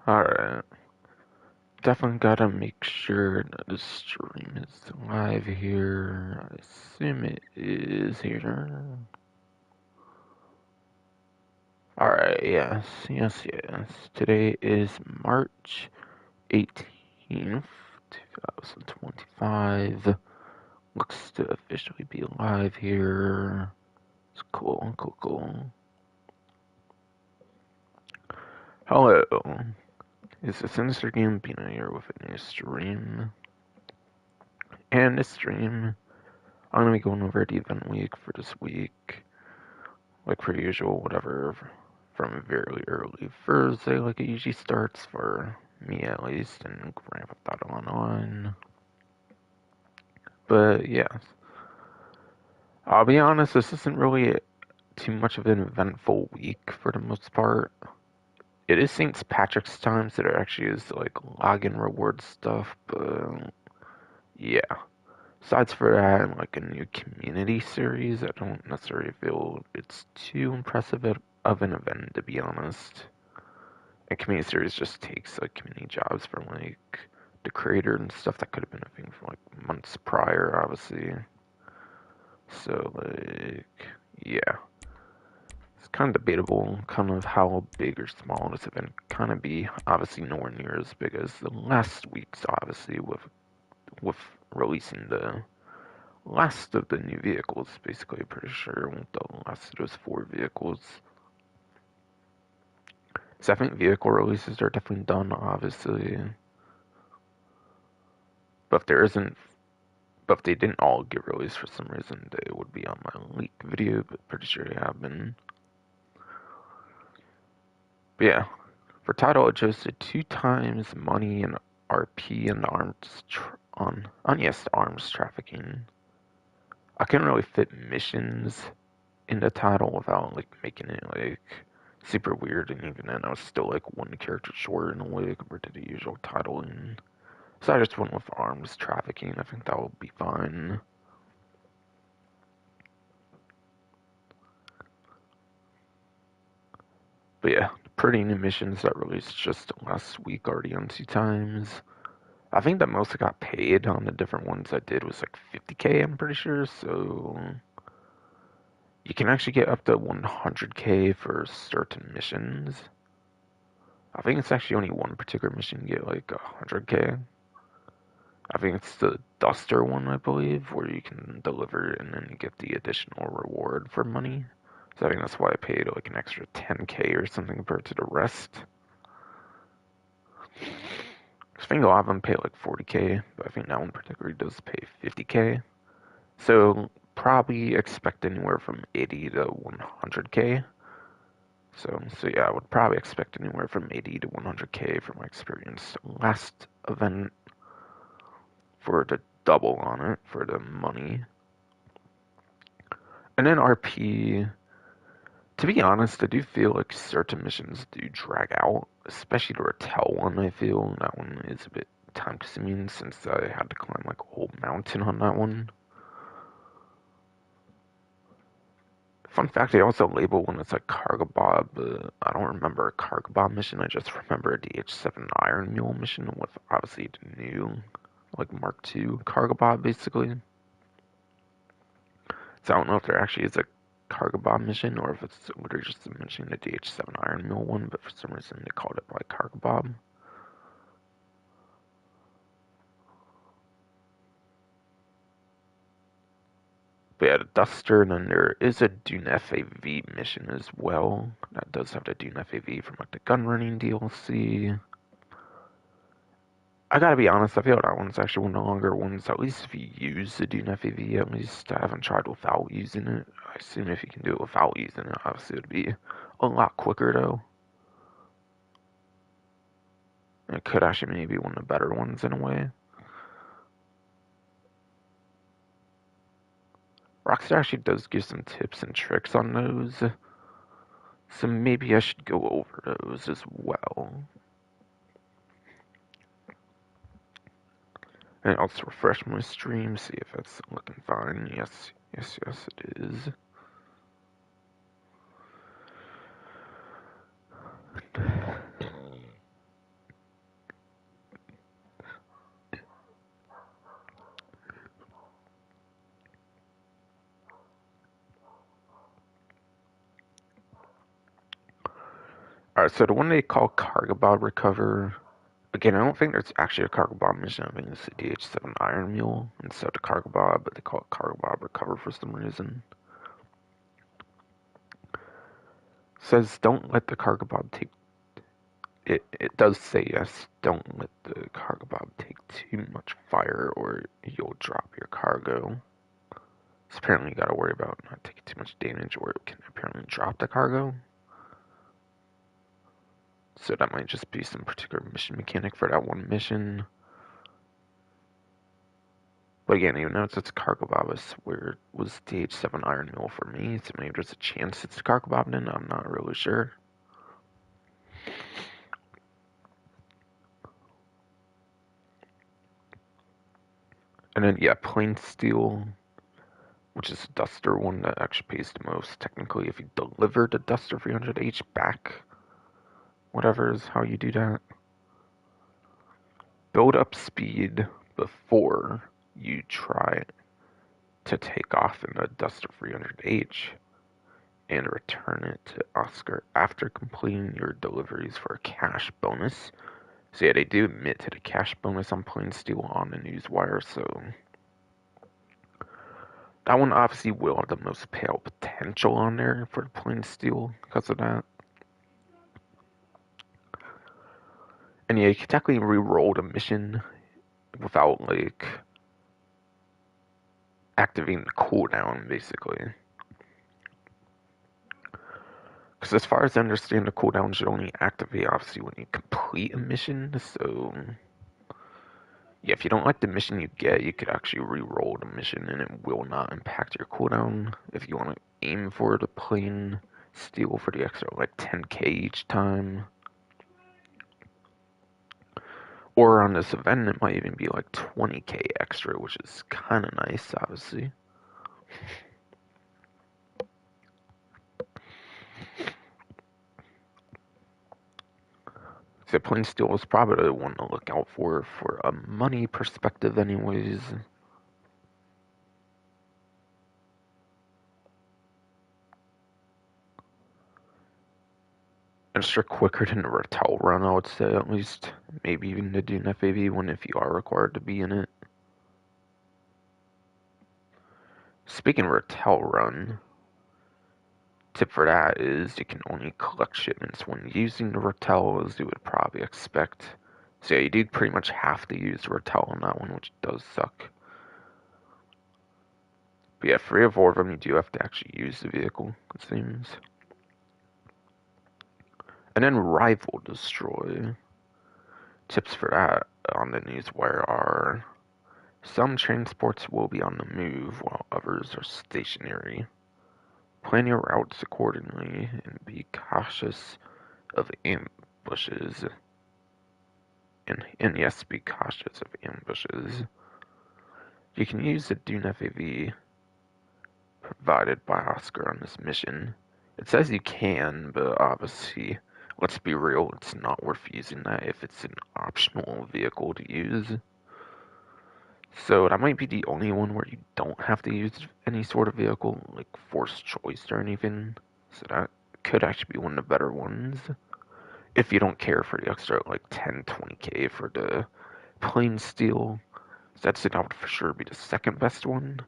Alright. Definitely gotta make sure that the stream is live here. I assume it is here. Alright, yes. Today is March 18th, 2025. Looks to officially be live here. It's cool. Hello. It's the Sinister Gambino here with a new stream. And this stream, I'm gonna be going over the event week for this week. Like per usual, whatever, from very early Thursday, like it usually starts for me at least, and Grand Theft Auto Online. But yeah, I'll be honest, this isn't really too much of an eventful week for the most part. It is St. Patrick's time, so there actually is like login reward stuff, but yeah. Besides for that, and like a new community series, I don't necessarily feel it's too impressive of an event, to be honest. And community series just takes like community jobs from like the creator and stuff that could have been a thing for like months prior, obviously. So like, yeah, it's kind of debatable, kind of how big or small this event kind of be. Obviously, nowhere near as big as the last week's, obviously, with releasing the last of the new vehicles. Basically, pretty sure the last of those 4 vehicles. So I think vehicle releases are definitely done, obviously. But if there isn't, but if they didn't all get released for some reason, they would be on my leak video, but pretty sure they have been. But yeah, for title, it shows the 2 times money and RP and arms yes, arms trafficking. I couldn't really fit missions in the title without like making it like super weird, and even then I was still like 1 character short in a way compared to the usual title, and so I just went with arms trafficking. I think that will be fine. But yeah, pretty new missions that released just last week already on 2 times. I think the most I got paid on the different ones I did was like 50k, I'm pretty sure, so you can actually get up to 100k for certain missions. I think it's actually only one particular mission you get like 100k. I think it's the Duster one, I believe, where you can deliver and then you get the additional reward for money. So I think that's why I paid like an extra 10k or something compared to the rest. I think a lot of them pay like 40k, but I think that one particularly does pay 50k. So probably expect anywhere from 80 to 100k. So yeah, I would probably expect anywhere from 80 to 100k from my experience. Last event for the double on it for the money. And then RP, to be honest, I do feel like certain missions do drag out, especially the Rattel one. I feel that one is a bit time consuming since I had to climb like a whole mountain on that one. Fun fact, I also label when it's like Cargo Bob. I don't remember a Cargo Bob mission. I just remember a DH7 Iron Mule mission with obviously the new like Mark II Cargo Bob basically. So I don't know if there actually is a Cargo Bob mission or if it's literally just mentioning the DH7 Iron Mule one, but for some reason they called it like Cargo Bob. But yeah, the Duster, and then there is a Dune FAV mission as well. That does have the Dune FAV from like the gun running DLC. I gotta be honest, I feel that one's actually one of the longer ones, at least if you use the Dune FAV, at least. I haven't tried without using it. I assume if you can do it without using it, obviously it would be a lot quicker though. It could actually maybe be one of the better ones in a way. Rockstar actually does give some tips and tricks on those, so maybe I should go over those as well. And I'll just refresh my stream, see if it's looking fine. Yes, it is. Alright, so the one they call Cargo Bob Recover. Again, I don't think there's actually a Cargo Bob mission. I think it's the DH7 Iron Mule instead of Cargo Bob, but they call it Cargo Bob Recover for some reason. It says don't let the Cargo Bob take it does say yes, don't let the Cargo Bob take too much fire or you'll drop your cargo. So apparently you gotta worry about not taking too much damage or it can apparently drop the cargo. So that might just be some particular mission mechanic for that one mission. But again, even though it's Cargo Bob, I swear it was DH7 Iron Mule for me, so maybe there's a chance it's Cargo Bob, and I'm not really sure. And then, yeah, Plain Steel, which is a Duster one that actually pays the most, technically, if you deliver the Duster 300H back. Whatever is how you do that. Build up speed before you try to take off in the Duster 300H and return it to Oscar after completing your deliveries for a cash bonus. So yeah, they do admit to the cash bonus on Plain Steel on the newswire, so that one obviously will have the most payout potential on there for the Plain Steel because of that. And yeah, you can technically re-roll the mission without like activating the cooldown, basically. Because as far as I understand, the cooldown should only activate obviously when you complete a mission. So yeah, if you don't like the mission you get, you could actually re-roll the mission and it will not impact your cooldown. If you want to aim for the Plain Steel for the extra like 10k each time. Or on this event, it might even be like 20k extra, which is kind of nice, obviously. So Plain Steel is probably the one to look out for a money perspective anyways. And it's quicker than the Rattel run, I would say, at least. Maybe even to do an FAV one if you are required to be in it. Speaking of Rattel run, tip for that is you can only collect shipments when using the Rattel, as you would probably expect. So yeah, you do pretty much have to use the Rattel on that one, which does suck. But yeah, for 3 of them, you do have to actually use the vehicle, it seems. And then Rival Destroy. Tips for that on the newswire are some transports will be on the move while others are stationary. Plan your routes accordingly and be cautious of ambushes. And yes, be cautious of ambushes. You can use the Dune FAV provided by Oscar on this mission. It says you can, but obviously, let's be real, it's not worth using that if it's an optional vehicle to use. So that might be the only one where you don't have to use any sort of vehicle, like forced choice or anything. So that could actually be one of the better ones. If you don't care for the extra like 10, 20k for the Plain Steel. So that would for sure be the second best one.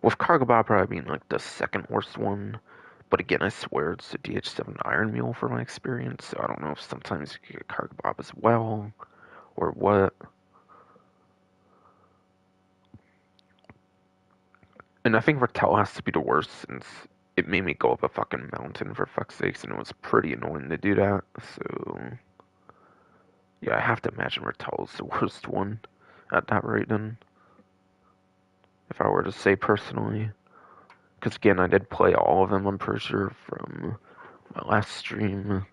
With Cargo Bob probably being like the second worst one. But again, I swear it's the DH7 Iron Mule from my experience. So I don't know if sometimes you can get Cargo Bob as well, or what. And I think Rattel has to be the worst since it made me go up a fucking mountain for fuck's sakes, and it was pretty annoying to do that. So yeah, I have to imagine Rattel's the worst one at that rate then. If I were to say personally. Because again, I did play all of them, I'm pretty sure, from my last stream.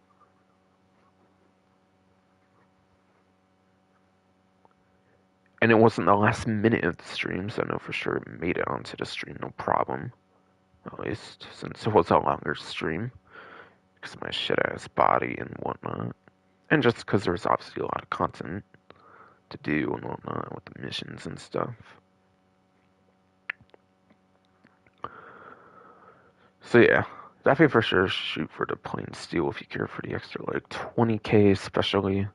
And it wasn't the last minute of the stream, so I know for sure it made it onto the stream, no problem. At least, since it was a longer stream. Because of my shit-ass body and whatnot. And just because there's obviously a lot of content to do and whatnot with the missions and stuff. So yeah, Definitely for sure shoot for the plain steel if you care for the extra like 20k especially.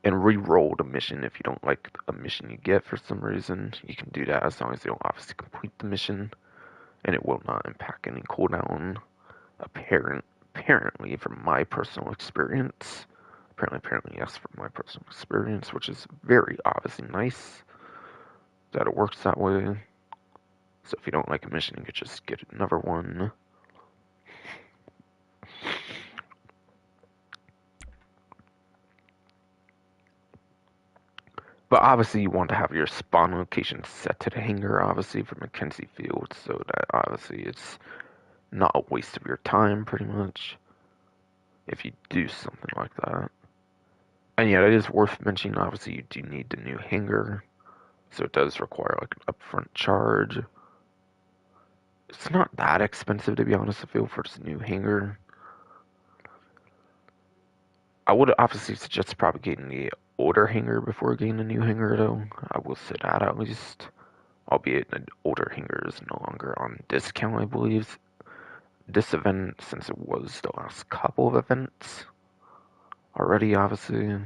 And re-roll the mission if you don't like a mission you get for some reason. You can do that as long as you don't obviously complete the mission, and it will not impact any cooldown. Apparently, from my personal experience. Apparently, yes, from my personal experience, which is very obviously nice that it works that way. So if you don't like a mission, you could just get another one. But obviously, you want to have your spawn location set to the hangar, obviously, for Mackenzie Field, so that obviously it's not a waste of your time, pretty much, if you do something like that. And yeah, it is worth mentioning, obviously, you do need the new hangar, so it does require like an upfront charge. It's not that expensive, to be honest, I feel, for this new hangar. I would obviously suggest probably getting the older hangar before getting the new hangar, though. I will say that at least. Albeit the older hangar is no longer on discount, I believe. This event, since it was the last couple of events already, obviously.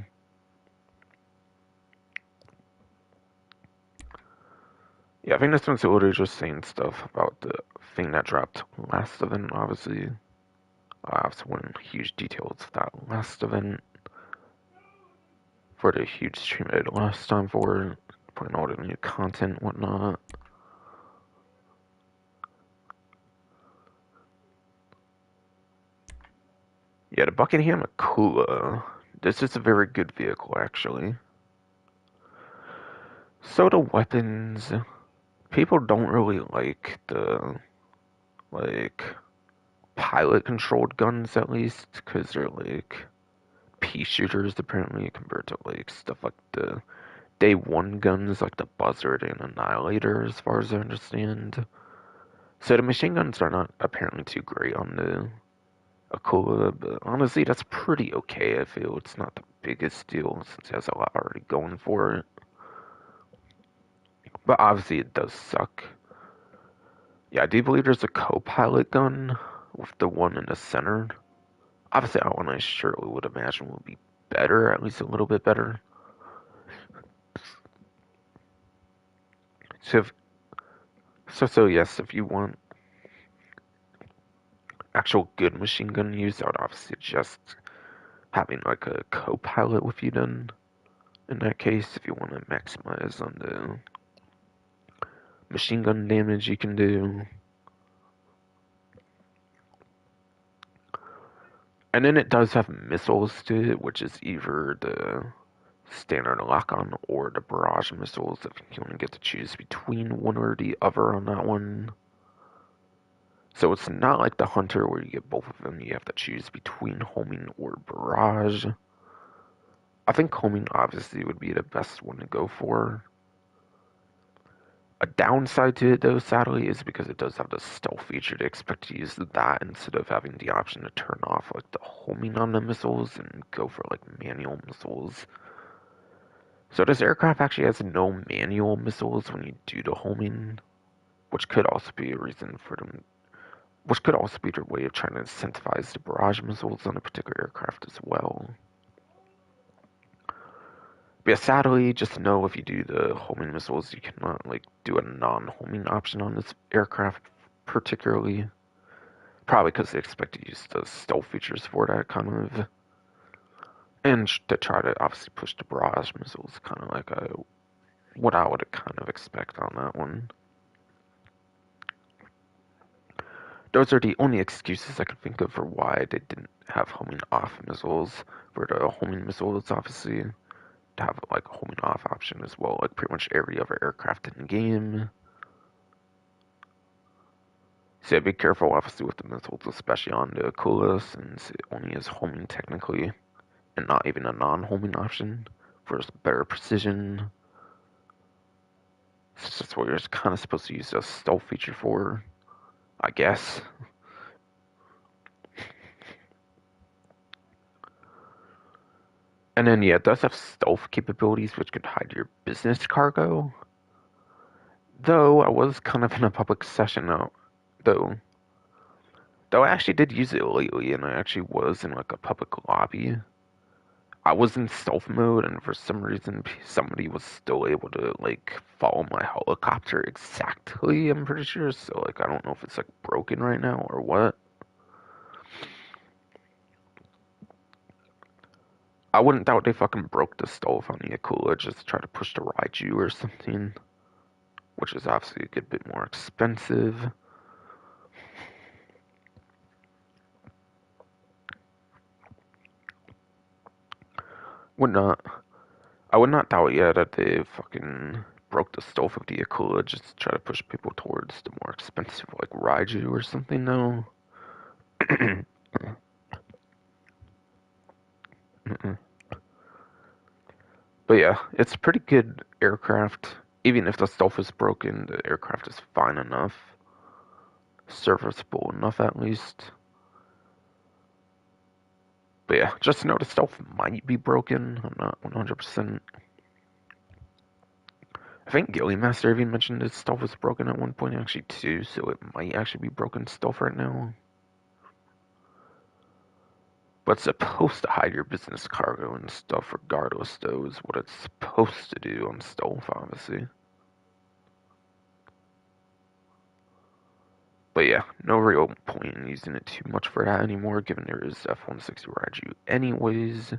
Yeah, I think this one's literally just saying stuff about the thing that dropped last event, obviously. I obviously went into huge details of that last event for the huge stream I did last time for it, putting all the new content and whatnot. Yeah, the Buckingham Akula. This is a very good vehicle, actually. So the weapons, people don't really like the like pilot controlled guns at least because they're like pea shooters apparently compared to like stuff like the day one guns like the Buzzard and Annihilator as far as I understand. So the machine guns are not apparently too great on the Akula, but honestly that's pretty okay. I feel it's not the biggest deal since it has a lot already going for it. But obviously it does suck. Yeah, I do believe there's a co-pilot gun with the one in the center. Obviously, that one I surely would imagine will be better, at least a little bit better. So, yes, if you want actual good machine gun use, I would obviously suggest having like a co-pilot with you then. In that case, if you want to maximize on the machine gun damage you can do. And then it does have missiles to it, which is either the standard lock-on or the barrage missiles if you want to get to choose between one or the other on that one. So it's not like the Hunter where you get both of them. You have to choose between homing or barrage. I think homing obviously would be the best one to go for. A downside to it though, sadly, is because it does have the stealth feature to expect to use that instead of having the option to turn off like the homing on the missiles and go for like manual missiles. So this aircraft actually has no manual missiles when you do the homing, which could also be a reason for them, which could also be their way of trying to incentivize the barrage missiles on a particular aircraft as well. But yeah, sadly, just know if you do the homing missiles, you cannot like do a non-homing option on this aircraft, particularly. Probably because they expect to use the stealth features for that kind of, and to try to obviously push the barrage missiles, kind of like what I would kind of expect on that one. Those are the only excuses I can think of for why they didn't have homing off missiles. For the homing missiles, obviously, to have like a homing off option as well, like pretty much every other aircraft in the game. So yeah, be careful, obviously, with the missiles, especially on the Akula, since it only is homing technically, and not even a non-homing option for better precision. So that's what you're kind of supposed to use a stealth feature for, I guess. And then yeah, it does have stealth capabilities, which could hide your business cargo. Though I was kind of in a public session now, though. Though I actually did use it lately, and I actually was in like a public lobby. I was in stealth mode, and for some reason, somebody was still able to like follow my helicopter exactly. I'm pretty sure. So like, I don't know if it's like broken right now or what. I wouldn't doubt they fucking broke the stealth on the Akula just to try to push the Raiju or something, which is obviously a good bit more expensive. Would not. I would not doubt yet that they fucking broke the stealth of the Akula just to try to push people towards the more expensive like Raiju or something. No. But yeah, it's a pretty good aircraft. Even if the stealth is broken, the aircraft is fine enough. Serviceable enough at least. But yeah, just know the stealth might be broken. I'm not 100%. I think Gilly Master even mentioned his stealth was broken at one point actually too, so it might actually be broken stealth right now. But it's supposed to hide your business cargo and stuff regardless though, is what it's supposed to do on stealth, obviously. But yeah, no real point in using it too much for that anymore, given there is F-160 Raiju anyways,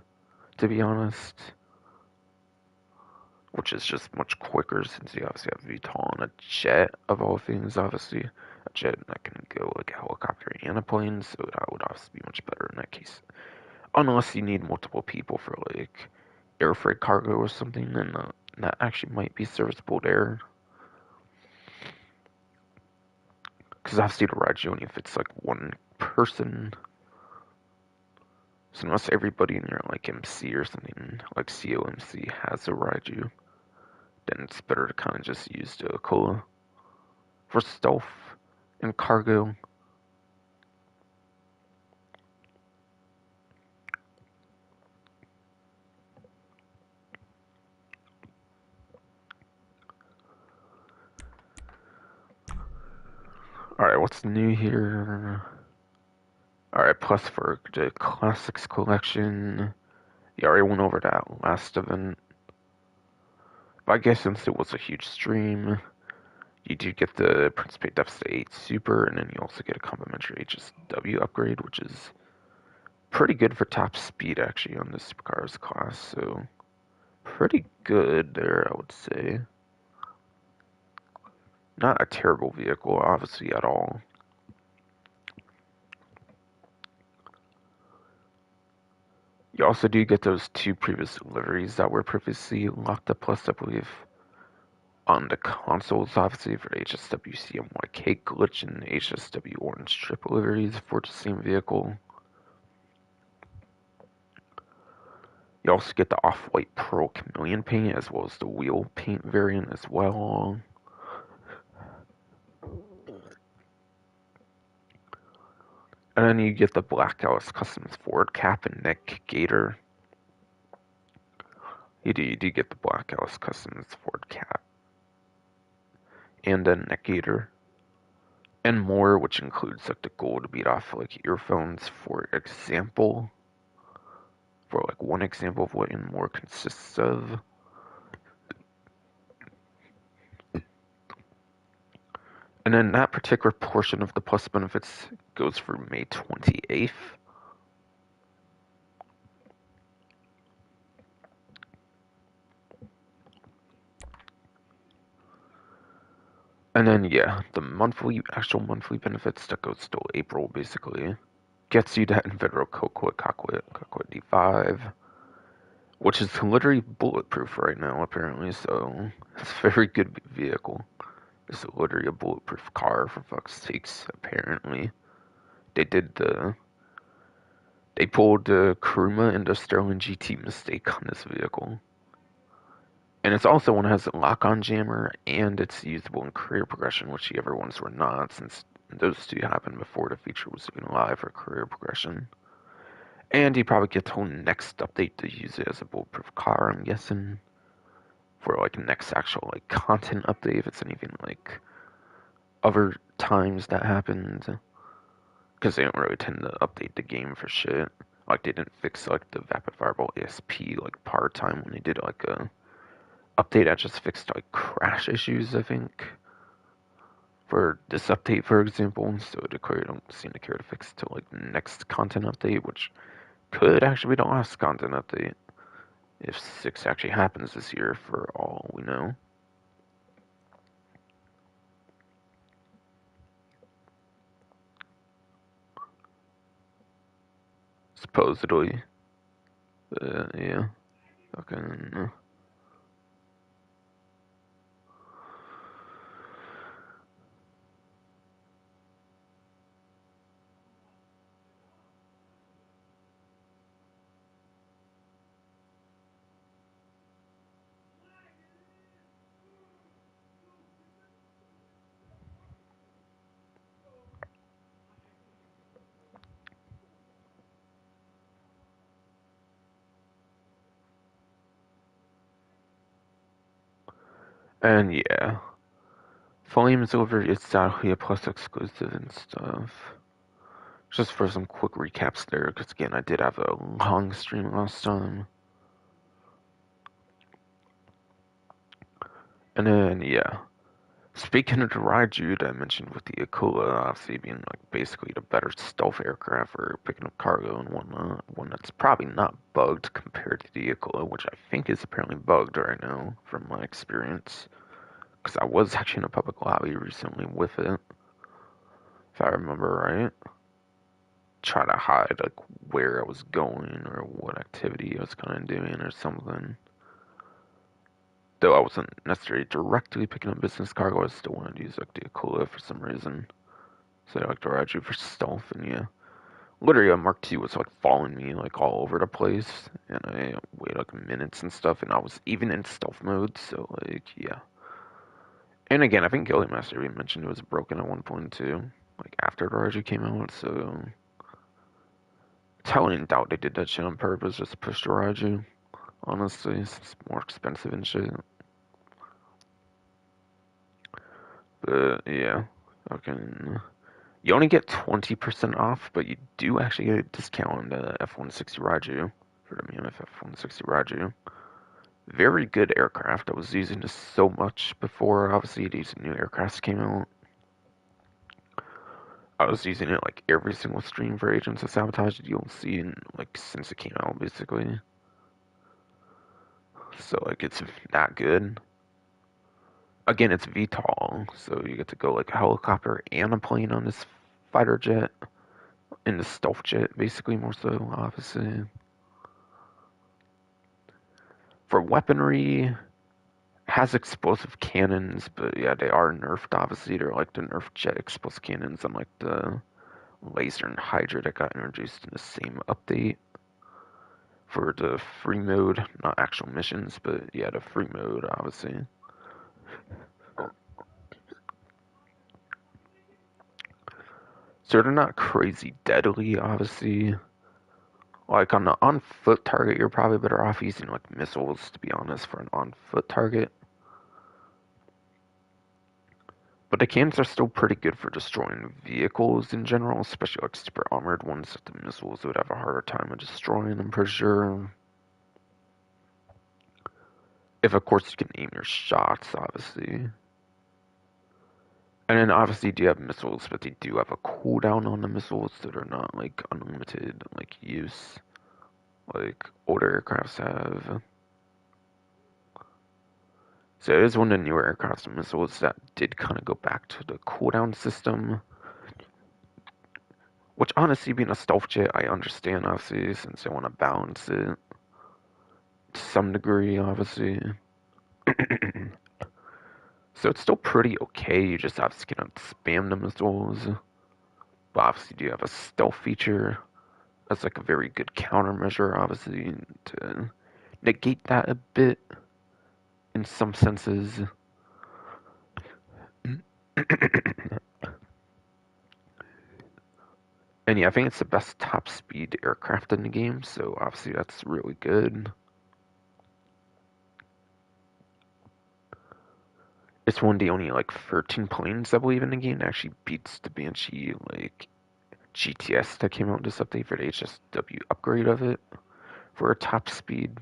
to be honest. Which is just much quicker since you obviously have VTOL and a jet, of all things, obviously. A jet that can go like a helicopter and a plane, so that would obviously be much better in that case. Unless you need multiple people for like air freight cargo or something, then that actually might be serviceable there. Because obviously the Raiju only fits like one person. So unless everybody in your like MC or something, like COMC has a Raiju, then it's better to kind of just use the Akola for stealth and cargo. Alright, what's new here? Alright, plus for the Classics collection. You already went over that last event. But I guess since it was a huge stream, you do get the Principe Deficit 8 Super, and then you also get a complimentary HSW upgrade, which is pretty good for top speed actually on this supercars class. So pretty good there, I would say. Not a terrible vehicle, obviously, at all. You also do get those two previous liveries that were previously locked up, plus I believe on the consoles, obviously, for HSW CMYK glitch and HSW orange strip liveries for the same vehicle. You also get the off-white pearl chameleon paint as well as the wheel paint variant as well. And then you get the Black Alice Customs forward cap and neck gator. You do get the Black Alice Customs forward cap and a neck gator. And more, which includes like the gold beat off like earphones, for example. For like one example of what in more consists of. And then that particular portion of the plus benefits goes for May 28th. And then, yeah, the actual monthly benefits that goes till April, basically. Gets you that Invedro Coquit D5, which is literally bulletproof right now, apparently, so it's a very good vehicle. It's literally a bulletproof car, for fuck's sakes, apparently. They did they pulled the Kuruma and the Sterling GT mistake on this vehicle. And it's also one that has a lock-on jammer, and it's usable in career progression, which the other ones were not, since those two happened before the feature was even live for career progression. And you probably get till next update to use it as a bulletproof car, I'm guessing. For like next actual like content update, if it's anything like other times that happened. because they don't really tend to update the game for shit. Like they didn't fix like the Vapid Fireball ASP like part time when they did like a update that just fixed like crash issues, I think. For this update, for example, so the query don't seem to care to fix till like the next content update, which could actually be the last content update if 6 actually happens this year, for all we know. Supposedly. Yeah. Okay. And yeah. Flames over exactly a plus exclusive and stuff. Just for some quick recaps there, because again, I did have a long stream last time. And then, yeah. Speaking of the Raiju that I mentioned with the Akula, obviously being like basically the better stealth aircraft for picking up cargo and whatnot, one that's probably not bugged compared to the Akula, which I think is apparently bugged right now from my experience. Because I was actually in a public lobby recently with it, if I remember right. Try to hide like where I was going or what activity I was kind of doing or something. Though I wasn't necessarily directly picking up business cargo, I still wanted to use like the Akula for some reason. So I like the Raju for stealth, and yeah. Literally, a Mark II was like following me like all over the place, and I waited like minutes and stuff, and I was even in stealth mode, so like, yeah. And again, I think Gilly Master even mentioned it was broken at one point too, like after the Raju came out, so. Totally doubt they did that shit on purpose just to push the Raju. Honestly, it's more expensive and shit. But yeah, fucking. You only get 20% off, but you do actually get a discount on the F-160 Raju for the MF F-160 Raju. Very good aircraft. I was using this so much before, obviously, these new aircrafts came out. I was using it like every single stream for Agents of Sabotage that you'll see in, like, since it came out, basically. So, like, it's that good. Again, it's VTOL, so you get to go like a helicopter and a plane on this fighter jet, in the stealth jet, basically, more so, obviously. For weaponry, has explosive cannons, but yeah, they are nerfed, obviously. They're like the nerf jet explosive cannons, unlike the laser and hydra that got introduced in the same update. For the free mode, not actual missions, but yeah, the free mode, obviously. So they're not crazy deadly, obviously. Like on the on foot target, you're probably better off using like missiles, to be honest, for an on foot target. But the cannons are still pretty good for destroying vehicles in general, especially like super armored ones. The missiles would have a harder time of destroying, I'm pretty sure. If, of course, you can aim your shots, obviously. And then, obviously, you do have missiles, but they do have a cooldown on the missiles that are not, like, unlimited, like, use. Like, older aircrafts have. So it is one of the newer aircraft missiles that did kind of go back to the cooldown system. Which, honestly, being a stealth jet, I understand, obviously, since they want to balance it to some degree, obviously. So it's still pretty okay. You just obviously cannot spam the missiles. But obviously, do have a stealth feature as like a very good countermeasure, obviously, to negate that a bit in some senses. And yeah, I think it's the best top speed aircraft in the game, so obviously that's really good. It's one of the only like 13 planes I believe in the game that actually beats the Banshee like GTS that came out with this update for the HSW upgrade of it for a top speed.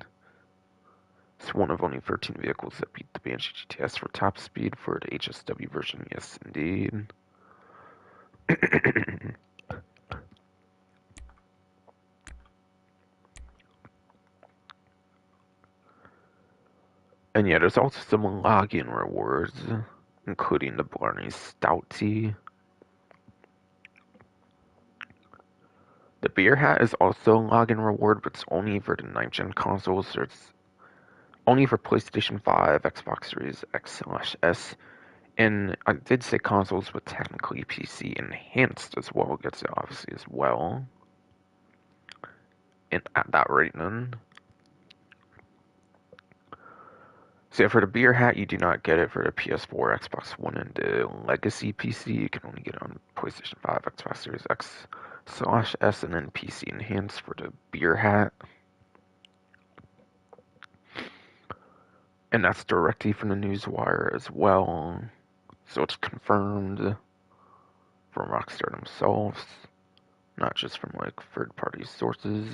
It's one of only 13 vehicles that beat the Banshee GTS for top speed for the HSW version. Yes, indeed. And yeah, there's also some login rewards, including the Blarney Stout Tea. The beer hat is also a login reward, but it's only for the 9th gen consoles, so it's only for PlayStation 5, Xbox Series X/S, and I did say consoles, but technically PC enhanced as well gets it obviously as well. And at that rate then. So yeah, for the beer hat, you do not get it for the PS4, Xbox One, and the Legacy PC. You can only get it on PlayStation 5, Xbox Series X/S, and then PC enhanced for the beer hat. And that's directly from the Newswire as well. So it's confirmed from Rockstar themselves, not just from like third-party sources.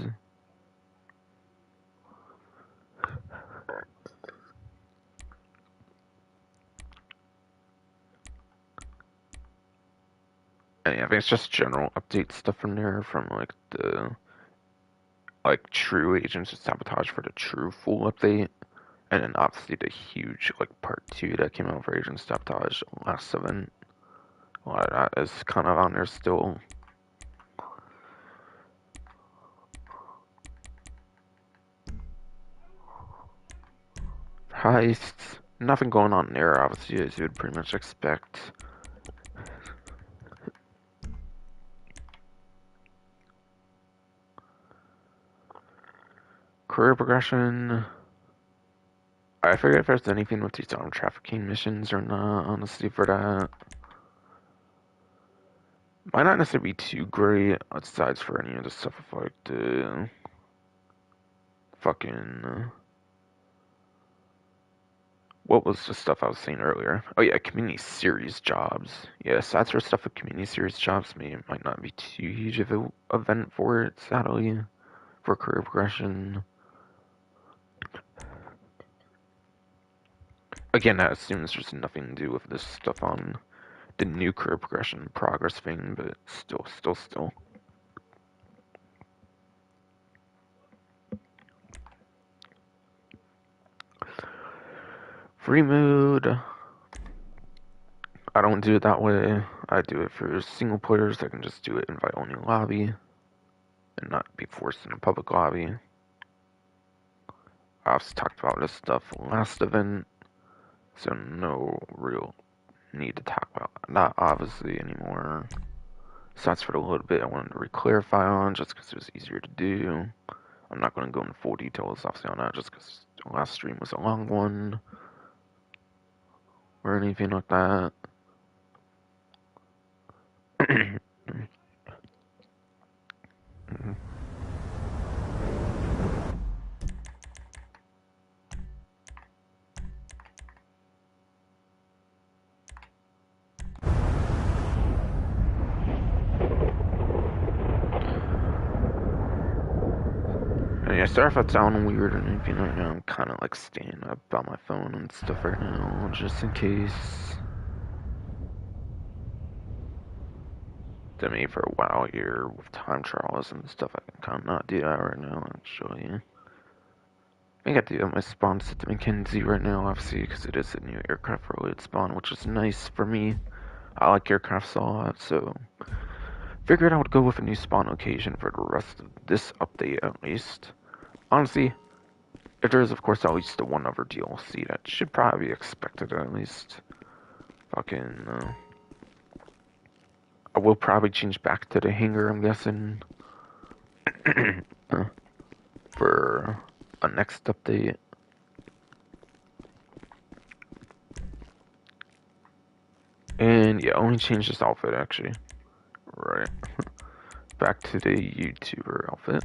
And yeah, I think it's just general update stuff from there from like the true Agents of Sabotage for the true full update. And then obviously the huge like part 2 that came out for Agent Sabotage last event. A lot of that is kind of on there still. Heists, nothing going on there obviously as you would pretty much expect. Career progression. I forget if there's anything with these trafficking missions or not, honestly, for that. Might not necessarily be too great, aside for any of the stuff of like the fucking. What was the stuff I was saying earlier? Oh yeah, community series jobs. Yeah, aside for stuff with community series jobs, maybe it might not be too huge of an event for it, sadly, for career progression. Again, that assumes there's nothing to do with this stuff on the new career progression progress thing, but still. Free mood. I don't do it that way. I do it for single players that can just do it invite only lobby and not be forced in a public lobby. I've talked about this stuff last event, so no real need to talk about that obviously anymore. So that's for the little bit I wanted to re-clarify on, just because it was easier to do. I'm not going to go into full details obviously on that, just because the last stream was a long one, or anything like that. And yeah, sorry if I sound weird or anything right now. I'm kind of like staying up on my phone and stuff right now, just in case. To me, for a while here with time trials and stuff, I can kind of not do that right now, actually. I think I do have my spawn set to Mackenzie right now, obviously, because it is a new aircraft-related spawn, which is nice for me. I like aircrafts a lot, so figured I would go with a new spawn location for the rest of this update, at least. Honestly, if there is, of course, at least the one other DLC, that should probably be expected, at least. Fucking, I will probably change back to the hangar, I'm guessing. For a next update. And yeah, only changed this outfit actually. Right. Back to the YouTuber outfit.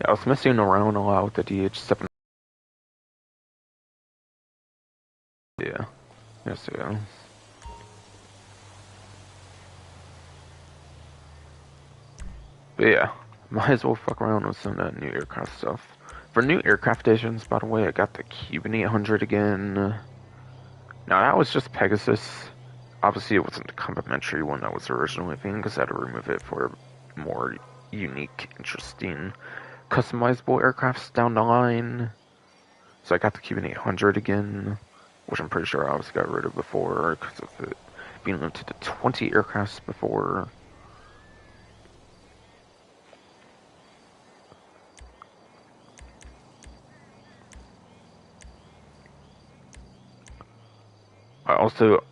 Yeah, I was messing around a lot with the DH7. Yeah. Yes, yeah. But yeah, might as well fuck around with some of that new aircraft stuff. For new aircraft editions, by the way, I got the Cuban 800 again. Now, that was just Pegasus. Obviously, it wasn't the complimentary one that was originally a thing, because I had to remove it for more unique, interesting, customizable aircrafts down the line. So I got the Cuban 800 again, which I'm pretty sure I obviously got rid of before, because of it being limited to 20 aircrafts before. I also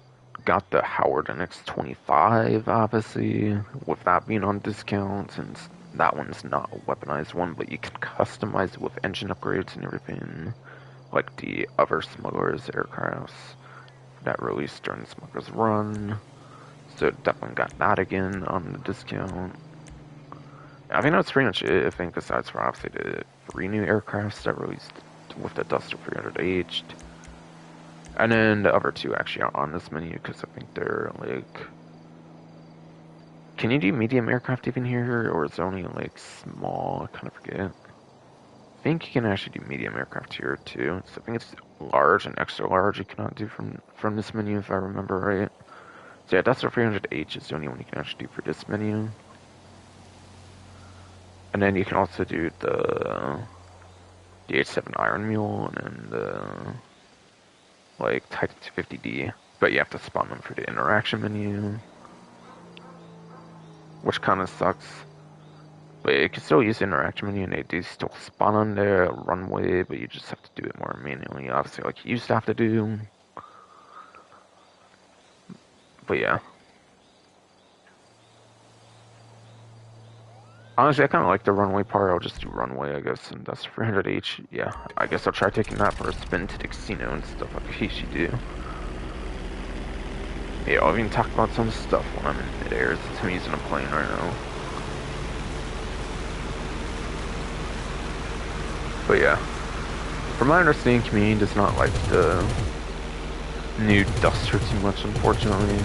got the Howard NX-25, obviously, with that being on discount, since that one's not a weaponized one, but you can customize it with engine upgrades and everything, like the other smugglers' aircrafts that released during the Smuggler's Run. So definitely got that again on the discount. I think that's pretty much it, I think, besides for obviously the 3 new aircrafts that released with the Duster 300H. And then the other 2 actually are on this menu, because I think they're like... Can you do medium aircraft even here, or is it only like small? I kind of forget. I think you can actually do medium aircraft here too. So I think it's large and extra large you cannot do from this menu, if I remember right. So yeah, Duster 300H is the only one you can actually do for this menu. And then you can also do the H7 Iron Mule and the like Titan 250D, but you have to spawn them for the interaction menu, which kind of sucks. But you can still use the interaction menu, and they do still spawn on the runway, but you just have to do it more manually, obviously, like you used to have to do. But yeah. Honestly, I kind of like the runway part. I'll just do runway, I guess, and that's 300H. Yeah, I guess I'll try taking that for a spin to the casino and stuff like I usually do. Yeah, I'll even talk about some stuff when I'm in midair, since I'm using a plane right now. But yeah, from my understanding, community does not like the new Duster too much, unfortunately.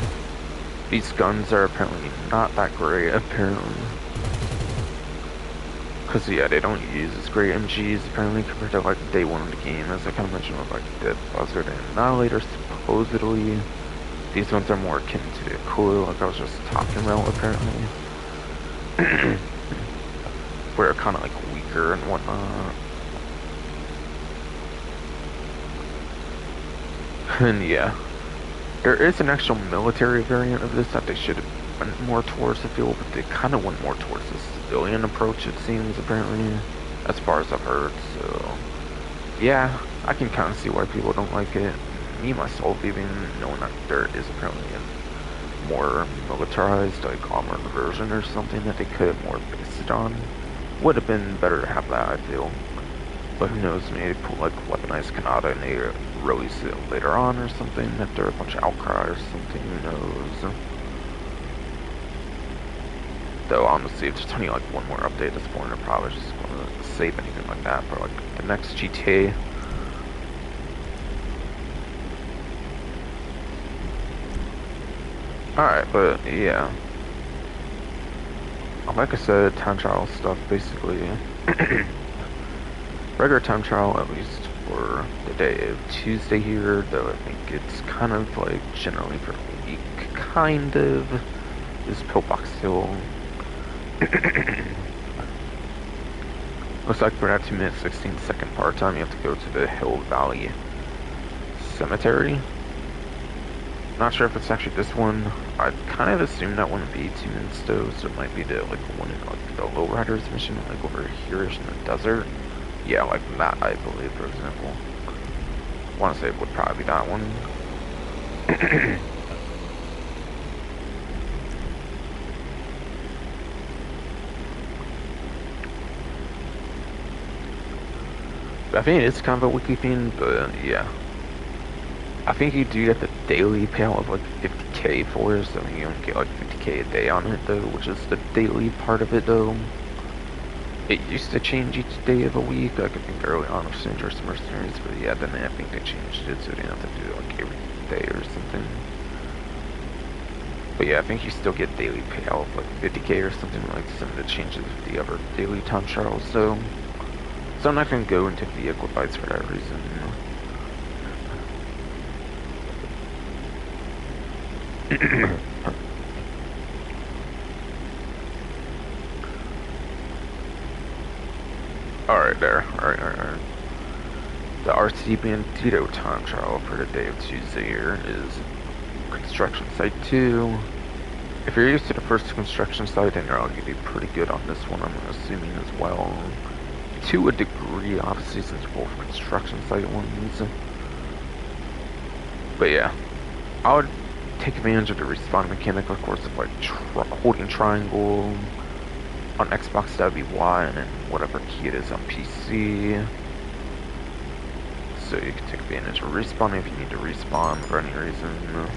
These guns are apparently not that great, apparently. Because, yeah, they don't use as great MGs, apparently, compared to, like, day 1 of the game, as I kind of mentioned with, like, Dead Buzzard and Annihilator, supposedly. These ones are more akin to the coil, like I was just talking about, apparently. Where kind of, like, weaker and whatnot. And, yeah. There is an actual military variant of this that they should have went more towards the field, but they kind of went more towards the civilian approach, it seems, apparently, as far as I've heard. So, yeah, I can kind of see why people don't like it. Me, myself, even knowing that there is apparently a more militarized, like, armored version or something that they could have more based it on. Would have been better to have that, I feel. But who knows, maybe pull like weaponized Kanata and they release it later on or something, after a bunch of outcry or something, who knows. Though honestly, if there's only like one more update at this point, I'm probably just gonna save anything like that for like the next GTA. Alright, but yeah. Like I said, time trial stuff basically. Regular time trial, at least for the day of Tuesday here, though I think it's kind of like generally for a week, kind of, is Pillbox Hill. Looks like for that 2-minute 16-second part time, you have to go to the Hill Valley Cemetery. Not sure if it's actually this one. I kind of assumed that one would be 2 minutes though, so it might be the like one in like the Lowriders mission, like over here-ish in the desert. Yeah, like that, I believe, for example. I want to say it would probably be that one. But I think it's kind of a weekly thing, but yeah. I think you do get the daily payout of like 50k for it, so you only get like 50k a day on it though, which is the daily part of it though. It used to change each day of the week. Like, I think early on with Dangerous Mercenaries, but yeah, then I think they changed it so you didn't have to do it like every day or something. But yeah, I think you still get daily payout of like 50k or something like some of the changes of the other daily time trials. So I'm not gonna go into vehicle fights for that reason. Alright there. Alright. The RC Bandito time trial for the day of Tuesday here is Construction Site 2. If you're used to the first construction site, then you're all gonna do pretty good on this one, I'm assuming as well. To a degree, obviously, since both construction site ones. But yeah, I would take advantage of the respawn mechanic, of course, of like holding triangle. On Xbox, that would be Y, and then whatever key it is on PC. So you can take advantage of respawn if you need to respawn for any reason.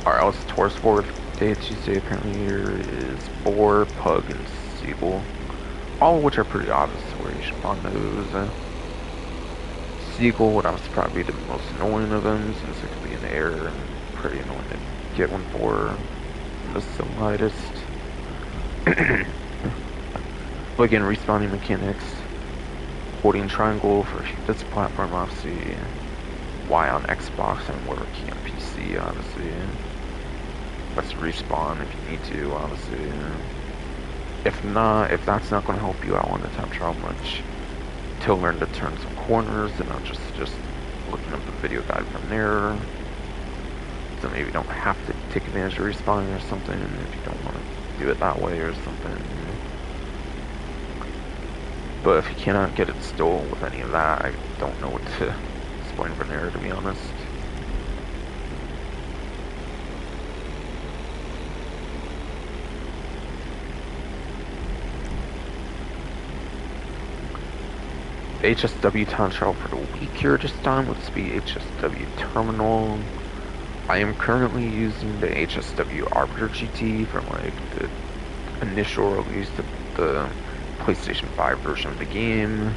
Alright, let's Taurus forward. Day of Tuesday apparently here is Boar, Pug, and Seagull. All of which are pretty obvious where you should find those. Seagull would obviously probably be the most annoying of them since it could be in the air and pretty annoying to get one for the lightest. But again, respawning mechanics, holding triangle for this platform, obviously, Y on Xbox, and whatever key on PC, obviously. Let's respawn if you need to, obviously. If not, if that's not going to help you out on the time trial much, to learn to turn some corners, then I'll just looking up the video guide from there. So maybe you don't have to take advantage of respawning or something if you don't want to do it that way or something. But if you cannot get it still with any of that, I don't know what to explain from there, to be honest. HSW time trial for the week here this time. Let's be HSW terminal. I am currently using the HSW Arbiter GT from like the initial release of the PlayStation 5 version of the game,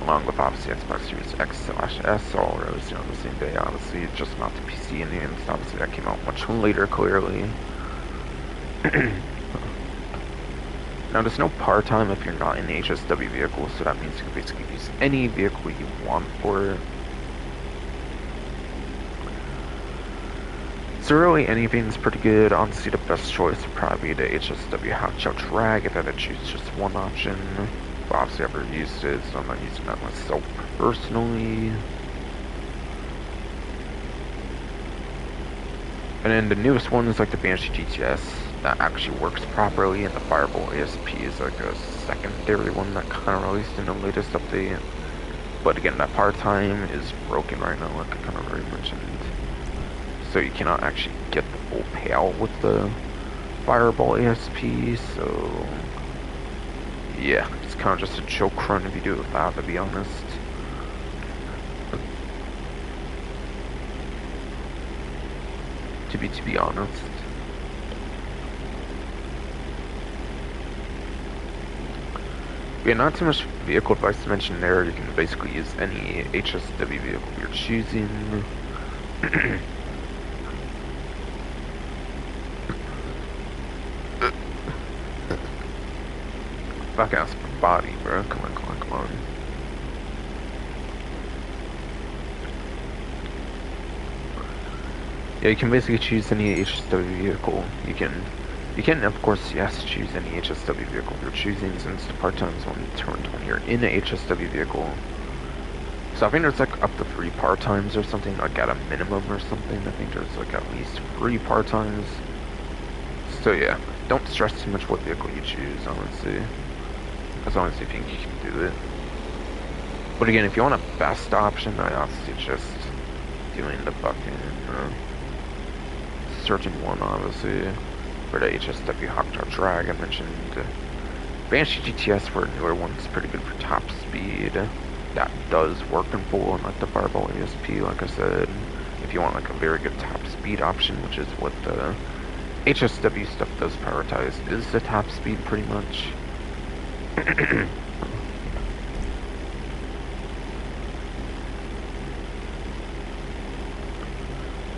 along with obviously Xbox Series X/S, all released on the same day. Obviously, just not the PC Indians. Obviously, that came out much later, clearly. Now, there's no power time if you're not in the HSW vehicle, so that means you can basically use any vehicle you want for it. So really, anything's pretty good. Honestly, the best choice would probably be the HSW Hotshot Drag if I had to choose just one option. But obviously, I've never used it, so I'm not using that myself personally. And then the newest one is like the Banshee GTS. That actually works properly, and the Fireball ASP is like a secondary one that kind of released in the latest update. But again, that power time is broken right now, like I kind of already mentioned. So you cannot actually get the full payout with the Fireball ASP, so yeah, it's kind of just a choke run if you do it with that, to be honest. To be honest. Yeah, not too much vehicle advice to mention there. You can basically use any HSW vehicle you're choosing. Fuck ass for body, bro. Come on. Yeah, you can basically choose any HSW vehicle. You can of course, yes, choose any HSW vehicle you're choosing, since the part-time's only turned when you're in a HSW vehicle. So I think there's like up to 3 part-times or something, like at a minimum or something. I think there's like at least 3 part-times. So yeah, don't stress too much what vehicle you choose, honestly. As long as you think you can do it. But again, if you want a best option, I honestly just doing the fucking searching one, obviously, for the HSW Hotshot Drag. I mentioned Banshee GTS for a newer one. It's pretty good for top speed. That does work in full on like the Fireball ASP, like I said. If you want like a very good top speed option, which is what the HSW stuff does prioritize is the top speed pretty much.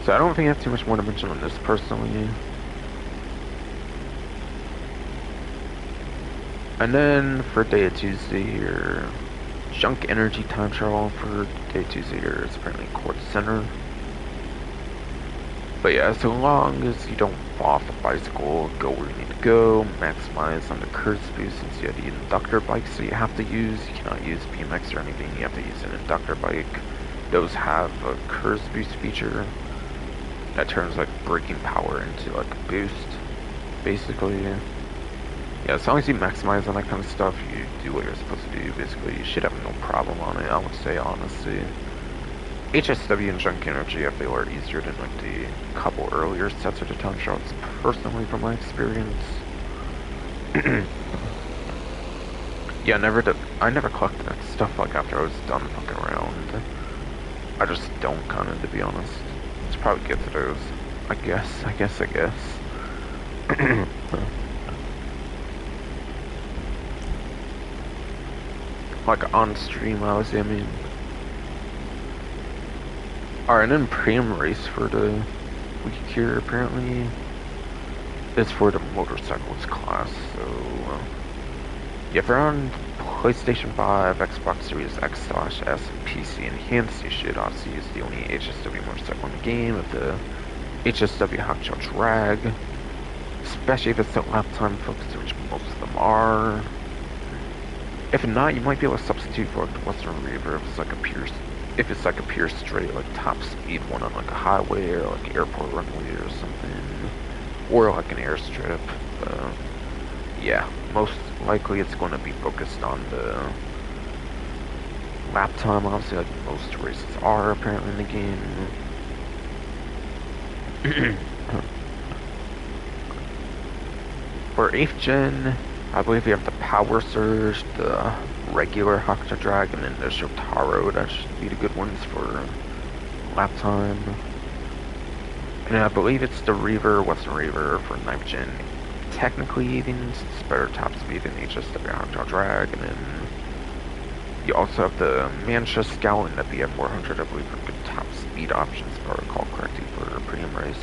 So I don't think I have too much more to mention on this personally. And then for day of Tuesday here, junk energy time trial for day Tuesday here is apparently Quartz Center. But yeah, so long as you don't fall off the bicycle, go where you need to go, maximize on the curse boost since you have the inductor bikes that you have to use. You cannot use BMX or anything, you have to use an inductor bike. Those have a curse boost feature that turns like braking power into like a boost, basically. Yeah, as long as you maximize on that kind of stuff, you do what you're supposed to do, basically. You should have no problem on it, I would say, honestly. HSW and Junk Energy, I feel, are easier than like the couple earlier sets of the time shots, personally, from my experience. Yeah, I never collected that stuff like after I was done fucking around. I just don't, kinda, to be honest. It's probably good to those. I guess. Like on stream, obviously, I mean. Alright, and then premium race for the week here, apparently, is for the motorcycles class, so, yeah, if you're on PlayStation 5, Xbox Series X/S, and PC Enhanced, you should obviously use the only HSW motorcycle in the game, with the HSW Hotshot Drag, especially if it's the lap time focus, which most of them are. If not, you might be able to substitute for like the Western Reaver if it's like a pure straight like top speed one on like a highway or like airport runway or something, or like an airstrip. Yeah, most likely it's going to be focused on the lap time, obviously, like most races are apparently in the game. For 8th gen, I believe we have the Power Surge, the regular Hakuta Drag, and then there's Yotaro. That should be the good ones for lap time. And I believe it's the Reaver, Western Reaver for 9th gen. Technically, even it's better top speed than HSW Hakuta Drag, and then you also have the Mancha Scout and the BF400, I believe, for good top speed options, if I recall correctly, for a premium race.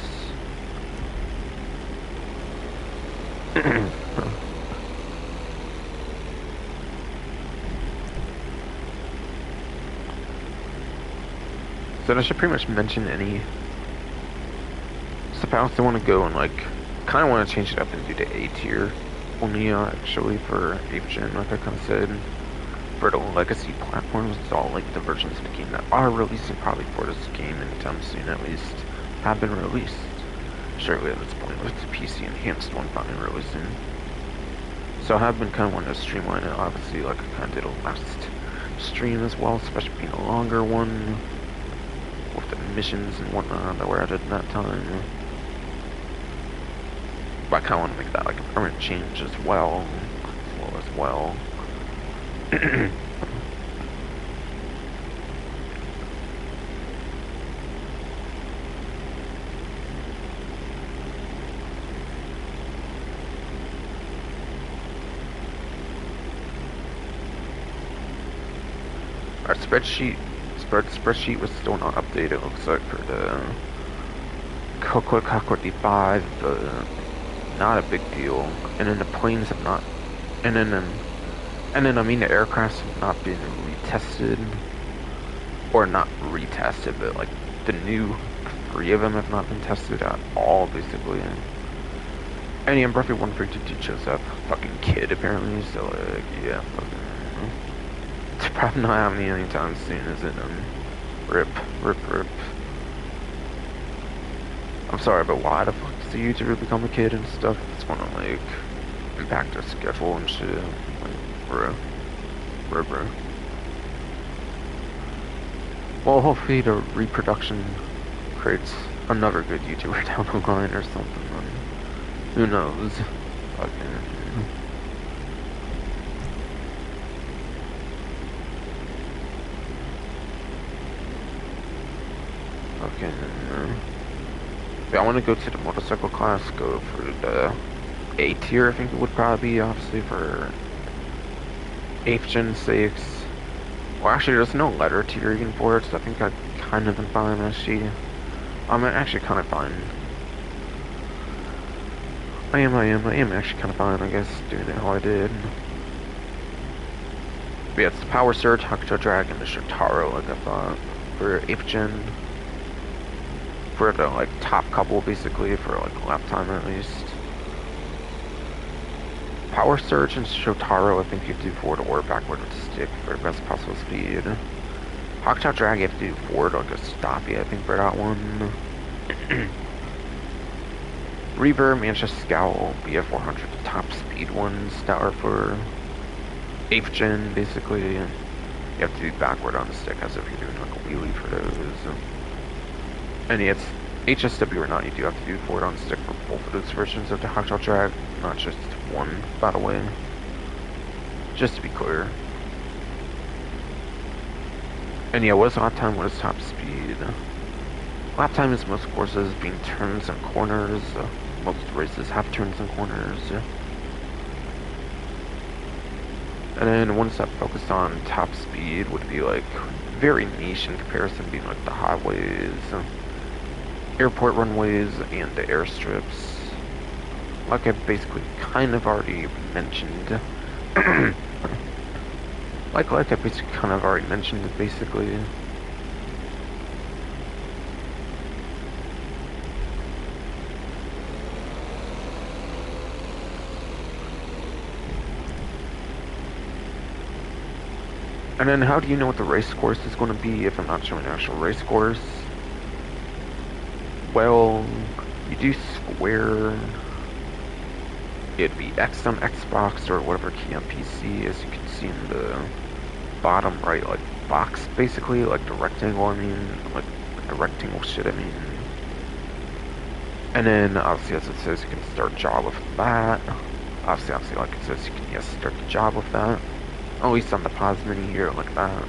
So I should pretty much mention any stuff else I want to go and like kind of want to change it up and do the A tier only actually for 8th gen, like I kind of said. For the legacy platforms, it's all like the versions of the game that are releasing probably for this game anytime soon at least have been released. Surely at this point with the PC enhanced one finally releasing. So I have been kind of wanting to streamline it, obviously, like I kind of did a last stream as well, especially being a longer one with the missions and whatnot that were added in that time. But I kind of want to make that like a permanent change as well. Our spreadsheet was still not updated, it looks like, for the Coco Cockroach D5, but not a big deal. And then the planes have not, and then I mean the aircrafts have not been retested, or not retested, but like the new 3 of them have not been tested at all, basically. And yeah, Buffy 152 shows up, fucking kid apparently, so like, yeah, fucking. It's probably not happening anytime soon, is it? Rip. I'm sorry, but why the fuck does the YouTuber become a kid and stuff? It's gonna, like, impact their schedule and shit. Like, bro. Well, hopefully the reproduction creates another good YouTuber down the line or something. Who knows? Fucking. If I want to go to the motorcycle class, go for the A tier, I think it would probably be, obviously, for 8th gen sakes. Well, actually, there's no letter tiering for it, so I think I kind of been fine, actually. I'm actually kind of fine. I am actually kind of fine, I guess, doing it how I did. But yeah, it's the Power Surge, Hakuto Drag, and the Shotaro, like I thought, for 8th gen. For the, like, top couple, basically, for, like, lap time at least. Power Surge and Shotaro, I think you do forward or backward with the stick for the best possible speed. Hakuto Drag, you have to do forward, like a stoppy, I think, for that one. Reaver, Manchester Scowl, BF400, the top speed ones that are for 8th gen, basically. You have to do backward on the stick as if you're doing like a wheelie for those. And yeah, it's HSW or not, you do have to do forward on the stick for both of those versions of the Hakuto Drag, not just one, by the way. Just to be clear. And yeah, what is lap time, what is top speed? Lap time is most courses being turns and corners. Most races have turns and corners. And then ones that focused on top speed would be like very niche in comparison, being like the highways, airport runways, and the airstrips. Like I basically kind of already mentioned. like I basically kind of already mentioned it, basically. And then how do you know what the race course is going to be if I'm not showing an actual race course? Well, you do square. It'd be X on Xbox or whatever key on PC, as you can see in the bottom right, like, box, basically, like the rectangle, I mean, like the rectangle shit, I mean. And then, obviously, as it says, you can start job with that. Obviously, like it says, you can, yes, start the job with that. At least on the pause menu here, like that.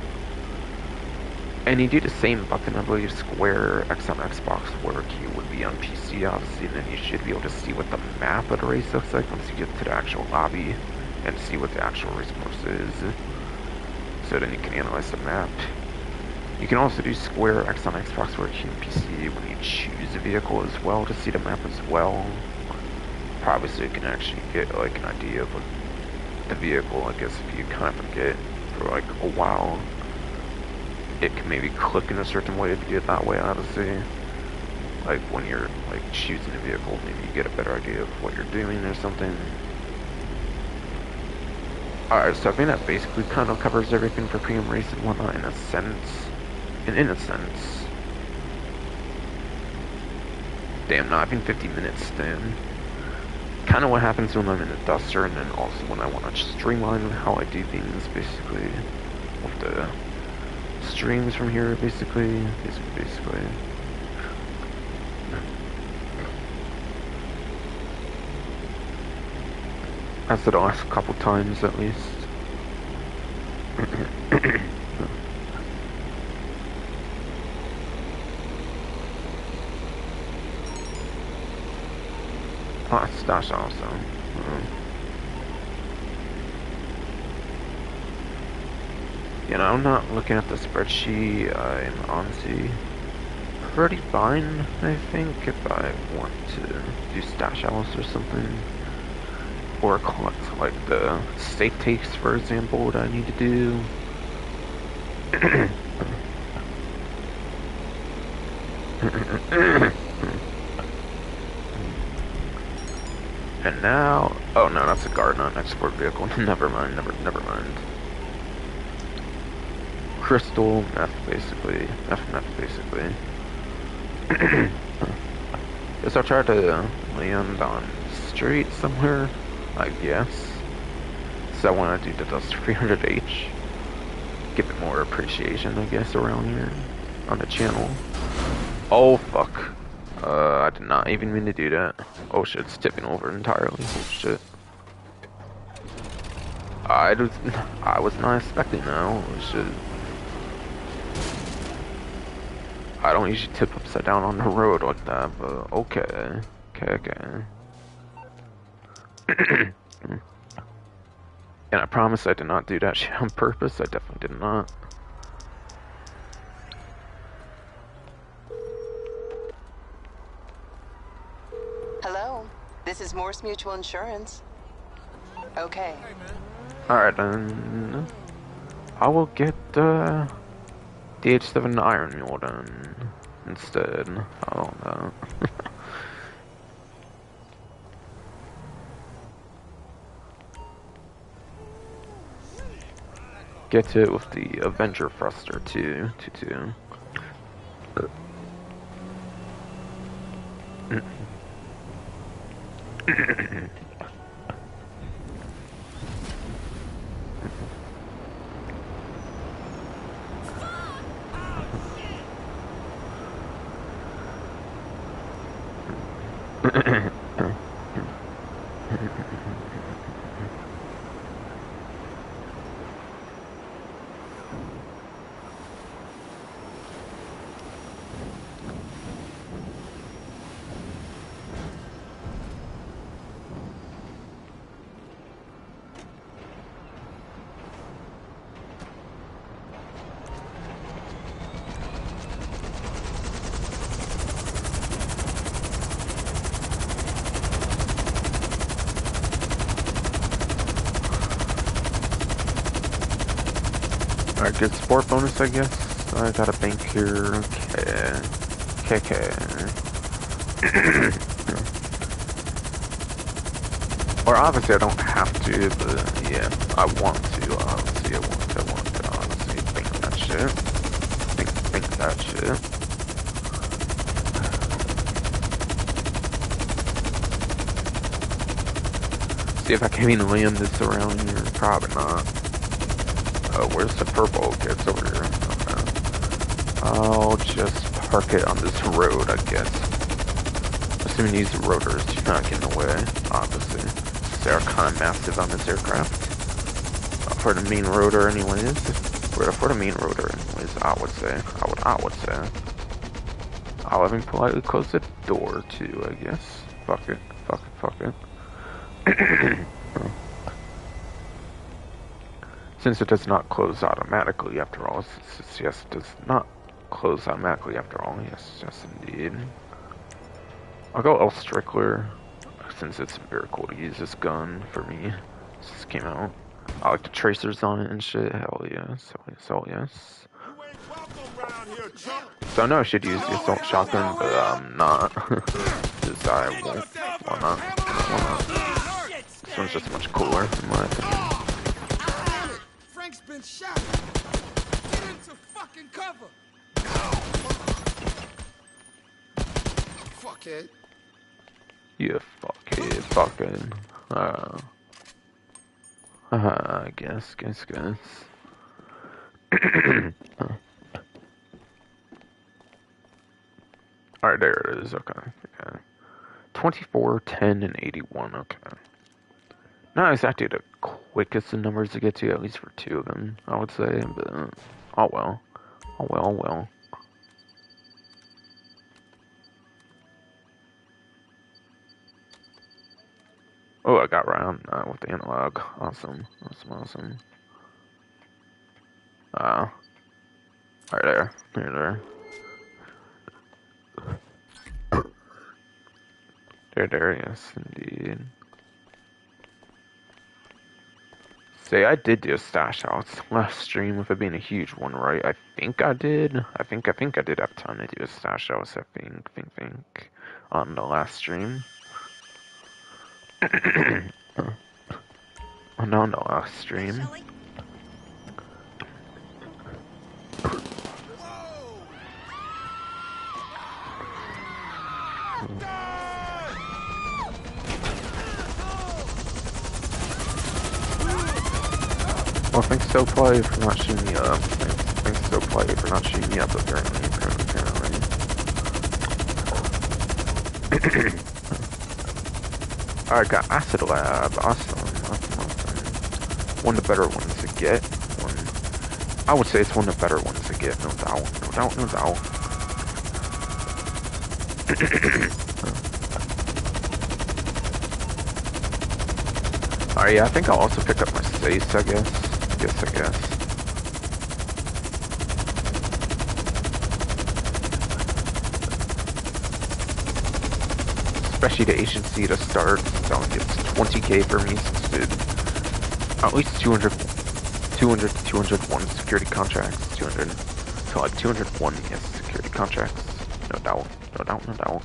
And you do the same button, I believe, square, X on Xbox, whatever key would be on PC, obviously, and then you should be able to see what the map of the race looks like once you get to the actual lobby, and see what the actual race course is. So then you can analyze the map. You can also do square, X on Xbox, whatever key on PC when you choose a vehicle as well, to see the map as well. Probably so you can actually get, like, an idea of what the vehicle, I guess, if you kind of forget for, like, a while. It can maybe click in a certain way if you do it that way, obviously. Like, when you're, like, choosing a vehicle, maybe you get a better idea of what you're doing or something. Alright, so I think that basically kind of covers everything for premium race and whatnot in a sense. And in a sense. Damn, not even 50 minutes, then. Kind of what happens when I'm in a duster, and then also when I want to streamline how I do things, basically. With the streams from here, basically. As the last couple times, at least. Oh, stash also. You know, I'm not looking at the spreadsheet. I'm honestly pretty fine, I think, if I want to do stash house or something. Or collect, like, the safe takes, for example, what I need to do. And now, oh no, that's a guard, not an export vehicle. Never mind, never mind. Crystal meth, basically. Meth, basically. Guess I'll try to land on street somewhere, I guess. So I want to do the Dust 300H. Give it more appreciation, I guess, around here on the channel. Oh, fuck. I did not even mean to do that. Oh shit, it's tipping over entirely. Oh shit. I was not expecting that. Oh shit. I don't usually tip up upside down on the road like that, but okay. Okay. And I promise I did not do that shit on purpose. I definitely did not. Hello, this is Morse Mutual Insurance. Okay. Alright then. I will get the H7 Iron Mule then instead. I don't know. Get it with the Avenger Thruster too. Alright, good sport bonus, I guess. I got a bank here. Okay. Or obviously I don't have to, but yeah, I want to. Obviously, I want to. Honestly, bank that shit. Bank that shit. See if I can even land this around here. Probably not. Where's the purple? Okay, it's over here. Okay. I'll just park it on this road, I guess. Assuming these rotors do not get in the way, obviously. They're kind of massive on this aircraft. For the main rotor, anyways. For the main rotor, anyways, I would say. I'll even politely close the door, too, I guess. Fuck it. Since it does not close automatically after all. Yes, it does not close automatically after all. Yes, indeed. I'll go El Strickler, since it's very cool to use this gun for me. This came out. I like the tracers on it and shit. Hell yes. So I know I should use the assault shotgun, but I'm not. Because I won't. Why not? This one's just much cooler, in my opinion. Frank's been shot. Get into fucking cover. Fuckhead. Yeah, fucking. I guess. Alright, there it is. Okay. 24, 10, and 81. Okay. Not exactly the quickest of numbers to get to, at least for two of them, I would say, but oh well. Oh, I got around with the analog. Awesome. Right there. There, yes, indeed. Say, I did do a stash house last stream with it being a huge one, right? I think I did. I think I did have time to do a stash house, I think, on the last stream. On the last stream. Well, thanks so play for not shooting me up. Thanks so play for not shooting me up apparently. Alright, got Acid Lab. Awesome. One of the better ones to get. I would say it's one of the better ones to get, no doubt. Alright, yeah, I think I'll also pick up my Stace, I guess. I guess. Especially the agency to start. It's only gets 20k for me, dude. At least 200 to 201 security contracts. 200 to like 201, yes, security contracts. No doubt, no doubt, no doubt.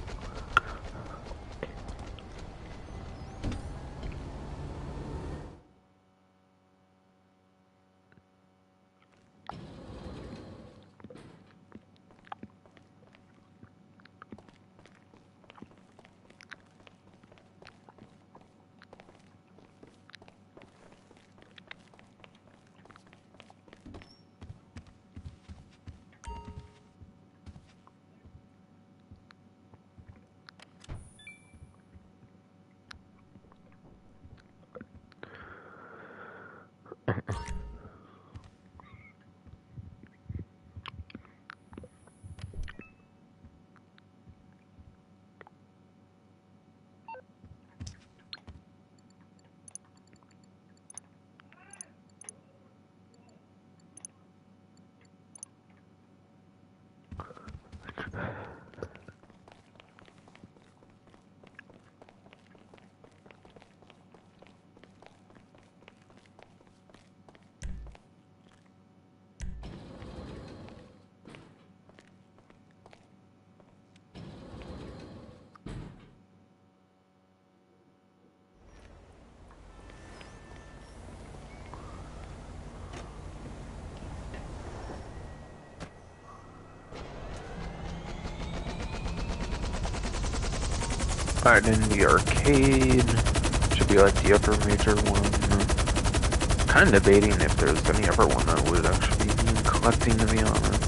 Alright, in the arcade should be like the other major one. Kind of debating if there's any other one that would actually be collecting, to be honest.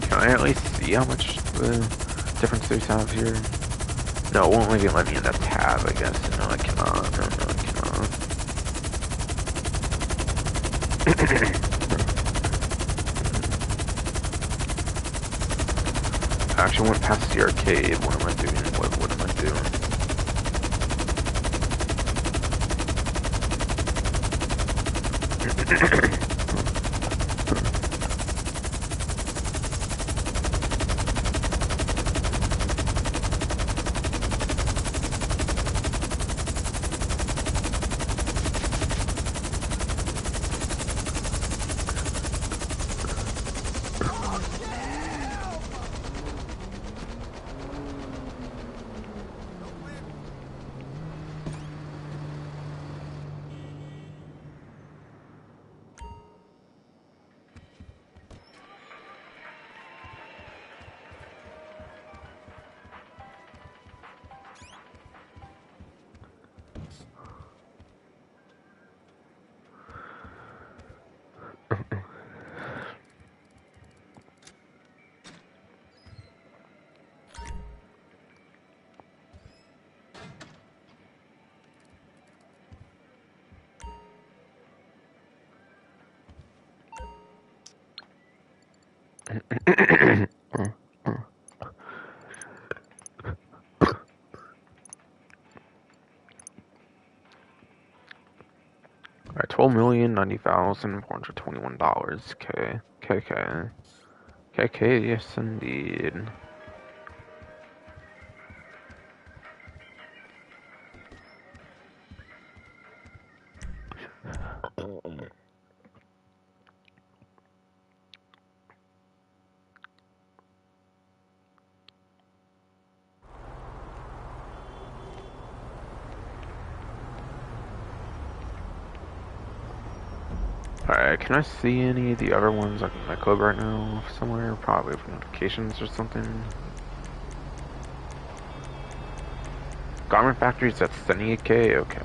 Can I at least see how much the different states have here? No, it won't even let me in the tab, I guess. No, I cannot. No, I cannot. I actually went past the arcade. What am I doing? What am I doing? Alright, $12,090,421. Okay. Okay, yes indeed. Alright, can I see any of the other ones like in my club right now somewhere? Probably for notifications or something. Garment factories at 78k? Okay.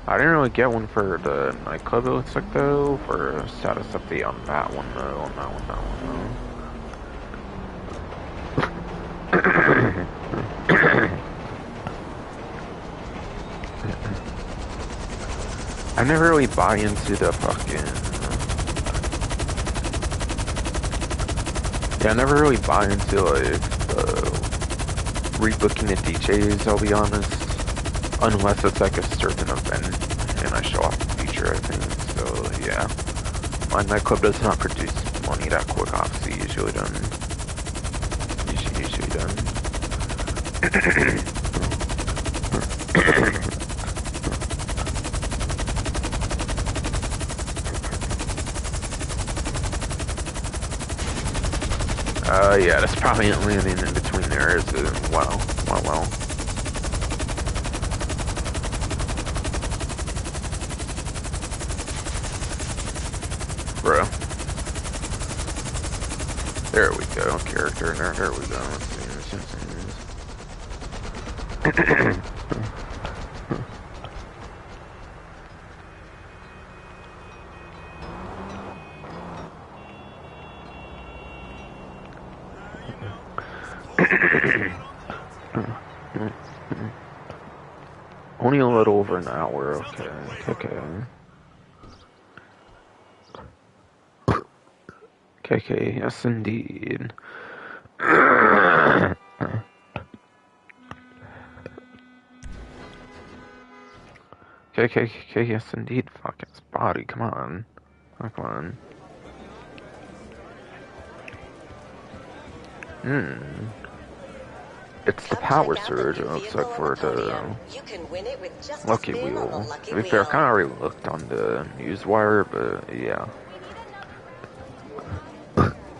I didn't really get one for the nightclub, it looks like, though, for a status update on that one, though. On that one, I never really buy into the fucking Yeah, I never really buy into like rebooking the DJs, I'll be honest. Unless it's like a certain event and I show off the feature, I think. So yeah. My nightclub does not produce money that quick, obviously, usually done. Usually done. Yeah, that's probably landing in between there. Is it? Wow. Wow. Bro. There we go. Character. There we go. Only a little over an hour. Okay, yes indeed. Okay, yes indeed. Fuck his body, come on. Come on. It's the power surge, it looks like, for the Lucky Wheel. To be fair, I kinda already looked on the newswire, but yeah.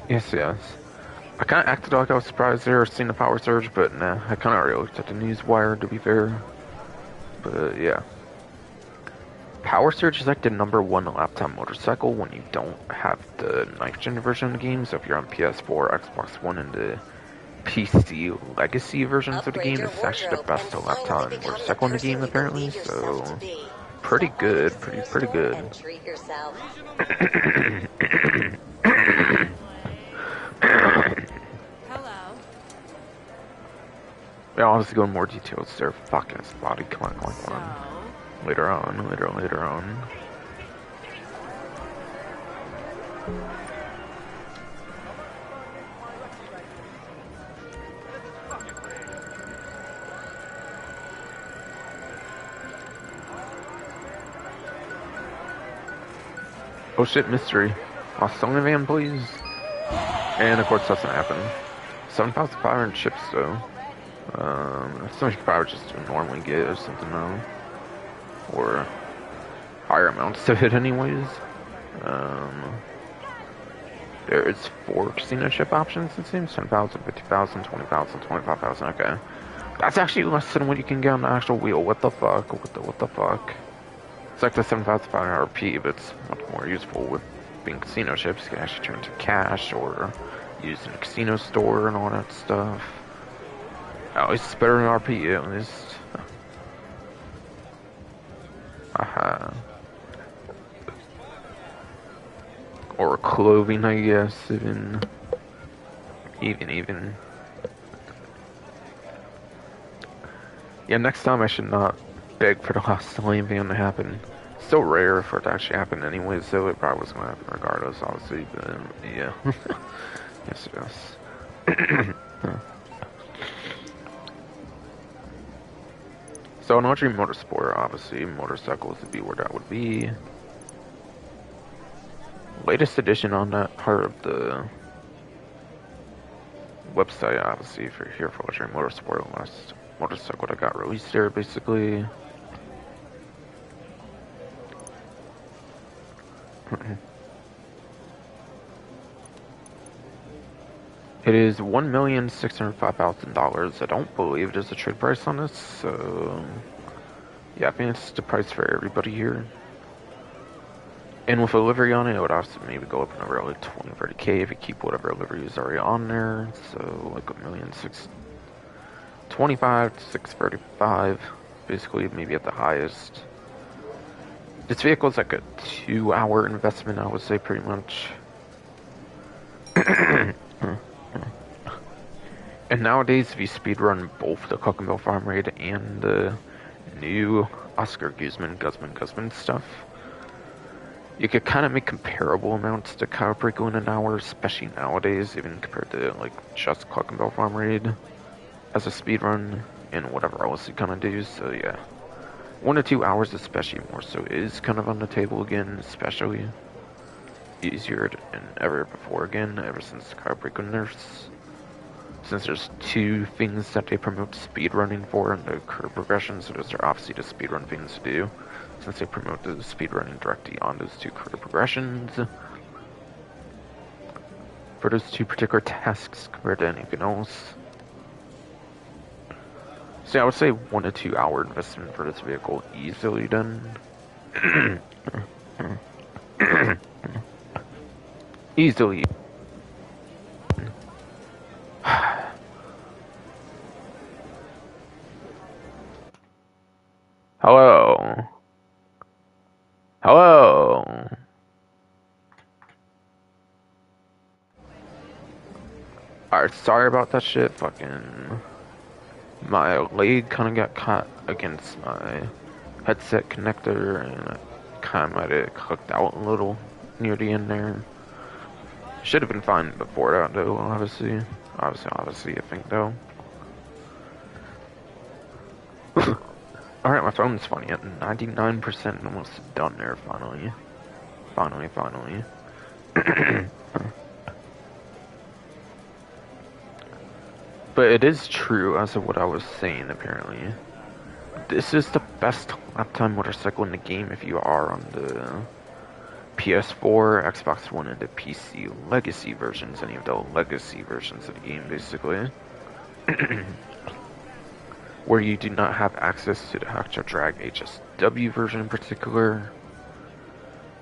Yes. I kinda acted like I was surprised there, seeing the power surge, but nah, I kinda already looked at the newswire, to be fair. But yeah. Power Surge is like the #1 laptop motorcycle when you don't have the 9th gen version of the game. So if you're on PS4, Xbox One, and the PC legacy versions of the game, it's actually the best laptop motorcycle in the game apparently. So pretty good, pretty good. Hello. Yeah, I'll just go in more details there. Fuck his body, come on. Later on. Oh shit, mystery. Lost only van, please. And of course, that's not happen. 7,500 chips, though. That's something you could probably just normally get or something, though. Or higher amounts of it, anyways. There is 4 casino chip options, it seems. 10,000, 50,000, 20,000, 25,000. Okay. That's actually less than what you can get on the actual wheel. What the fuck? What the fuck? It's like the 7,500 RP, but it's much more useful with being casino chips. You can actually turn into cash or use in a casino store and all that stuff. At least it's better than RP, at least. Aha. Or clothing, I guess, even. Yeah, next time I should not beg for the last Lane van to happen. It's so rare for it to actually happen anyway, so it probably was going to happen regardless, obviously, but yeah. yes. So an Audrey Motorsport, obviously, motorcycles would be where that would be. Latest edition on that part of the website, obviously, for Audrey Motorsport, last motorcycle that got released there, basically. It is $1,605,000. I don't believe there's a trade price on this, so yeah, I think it's the price for everybody here. And with a livery on it, it would also maybe go up another like 20, 30K if you keep whatever livery is already on there. So like $1,625,000 to $635,000, basically, maybe at the highest. This vehicle is like a 2-hour investment, I would say, pretty much. And nowadays, if you speedrun both the Cookinville Farm Raid and the new Oscar Guzman stuff, You could kind of make comparable amounts to Cow Breaker in an hour, especially nowadays, even compared to like just Cluck and Bell Farm Raid as a speed run and whatever else you kind of do. So yeah, 1 to 2 hours, especially more so, is kind of on the table again, especially easier than ever before again, ever since Cow Breaker nerfs. Since there's two things that they promote speedrunning for in the curve progression, so those are obviously the speedrun things to do. Since they promote the speedrunning directly on those two curve progressions. For those two particular tasks compared to anything else. So yeah, I would say 1 to 2 hour investment for this vehicle easily done. Easily. Hello. Hello. Alright, sorry about that shit. Fucking. My leg kind of got caught against my headset connector and it kind of might have clicked out a little near the end there. Should have been fine before that though, obviously. Obviously, I think though. Alright, my phone's funny at 99%, almost done there finally. Finally. But it is true, as of what I was saying, apparently. This is the best lap time motorcycle in the game if you are on the PS4, Xbox One, and the PC legacy versions, any of the legacy versions of the game, basically. Where you do not have access to the Hector Drag HSW version in particular.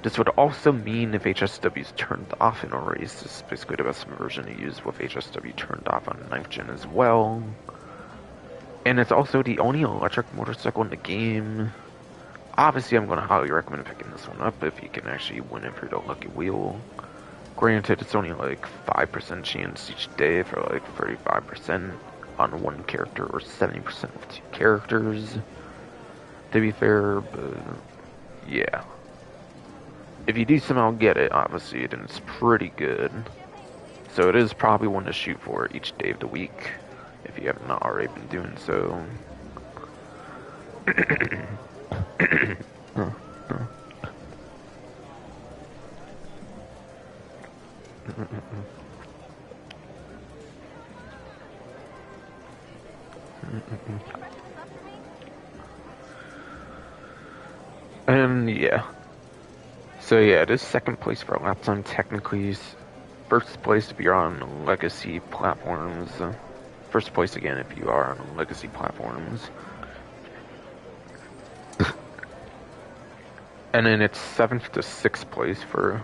This would also mean if HSW is turned off in a race, this is basically the best version to use with HSW turned off on 9th gen as well. And it's also the only electric motorcycle in the game. Obviously, I'm going to highly recommend picking this one up if you can actually win it through the lucky wheel. Granted, it's only like 5% chance each day for like 35% on one character or 70% with two characters. To be fair, but yeah. If you do somehow get it, obviously, then it's pretty good. So it is probably one to shoot for each day of the week, if you have not already been doing so. And yeah. So yeah, it is second place for a lap time technically. First place if you're on legacy platforms. First place again if you are on legacy platforms. And then it's 7th to 6th place for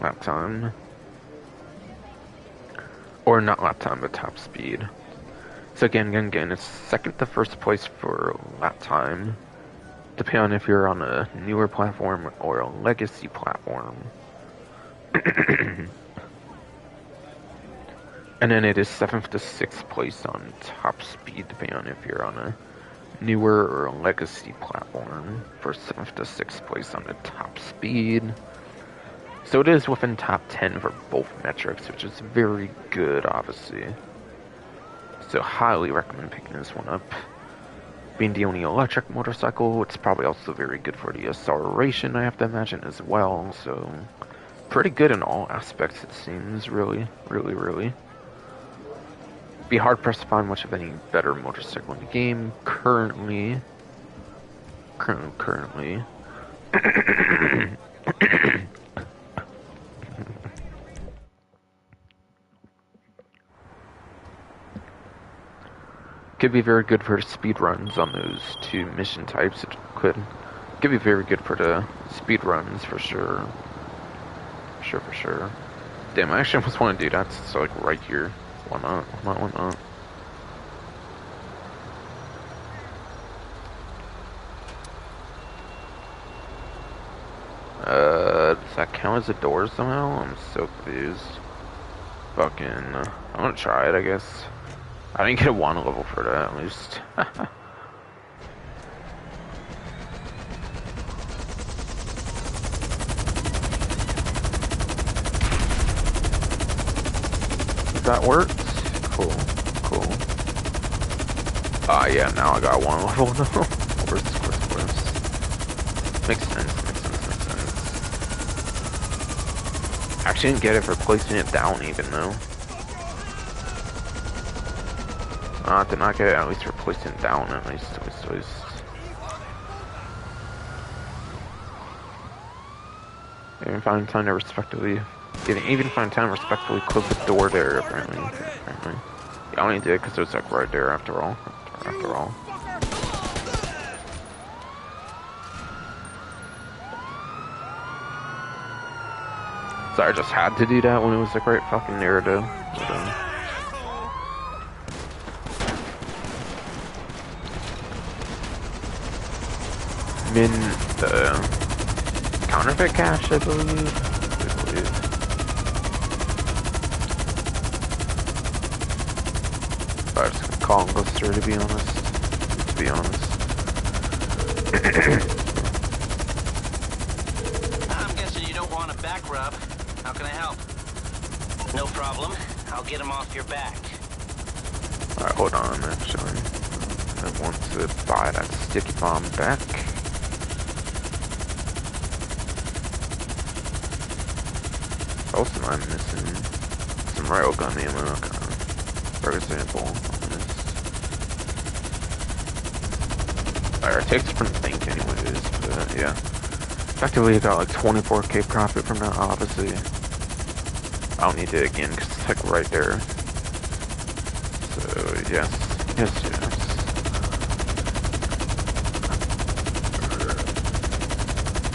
lap time. Or not lap time, but top speed. So again, it's 2nd to 1st place for lap time. Depending on if you're on a newer platform or a legacy platform. And then it is 7th to 6th place on top speed, depending on if you're on a newer or a legacy platform for 7th to 6th place on the top speed. So it is within top 10 for both metrics, which is very good, obviously. So highly recommend picking this one up. Being the only electric motorcycle, it's probably also very good for the acceleration, I have to imagine, as well. So pretty good in all aspects, it seems, really. Be hard pressed to find much of any better motorcycle in the game currently. Could be very good for speed runs on those two mission types. It could be very good for the speed runs for sure. For sure. Damn, I actually almost want to do that. It's like right here. Why not? Does that count as a door somehow? I'm so confused. Fucking, I'm gonna try it, I guess. I didn't get a 1 level for that, at least. that worked. Cool, cool. Yeah, now I got one level though. Of course. Makes sense. Actually didn't get it for placing it down even though. Did not get it at least for placing it down at least. Even find time to respectively close the door there apparently. Yeah, I only did it because it was like right there after all. So I just had to do that when it was like right fucking there to. Min the counterfeit cash, I believe. But I was gonna call and go through to be honest. I'm guessing you don't want a back rub. How can I help? No problem. I'll get him off your back. Alright, hold on, actually. I want to buy that sticky bomb back. Also, I'm missing some railgun ammo, for example. Alright, it takes from the bank anyways, but yeah. Effectively, I got like 24k profit from that, obviously. I don't need it again, because it's like right there. So, yes.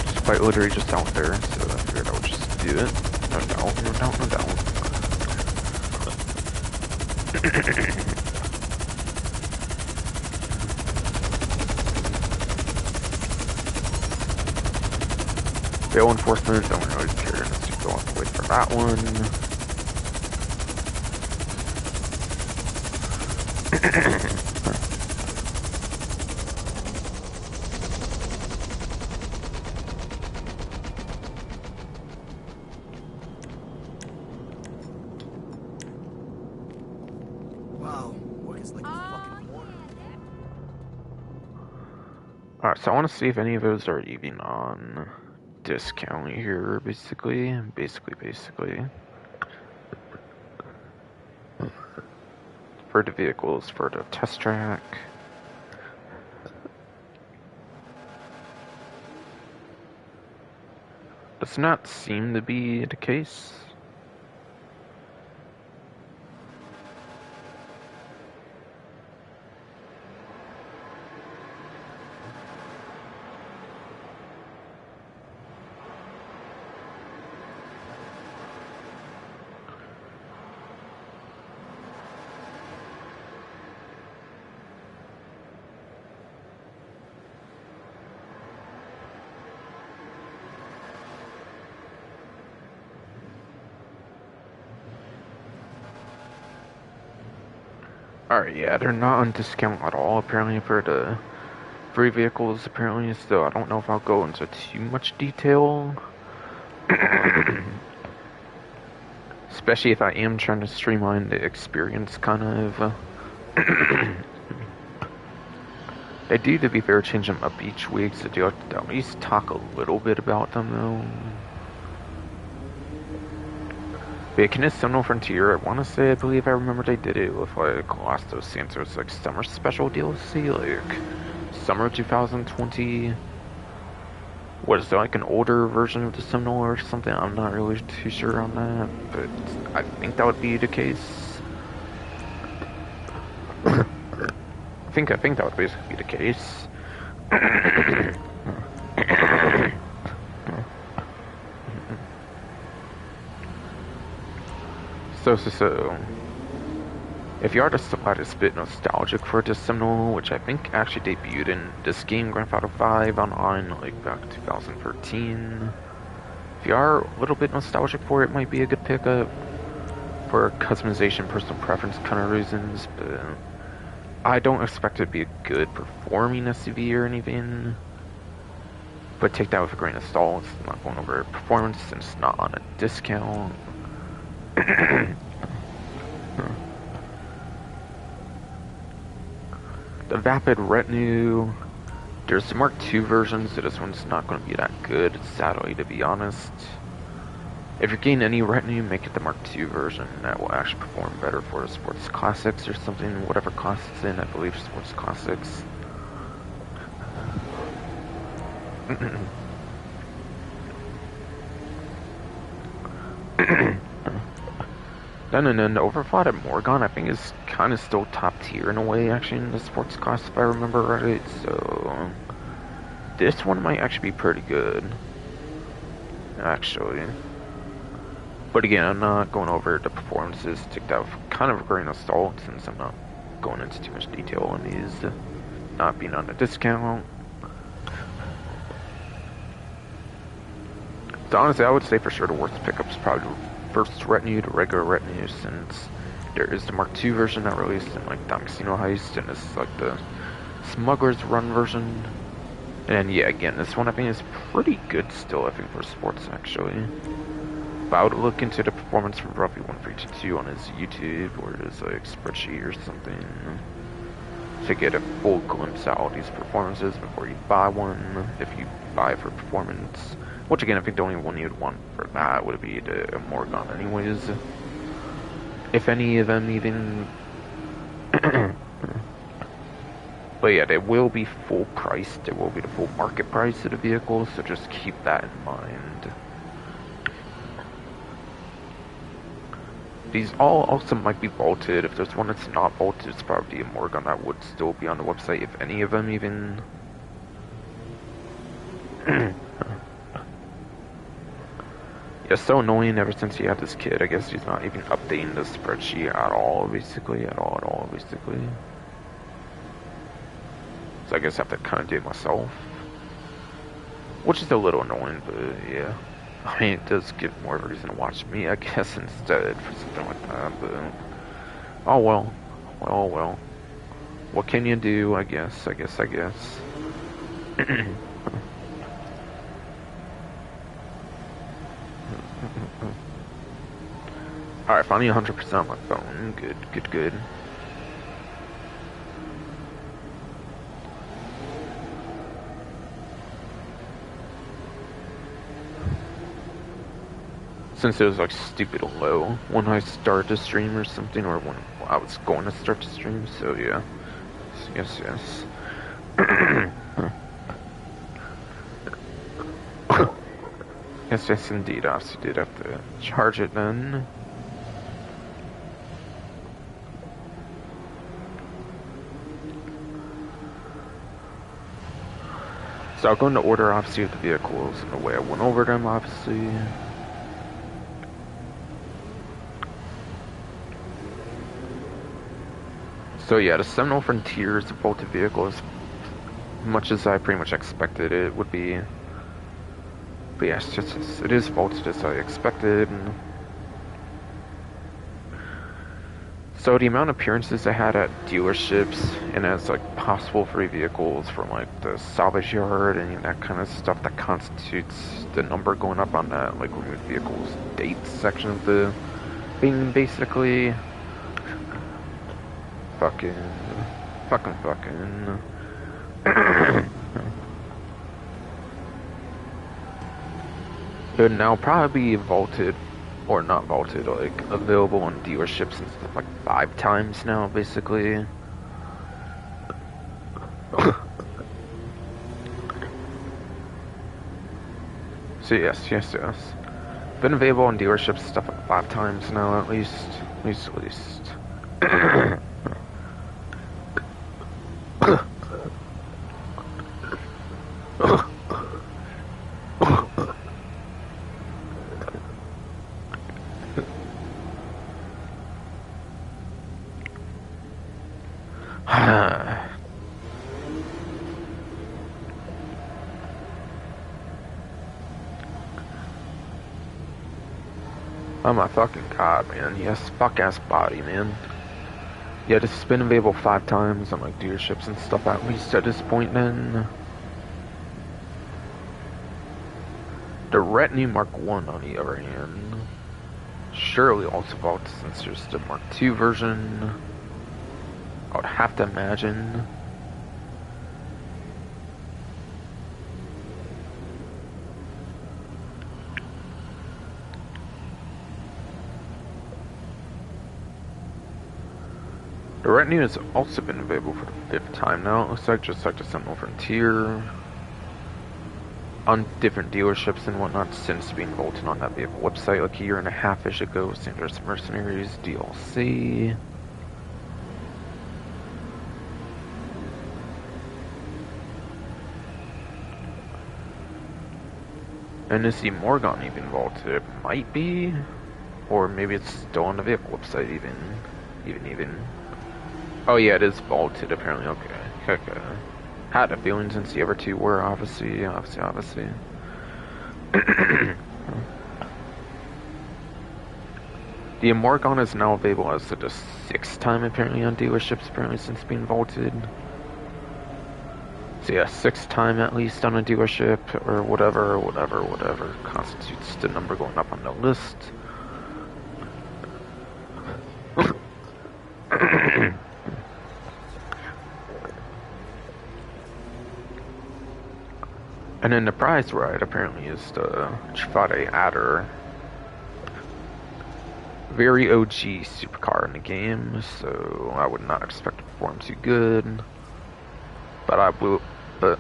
It's quite literally just out there, so I figured I would just do it. No doubt. Bail enforcement, don't really care. Let's just go all the way for that one. Wow, work is like a fucking morning. Alright, so I want to see if any of those are even on discount here, basically. For the vehicles, for the test track. Does not seem to be the case. Alright, yeah, they're not on discount at all, apparently, for the free vehicles, apparently, so I don't know if I'll go into too much detail. Especially if I am trying to streamline the experience, kind of. They do, to be fair, change them up each week, so do have to at least talk a little bit about them, though. Wait, can it Seminole Frontier? I want to say, I believe I remember they did it with like Lost of Santos, like summer special DLC, like summer 2020. What is there, like an older version of the Seminole or something? I'm not really too sure on that, but I think that would be the case. I think that would basically be the case. So, if you are just a bit nostalgic for this Seminole, which I think actually debuted in this game, Grand Theft Auto 5, online, like back in 2013. If you are a little bit nostalgic for it, might be a good pickup for customization, personal preference kind of reasons, but I don't expect it to be a good performing SUV or anything. But take that with a grain of salt. It's not going over performance, and it's not on a discount. The Vapid Retinue. There's the Mark II version, so this one's not going to be that good, sadly, to be honest. If you're getting any retinue, make it the Mark II version. That will actually perform better for the Sports Classics or something, whatever class it's in. I believe Sports Classics. Then the Overclock at Morgon, I think, is kind of still top tier in a way, actually, in the Sports class, if I remember right. So this one might actually be pretty good, actually. But again, I'm not going over the performances. Take that with kind of a grain of salt, since I'm not going into too much detail on these not being on a discount. So honestly, I would say for sure the worst pickup is probably the first retinue, the regular retinue, since there is the Mark II version that released in like the Casino Heist, and this is like the Smuggler's Run version. And then, yeah, again, this one I think is pretty good still, I think, for sports actually. But I would look into the performance from Ruffy 1322 on his YouTube or his like spreadsheet or something to get a full glimpse at all these performances before you buy one, if you buy for performance. Which again, I think the only one you'd want for that would be the Morgan anyways. If any of them even... But yeah, they will be full price, they will be the full market price of the vehicle, so just keep that in mind. These all also might be vaulted. If there's one that's not vaulted, it's probably a Morgan that would still be on the website, if any of them even... It's so annoying ever since he had this kid. I guess he's not even updating the spreadsheet at all, basically. At all, basically. So I guess I have to kind of do it myself. Which is a little annoying, but yeah. I mean, it does give more of a reason to watch me, I guess, instead for something like that, but... Oh well. Well. What can you do, I guess. Alright, finally 100% on my phone. Good. Since it was like stupid low when I started to stream or something, or when I was going to start to stream, so yeah. Yes. Yes, indeed. I also did have to charge it then. So I'll go into order, obviously, of the vehicles and the way I went over them, obviously. So yeah, the Seminole Frontier is a vaulted vehicle as much as I pretty much expected it would be. But yeah, it is vaulted as I expected. So the amount of appearances I had at dealerships and as like possible free vehicles from like the salvage yard and that kind of stuff that constitutes the number going up on that like removed vehicles dates section of the thing, basically. Fucking. It would now probably be vaulted, or not vaulted, like available on dealerships and stuff like 5 times now, basically. So yes. Been available on dealerships stuff like 5 times now, at least. Oh my fucking god, man. Yes, fuck ass body, man. Yeah, this has been available 5 times on like dealerships and stuff, at least at this point then. The Retinue Mark 1 on the other hand, surely also vaulted since there's the Mark 2 version. I would have to imagine. The retinue has also been available for the 5th time now. It looks like just like the Seminole Frontier on different dealerships and whatnot since being bolted on that vehicle website like a year and a half-ish ago. Sanders Mercenaries DLC. And is the Morgan even vaulted? It might be. Or maybe it's still on the vehicle website even. Oh yeah, it is vaulted apparently, okay. Had a feeling since the other two were obviously. The Morgan is now available as the 6th time apparently on dealerships apparently since being vaulted. So yeah, 6th time at least on a dealership or whatever constitutes the number going up on the list. And then the prize ride apparently is the Trafficking Adder. Very OG supercar in the game, so I would not expect to perform too good. But I will, but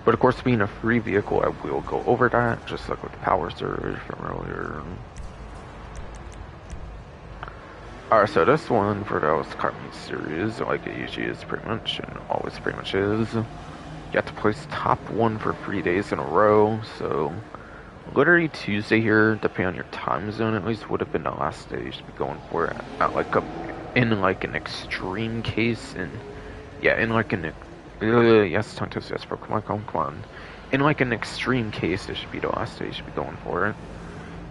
of course being a free vehicle, I will go over that, just like with the power surge from earlier. Alright, so this one for the car meet series, like it usually is pretty much, and always pretty much is, you have to place top 1 for 3 days in a row, so literally Tuesday here, depending on your time zone at least, would have been the last day you should be going for it, in like an extreme case, and yeah, in like an, yes, tongue twister, yes, bro, come on, in like an extreme case, it should be the last day you should be going for it.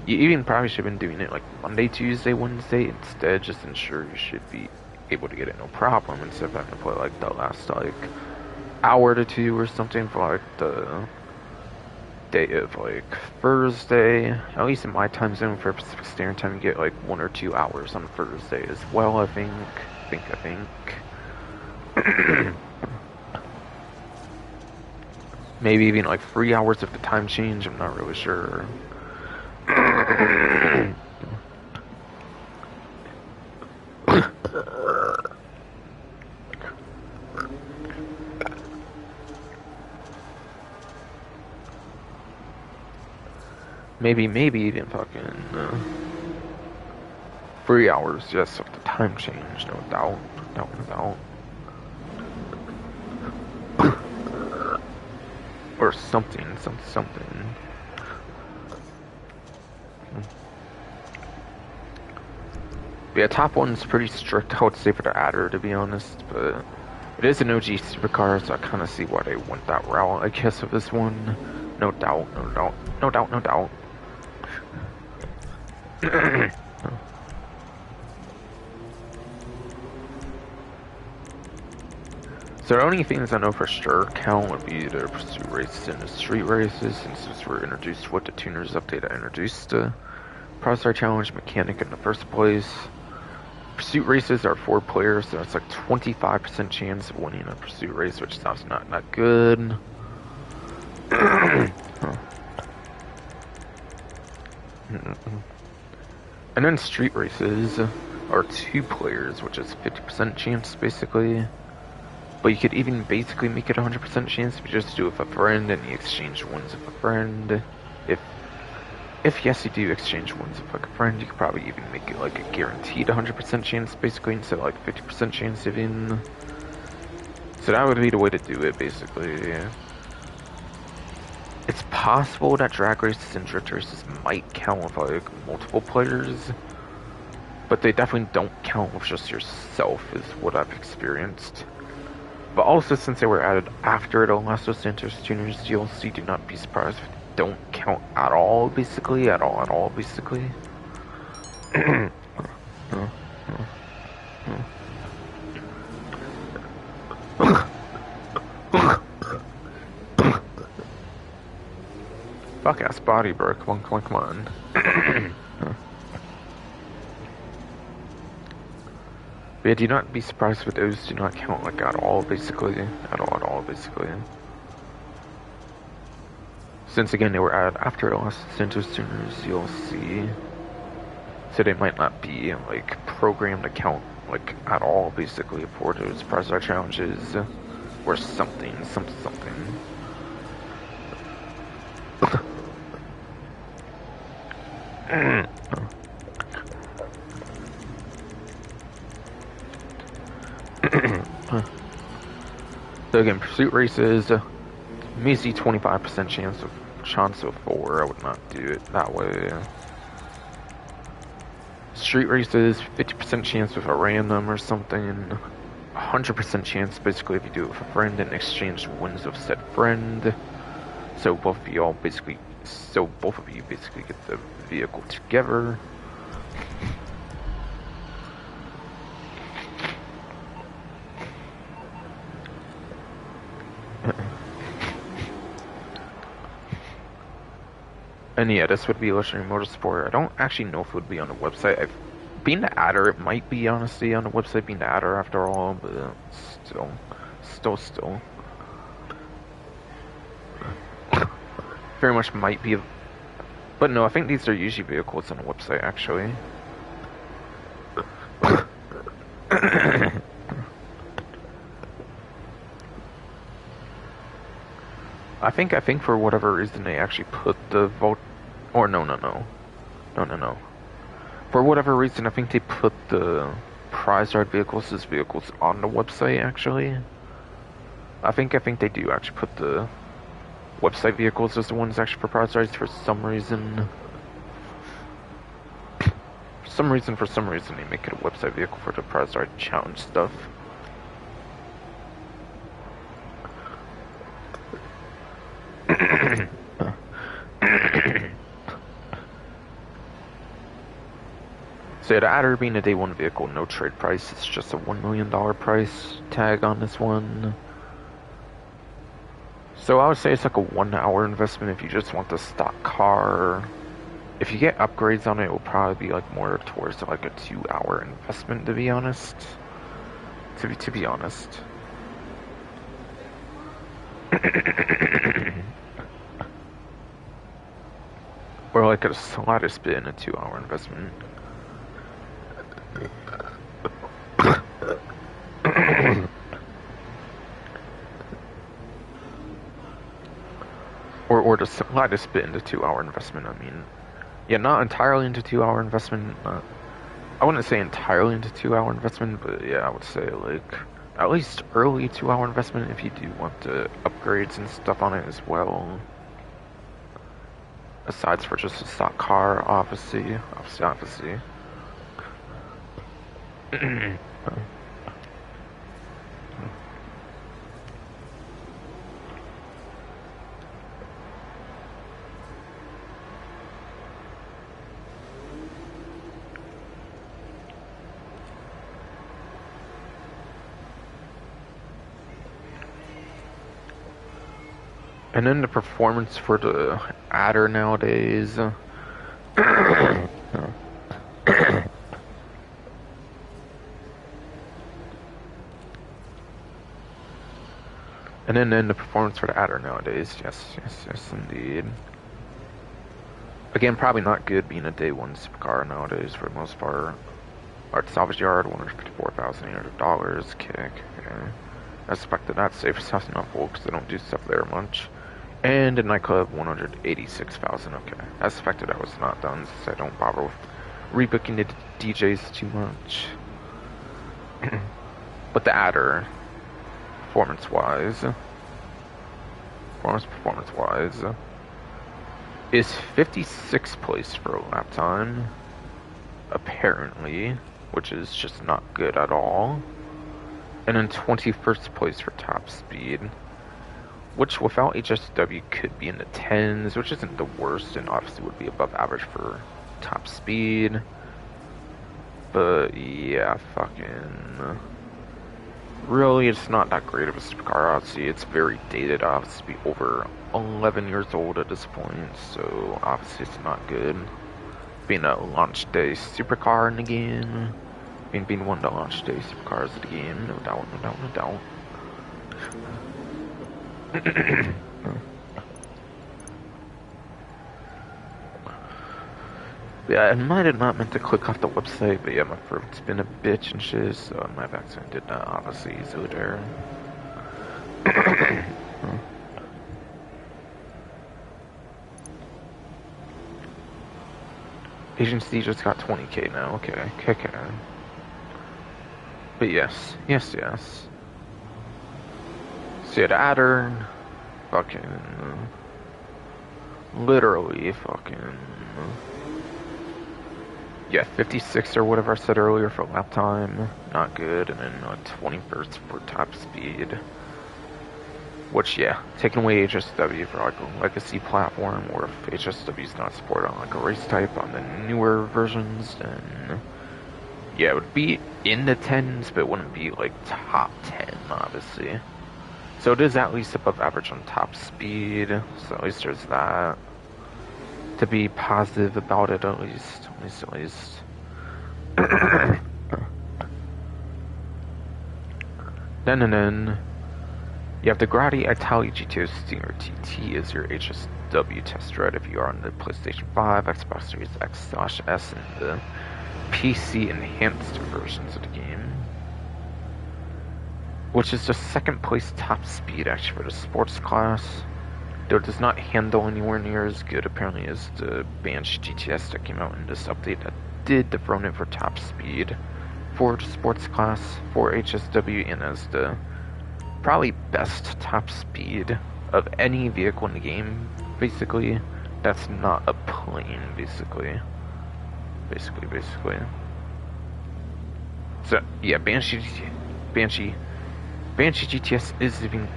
You even probably should have been doing it like Monday, Tuesday, Wednesday instead, just ensure you should be able to get it no problem instead of having to play like the last like hour to 2 or something for like the day of like Thursday. At least in my time zone for Pacific Standard Time, you get like 1 or 2 hours on Thursday as well, I think. Maybe even like 3 hours of the time change, I'm not really sure. Maybe even fucking 3 hours, yes, of the time change, no doubt. Or something. Yeah, top 1's pretty strict, I would say, for the Adder, to be honest, but it is an OG supercar, so I kind of see why they went that route, I guess, with this one. No doubt. So the only things I know for sure count would be the pursuit races and the street races, since those were introduced with the tuners update that introduced the Processor Challenge mechanic in the first place. Pursuit races are 4 players, so it's like 25% chance of winning a pursuit race, which sounds not good. And then street races are 2 players, which is 50% chance basically. But you could even basically make it 100% chance if you just do it with a friend and you exchange ones with a friend. If yes, you do exchange ones with like a friend, you could probably even make it like a guaranteed 100% chance basically instead of like 50% chance even. So that would be the way to do it basically. It's possible that drag races and drift races might count with like multiple players, but they definitely don't count with just yourself is what I've experienced. But also, since they were added after the Los Santos Tuners DLC, do not be surprised if they don't count at all, basically. Fuck ass body, bro. Come on. But yeah, do not be surprised if those do not count like at all, basically. At all, basically. Since again, they were added after Los Santos Tuners DLC. So they might not be like programmed to count like at all, basically, for those prize art challenges or something. So again, pursuit races, measly 25% chance of 4. I would not do it that way. Street races, 50% chance with a random or something. 100% chance basically if you do it with a friend and exchange wins of said friend. So both of you basically get the vehicle together. And yeah, this would be Legendary Motorsport. I don't actually know if it would be on the website. Being the adder, it might be honestly on the website being the adder after all, but still. Very much might be. But no, I think these are usually vehicles on the website actually. I think for whatever reason they actually put the vote, or no. For whatever reason, I think they put the prize art vehicles as vehicles on the website actually. I think they do actually put the website vehicles as the ones actually for prize arts for some reason. For some reason they make it a website vehicle for the prize art challenge stuff. So the adder being a day 1 vehicle, no trade price, it's just a $1 million price tag on this one. So I would say it's like a 1 hour investment if you just want the stock car. If you get upgrades on it, it will probably be like more towards like a 2 hour investment, to be honest. To be honest. Or like a slightest bit in a 2 hour investment. or the slightest bit into 2 hour investment, I mean. Yeah, not entirely into 2 hour investment. I wouldn't say entirely into 2 hour investment, but yeah, I would say like at least early 2 hour investment if you do want the upgrades and stuff on it as well. Aside for just a stock car, obviously. And then the performance for the adder nowadays. And then the performance for the adder nowadays. Yes, indeed. Again, probably not good being a day 1 supercar nowadays for the most part. Art salvage yard, $154,800. Kick. Okay. I expected that safe stuff not full because I don't do stuff there much. And a nightclub, $186,000. Okay. I suspected that was not done since I don't bother with rebooking the DJs too much. But the adder, performance-wise, is 56th place for a lap time, apparently, which is just not good at all. And in 21st place for top speed, which without HSW could be in the 10s, which isn't the worst, and obviously would be above average for top speed. But yeah, fucking... Really, it's not that great of a supercar, obviously. It's very dated, obviously, over 11 years old at this point, so obviously it's not good. Being a launch day supercar in the game. Being one of the launch day supercars of the game, no doubt. Yeah, I might have not meant to click off the website, but yeah, my throat's been a bitch and shit, so my vaccine did not obviously use it there. Agency just got 20k now, okay. But yes. So yeah, the adder, fucking, literally fucking, yeah, 56 or whatever I said earlier for lap time, not good, and then 21st for top speed. Which, yeah, taking away HSW for like a legacy platform, or if HSW is not supported on like a race type on the newer versions, then yeah, it would be in the 10s, but it wouldn't be like top 10, obviously. So it is at least above average on top speed, so at least there's that. To be positive about it, at least. Then, you have the Grady Italy GTO Stinger TT as your HSW test ride if you are on the PlayStation 5, Xbox Series X/S, and the PC enhanced versions of the game. Which is just second place top speed actually for the sports class. Though it does not handle anywhere near as good apparently as the Banshee GTS that came out in this update that did dethrone it for top speed for the sports class for HSW and as the probably best top speed of any vehicle in the game, basically. That's not a plane, basically. So, yeah, Banshee GTS is even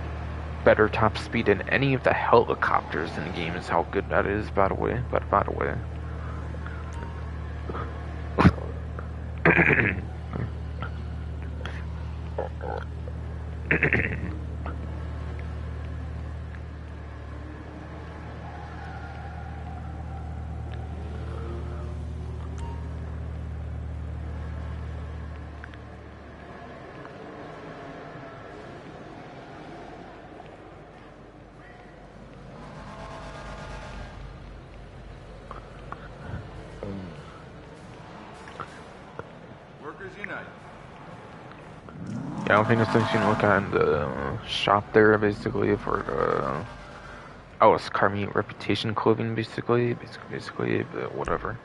better top speed than any of the helicopters in the game is how good that is, by the way. Workers Unite. Yeah, I don't think there's things you can look at in the shop there, basically, for the... Oh, it's Carmi Reputation clothing, basically, but whatever.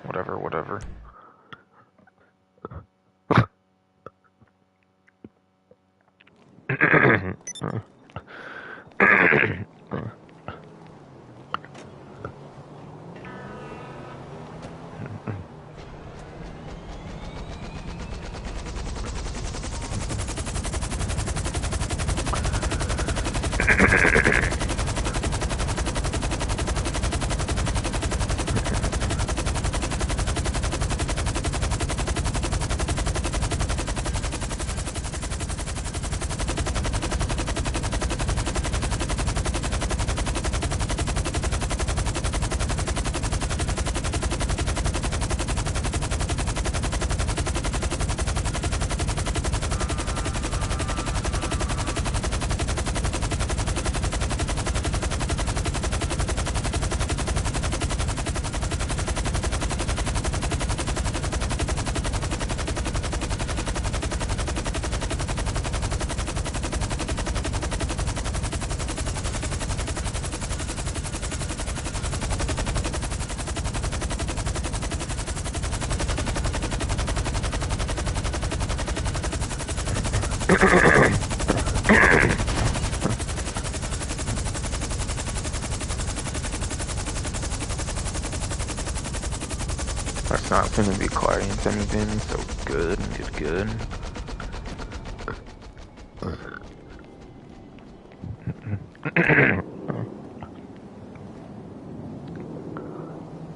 That's not gonna be client anything, so good.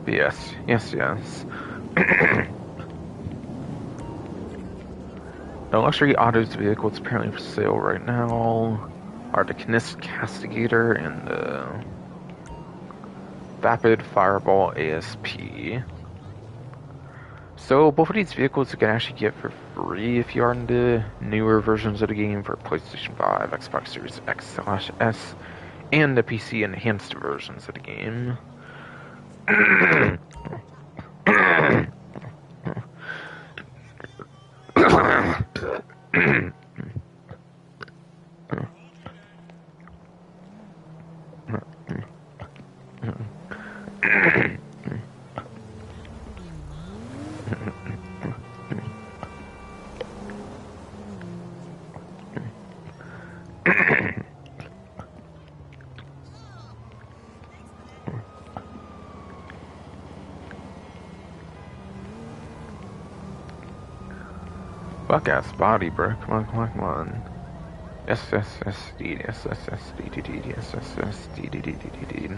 But yes. The luxury autos vehicles apparently for sale right now are the Knist Castigator and the Vapid Fireball ASP. So both of these vehicles you can actually get for free if you are in the newer versions of the game for PlayStation 5, Xbox Series X/S, and the PC enhanced versions of the game. Fuck ass body, bro. Come on, come on, come on. S S S D S S S D D D S S S D D D D D D.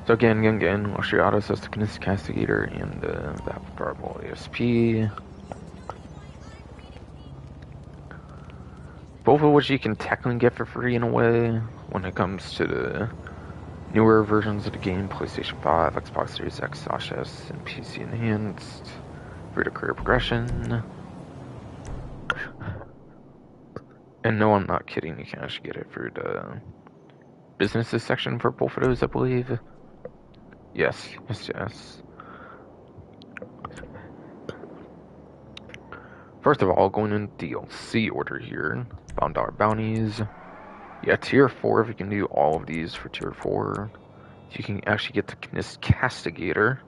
So again, luxury auto says the Castigator and the Variable ASP. Both of which you can technically get for free in a way when it comes to the newer versions of the game, PlayStation 5, Xbox Series X, S, and PC Enhanced, free to career progression. And no, I'm not kidding, you can actually get it through the businesses section for both of those, I believe. Yes. First of all, going in DLC order here, $5 bounties. Yeah, tier 4, if you can do all of these for tier 4, you can actually get the Castigator.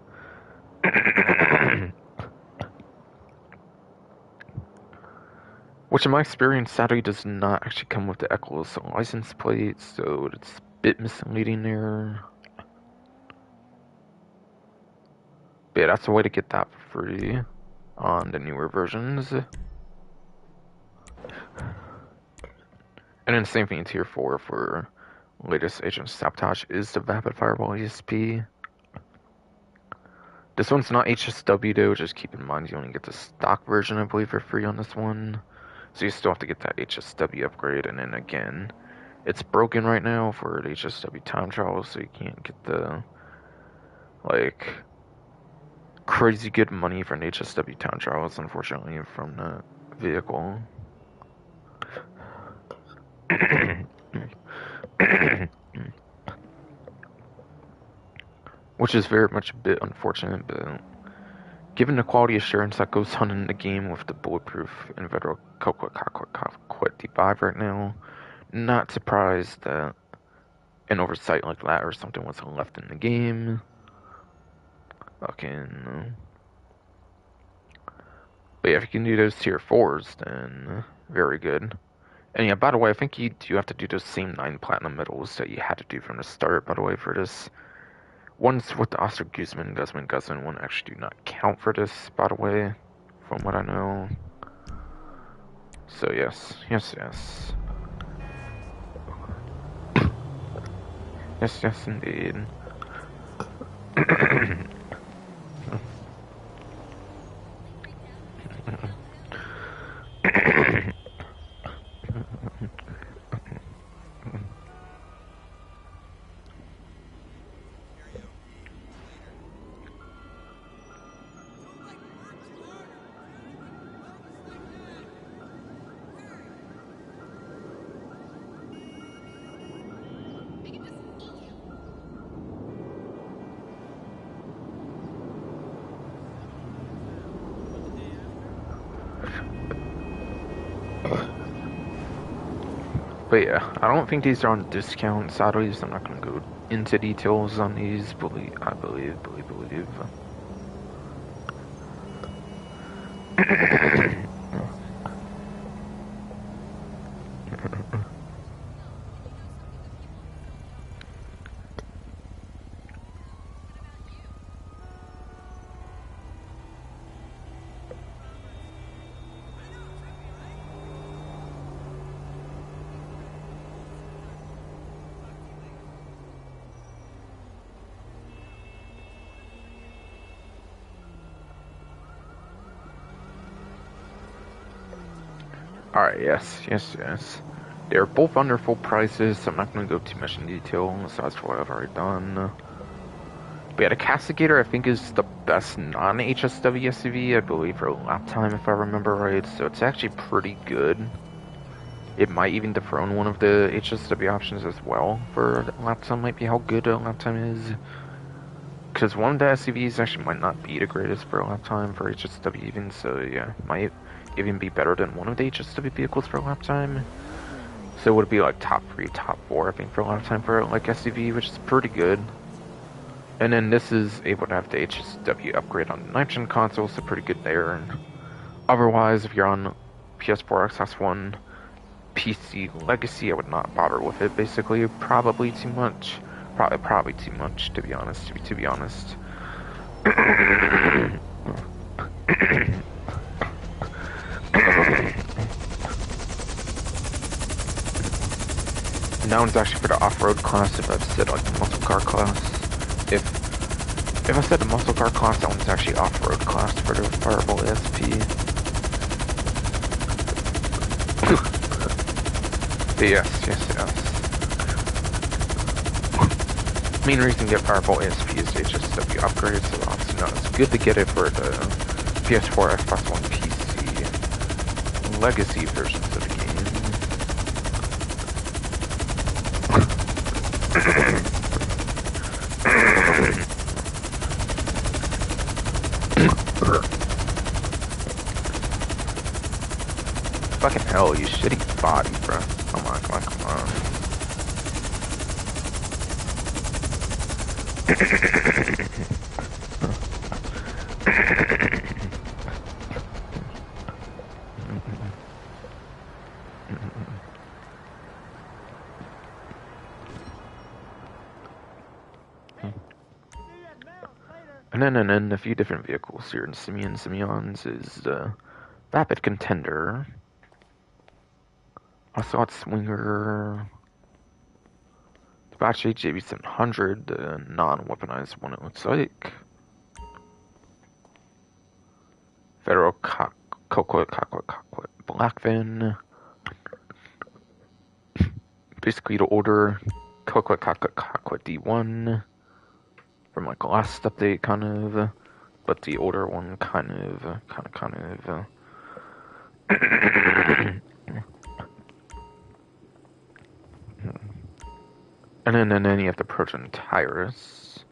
Which in my experience sadly does not actually come with the Echoless license plate, so it's a bit misleading there. But yeah, that's a way to get that for free on the newer versions. And then same thing in tier 4 for latest Agent Sabotage is the Vapid Fireball ESP. This one's not HSW though, just keep in mind you only get the stock version I believe for free on this one. So you still have to get that HSW upgrade, and then again, it's broken right now for the HSW time trial, so you can't get the, like, crazy good money from the HSW time trials, unfortunately, from the vehicle. Which is very much a bit unfortunate, but given the quality assurance that goes on in the game with the bulletproof Invetro Coquet D5 right now, not surprised that an oversight like that or something was left in the game. Fucking. But yeah, if you can do those tier 4s, then very good. And yeah, by the way, I think you do have to do those same 9 platinum medals that you had to do from the start, by the way, for this. Ones with the Oscar Guzman one actually do not count for this, by the way, from what I know. So yes. Yes, indeed. But yeah, I don't think these are on discount, sadly, so I'm not gonna go into details on these, I believe. Alright, yes. They're both under full prices, so I'm not going to go too much in detail, besides what I've already done. But yeah, the Castigator, I think, is the best non-HSW SUV, I believe, for lap time, if I remember right, so it's actually pretty good. It might even dethrone one of the HSW options as well for lap time, might be how good a lap time is. because one of the SUVs actually might not be the greatest for lap time for HSW even, so yeah, might even be better than one of the HSW vehicles for lap time. So it would be like top 3, top 4, I think, for lap time for like SUV, which is pretty good. And then this is able to have the HSW upgrade on the next-gen console, so pretty good there. And otherwise, if you're on PS4, Xbox One, PC Legacy, I would not bother with it. Basically, probably too much. Probably too much, to be honest. To be honest. That one's actually for the off-road class. If I've said like the muscle car class, if I said the muscle car class, that one's actually off-road class for the Fireball ASP. Yes. Main reason to get Fireball ASP is HSW upgrades, so obviously not as good to get it for the PS4, Xbox One, PC, legacy versions of the game. Fucking hell, you shitty body, bro. Come on. And then a few different vehicles here in Simeon's is the Rapid Contender. Also got Swinger. Sabotage JB700, the non-weaponized one it looks like. Federal Coquet, Blackfin. Basically the older Coquet D1 from like the last update, kind of, but the older one kind of. And then you have the Proton Tyrus.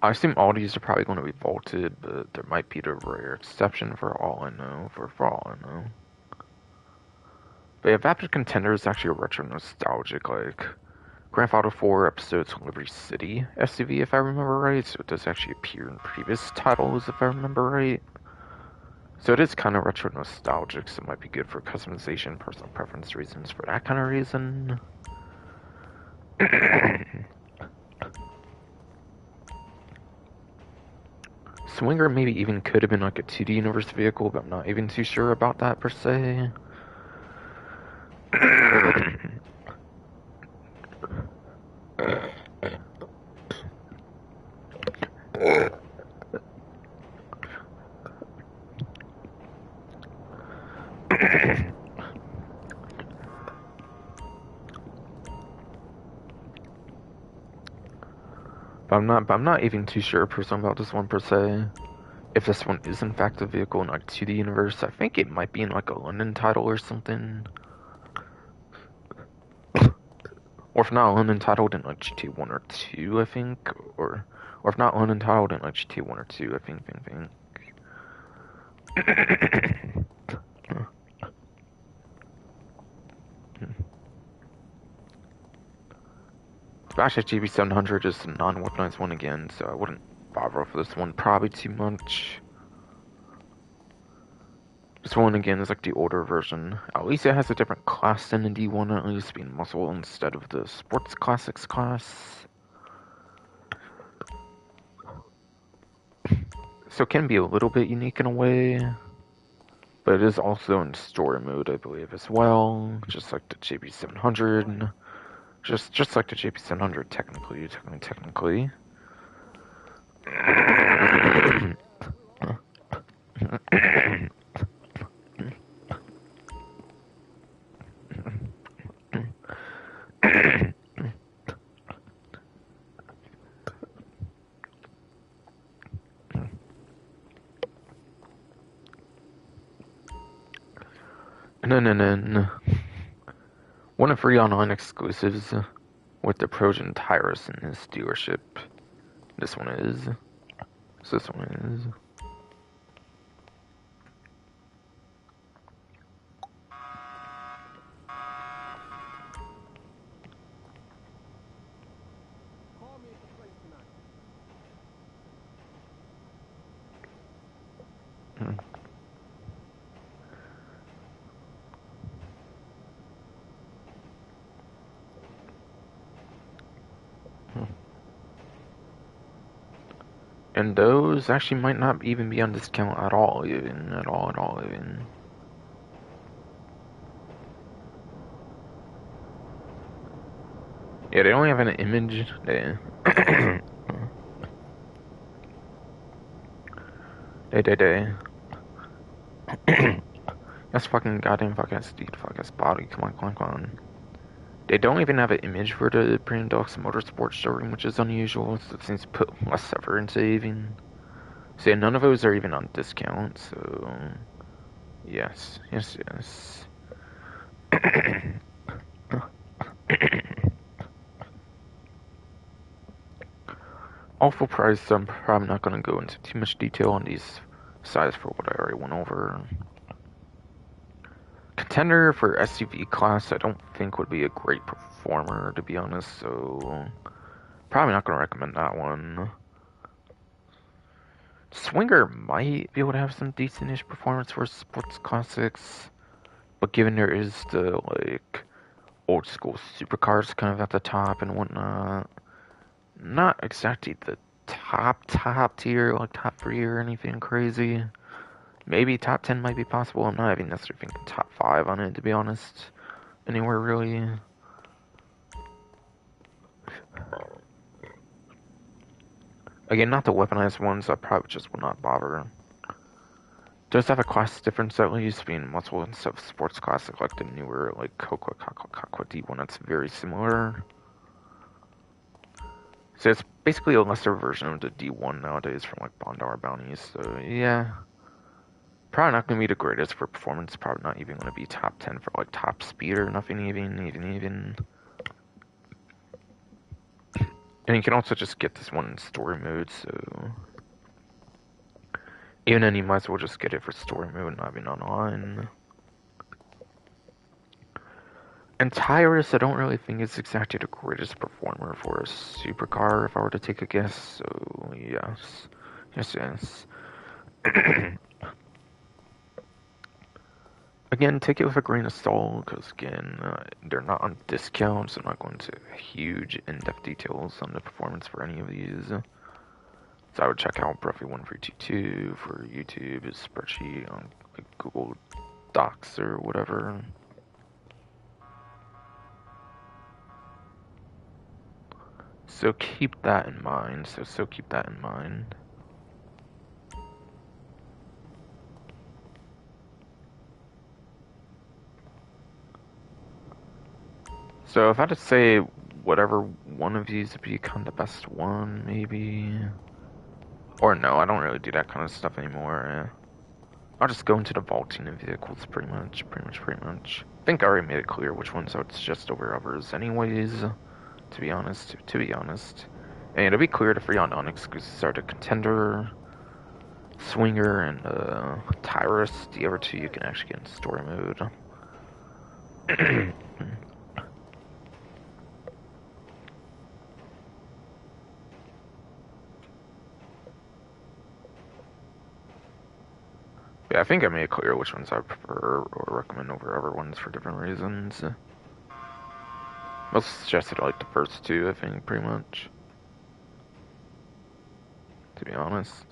I assume all these are probably going to be vaulted, but there might be the rare exception for all I know. But yeah, Rapid Contender is actually a retro nostalgic, like Grand Theft Auto 4 episodes Liberty City SUV, if I remember right. So it does actually appear in previous titles, if I remember right. So it is kind of retro nostalgic, so it might be good for customization, personal preference reasons for that kind of reason. Swinger maybe even could have been like a 2D universe vehicle, but I'm not even too sure about that per se. But I'm not even too sure personally about this one per se. If this one is in fact a vehicle in like 2D universe, I think it might be in like a London title or something. Or if not London titled in like GT 1 or 2, I think. Or if not London titled in like GT 1 or 2, I think. Actually, GB700 is a non-weaponized one again, so I wouldn't bother with this one probably too much. This one again is like the older version. At least it has a different class than the D1, at least being muscle instead of the sports classics class. So it can be a little bit unique in a way, but it is also in story mode, I believe, as well, just like the JB700. Just like the JP700, technically. And then one of free online exclusives. with the Trojan Tyrus in his dealership. This one is. So this one is. Hmm. Hmm. And those actually might not even be on discount at all, even. At all, even. Yeah, they only have an image. They. That's fucking goddamn fuck ass dude, fuck ass body. Come on. They don't even have an image for the Premium Deluxe Motorsports showroom, which is unusual. So it seems to put less effort into even. So yeah, none of those are even on discount. So yes. All full price. I'm probably not going to go into too much detail on these sides for what I already went over. Contender for SUV class, I don't think would be a great performer, to be honest. So probably not going to recommend that one. Swinger might be able to have some decentish performance for sports classics, but given there is the like old school supercars kind of at the top and whatnot, not exactly the top tier, like top 3 or anything crazy. Maybe top 10 might be possible. I'm not even necessarily thinking top 5 on it, to be honest. Anywhere really. Again, not the weaponized ones. I probably just would not bother. Does have a class difference at least, being multiple instead of sports classic, like the newer, like Coco D1 that's very similar. So it's basically a lesser version of the D1 nowadays from like Bondar bounties. So yeah, probably not gonna be the greatest for performance. Probably not even gonna be top 10 for like top speed or nothing even. And you can also just get this one in story mode. So even then, you might as well just get it for story mode, not even online. And Tyrus, I don't really think is exactly the greatest performer for a supercar, if I were to take a guess. So, yes. Again, take it with a grain of salt, because again, they're not on discount, so I'm not going into huge in-depth details on the performance for any of these. So I would check out Bruffy 1322 for YouTube, his spreadsheet on like Google Docs or whatever. So keep that in mind. So keep that in mind. So if I had to say whatever one of these would be kind of the best one, maybe. Or no, I don't really do that kind of stuff anymore. I'll just go into the vaulting of vehicles pretty much. I think I already made it clear which ones I would suggest over others anyways, to be honest. And it'll be clear the free on non-exclusives are the Contender, Swinger, and Tyrus. The other two you can actually get in story mode. Yeah, I think I made it clear which ones I prefer or recommend over other ones for different reasons. Most suggested like the first two, I think, pretty much. To be honest.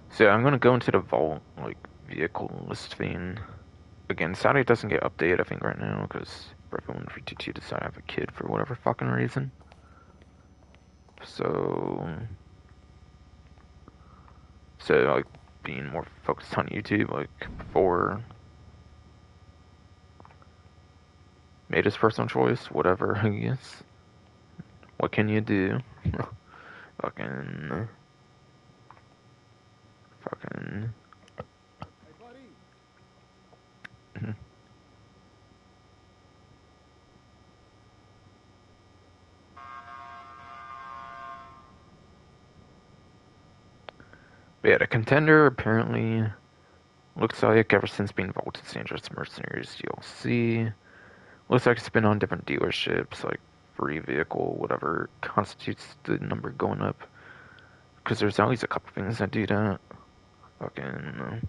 So I'm gonna go into the vault, like, vehicle list thing. Again, Saturday doesn't get updated, I think, right now, because everyone for TT decided to have a kid for whatever fucking reason. So, like, being more focused on YouTube, like, before, made his personal choice, whatever, I guess. What can you do? fucking, fucking. But yeah, the contender apparently looks like ever since being vaulted Dangerous Mercenaries DLC, looks like it's been on different dealerships, like free vehicle, whatever constitutes the number going up. Because there's always a couple things that do that. Fucking.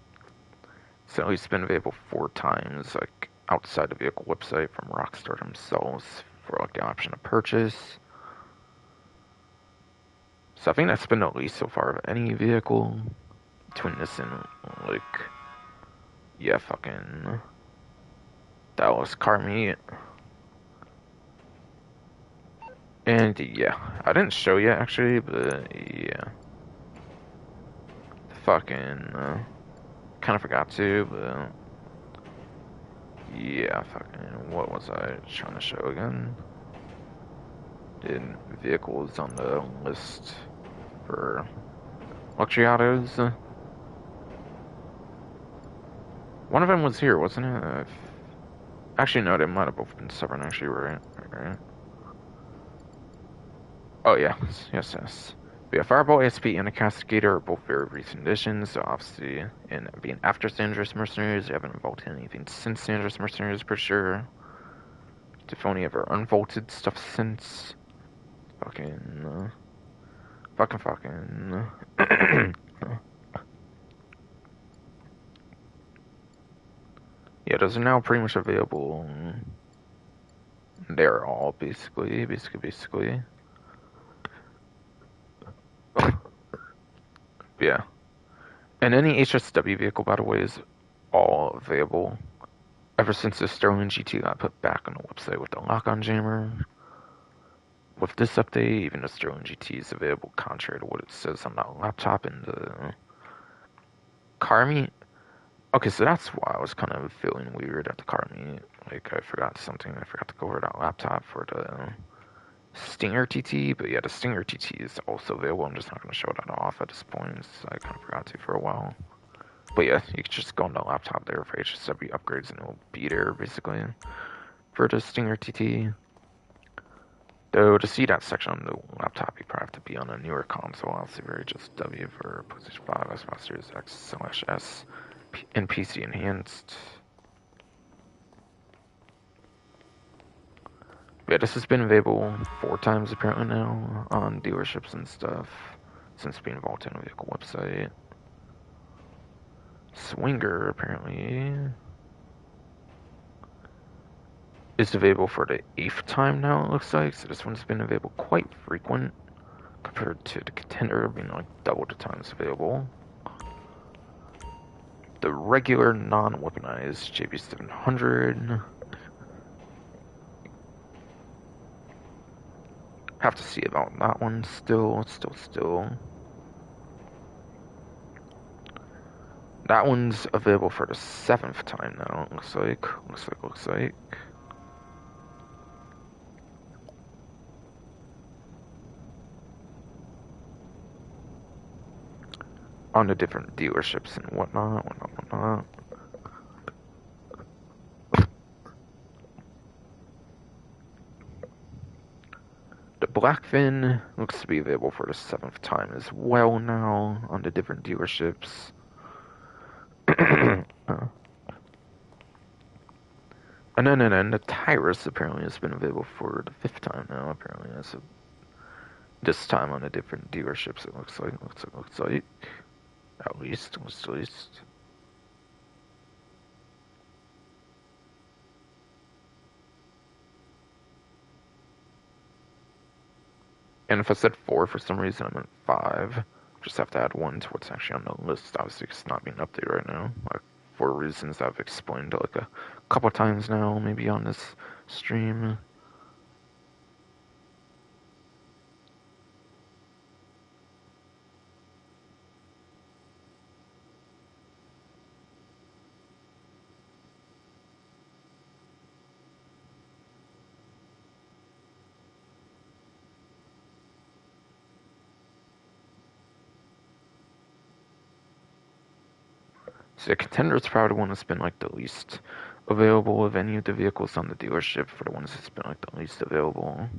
It's at least been available 4 times, like outside the vehicle website from Rockstar themselves for like the option of purchase. So I think that's been the least so far of any vehicle between this and like, yeah, fucking Dallas Car Meet. And yeah, I didn't show you actually, but yeah, fucking kind of forgot to, but yeah, fucking what was I trying to show again? Did vehicles on the list for luxury autos? One of them was here, wasn't it? Actually, no, they might have both been separate. Actually, right. Oh yeah, yes. But yeah, Fireball, ASP, and a Cascadator are both very recent additions. So obviously, in being after Dangerous Mercenaries, they haven't vaulted anything since Dangerous Mercenaries for sure. If only ever unvaulted stuff since. Fucking. Fucking. Yeah, those are now pretty much available. They're all basically. Yeah. And any HSW vehicle, by the way, is all available ever since the Sterling GT got put back on the website with the lock-on jammer. With this update, even the Sterling GT is available contrary to what it says on that laptop in the car meet. Okay, so that's why I was kind of feeling weird at the car meet. Like, I forgot something. I forgot to go over that laptop for the Stinger TT, but yeah, the Stinger TT is also available. I'm just not going to show that off at this point. So I kind of forgot to for a while. But yeah, you can just go on the laptop there for HSW upgrades and it'll be there basically for the Stinger TT. Though to see that section on the laptop, you probably have to be on a newer console. Obviously, very just W for PlayStation 5, Xbox Series X/S, and PC enhanced. Yeah, this has been available 4 times apparently now on dealerships and stuff since being vaulted on the vehicle website. Swinger apparently is available for the 8th time now, it looks like. So this one's been available quite frequent compared to the contender being like double the times available. The regular non-weaponized JB700. Have to see about that one still. That one's available for the 7th time now, it looks like. On the different dealerships and whatnot. The Blackfin looks to be available for the 7th time as well now on the different dealerships. And then the Tyrus apparently has been available for the 5th time now, apparently. This time on the different dealerships, it looks like. At least. And if I said 4 for some reason, I meant 5. Just have to add 1 to what's actually on the list. Obviously, it's not being updated right now. Like, for reasons I've explained like a couple times now, maybe on this stream. So the contender is probably the one that's been like the least available of any of the vehicles on the dealership for the ones that's been like the least available.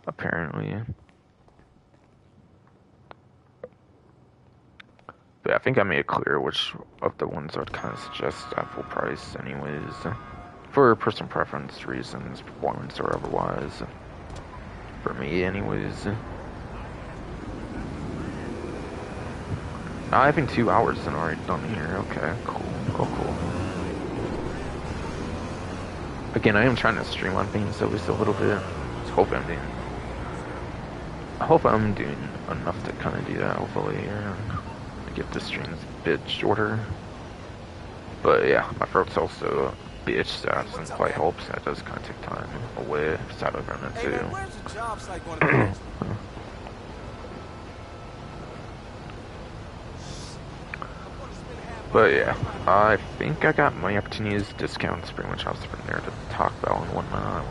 Apparently. I think I made it clear which of the ones I'd kind of suggest at full price anyways. For personal preference reasons, performance or otherwise. For me anyways. I think 2 hours and already done here. Okay, cool. Again, I am trying to streamline things at least a little bit. I hope I'm doing enough to kind of do that hopefully here. To get the streams a bit shorter. But yeah, my throat's also a bitch, so that doesn't quite help, so that does kind of take time away, besides of it too. Man, where's the job site gonna be? But yeah, I think I got my opportunities, discounts, pretty much off from there to talk about and whatnot.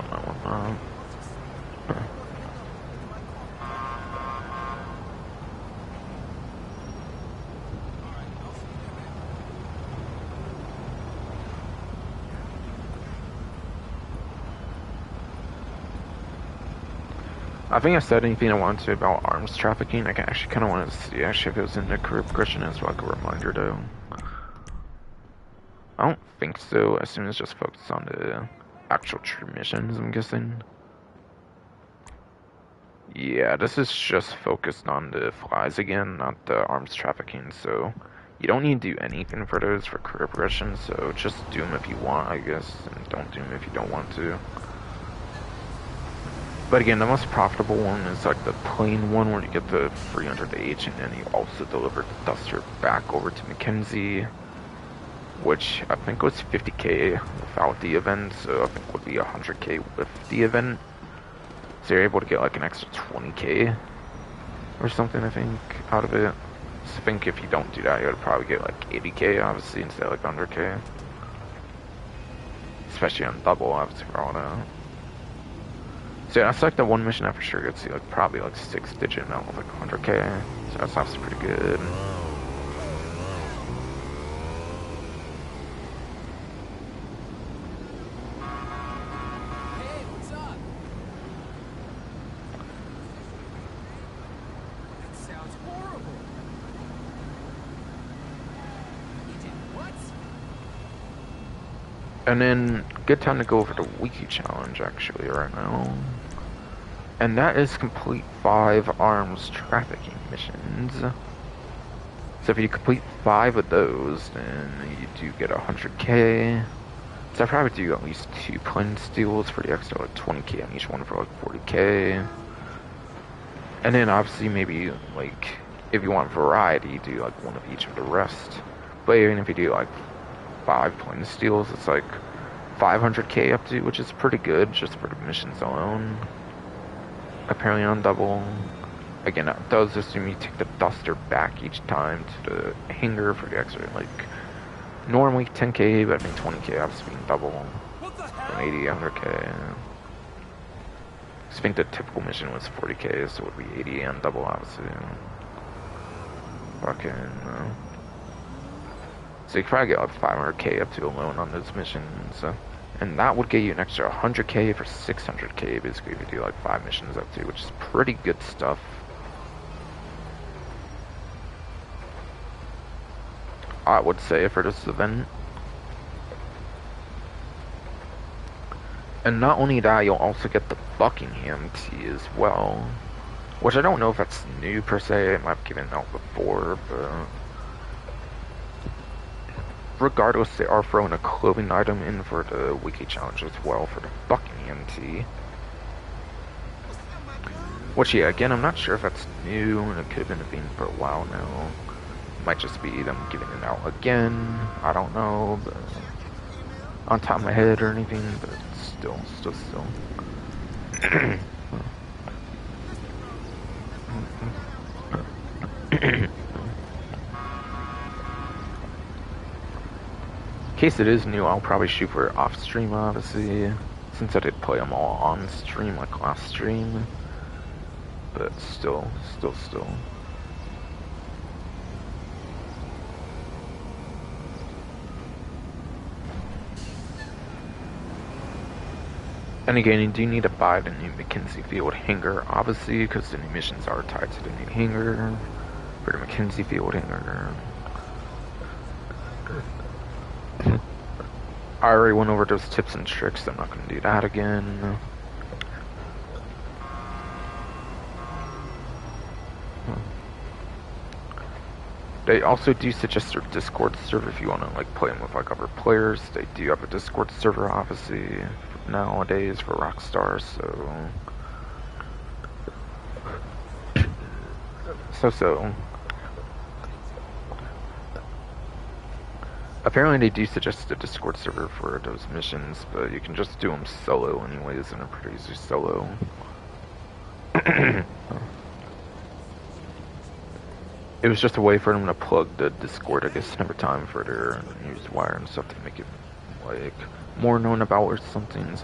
I think I said anything I wanted to about arms trafficking. I actually kind of wanted to see if it was in the career progression as like a reminder though. I don't think so. I assume it's just focused on the actual true missions, I'm guessing. Yeah, this is just focused on the flies again, not the arms trafficking, so you don't need to do anything for those for career progression, so just do them if you want, I guess, and don't do them if you don't want to. But again, the most profitable one is like the plain one where you get the 300H and then you also deliver the Duster back over to Mackenzie, which I think was 50k without the event, so I think would be 100k with the event. So you're able to get like an extra 20k or something, I think, out of it. So I think if you don't do that, you would probably get like 80k, obviously, instead of like 100k. Especially on double, obviously, for all that. So yeah, that's like the one mission I for sure gets you like probably like 6-digit amount with like 100k. So that's obviously pretty good. Hey, what's up? That sounds horrible. You did what? And then, good time to go over the wiki challenge actually right now. And that is complete 5 arms trafficking missions. So if you complete 5 of those, then you do get 100k. So I probably do at least 2 plane steals for the extra like 20k on each one for like 40k. And then obviously maybe like, if you want variety, do like one of each of the rest. But even if you do like 5 plane steals, it's like 500k up to, which is pretty good just for the missions alone. Apparently on double. Again, that does assume you take the Duster back each time to the hangar for the extra, like, normally 10k, but I think 20k obviously being double. From 80, 100k. I think the typical mission was 40k, so it would be 80 on double, obviously. Fucking, so you can probably get like 500k up to alone on those missions. And that would get you an extra 100k for 600k, basically, if you do like 5 missions up to, which is pretty good stuff. I would say for this event. And not only that, you'll also get the Buckingham tea as well. Which I don't know if that's new per se, it might have given out before, but regardless, they are throwing a clothing item in for the wiki challenge as well for the Buckingham tea. Which, yeah, again, I'm not sure if that's new, and it could have been a thing for a while now. Might just be them giving it out again, I don't know, but on top of my head or anything, but still. In case it is new, I'll probably shoot for it off stream, obviously, since I did play them all on stream like last stream. But still. And again, you do need to buy the new Mackenzie Field hangar, obviously, because the new missions are tied to the new hangar for the Mackenzie Field hangar. I already went over those tips and tricks. I'm not going to do that again. They also do suggest their Discord server if you want to like play them with like other players. They do have a Discord server, obviously, nowadays for Rockstar. So. Apparently they do suggest a Discord server for those missions, but you can just do them solo anyways, and they're pretty easy solo. It was just a way for them to plug the Discord, I guess, every time for their newswire and stuff to make it like more known about or something.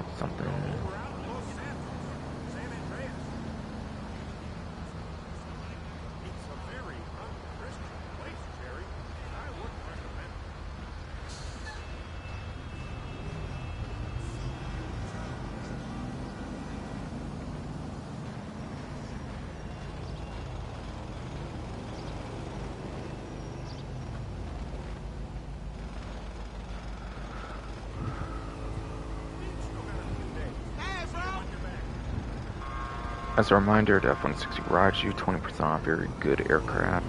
As a reminder, the F-160 rides you 20% off very good aircraft.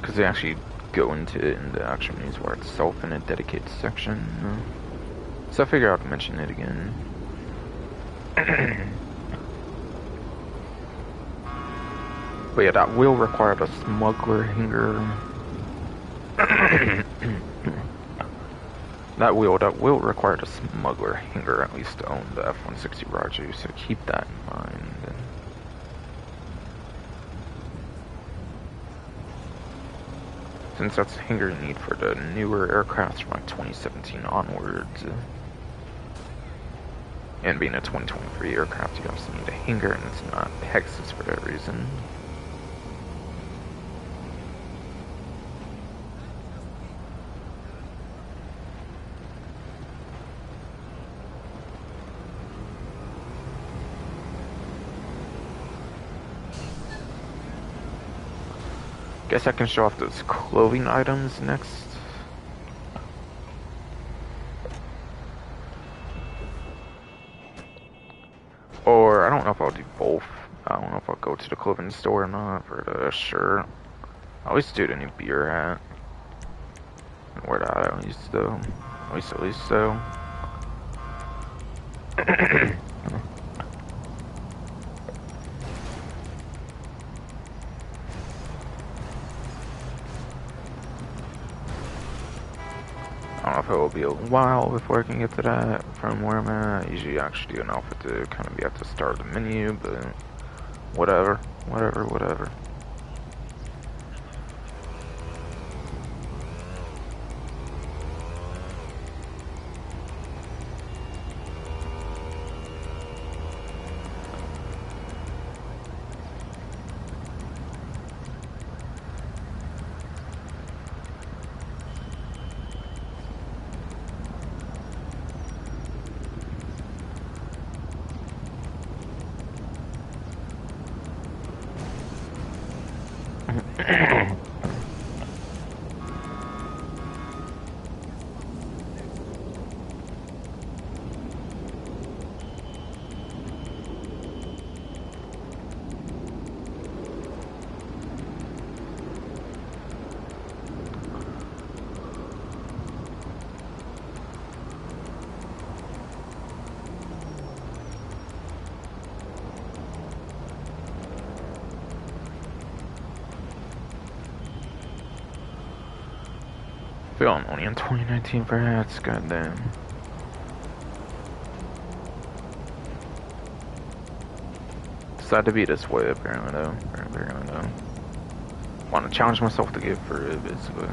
Because they actually go into it in the actual newswire itself in a dedicated section. So I figured I'd mention it again. But yeah, that will require the smuggler hangar. That will require the smuggler hangar at least to own the F-160 Raju, so keep that in mind. Since that's the hangar you need for the newer aircraft from like 2017 onwards. And being a 2023 aircraft, you also need a hangar, and it's not Pegasus for that reason. Guess I can show off those clothing items next. Or I don't know if I'll do both. I don't know if I'll go to the clothing store or not for the shirt. I always do the new beer hat. And wear that at least though. At least so. I don't know if it will be a while before I can get to that from where I'm at. I usually actually do an outfit to kind of be at the start of the menu, but whatever. Feeling only in 2019 for hats, goddamn. Decided to be this way, apparently though. Want to challenge myself to get for it, basically.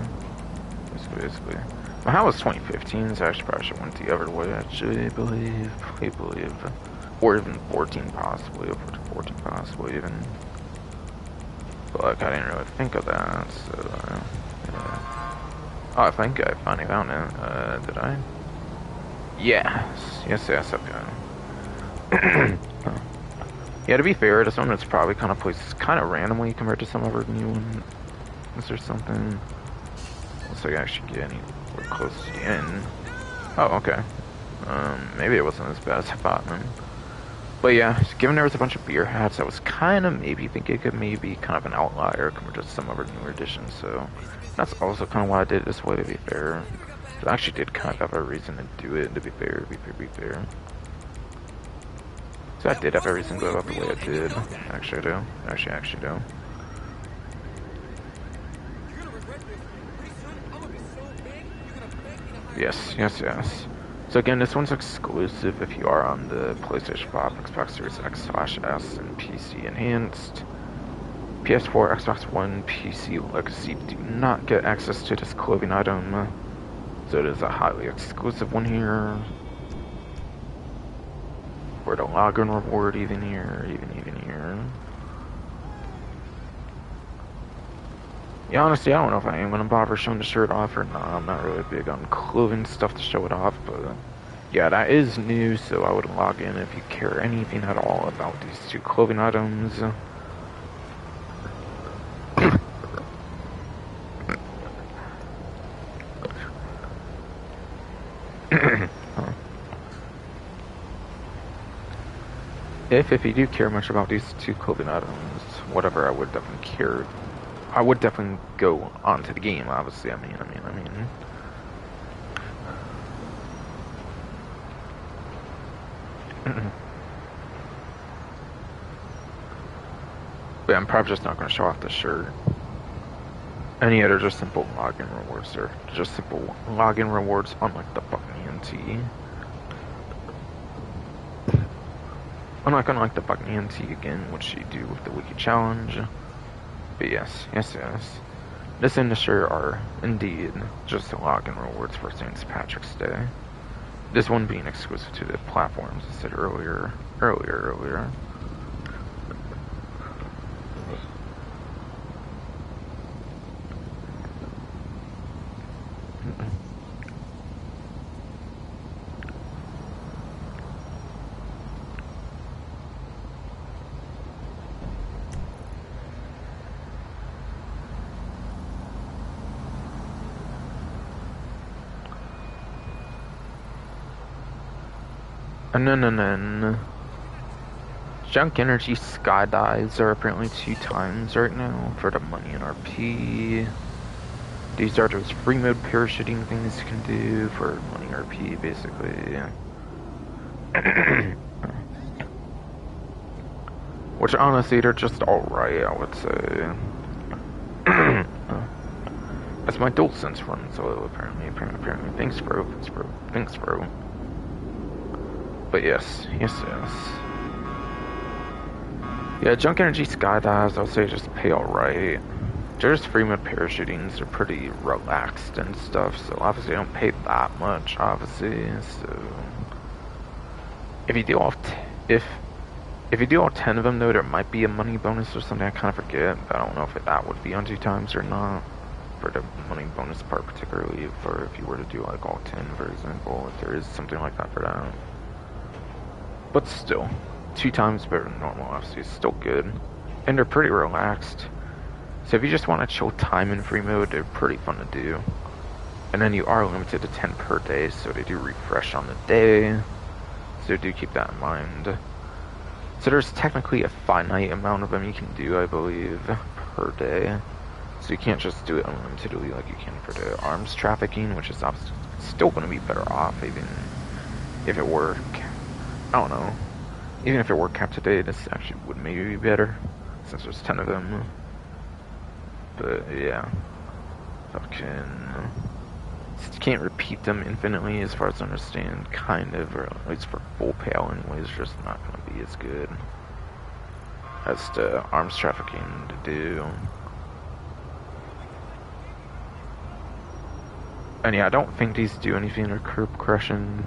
My hat was 2015, so I probably should went the other way, actually, I believe. Or even 14 possibly, over to 14 possibly even. But like, I didn't really think of that, so, yeah. Oh, I think I finally found it. Did I? Yes, okay. Yeah, to be fair, this one is probably kind of placed kind of randomly compared to some of our new ones. Is there something? Looks like I actually get anywhere close to the end. Oh, okay. Maybe it wasn't as bad as I thought then. But yeah, given there was a bunch of beer hats, I was kind of maybe thinking it could maybe kind of an outlier compared to some other newer editions, so that's also kind of why I did it this way, to be fair. So I actually did kind of have a reason to do it, to be fair, be fair. So I did have a reason to go about the way I did. Actually, I do. Actually do. Yes. So again, this one's exclusive if you are on the PlayStation 5, Xbox Series X/S, and PC Enhanced. PS4, Xbox One, PC Legacy do not get access to this clothing item, so it is a highly exclusive one here. For the login reward, even here. Yeah, honestly, I don't know if I am gonna bother showing the shirt off or not. I'm not really big on clothing stuff to show it off, but yeah, that is new, so I would log in if you care anything at all about these two clothing items. If you do care much about these two clothing items, whatever, I would definitely care. I would definitely go onto the game, obviously. I mean. But I'm probably just not going to show off the shirt. Any other just simple login rewards, or just simple login rewards, unlike the fucking ENT. I'm not gonna like the fucking ENT again, which you do with the wiki challenge. But yes. This and the shirt are indeed just login rewards for St. Patrick's Day. This one being exclusive to the platforms I said earlier. And then junk energy skydives are apparently 2 times right now for the money in RP. These are those free mode parachuting things you can do for money RP, basically. Which honestly, they're just alright, I would say. That's my DualSense run solo, apparently. Thanks, bro. But yes. Yeah, junk energy skydives, I would say just pay alright. They're just free mode parachutings, they're pretty relaxed and stuff, so obviously I don't pay that much, obviously, so... If you do all 10 of them though, there might be a money bonus or something, I kind of forget, but I don't know if that would be on 2 times or not. For the money bonus part particularly, for if you were to do like all 10, for example, if there is something like that for that. But still, 2 times better than normal, obviously, it's still good. And they're pretty relaxed. So if you just want to chill time in free mode, they're pretty fun to do. And then you are limited to 10 per day, so they do refresh on the day. So do keep that in mind. So there's technically a finite amount of them you can do, I believe, per day. So you can't just do it unlimitedly like you can for the arms trafficking, which is obviously still going to be better off, even if it were, I don't know, even if it were capped today, this actually would maybe be better, since there's 10 of them. But yeah, fucking, you can't repeat them infinitely as far as I understand, kind of, or at least for full pale anyways, just not going to be as good as the arms trafficking to do. And yeah, I don't think these do anything or career progression.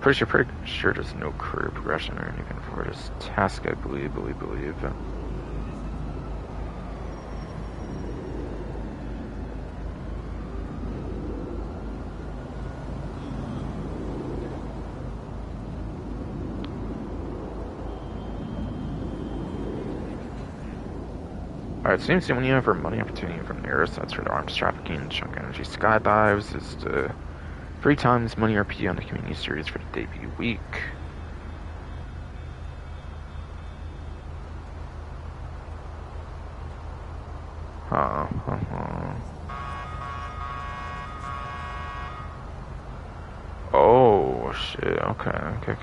Pretty sure there's no career progression or anything for this task, I believe. Alright, seems the only ever money opportunity from there, so that's for the arms trafficking, chunk energy skydives, is the 3 times money RP on the community series for the debut week. Oh, shit, okay.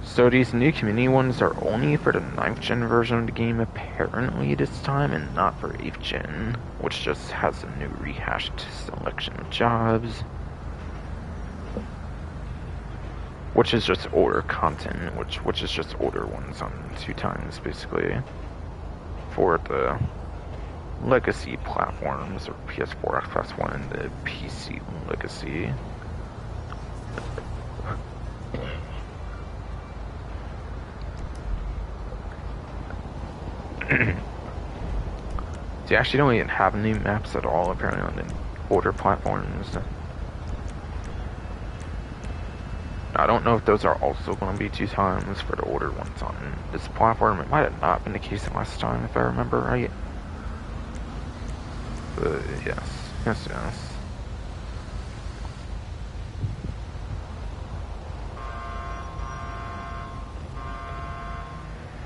So these new community ones are only for the 9th gen version of the game apparently this time, and not for 8th gen, which just has a new rehashed selection of jobs. Which is just older content, which is just older ones on 2 times, basically. For the legacy platforms, or PS4, Xbox One, and the PC legacy. They actually don't even have new maps at all, apparently, on the older platforms. I don't know if those are also going to be 2 times for the older ones on this platform. It might have not been the case last time, if I remember right. But yes.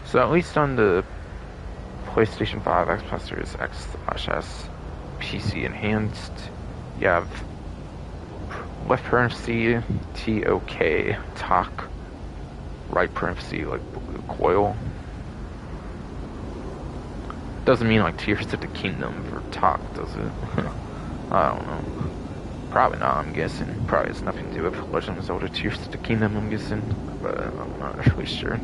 So at least on the PlayStation 5, Xbox Series X/S, PC enhanced, you have left parenthesis TOK, talk, right parenthesis like blue coil. Doesn't mean like Tears of the Kingdom for talk, does it? I don't know. Probably not, I'm guessing. Probably has nothing to do with Legend of Zelda Tears of the Kingdom, I'm guessing. But I'm not really sure.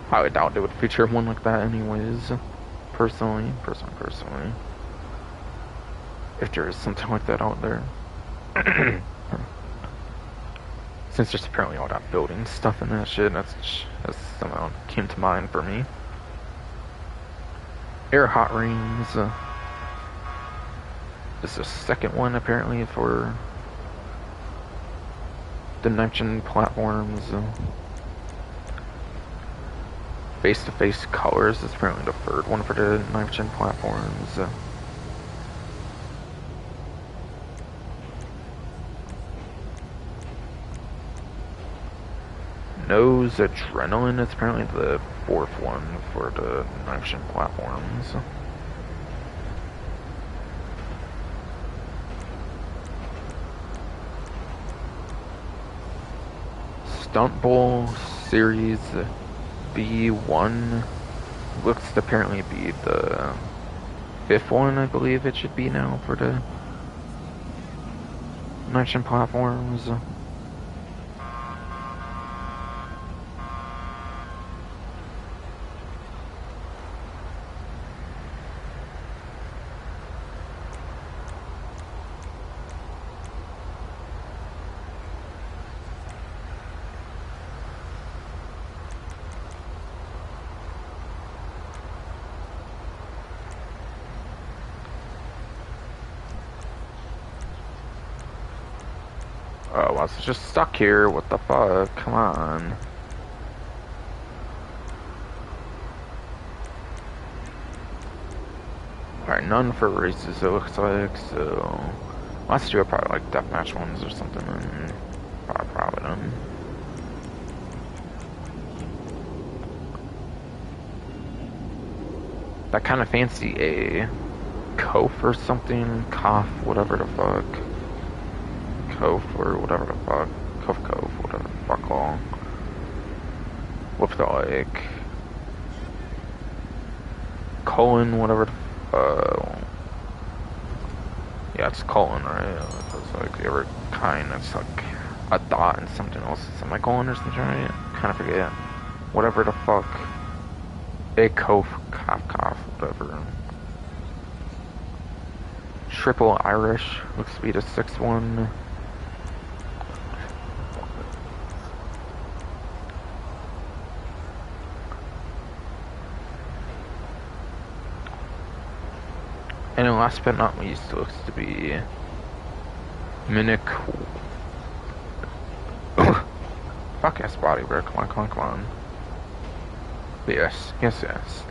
I would doubt they would feature one like that anyways. Personally. If there is something like that out there. Since there's apparently all that building stuff in that shit, that's somehow came to mind for me. Air hot rings. This is the second one apparently for the next-gen platforms. Face-to-face colors is apparently the third one for the 9th gen platforms. Nose Adrenaline is apparently the 4th one for the 9th gen platforms. Stunt Bowl Series B1 looks to apparently be the 5th one, I believe it should be now for the 9th gen platforms. Oh, I was just stuck here. What the fuck? Come on. Alright, none for races, it looks like, so... Last two are probably like deathmatch ones or something, and probably proud of them. That kind of fancy a Kof or something, Kof, whatever the fuck. Kof or whatever the fuck. Kof, whatever the fuck all. With the like... colon, whatever the yeah, it's colon, right? It's like the other kind that's like a dot and something else. Semicolon or something, right? Kind of forget. Whatever the fuck. A Kof, Kof, whatever. Triple Irish looks to be the 6th one. And then last but not least looks to be Mimic. Fuck yes, body, bro. Come on, come on, come on. Yes, yes, yes.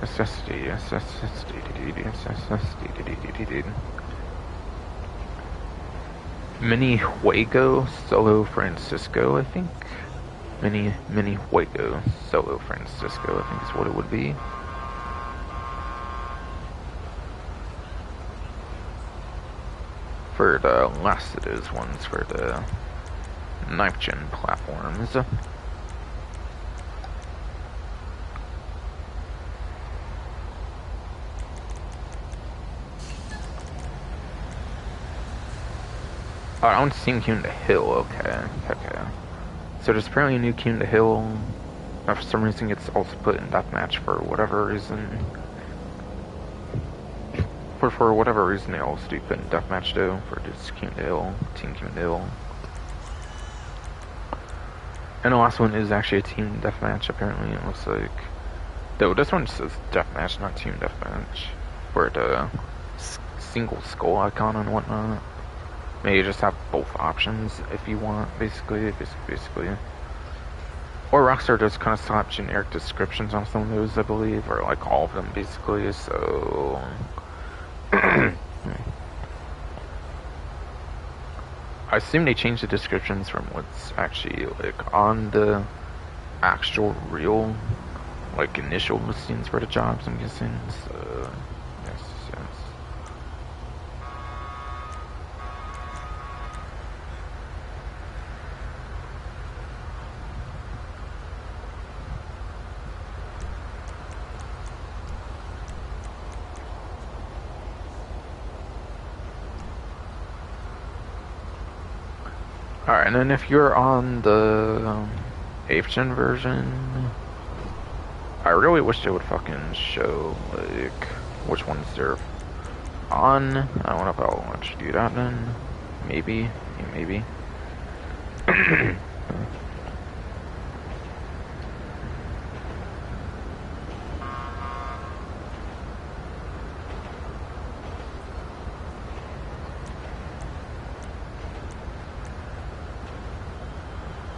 Necessity, yes, necessity, yes, necessity. Mini Huego Solo Francisco, I think. Mini Huego Solo Francisco, I think is what it would be. For the last it is ones for the 9th gen platforms. Oh, I want to see Kune the Hill, okay, okay. So there's apparently a new Kune the Hill. For some reason it's also put in deathmatch for whatever reason. For whatever reason they also do put in deathmatch though, for this Kune the Hill, Team Kune the Hill. And the last one is actually a team deathmatch apparently, it looks like. Though this one says deathmatch, not team deathmatch. For the single skull icon and whatnot. Maybe you just have both options if you want, basically. Or Rockstar does kind of slap generic descriptions on some of those, I believe, or like all of them, basically, so... I assume they changed the descriptions from what's actually, like, on the actual real, like, initial listings for the jobs, I'm guessing, so... Yes, yes. Alright, and then if you're on the 8th gen version, I really wish they would fucking show, like, which ones they're on. I don't know if I'll want to do that then. Maybe. Yeah, maybe.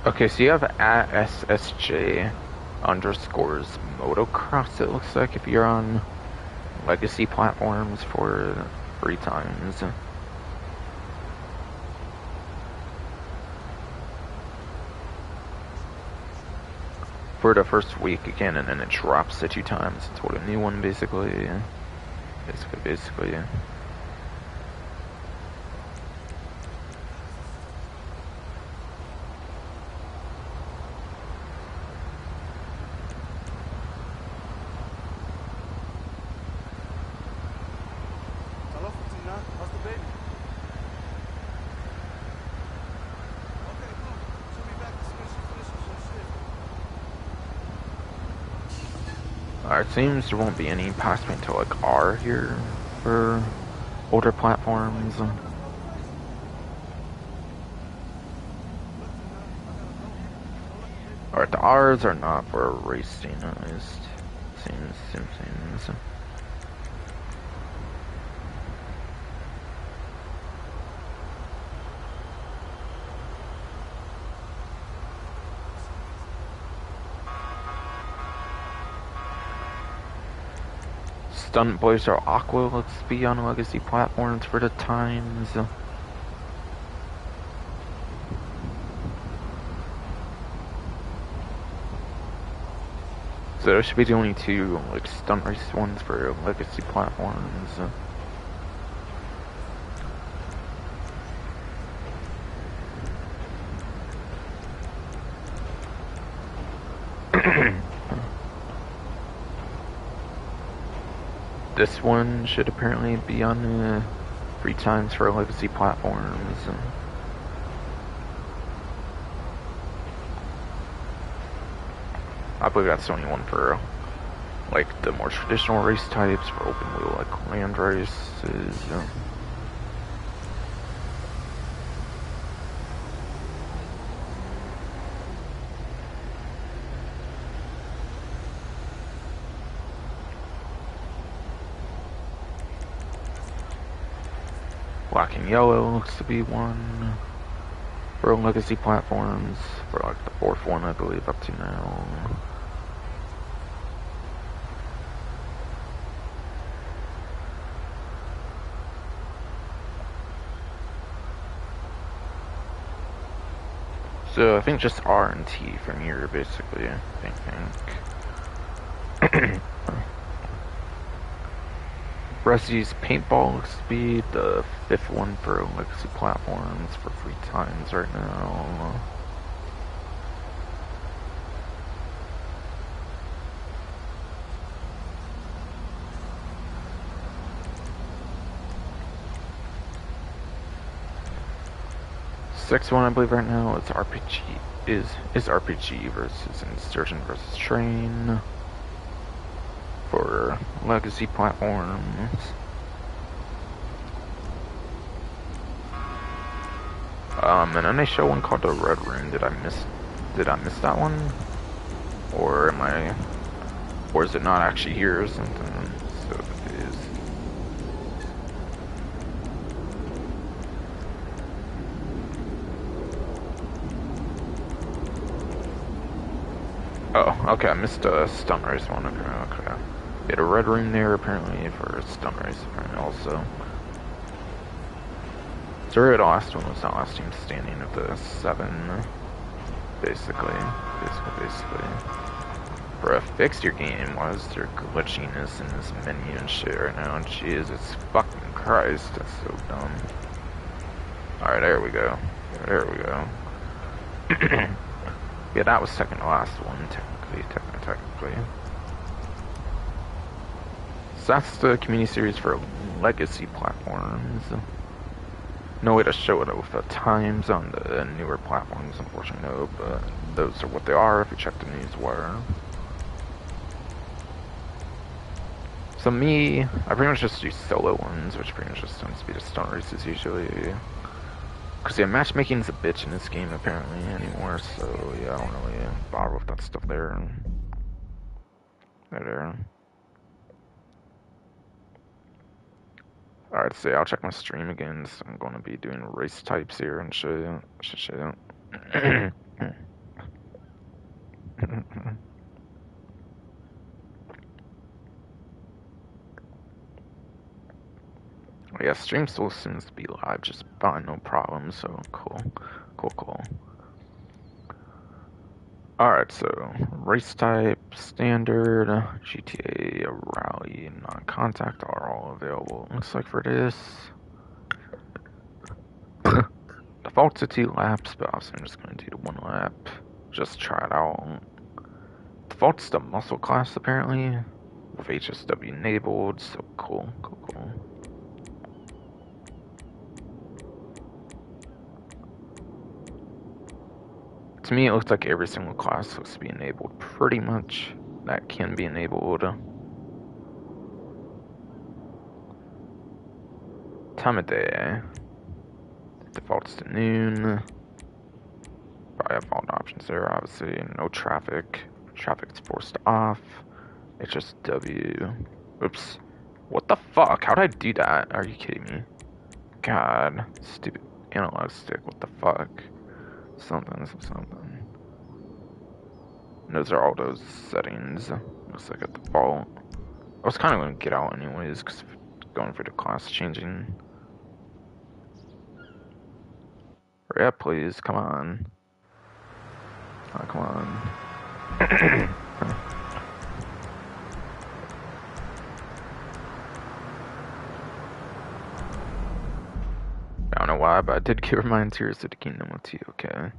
Okay, so you have at SSJ underscores motocross, it looks like, if you're on legacy platforms for 3 times. For the first week again, and then it drops to 2 times. It's what a new one basically. Basically. Hello, Fatina. How's the baby? Okay, cool. She'll be back as soon as she finishes her shift. It seems there won't be any passment to like R here for older platforms. Alright, the R's are not for racing, at least. Seems. Stunt Boys or Aqua, let's be on legacy platforms for the times. So those should be the only 2 like stunt race ones for legacy platforms. This one should apparently be on 3 times for legacy platforms. I believe that's the only one for like the more traditional race types for open wheel, like land races. Black and yellow looks to be one. For legacy platforms, for like the fourth one, I believe, up to now. So I think just R and T from here, basically. I think. Resi's paintball looks to be the fifth one for legacy platforms for free times right now. Sixth one I believe right now is RPG is RPG versus Insurgent versus Train for legacy platforms. And then they show one called the Red Room. Did I miss that one? Or is it not actually here or something? So it is. Oh, okay, I missed a stunt race one. Okay. We had a Red Room there apparently for a stunt race apparently also. So really the last one was the last team standing of the 7, basically. For a fixture game, was there glitchiness in this menu and shit right now? Jesus fucking Christ, that's so dumb. Alright, there we go. Yeah, that was second to last one, technically. So that's the community series for legacy platforms. No way to show it with the times on the newer platforms, unfortunately, no, but those are what they are if you check the newswire. So me, I pretty much just do solo ones, which pretty much just tends to be the stunt races usually. Because yeah, matchmaking's a bitch in this game apparently anymore, so yeah, I don't really bother with that stuff there. Alright, so yeah, I'll check my stream again, so I'm gonna be doing race types here and shit. Yeah, stream still seems to be live just fine, no problem, so cool. Alright, so race type, standard, GTA, rally, non-contact are all available. Looks like for this. Default to 2 laps, but obviously I'm just gonna do the 1 lap. Just try it out. Default's the muscle class apparently, with HSW enabled, so cool. To me, it looks like every single class looks to be enabled pretty much. That can be enabled. Time of day. Defaults to noon. Probably have all the options there, obviously. No traffic. Traffic's forced off. HSW. Oops. What the fuck? How'd I do that? Are you kidding me? God. Stupid analog stick. What the fuck? Something. Those are all those settings. Looks like a default. I was kind of going to get out anyways, because going for the class changing. Hurry up, please. Come on. Oh, come on. I don't know why, but I did get reminded Tears of the Kingdom with TOK.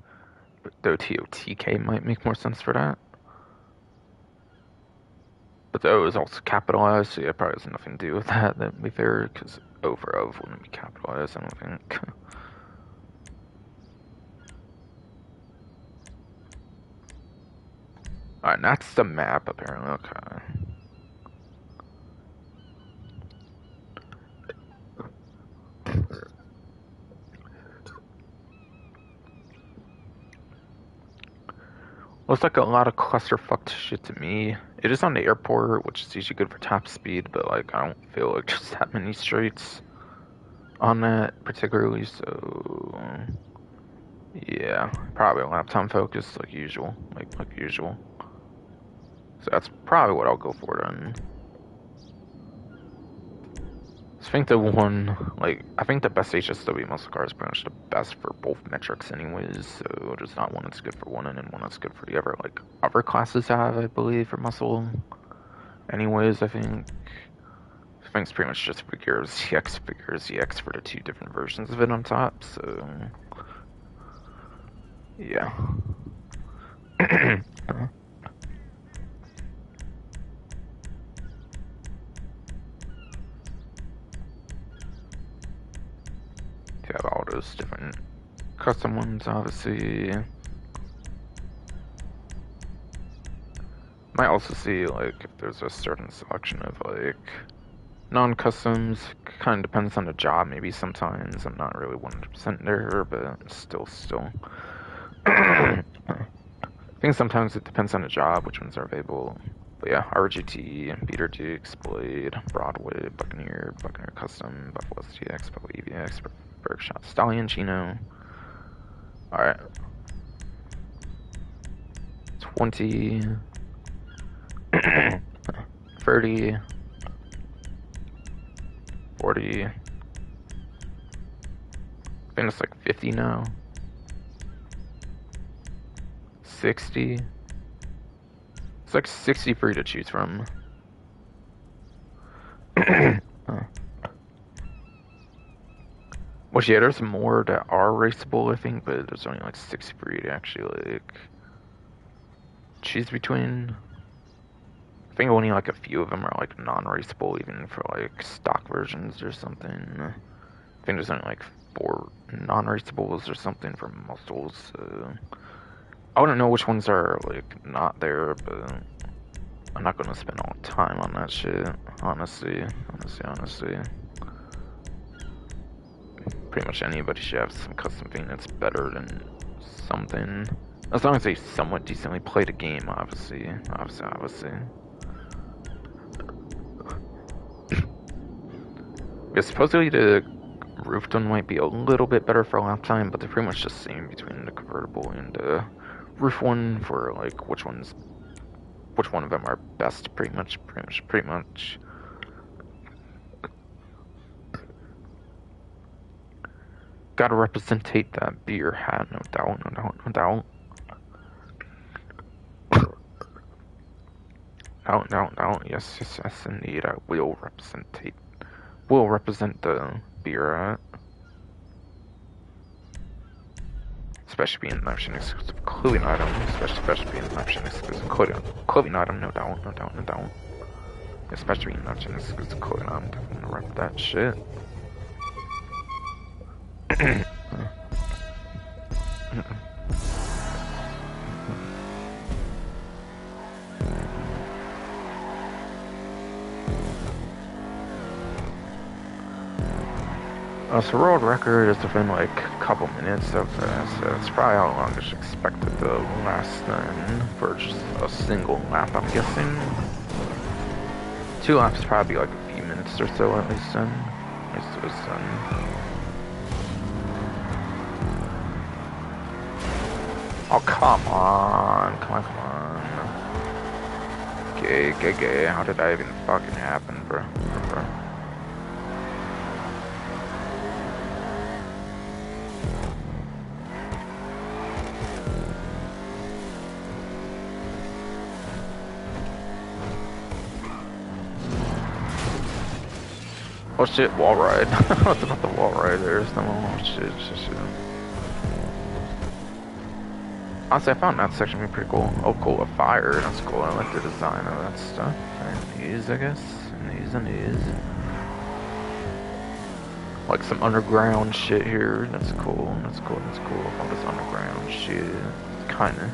But though TOTK might make more sense for that. But the O is also capitalized, so yeah, probably has nothing to do with that, to be fair, because O for O wouldn't be capitalized, I don't think. Alright, that's the map, apparently, okay. Looks like a lot of clusterfucked shit to me. It is on the airport, which is usually good for top speed, but like I don't feel like just that many streets. on that particularly, so yeah, probably lap time focus like usual, like usual. So that's probably what I'll go for then. I think the one, like, I think the best HSW muscle car is pretty much the best for both metrics anyways, so there's not one that's good for one and then one that's good for the other. Like, other classes have, I believe, for muscle. Anyways, I think it's pretty much just figure ZX for the two different versions of it on top, so yeah. You have all those different custom ones, obviously. Might also see, like, if there's a certain selection of, like, non-customs. Kind of depends on the job, maybe sometimes. I'm not really 100% there, but still. I think sometimes it depends on the job, which ones are available. But yeah, RGT, Beater Dukes, Blade, Broadway, Buccaneer Custom, Buffalo STX, Buffalo EVX, Bergshot, Stallion, Chino. Alright. 20, 30, 40. I think it's like 50 now. 60. It's like 63 to choose from. Which, yeah, there's more that are raceable, I think, but there's only like 63 to actually, like, choose between. I think only like a few of them are like non-raceable, even for like stock versions or something. I think there's only like 4 non-raceables or something for muscles. So I wouldn't know which ones are like not there, but I'm not gonna spend all the time on that shit. Honestly. Pretty much anybody should have some custom thing that's better than something. As long as they somewhat decently play the game, obviously. Yeah, supposedly the roofed one might be a little bit better for lap time, but they're pretty much the same between the convertible and the roof one for like which one of them are best, pretty much. Gotta representate that beer hat, no doubt. No, yes, indeed, I will represent the beer hat. Especially being an option exclusive clothing item, especially being an option exclusive clothing item, no doubt. Especially being an option exclusive clothing item, definitely gonna rep that shit. So world record is within like a couple minutes of this, so it's probably how long it's expected to last then, for just a single lap, I'm guessing. 2 laps probably like a few minutes or so at least then. Oh, come on. Gay. How did that even fucking happen, bro? Oh shit, wall ride. What's about the wall ride? There's no shit. Honestly, I found that section to be pretty cool. Oh, cool, a fire. That's cool. I like the design of that stuff. And these, I guess. And these. Like some underground shit here. That's cool. All this underground shit. Kinda.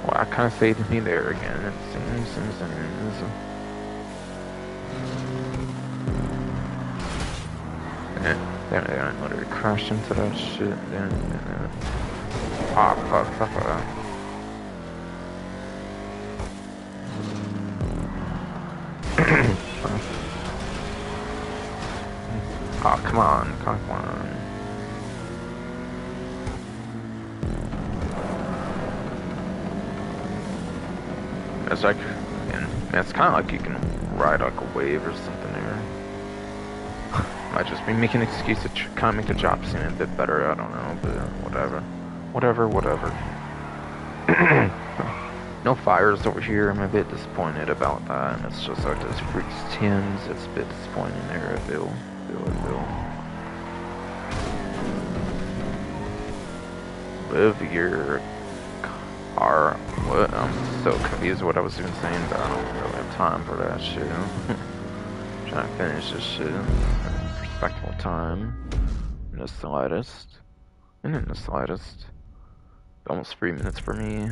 Well, that kind of saved me there again. It seems. Then I literally crashed into that shit. Ah, fuck. Oh, come on. It's like, and it's kind of like you can ride like a wave or something there. Might just be making an excuse to kind of make the job seem a bit better. I don't know, but whatever. No fires over here. I'm a bit disappointed about that. And it's just like those freaks Tims. It's a bit disappointing there. I feel. Live your car. What? I'm so confused what I was even saying, but I don't really have time for that shit. Trying to finish this shit. Respectful time. In the slightest. Almost 3 minutes for me.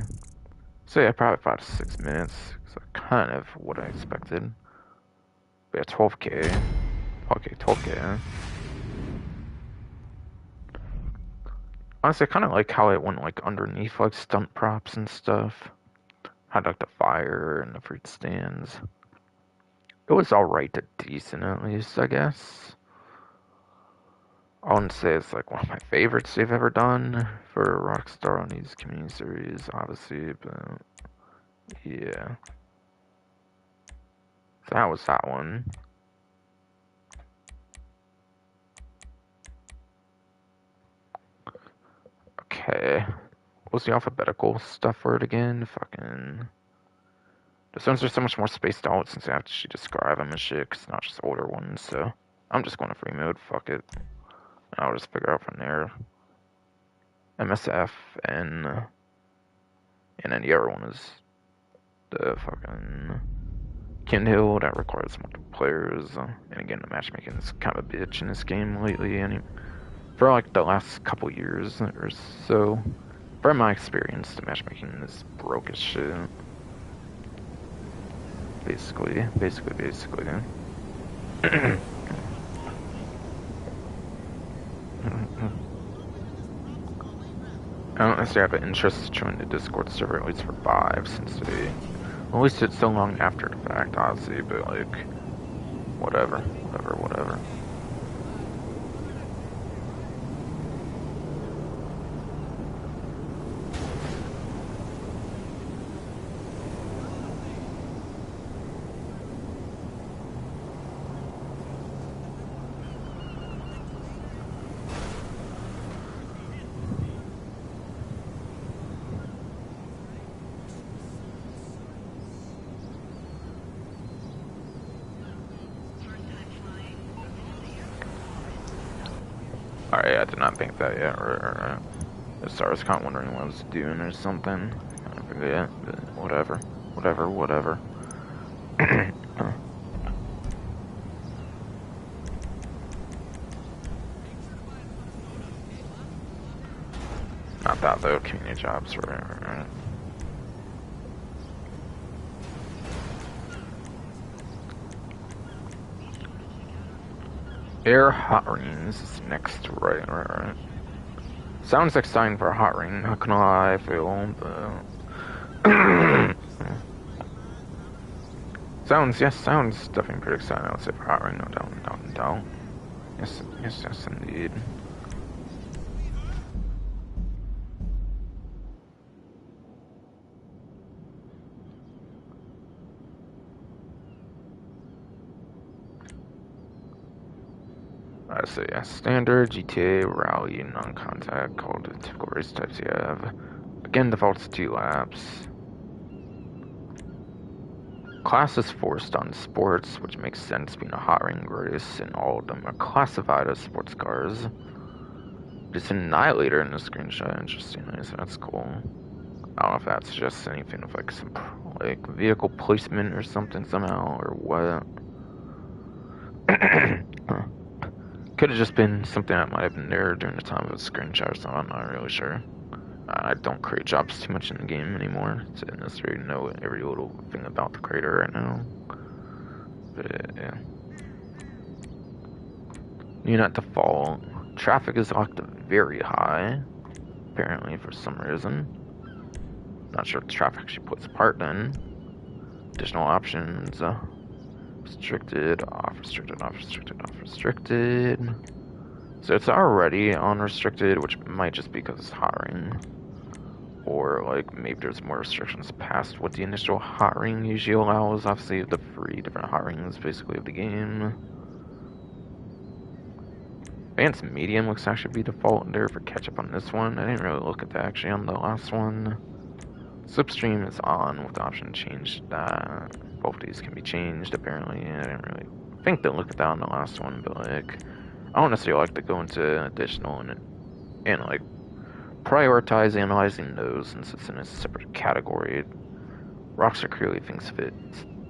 So yeah, probably 5 to 6 minutes. So kind of what I expected. But yeah, 12K. Okay, 12K. Honestly, I kind of like how it went like underneath like stunt props and stuff. Had like the fire and the fruit stands. It was alright to decent at least, I guess. I wouldn't say it's like one of my favorites they've ever done for Rockstar on these community series, obviously, but yeah. So that was that one. Okay. What was the alphabetical stuff for it again? Fucking. Those ones are so much more spaced out since I have to describe them and shit, cause it's not just older ones, so I'm just going to free mode, fuck it. And I'll just figure out from there. MSF and then the other one is the fucking Kindle that requires multiple players. And again, the matchmaking is kind of a bitch in this game lately. For like the last couple years or so, from my experience, the matchmaking is broke as shit. Basically. I don't necessarily have an interest to join the Discord server, at least for 5, since they released it so long after the fact, obviously, but like, whatever. Alright, I did not think that yet, right. So I was kind of wondering what I was doing or something. I forget, but whatever. Not that though, community jobs, right. Air hot rings is next, right. Sounds exciting for a hot ring, not gonna lie, I feel, but... sounds definitely pretty exciting, I would say, for hot ring, no doubt. Yes, indeed. So yeah, standard, GTA, rally, non-contact, all the typical race types you have. Again, defaults 2 laps. Class is forced on sports, which makes sense being a hot ring race, and all of them are classified as sports cars. There's an annihilator in the screenshot, interestingly, so that's cool. I don't know if that suggests anything of like some like vehicle placement or something somehow, or what. Could have just been something that might have been there during the time of the screenshot, so I'm not really sure. I don't create jobs too much in the game anymore. It's unnecessary to know every little thing about the creator right now. But yeah. Unit default. Traffic is locked very high, apparently for some reason. Not sure if traffic actually plays a part then. Additional options. Restricted, off restricted, off restricted, off restricted. So it's already on restricted, which might just be because it's hiring. Or like maybe there's more restrictions past what the initial hiring usually allows. Obviously the 3 different hirings basically of the game. Advanced medium looks to actually be default there for catch up on this one. I didn't really look at that actually on the last one. Slipstream is on with the option to change that. Both of these can be changed apparently. I didn't really think to look at that on the last one, but like I don't necessarily like to go into additional and like prioritize analyzing those since it's in a separate category. Rockstar clearly thinks of it.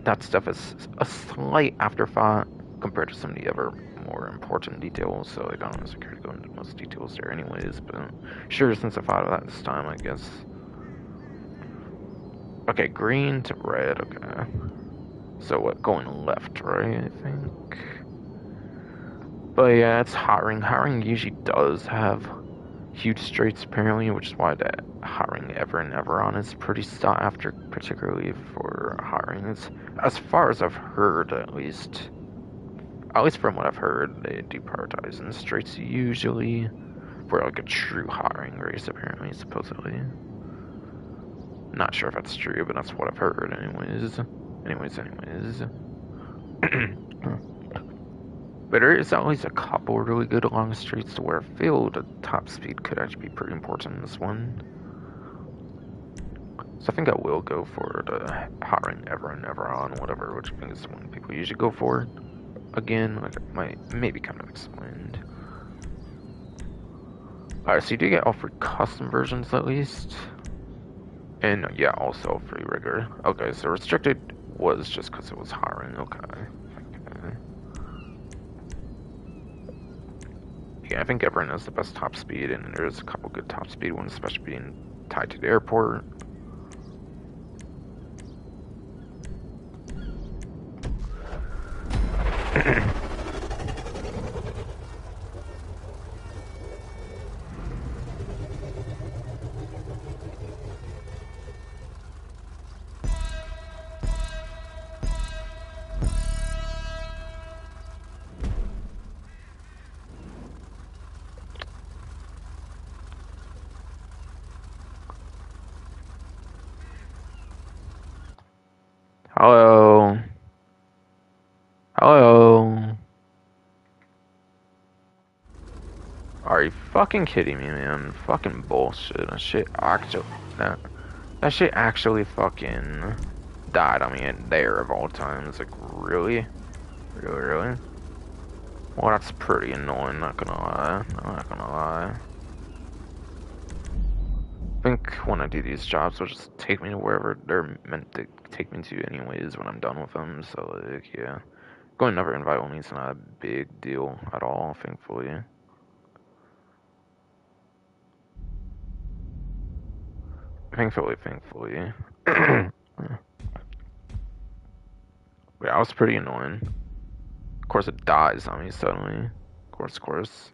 That stuff is a slight afterthought compared to some of the other more important details, so like, I don't necessarily care to go into most details there anyways, but sure, since I thought of that this time, I guess. Okay, green to red, okay. So what, going left, right, I think? But yeah, it's hiring. Hiring usually does have huge straits apparently, which is why that hiring ever and ever on is pretty sought after, particularly for hiring. It's, as far as I've heard, at least from what I've heard, they do prioritize in straits usually for like a true hiring race, apparently, supposedly. Not sure if that's true, but that's what I've heard, anyways. But there is at least a couple really good long streets to where I feel the top speed could actually be pretty important in this one. So I think I will go for the hiring ever and ever on, whatever, which I think is the one people usually go for. Again, like I might maybe kind of explained. Alright, so you do get all 3 custom versions at least. And yeah, also free rigor. Okay, so restricted was just because it was hiring, okay. Yeah, I think everyone has the best top speed, and there's a couple good top speed ones, especially being tied to the airport. Hello. Hello. Are you fucking kidding me, man? Fucking bullshit. That shit actually fucking died on me there of all times. Like, really? Really? Well, that's pretty annoying, not gonna lie. Not gonna lie. I think when I do these jobs, they'll just take me to wherever they're meant to take me to anyways when I'm done with them, so like, yeah. Going never invite only is not a big deal at all, thankfully. Thankfully. Yeah, I was pretty annoying. Of course it dies on me suddenly. Of course.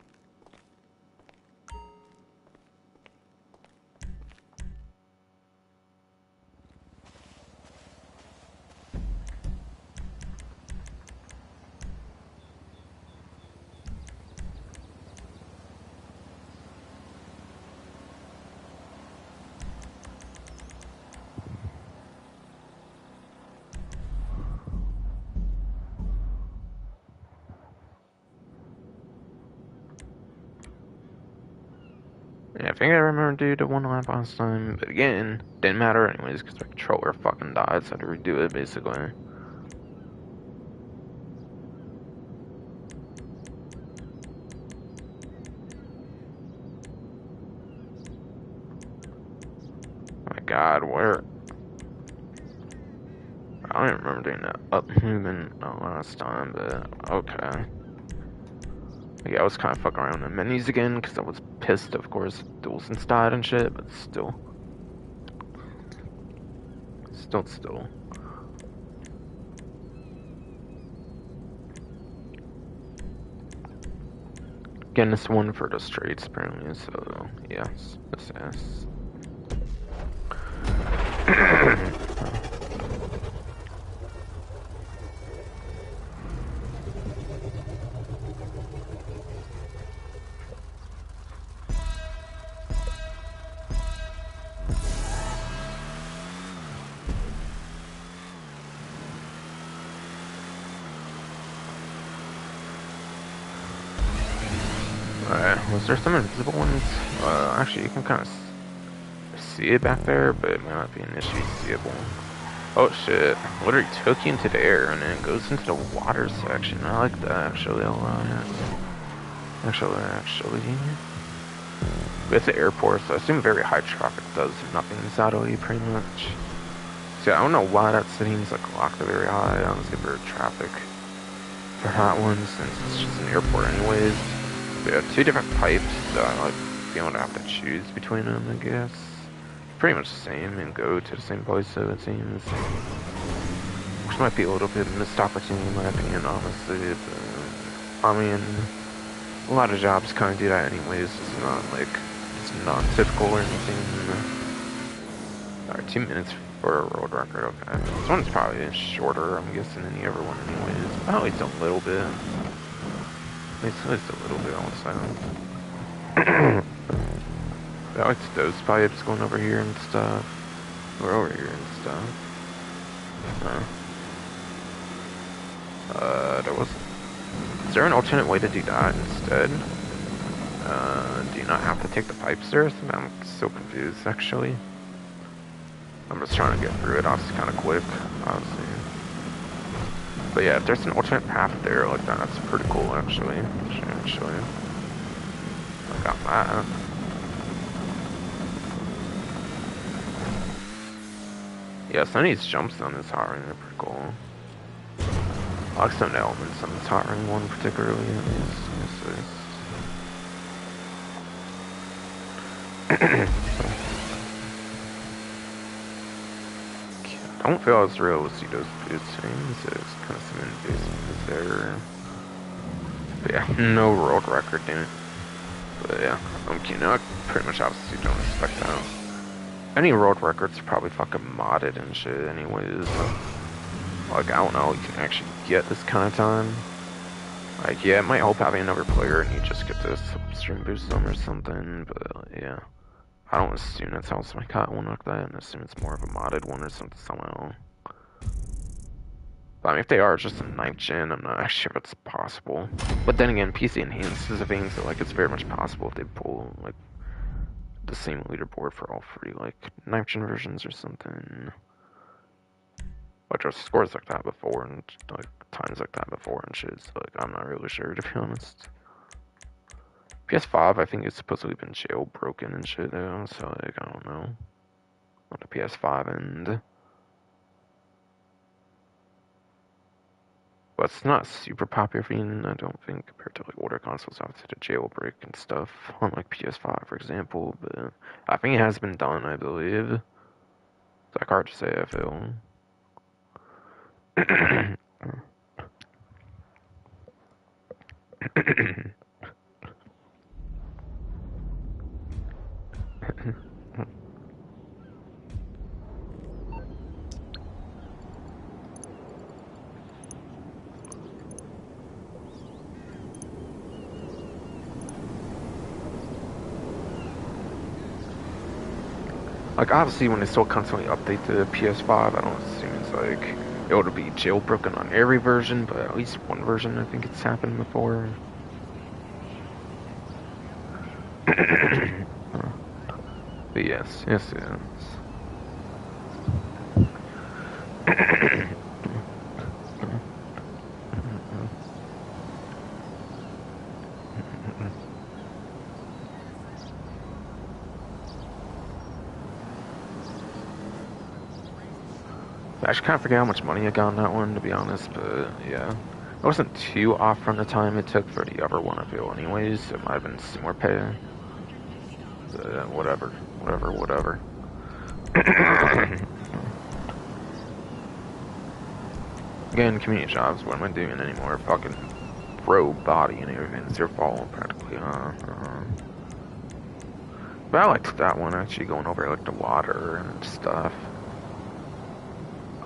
Yeah, I think I remember doing the one lap last time, but again, didn't matter anyways, because my controller fucking died, so I had to redo it, basically. Oh my god, where? I don't even remember doing that up movement last time, but okay. Yeah, I was kind of fucking around in the menus again, because I was pissed, of course, Dawson's died and shit, but still. Still. Again, this one for the straights, apparently, so, yes. Yes. Alright, was there some invisible ones? Actually, you can kind of see it back there, but it might not be initially seeable. Oh shit, literally took you into the air and then it goes into the water section. I like that actually a lot. Actually. It's an airport, so I assume very high traffic does nothing sadly, pretty much. See, I don't know why that seems like locked very high, honestly, for traffic. For that one, since it's just an airport anyways. We have two different pipes, so I like being able to have to choose between them, I guess. Pretty much the same and go to the same place, so it seems. Which might be a little bit missed opportunity in my opinion, honestly. But, I mean, a lot of jobs kind of do that anyways. It's not like, it's not typical or anything. Alright, 2 minutes for a world record, okay. This one's probably shorter, I'm guessing, than the other one anyways. At least a little bit. At least a little bit, I would say. I like those pipes going over here and stuff. Or over here and stuff. There was... Is there an alternate way to do that instead? Do you not have to take the pipes there? I'm so confused, actually. I'm just trying to get through it, obviously kind of quick, obviously. But yeah, if there's an alternate path there like that, that's pretty cool, actually. Actually. I got that. Yeah, some of these jumps on this hot ring are pretty cool. I like some elements on this hot ring one particularly, at least. I don't feel as real with see those boots things. It's kind of some invasiveness there. But yeah, no world record in it. But yeah, I'm kidding. I pretty much obviously don't expect that. Any world records are probably fucking modded and shit anyways. Like, I don't know, you can actually get this kind of time. Like, yeah, it might help having another player and you just get this upstream boost them or something, but yeah. I don't assume that's how somebody got one like that, and assume it's more of a modded one or something somehow. But I mean, if they are just a 9th gen, I'm not sure if it's possible. But then again, PC enhances the thing, so like, it's very much possible if they pull, like, the same leaderboard for all 3, like, 9th gen versions or something. Like, there's scores like that before, and, like, times like that before and shit, so, like, I'm not really sure, to be honest. PS5, I think it's supposedly been jailbroken and shit, though, so, like, I don't know. On the PS5 end. But it's not super popular thing, I don't think, compared to, like, older consoles after the jailbreak and stuff, on, like, PS5, for example, but I think it has been done, I believe. It's, like, hard to say, I feel. Like, obviously, when they still constantly update the PS5, I don't assume it's like it'll be jailbroken on every version, but at least one version I think it's happened before. But yes. I actually kind of forget how much money I got on that one, to be honest, but yeah. It wasn't too off from the time it took for the other one, I feel, anyways. It might have been similar pay. Whatever. Whatever. Again, community jobs, what am I doing anymore? Fucking bro body and everything. It's your fault, practically, But I liked that one, actually, going over, like, the water and stuff.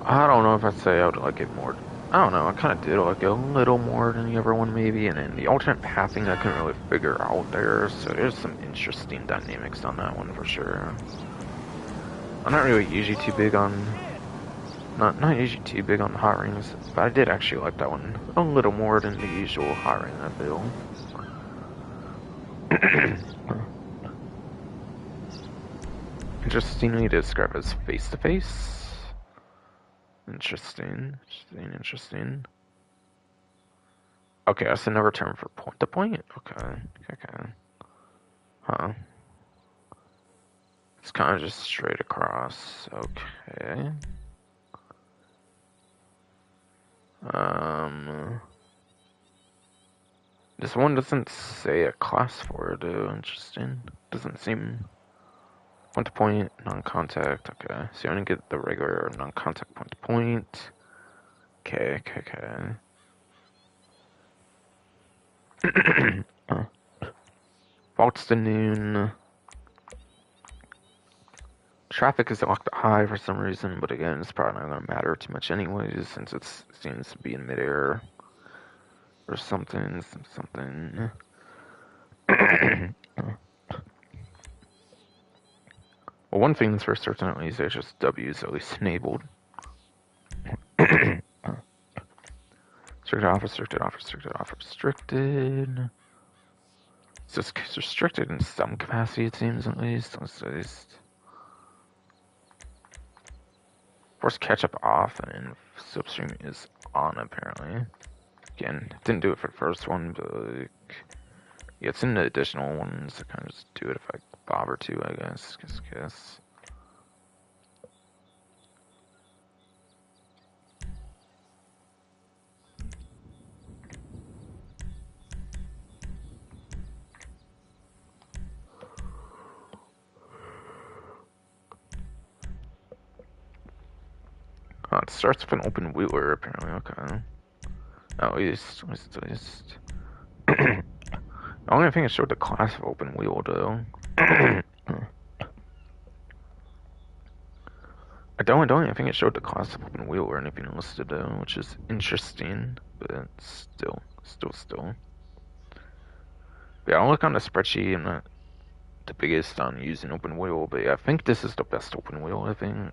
I don't know if I'd say I would like it more. I don't know, I kind of did like it a little more than the other one, maybe, and then the alternate pathing I couldn't really figure out there, so there's some interesting dynamics on that one for sure. I'm not really usually too big on... Not usually too big on hot rings, but I did actually like that one a little more than the usual hot ring, I feel. Interestingly described as face-to-face. Interesting. Okay, that's another term for point-to-point? Okay. Huh. It's kind of just straight across. Okay. This one doesn't say a class for it, though. Interesting. Doesn't seem... Point-to-point, non-contact. Okay, so you only get the regular non-contact point-to-point. Okay. Faults to noon. Traffic is locked to high for some reason, but again, it's probably not going to matter too much anyways, since it seems to be in midair. Or something. Well, one thing that's for certain at least, HSW is at least enabled. Restricted off. It's just restricted in some capacity, it seems, at least. Force catch-up off, and slipstream is on, apparently. Again, didn't do it for the first one, but, like... Yeah, it's in the additional ones. I kind of just do it if I bother to, I guess. Oh, it starts with an open wheeler, apparently. Okay. At least. The only thing it showed the class of open wheel, though. I don't think it showed the class of open wheel or anything listed, though, which is interesting, but still. Yeah, I'll look on the spreadsheet. I'm not the biggest on using open wheel, but yeah, I think this is the best open wheel, I think.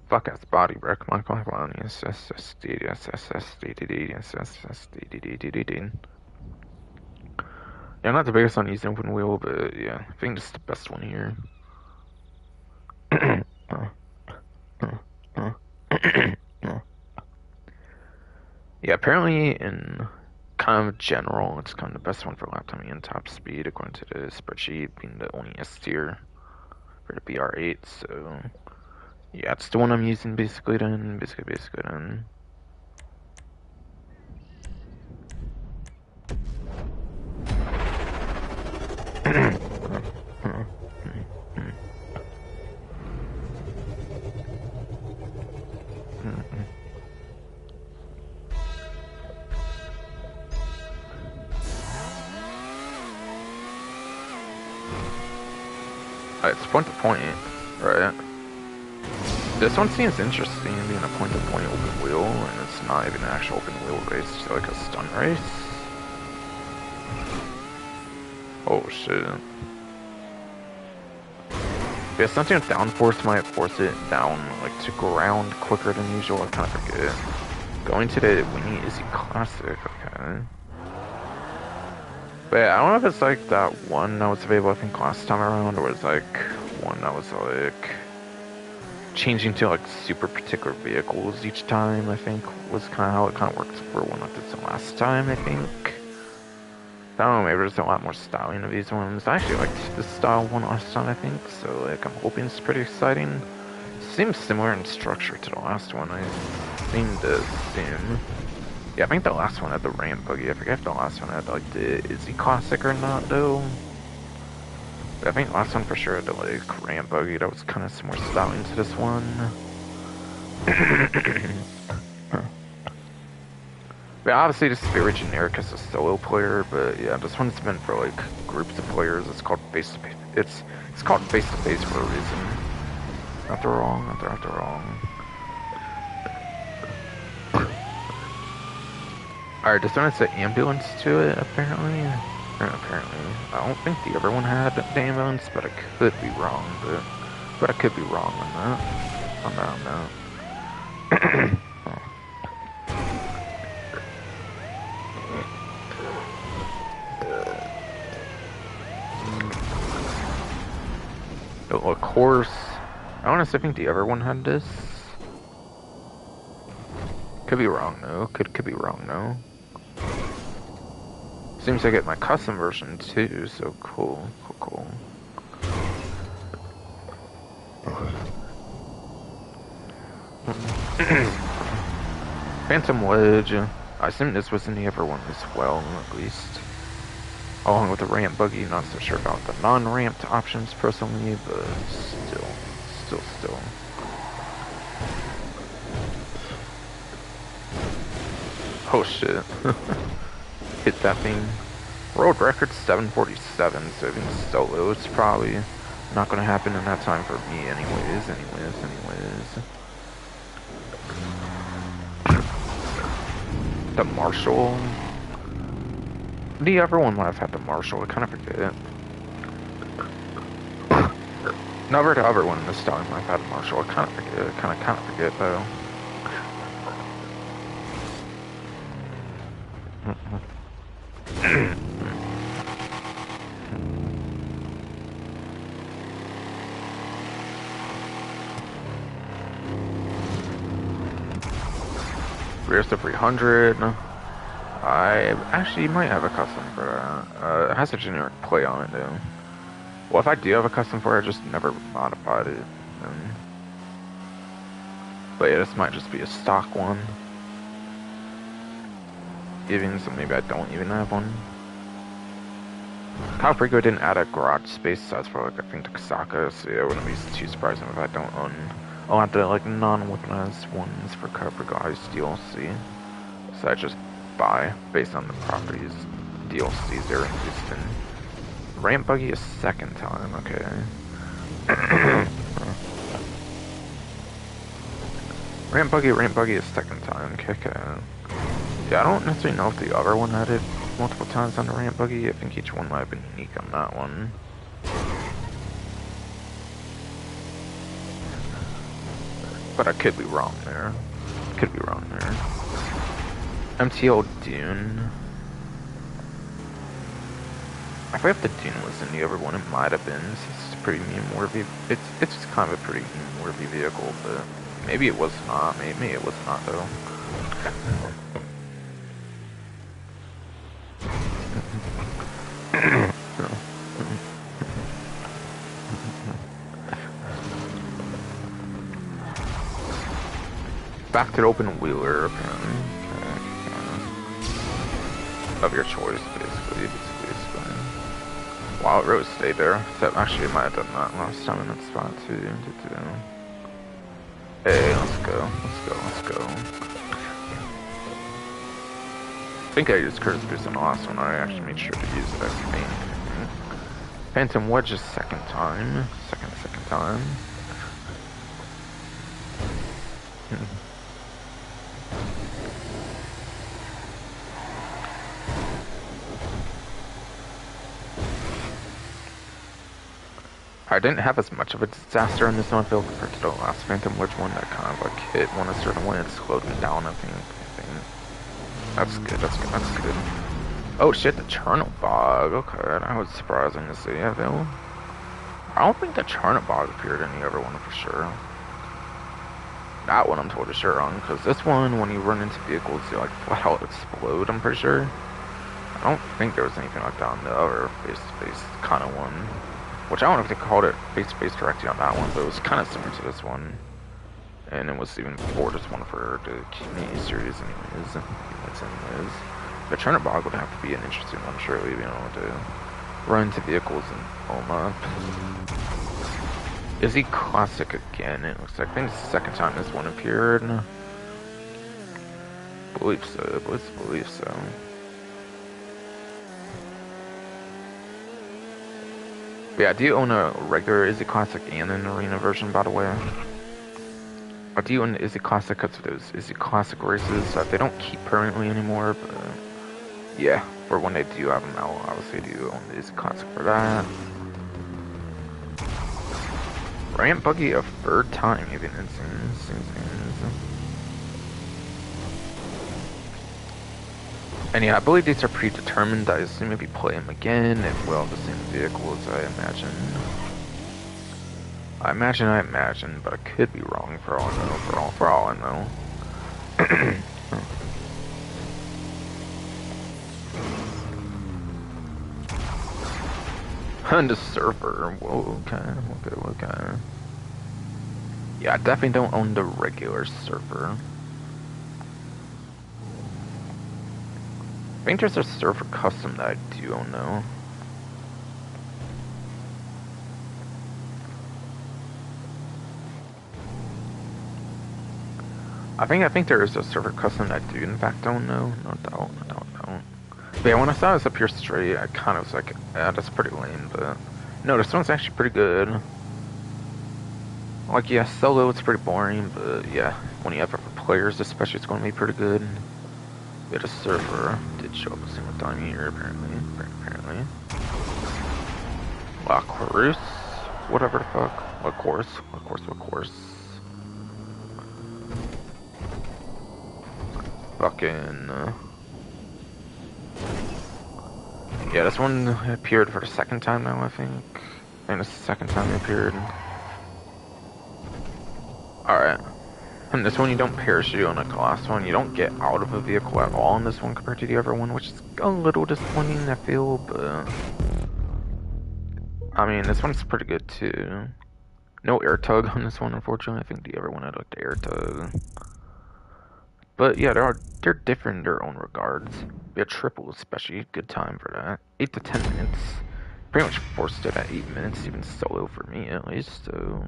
Fuck ass body wreck, Michael. Yeah, I'm not the biggest on using open wheel, but yeah, I think this is the best one here. Yeah, apparently in kind of general, it's kind of the best one for lap timing and top speed, according to the spreadsheet, being the only S tier for the BR8, so yeah, it's the one I'm using basically then. It's point to point, right? This one seems interesting, being a point to point open wheel, and it's not even an actual open wheel race, it's like a stunt race. Oh shit. Yeah, something with downforce might force it down, like, to ground quicker than usual, I kinda forget. Going to the Winnie Izzy Classic, okay. But yeah, I don't know if it's like that one that was available, I think, last time around, or it's like one that was like changing to like super particular vehicles each time, I think, was kind of how it kind of worked for one like this last time, I think. I don't know, maybe there's a lot more styling of these ones. I actually liked this style one last time, I think, so like I'm hoping it's pretty exciting. Seems similar in structure to the last one, I seem to assume. Yeah, I think the last one had the ramp buggy. I forget if the last one had like the Izzy Classic or not though. But I think the last one for sure had the like ramp buggy. That was kind of similar styling to this one. But obviously this is very generic as a solo player, but yeah, this one's meant for like groups of players. It's called face to face. It's called face to face for a reason. After wrong, after wrong. Alright, this one has an ambulance to it, apparently. Or apparently. I don't think the other one had the ambulance, but I could be wrong, but I could be wrong on that. On that. Oh, of course. I honestly think the other one had this. Could be wrong though. Could be wrong though. Seems I get my custom version too, so cool. Cool. Phantom Wedge. I assume this was in the other one as well, at least. Along with the ramp buggy, not so sure about the non-ramped options personally, but still. Oh shit. Hit that thing. World record 747, so even solo, it's probably not gonna happen in that time for me anyways. The Marshall. The other one might have had the Marshall, I kind of forget. Never the other one this time might have had the Marshall, I kind of forget, kind of forget though. Here's the 300. I actually might have a custom for that. It has a generic play on it though. Well, if I do have a custom for it, I just never modified it. But yeah, this might just be a stock one. Even, so maybe I don't even have one. Calfrigo didn't add a garage space, so that's for like, I think the Kasaka, so yeah, I wouldn't be too surprised if I don't own. I'll have to like non-weaponized ones for Calfrigo Ice DLC. So I just buy based on the properties DLCs they're in Houston. Ramp buggy a second time, okay. Ramp buggy a second time, okay. Yeah, I don't necessarily know if the other one had it multiple times on the ramp buggy. I think each one might have been unique on that one. But I could be wrong there. MTL Dune. I forget if the Dune was in the other one. It might have been. It's a pretty meme-worthy. It's just kind of a pretty meme-worthy vehicle, but maybe it was not. Maybe it was not though. Back to the open wheeler, apparently. Of your choice, basically. Wow, it really stayed there. So actually, I might have done that last time in that spot too. Hey, let's go. I think I used Curtis Boost on the last one. I actually made sure to use it, I think. Phantom Wedge a second time. Second time. I didn't have as much of a disaster in this one field compared to the last Phantom Wedge one that kind of like hit one a certain way and slowed me down, I think. That's good. Oh shit, the Chernobog. Okay, that was surprising to see, I feel. I don't think the Chernobog appeared in the other one for sure. That one I'm totally sure on, because this one, when you run into vehicles, they like flat out explode, I'm pretty sure. I don't think there was anything like that on the other face-to-face kind of one. Which I don't know if they called it face-to-face directly on that one, but it was kind of similar to this one. And it was even before this one for the community series anyways. The Turner Bog would have to be an interesting one, surely, you know, to run into vehicles and Oma. Is he classic again? It looks like I think it's the second time this one appeared. Believe so, believe so. But yeah, do you own a regular Izzy Classic and an Arena version, by the way? Or do you own the Izzy Classic because of those Izzy Classic races that they don't keep permanently anymore, but yeah, for when they do have them out, obviously do you own the Izzy Classic for that. Ramp buggy a third time, even insane. And yeah, I believe these are predetermined. I assume if you play them again, it will have the same vehicles, I imagine. I imagine, but I could be wrong for all I know, for all I know. And a surfer. Whoa, okay. Yeah, I definitely don't own the regular surfer. I think there's a surfer custom that I do own though. I think there is a surfer custom that I do in fact own though. No doubt. But yeah, when I saw this up here straight, I kind of was like, yeah, that's pretty lame, but no, this one's actually pretty good. Like, yeah, solo, it's pretty boring, but yeah, when you have it for players, especially, it's going to be pretty good. We had a surfer, did show up a single time here, apparently. La Cruz, whatever the fuck. What course? Fucking, yeah, this one appeared for the second time now, I think. And it's the second time it appeared. Alright. And this one you don't parachute, on the last one you don't get out of a vehicle at all in this one compared to the other one, which is a little disappointing, I feel, but I mean, this one's pretty good too. No air tug on this one, unfortunately. I think the other one had like the air tug. But yeah, they're different in their own regards. Yeah, triple especially, good time for that. 8 to 10 minutes. Pretty much forced it at 8 minutes, even solo for me at least, so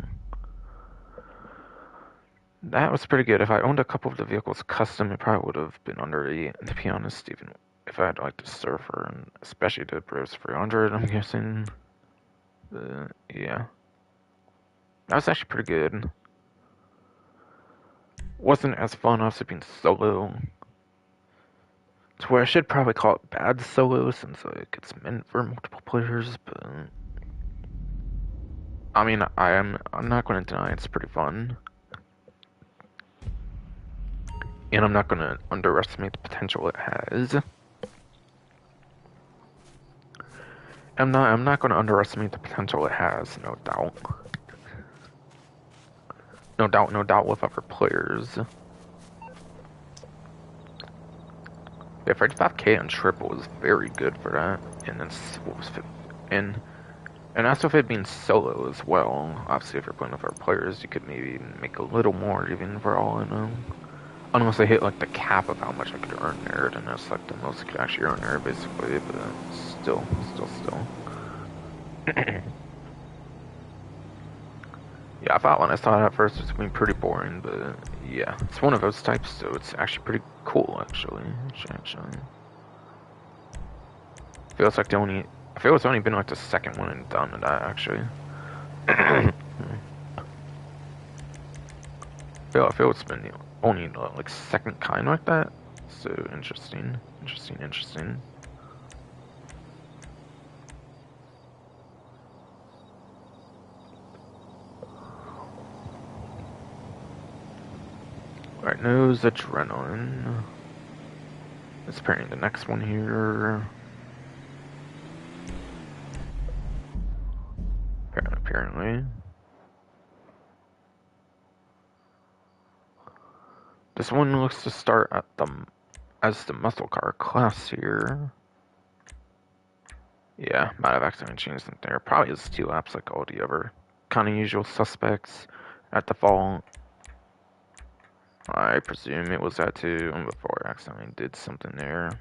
that was pretty good. If I owned a couple of the vehicles custom, it probably would have been under 8, to be honest, even if I had like the surfer, and especially the Bros 300, I'm guessing. Yeah. That was actually pretty good. Wasn't as fun, obviously, being solo. To where I should probably call it bad solo, since like it's meant for multiple players, but I mean, I'm not going to deny it's pretty fun. And I'm not going to underestimate the potential it has. I'm not going to underestimate the potential it has, no doubt. No doubt with other players. Yeah, 35k on triple is very good for that. And then what was and also if it being solo as well. Obviously if you're playing with other players, you could maybe make a little more even for all I know. Unless I hit like the cap of how much I could earn there, then that's like the most I could actually earn there basically, but still. Yeah, I thought when I saw it at first it was going to be pretty boring, but yeah, it's one of those types, so it's actually pretty cool, actually. Feels like I feel it's only been like the second one and done with that, actually. I feel it's been the only like second kind like that, so interesting. Alright, nose adrenaline. It's apparently the next one here. Apparently. This one looks to start at as the muscle car class here. Yeah, might have accidentally changed something there. Probably is 2 laps like all the other kind of usual suspects at default. I presume it was that too before I accidentally did something there.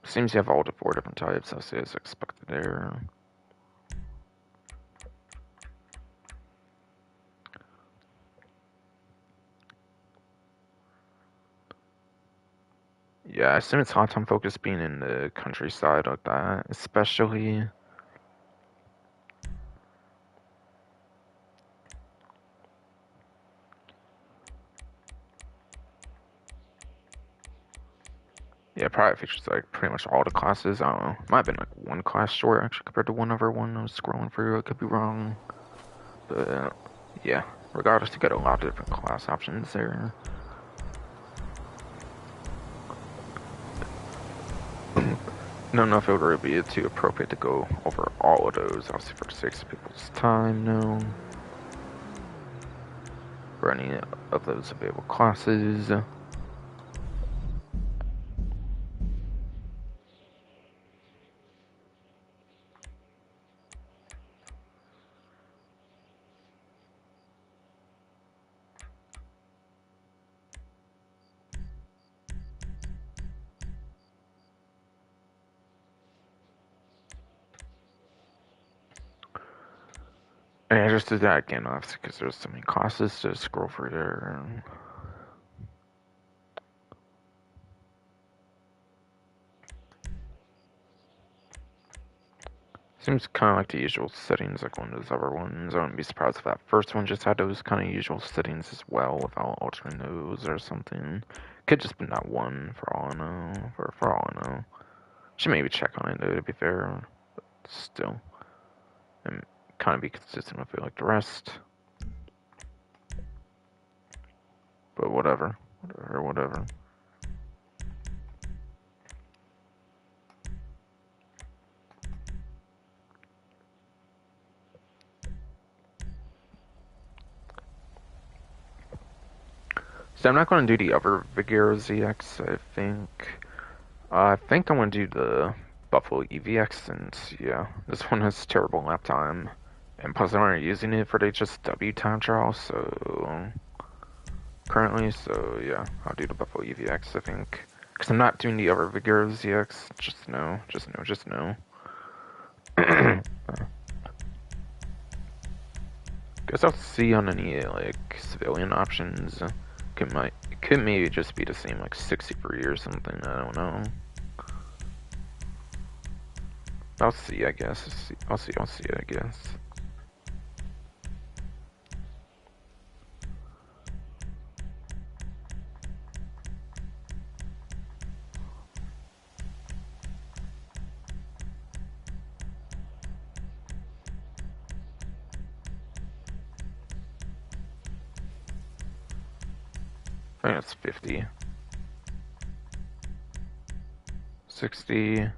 Seems you have all the 4 different types, I'll say as expected there. Yeah, I assume it's hot time focus being in the countryside like that, especially. Yeah, probably features like pretty much all the classes. I don't know. Might have been like one class short actually compared to one other one I was scrolling through. I could be wrong. But yeah, regardless, you got a lot of different class options there. I don't know if it would really be too appropriate to go over all of those, obviously for the sake of people's time, no. For any of those available classes. And I just did that again, obviously, because there's so many classes to scroll through there. Seems kind of like the usual settings, like one of those other ones. I wouldn't be surprised if that first one just had those kind of usual settings as well, without altering those or something. Could just be that one, for all I know. For all I know, should maybe check on it though, to be fair. But still, and kind of be consistent with it like the rest. But whatever, whatever. So I'm not going to do the other Vigero ZX, I think. I think I'm going to do the Buffalo EVX since, yeah, this one has terrible lap time. And plus I'm already using it for the HSW time trial, so currently, so yeah, I'll do the Buffalo EVX, I think. Because I'm not doing the other Vigero ZX, just no. Guess I'll see on any, like, civilian options. Could maybe just be the same, like 63 or something, I don't know. I'll see, I guess. I'll see, I guess. I think it's 50. 60.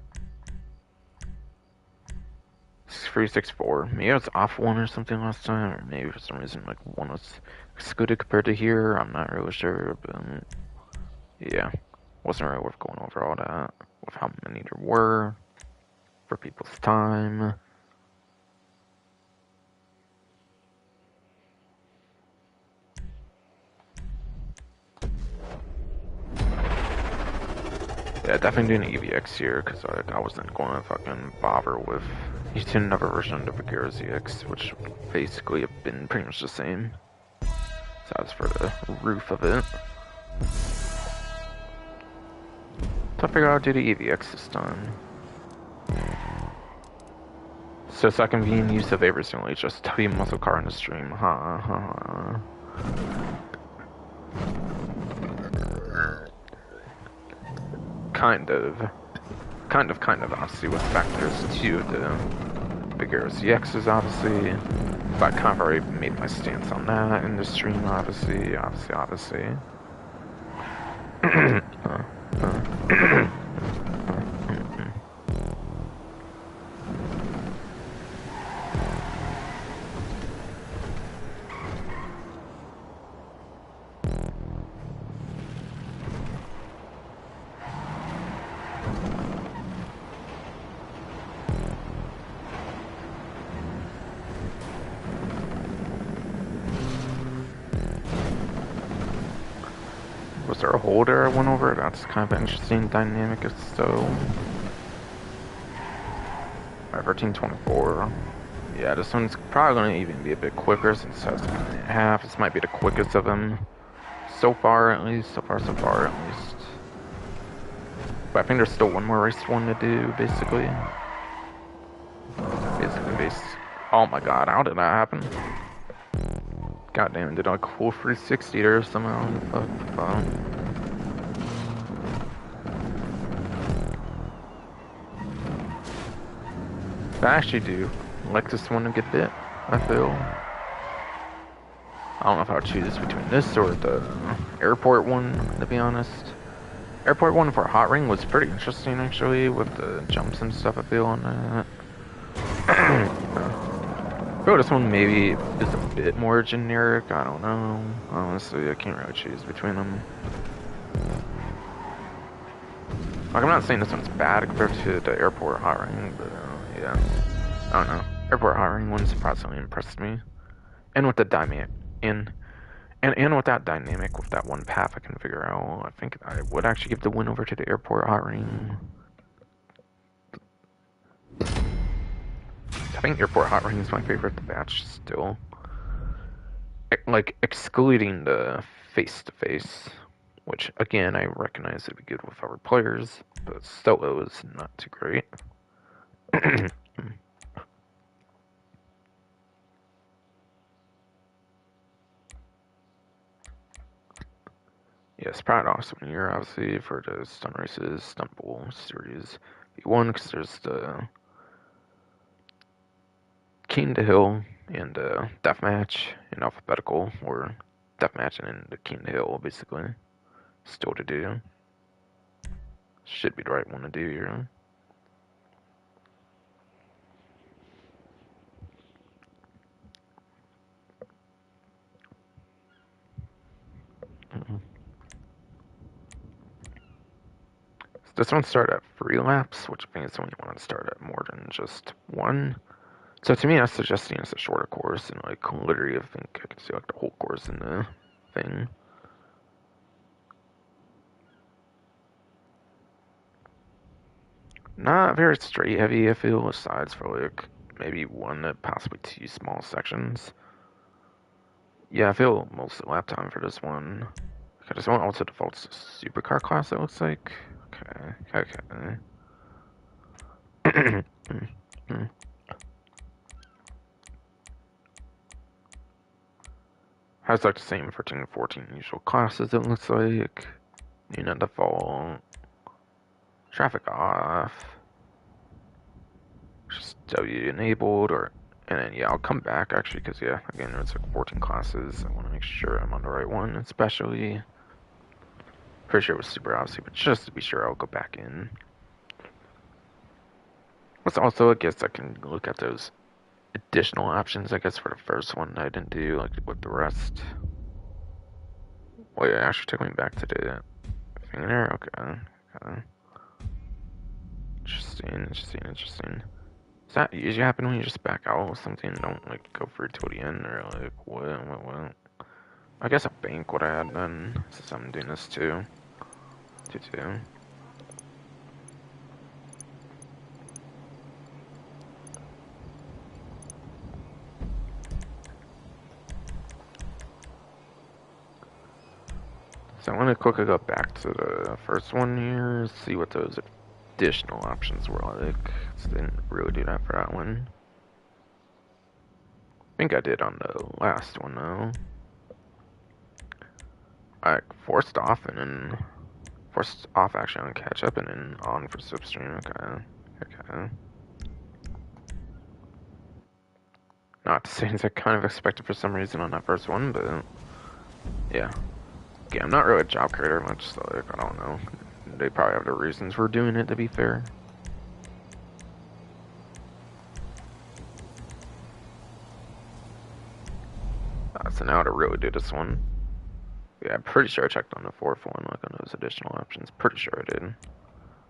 364. Maybe it was off one or something last time, or maybe for some reason, like, one was excluded compared to here. I'm not really sure, but yeah. Wasn't really worth going over all that with how many there were for people's time. Yeah, definitely doing EVX here, because I wasn't going to fucking bother with using another version of the Vigero ZX, which would basically have been pretty much the same. So that's for the roof of it. So I figured out how to do the EVX this time. So I can be in use of every single HSW muscle car in the stream. Kind of. Obviously, with factors too, the bigger ZXs, obviously. But I kind of already made my stance on that in the stream, obviously. Was there a holder I went over? That's kind of an interesting dynamic if so. Alright, 1324. Yeah, this one's probably going to even be a bit quicker since it has a minute and a half. This might be the quickest of them. So far, at least. So far, at least. But I think there's still one more race one to do, basically. Oh my god, how did that happen? God damn, did I cool 360 there somehow? Fuck. I actually do like this one a good bit, I feel. I don't know if I would choose between this or the airport one, to be honest. Airport one for Hot Ring was pretty interesting, actually, with the jumps and stuff, I feel, on that. I feel this one maybe is a bit more generic, I don't know. Honestly, I can't really choose between them. Like, I'm not saying this one's bad compared to the airport Hot Ring, but yeah. I don't know. Airport Hot Ring one surprisingly impressed me. And with the dynamic and with that dynamic, with that one path I can figure out, I think I would actually give the win over to the airport Hot Ring. I think airport Hot Ring is my favorite batch still. Like, excluding the face-to-face, which, again, I recognize would be good with other players, but still it was not too great. Yes, Pride awesome year, obviously, for the stunt races, stunt bowl series. V1, because there's the King to Hill and Deathmatch in alphabetical, or Deathmatch and then the King to Hill, basically. Still to do. Should be the right one to do here. So this one started at 3 laps, which means when you want to start at more than just 1. So to me, that's suggesting it's a shorter course, and like literally, I think I can see like the whole course in the thing. Not very straight heavy, I feel, aside for like maybe 1 to possibly 2 small sections. Yeah, I feel most of the lap time for this one. Okay, this one also defaults to supercar class, it looks like. Okay. Has like the same 13 and 14 usual classes, it looks like. Unit default. Traffic off. Just W enabled, or and then yeah, I'll come back actually because yeah, again there's like 14 classes. I want to make sure I'm on the right one, especially. Pretty sure it was super obviously, but just to be sure, I'll go back in. What's also, I guess I can look at those additional options. I guess for the first one I didn't do like with the rest. Well, yeah, actually took me back to the thing there. Okay. Interesting. Does that usually happen when you just back out with something and don't like go through till the end, or like what? I guess a bank would have had then, since I'm doing this too. Two. So I'm gonna quickly go back to the first one here, see what those additional options were like. So didn't really do that for that one. I think I did on the last one though. I forced off actually on catch up and then on for slipstream. Okay. Not the same as I kind of expected for some reason on that first one, but yeah. Yeah, I'm not really a job creator much, so like, I don't know. They probably have their reasons for doing it, to be fair. So now to really do this one. Yeah, I'm pretty sure I checked on the fourth one, like on those additional options. Pretty sure I did.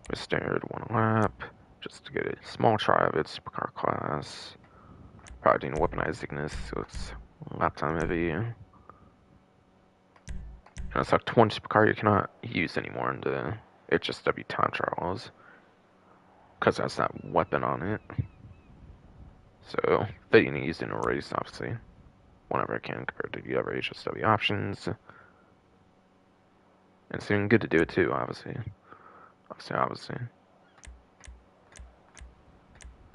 With standard 1 lap, just to get a small try of it, supercar class. Probably doing weaponized Ignis, so it's lap time heavy. And it's like one supercar you cannot use anymore in the HSW time trials because that's that weapon on it. So they need to use it in a race, obviously, whenever I can compared to the other HSW options. And it's been good to do it too, obviously. Obviously.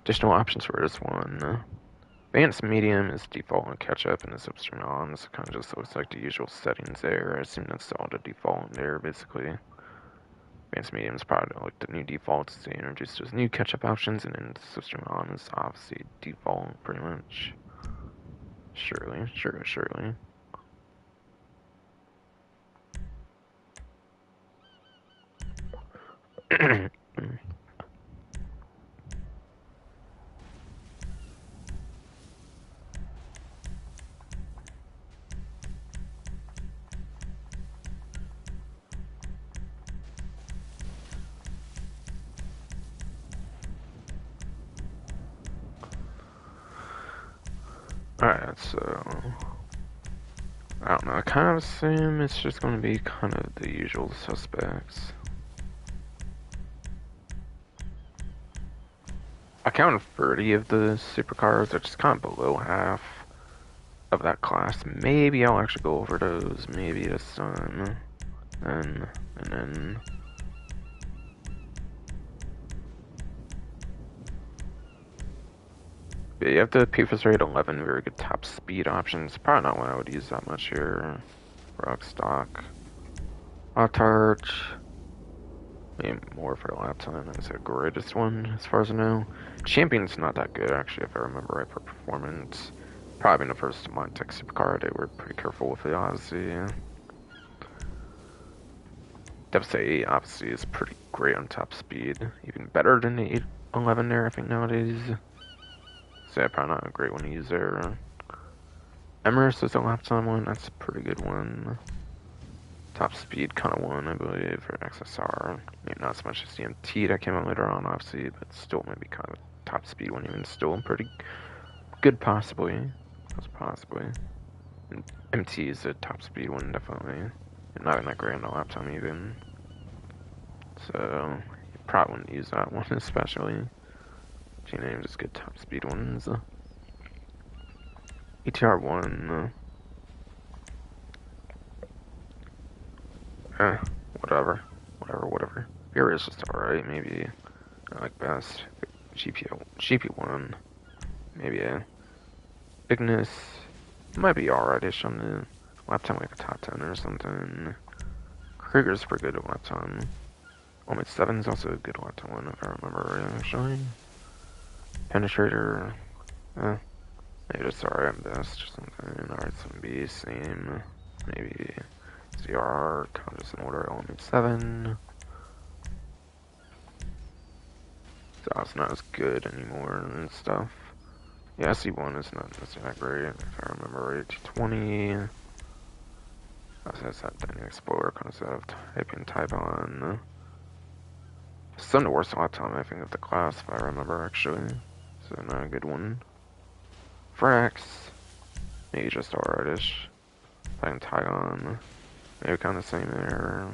Additional options for this one. Advanced medium is default and catch up, and the substream on, so it kind of just looks like the usual settings there. I assume that's all the default in there, basically. Advanced medium is probably like the new defaults. They introduced those new catch up options, and then the substream on is obviously default, pretty much. Surely. Alright, so I don't know, I kind of assume it's just going to be kind of the usual suspects. I counted 30 of the supercars, they're just kind of below half of that class. Maybe I'll actually go over those, maybe this time. And then but you have the PFS rate 11, very good top speed options. Probably not one I would use that much here. Rock stock. Autarch. Maybe more for the lap time. That's the greatest one as far as I know. Champion's not that good actually, if I remember right, for performance. Probably in the first Montec supercar, they were pretty careful with it, obviously. Devastate obviously is pretty great on top speed. Even better than the 811 there, I think, nowadays. So yeah, probably not a great one to use there. Emirates is a lap time one, that's a pretty good one. Top speed kind of one, I believe, for XSR. Maybe not as much as the MT that came out later on, obviously, but still maybe kind of a top speed one, even still pretty good, possibly. Possibly. And MT is a top speed one, definitely. And not even that great on the lap time, even. So, you probably wouldn't use that one, especially. G-name just good top speed ones. ETR 1. Whatever. Here is just alright, maybe. I like best. GP1. Maybe a Bigness. Might be alrightish on the lap time, like a top 10 or something. Krieger's pretty good at lap time. Omid 7's also a good lap time one, if I remember right, actually. Penetrator. Maybe just alright at best or something. Alright, some B, same. Maybe CR, count just in order, element 7. So it's not as good anymore and stuff. Yeah, C1 is not that great, if I remember right. 20. That's that Dynamic Explorer concept. Type on. Some of the worst lap time, I think, of the class, if I remember, actually. So not a good one. Frax. Maybe just alrightish. Playing Tygon. Maybe kind of the same there.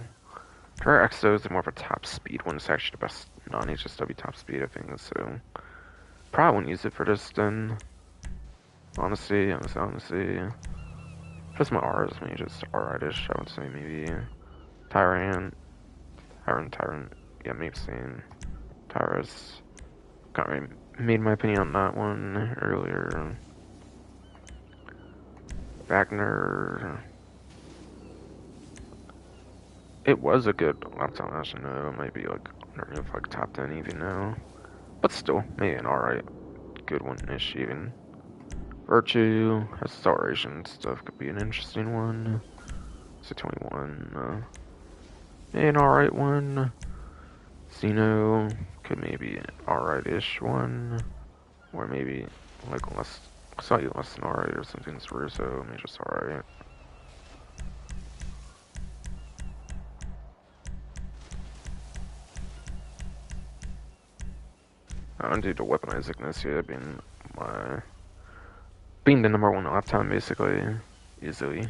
For Exos, they're more of a top speed one. It's actually the best non-HSW top speed, I think, so probably wouldn't use it for this then. Honestly. Just my R's, maybe just alrightish, I would say, maybe. Tyrant. Yeah, maybe same. Tyrus. Kind of made my opinion on that one earlier. Wagner. It was a good lap time, I should know. Maybe like underneath like top 10 even now. But still, maybe an alright good one-ish even. Virtue, acceleration stuff could be an interesting one. So 21, maybe an alright one. Xeno could maybe an alright-ish one. Or maybe like slightly less than alright or something. So maybe just alright. Due to weaponized Ignitia being the number one lap time basically. Easily.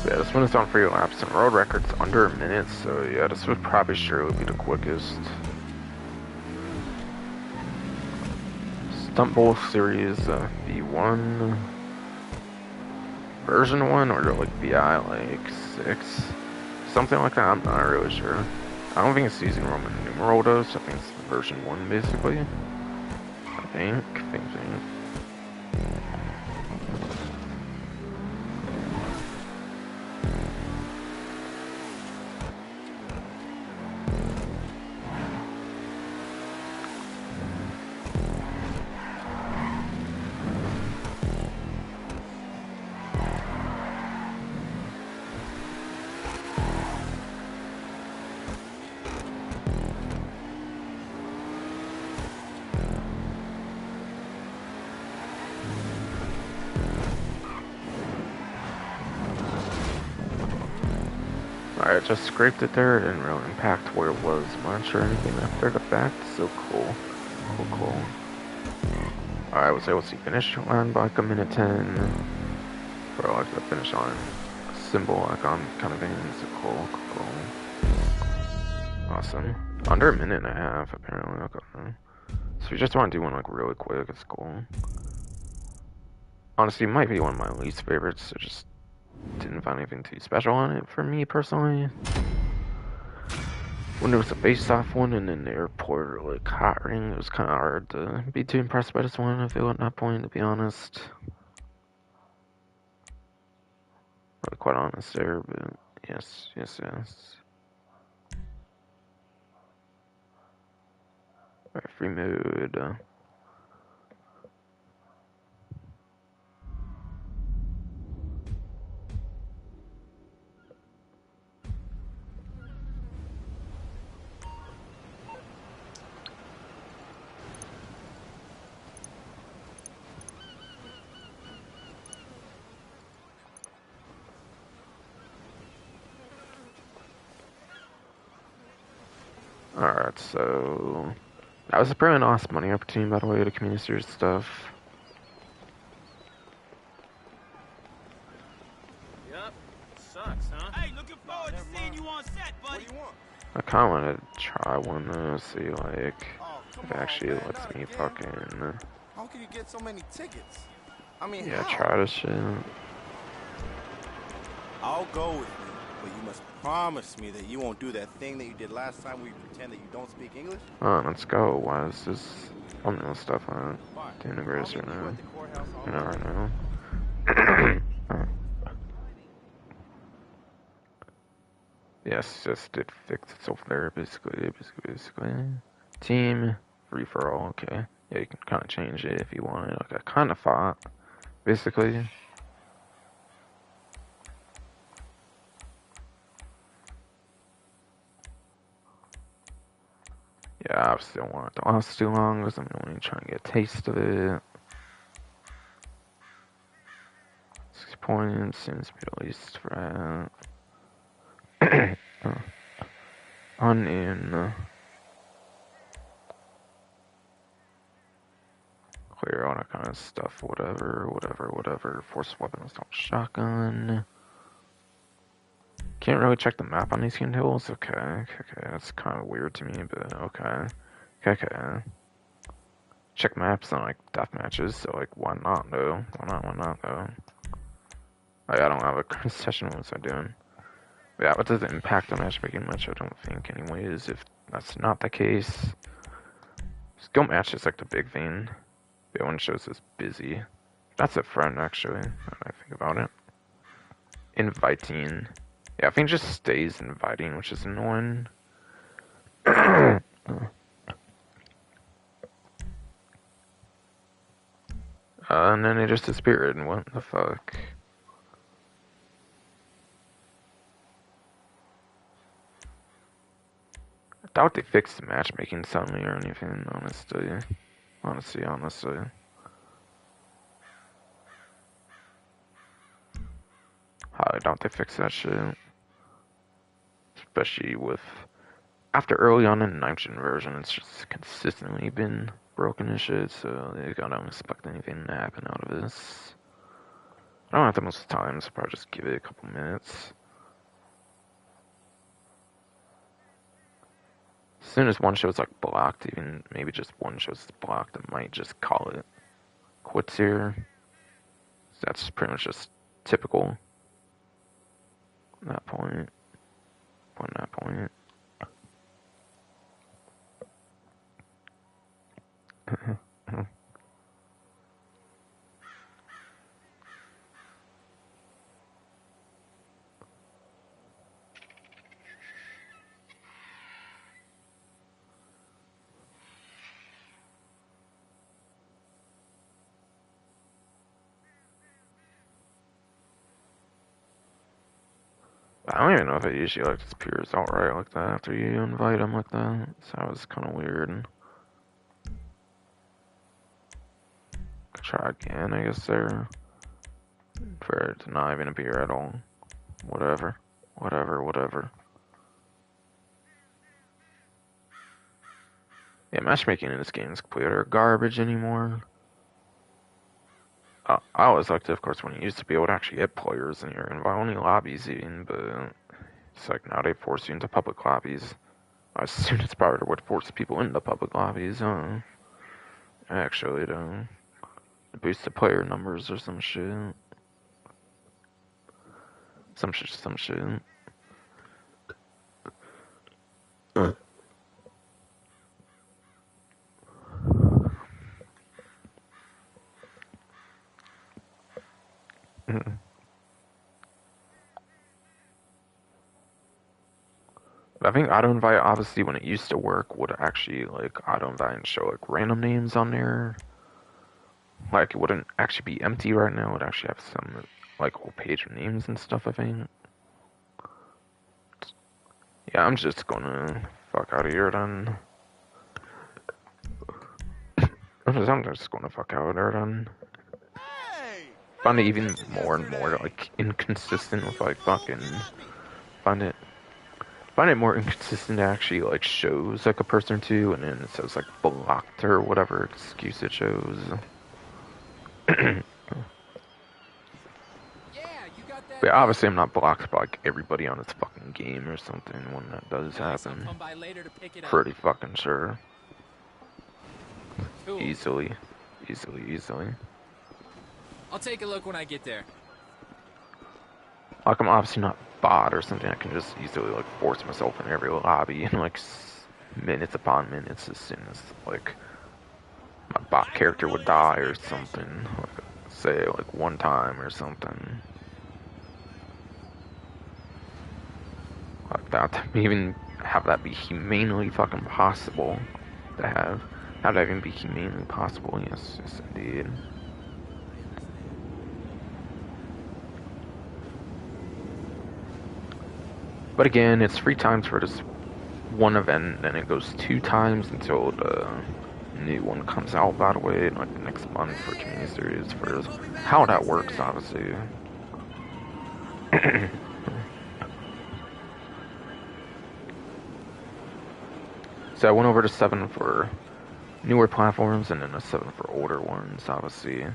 Yeah, this one is on 3 laps and road record's under a minute, so yeah, this would probably surely be the quickest. Stunt Bowl Series V1 version 1 or like VI like 6, something like that. I'm not really sure. I don't think it's using Roman numeral though, so I think it's version 1 basically. I think. Alright, just scraped it there. It didn't really impact where it was much or anything after the fact. So cool. Cool. Alright, I was able to see finish line by like a minute 10. Or like the finish line symbol icon kind of thing. So cool. Awesome. Under a minute and a half apparently. Okay. So we just want to do one like really quick. It's cool. Honestly, it might be one of my least favorites. I just didn't find anything too special on it for me personally. When there was a face-off one and then the airport like hot ring, it was kind of hard to be too impressed by this one. I feel at that point, to be honest. Really quite honest there, but yes. Alright, free mode. Alright, so that was a pretty awesome money opportunity, by the way, to community series stuff. Yup. Sucks, huh? Hey, looking forward to seeing you on set, buddy. What do you want? I kind of want to try one to see like Oh, if it actually man, lets not me again. fucking How can you get so many tickets? I mean, yeah, how? try this shit. I'll go with you, but you must promise me that you won't do that thing that you did last time where you pretend that you don't speak English. Oh, let's go. Why is this thumbnail stuff on Fine. the I'll integrator meet you now? at the courthouse on Right Monday. now. Yes, just did fix itself there, basically. Team, free for all, okay. Yeah, you can kind of change it if you want it. Like I kind of thought, basically. Yeah, I obviously don't want it to last too long because I'm only trying to get a taste of it. 6 points seems to be the least for that. On in. Clear all that kind of stuff, whatever. Force weapons, don't shotgun. Can't really check the map on these hills. Okay. That's kind of weird to me, but okay. Check maps on like death matches, so like why not though? Why not though? Like, I don't have a concession. What's I doing? Yeah, it doesn't impact the matchmaking much. I don't think, anyways. If that's not the case, skill match is like the big thing. The one shows us busy. That's a friend actually. Now that I think about it. Inviting. Yeah, I think it just stays inviting, which is annoying. And then it just disappeared. What the fuck? I doubt they fixed the matchmaking suddenly or anything, honestly. I doubt they fixed that shit. Especially with after early on in the nitrogen version, it's just consistently been broken and shit, so they gotta expect anything to happen out of this. I don't have the most time, so probably just give it a couple minutes. As soon as one show's like blocked, even maybe just one show's blocked, I might just call it quits here. That's pretty much just typical at that point. On that point. I don't even know if it usually like disappears outright like that after you invite them like that. So that was kind of weird. Could try again, I guess there. For it to not even appear at all. Whatever. Whatever. Yeah, matchmaking in this game is complete utter garbage anymore. I always liked it, of course, when you used to be able to actually get players in your invite-only lobbies even, but it's like now they force you into public lobbies. I assume it's probably what forces people into public lobbies, actually, to boost the player numbers or some shit. Some shit. I think auto invite, obviously, when it used to work, would actually like auto invite and show like random names on there. Like it wouldn't actually be empty right now. It would actually have some like whole page of names and stuff. I think. Yeah, I'm just gonna fuck out of here then. I'm just gonna fuck out of there then. Find it even more and more like inconsistent with like fucking find it more inconsistent to actually like shows like a person or two, and then it says like blocked or whatever excuse it shows. But obviously I'm not blocked by like everybody on this fucking game or something when that does happen. Pretty fucking sure. Cool. Easily. I'll take a look when I get there. Like I'm obviously not bot or something. I can just easily like force myself in every lobby in like minutes upon minutes as soon as like my bot character would die or something. Like, say like one time or something. Like that to even have that be humanely fucking possible to have. How would that even be humanely possible? Yes, indeed. But again, it's 3 times for this one event, and it goes 2 times until the new one comes out, by the way, like next month for Community Series, for how that works, obviously. So I went over to 7 for newer platforms, and then a 7 for older ones, obviously.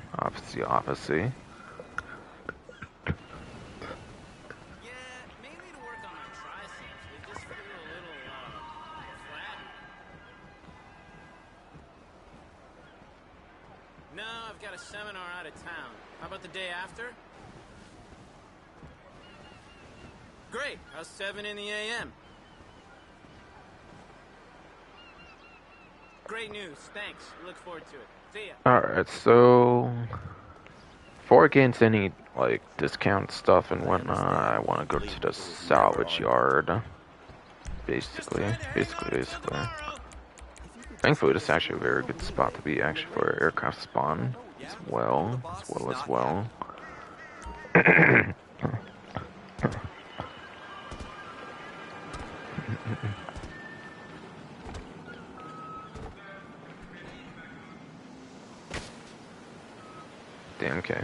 No, I've got a seminar out of town. How about the day after? Great. How's 7 in the a.m.? Great news. Thanks. Look forward to it. See ya. Alright, so before I get into any like discount stuff and whatnot, I want to go to the salvage yard. Basically. Thankfully, this is actually a very good spot to be actually for aircraft spawn as well. Damn, okay.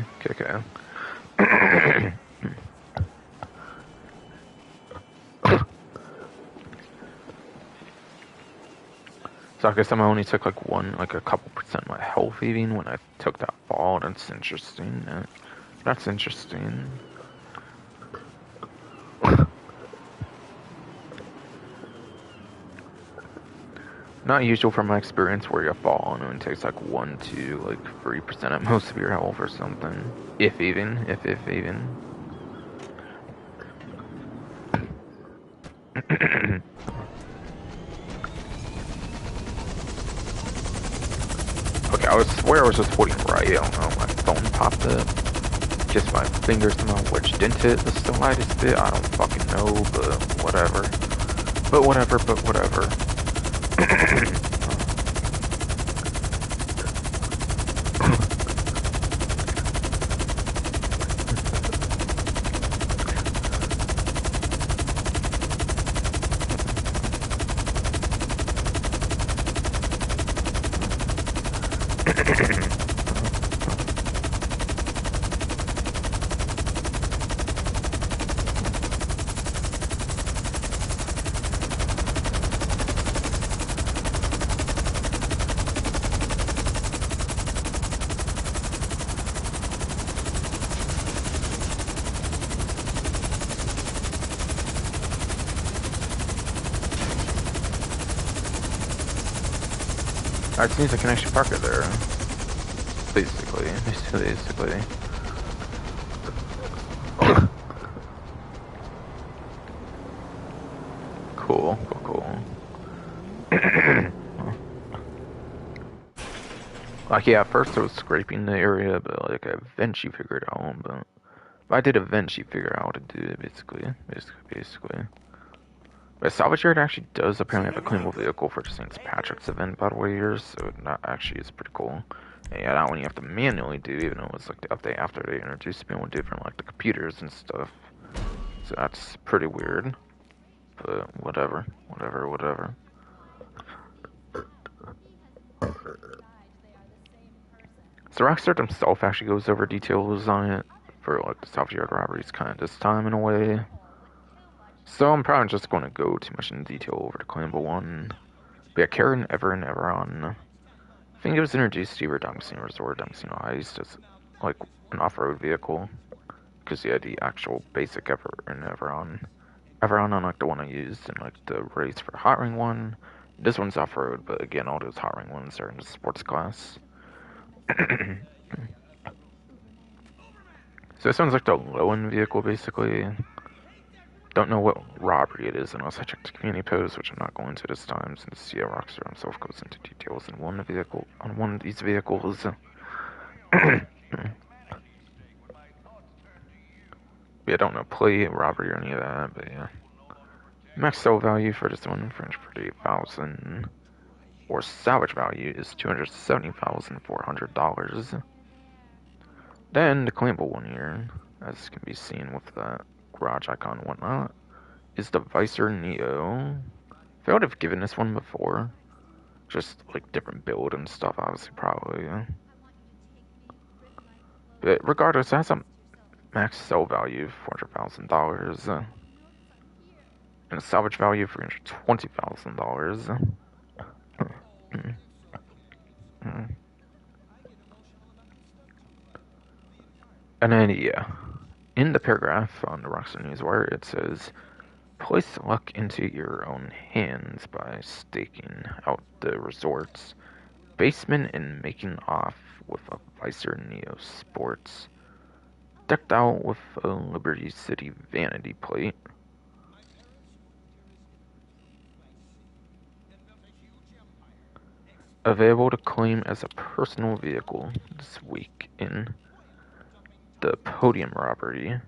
So I guess I only took like a couple percent of my health even when I took that fall. That's interesting. That's interesting. Not usual from my experience where you fall on and it takes like 1 to like 3% at most of your health or something. If even. If even. Okay, I swear I was just holding right. I don't know, my phone popped up. Just my fingers somehow which didn't hit the slightest bit. I don't fucking know, but whatever. But whatever, but whatever. Alright, seems I can actually park it there. Basically. Cool. Like, yeah, at first I was scraping the area, but like I eventually figured it out, but I did eventually figure out how to do it, basically. But Salvage Yard actually does apparently have a claimable vehicle for St. Patrick's event, by the way, here, so that actually is pretty cool. And yeah, that one you have to manually do, even though it was like the update after they introduced people different, like the computers and stuff. So that's pretty weird. But whatever. So Rockstar himself actually goes over details on it for like the Salvage Yard robberies kind of this time in a way. So I'm probably just going to go too much in detail over the claimable one. But yeah, Karen Ever and Everon. I think it was introduced to either Damasceno Resort, Damasceno Heist as like an off-road vehicle. Because yeah, the actual basic Ever and Everon. Everon unlike the one I used in like the race for Hot Ring one. This one's off-road, but again, all those Hot Ring ones are in the sports class. So it sounds like the low-end vehicle, basically. Don't know what robbery it is unless I check the community post, which I'm not going to this time, since yeah, Rockstar himself goes into details on one of these vehicles. Yeah, I don't know plate, robbery, or any of that, but yeah. Max sell value for this one, French for 8,000, or salvage value is $270,400. Then the claimable one here, as can be seen with that garage icon and whatnot, is the Vicer Neo. I would have given this one before. Just like different build and stuff, obviously, probably. Yeah. But regardless, it has a max sell value of $400,000 and a salvage value of $320,000. And then, yeah, in the paragraph on the Rockstar Newswire, it says, place luck into your own hands by staking out the resort's basement and making off with a Vicer Neo Sports, decked out with a Liberty City vanity plate. Available to claim as a personal vehicle this week in the podium robbery.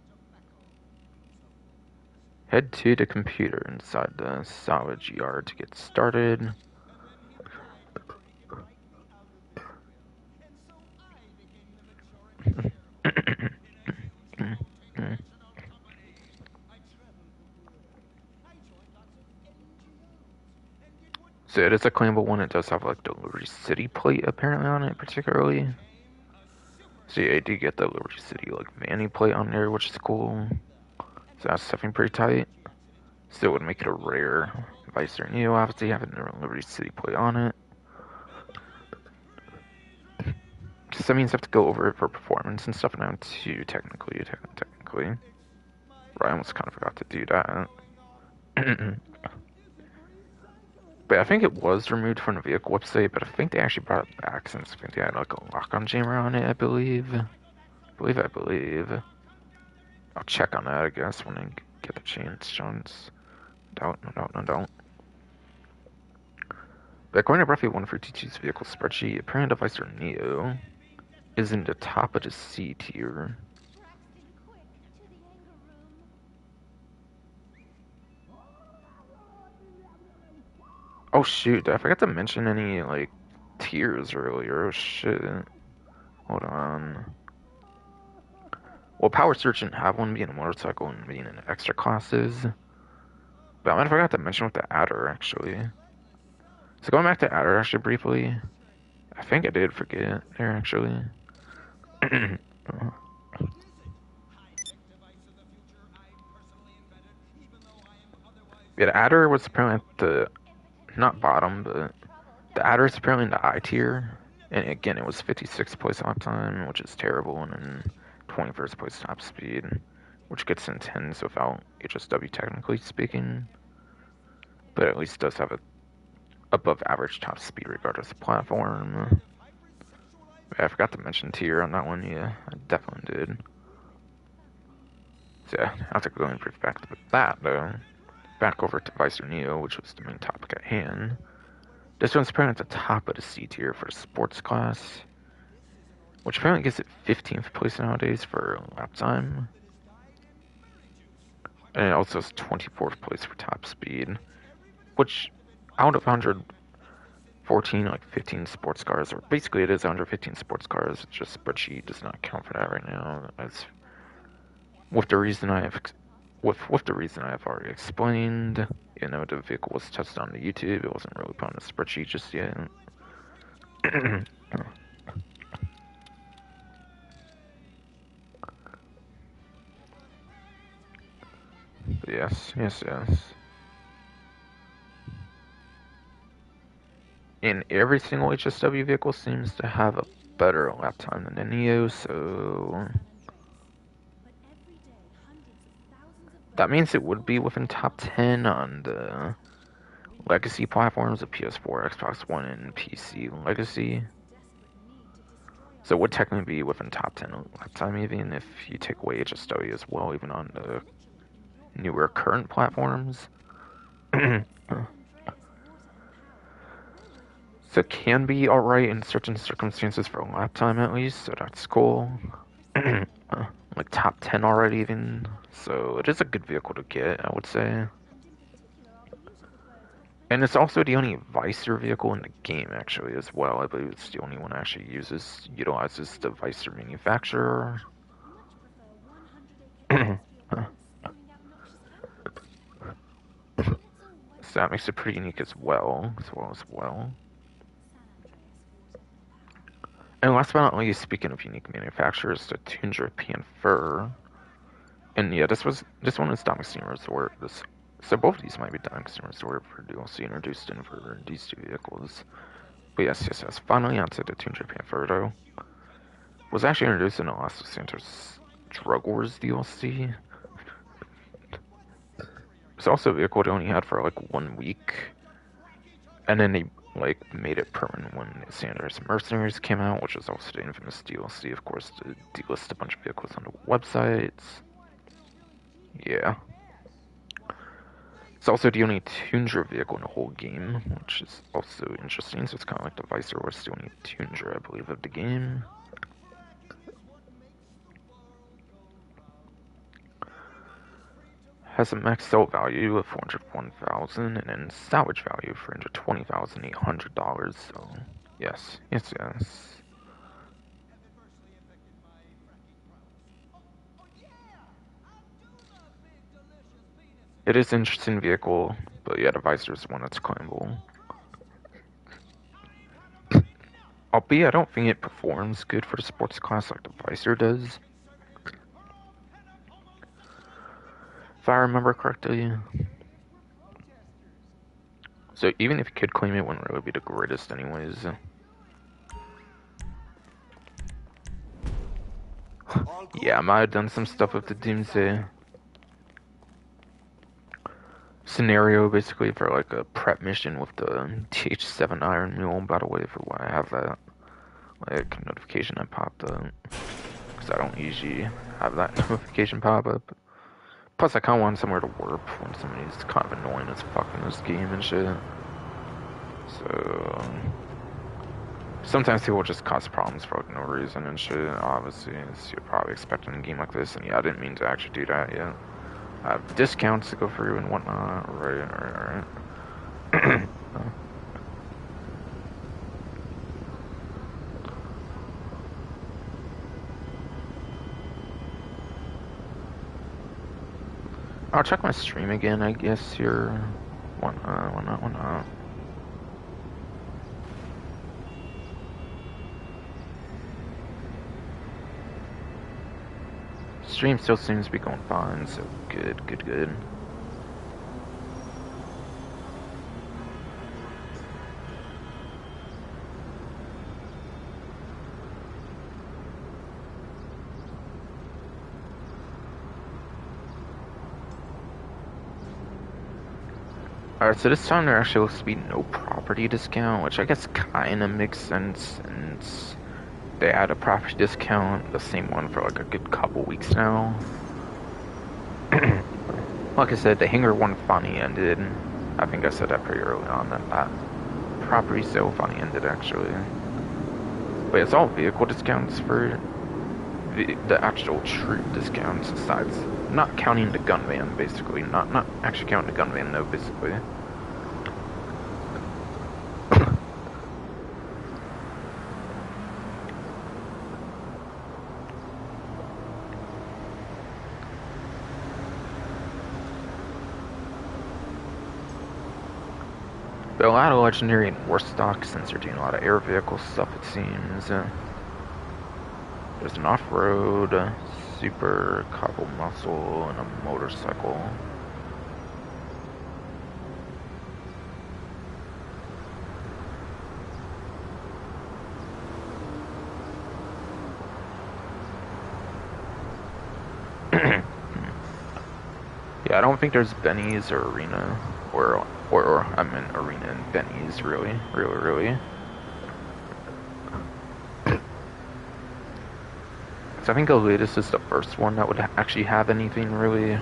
Head to the computer inside the salvage yard to get started. So it is a claimable one. It does have like the Liberty City plate apparently on it, particularly. So yeah, I do get the Liberty City like vanity plate on there, which is cool. So that's definitely pretty tight. Still would make it a rare Vicer Neo, obviously having the Liberty City plate on it. that means I have to go over it for performance and stuff now too, technically. Right, I almost kind of forgot to do that. But I think it was removed from the vehicle website, but I think they actually brought it back since I think they had like a lock-on jammer on it, I believe. I believe. I'll check on that, I guess, when I get the chance. No doubt. But according to roughly 152's vehicle spreadsheet, apparent device or Neo is in the top of the C tier. Oh shoot, I forgot to mention any, like, tiers earlier. Oh shit. Hold on. Well, Power Search didn't have one, being a motorcycle and being in extra classes. But I forgot to mention with the adder, actually. So going back to adder, actually, briefly. I think I did forget there, actually. Yeah, the adder was apparently at the, not bottom, but the adder is apparently in the I tier. And again, it was 56th place on time, which is terrible, and then 21st place top speed, which gets intense without HSW technically speaking. But at least does have a above average top speed regardless of platform. I forgot to mention tier on that one, yeah, I definitely did. So yeah, I have to go and brief back to that though. Back over to Vice or Neo, which was the main topic at hand. This one's apparently at the top of the C tier for the sports class, which apparently gives it 15th place nowadays for lap time. And it also has 24th place for top speed, which out of 114, like 15 sports cars, or basically it is 115 sports cars, it's just spreadsheet does not count for that right now, as with the reason I have already explained. You know, the vehicle was tested on the YouTube, it wasn't really put on the spreadsheet just yet. But yes. And every single HSW vehicle seems to have a better lap time than the Neo, so that means it would be within top 10 on the legacy platforms of PS4, Xbox One, and PC Legacy. So it would technically be within top 10 lap time, even if you take away HSW as well, even on the newer current platforms. So it can be alright in certain circumstances for lap time at least, so that's cool. Like top 10 already even, so it is a good vehicle to get, I would say. And it's also the only Vicer vehicle in the game actually as well. I believe it's the only one that actually utilizes the Vicer manufacturer. So that makes it pretty unique as well. And last but not least, speaking of unique manufacturers, the Tundra Panther. And yeah, this one is Domestic Resort. So both of these might be Domestic Resort for DLC introduced in for these two vehicles. But yes. Finally onto the Tundra Panther though. Was actually introduced in the Los Santos Drug Wars DLC. It's also a vehicle they only had for like 1 week. And then they like made it permanent when the Santos Mercenaries came out, which was also the infamous DLC, of course, to delist a bunch of vehicles on the websites. Yeah. It's also the only Tundra vehicle in the whole game, which is also interesting. So it's kind of like the Vicer was the only Tundra, I believe, of the game. Has a max sell value of $401,000 and then salvage value for $420,800. So yes. It is an interesting vehicle, but yeah, the Vicer is one that's claimable. Albeit, I don't think it performs good for the sports class like the Vicer does. If I remember correctly. So even if you could claim it, wouldn't really be the greatest anyways. Yeah, I might have done some stuff with the Doomsday scenario, basically for like a prep mission with the TH7 Iron Mule. By the way, for why I have that like notification that popped up, because I don't usually have that notification pop up. Plus, I kind of want somewhere to warp when somebody's kind of annoying as fuck in this game and shit. So sometimes people just cause problems for like no reason and shit. Obviously, as you're probably expecting in a game like this. And yeah, I didn't mean to actually do that yet. I have discounts to go through and whatnot. Right. I'll check my stream again, I guess, here. Whatnot. Stream still seems to be going fine, so good. Alright, so this time there actually looks to be no property discount, which I guess kinda makes sense since they had a property discount, the same one for like a good couple weeks now. Like I said, the hangar one finally ended. I think I said that pretty early on that property sale finally ended actually. But it's all vehicle discounts for the actual troop discounts besides not counting the gun van basically. Not actually counting the gun van though basically. But a lot of legendary and war stock since they're doing a lot of air vehicle stuff it seems. There's an off-road, super cobble muscle, and a motorcycle. Yeah, I don't think there's Benny's or Arena, or I meant Arena and Benny's really. So I think Elidus is the first one that would actually have anything really.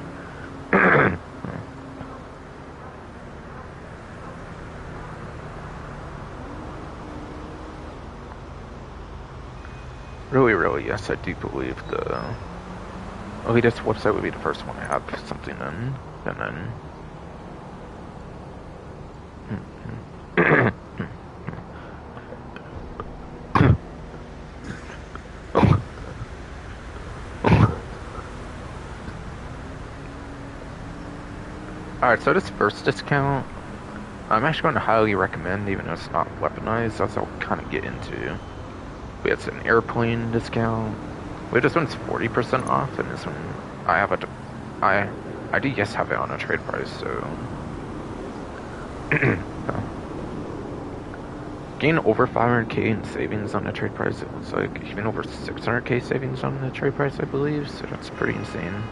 Really, yes, I do believe the Elidus website would be the first one to have something in, and then. Alright, so this first discount, I'm actually going to highly recommend, even though it's not weaponized, that's what I'll kind of get into. But it's an airplane discount. Wait, this one's 40% off, and this one, I do yes have it on a trade price, so. Gain over 500k in savings on the trade price, it looks like. Even over 600k savings on the trade price, I believe, so that's pretty insane.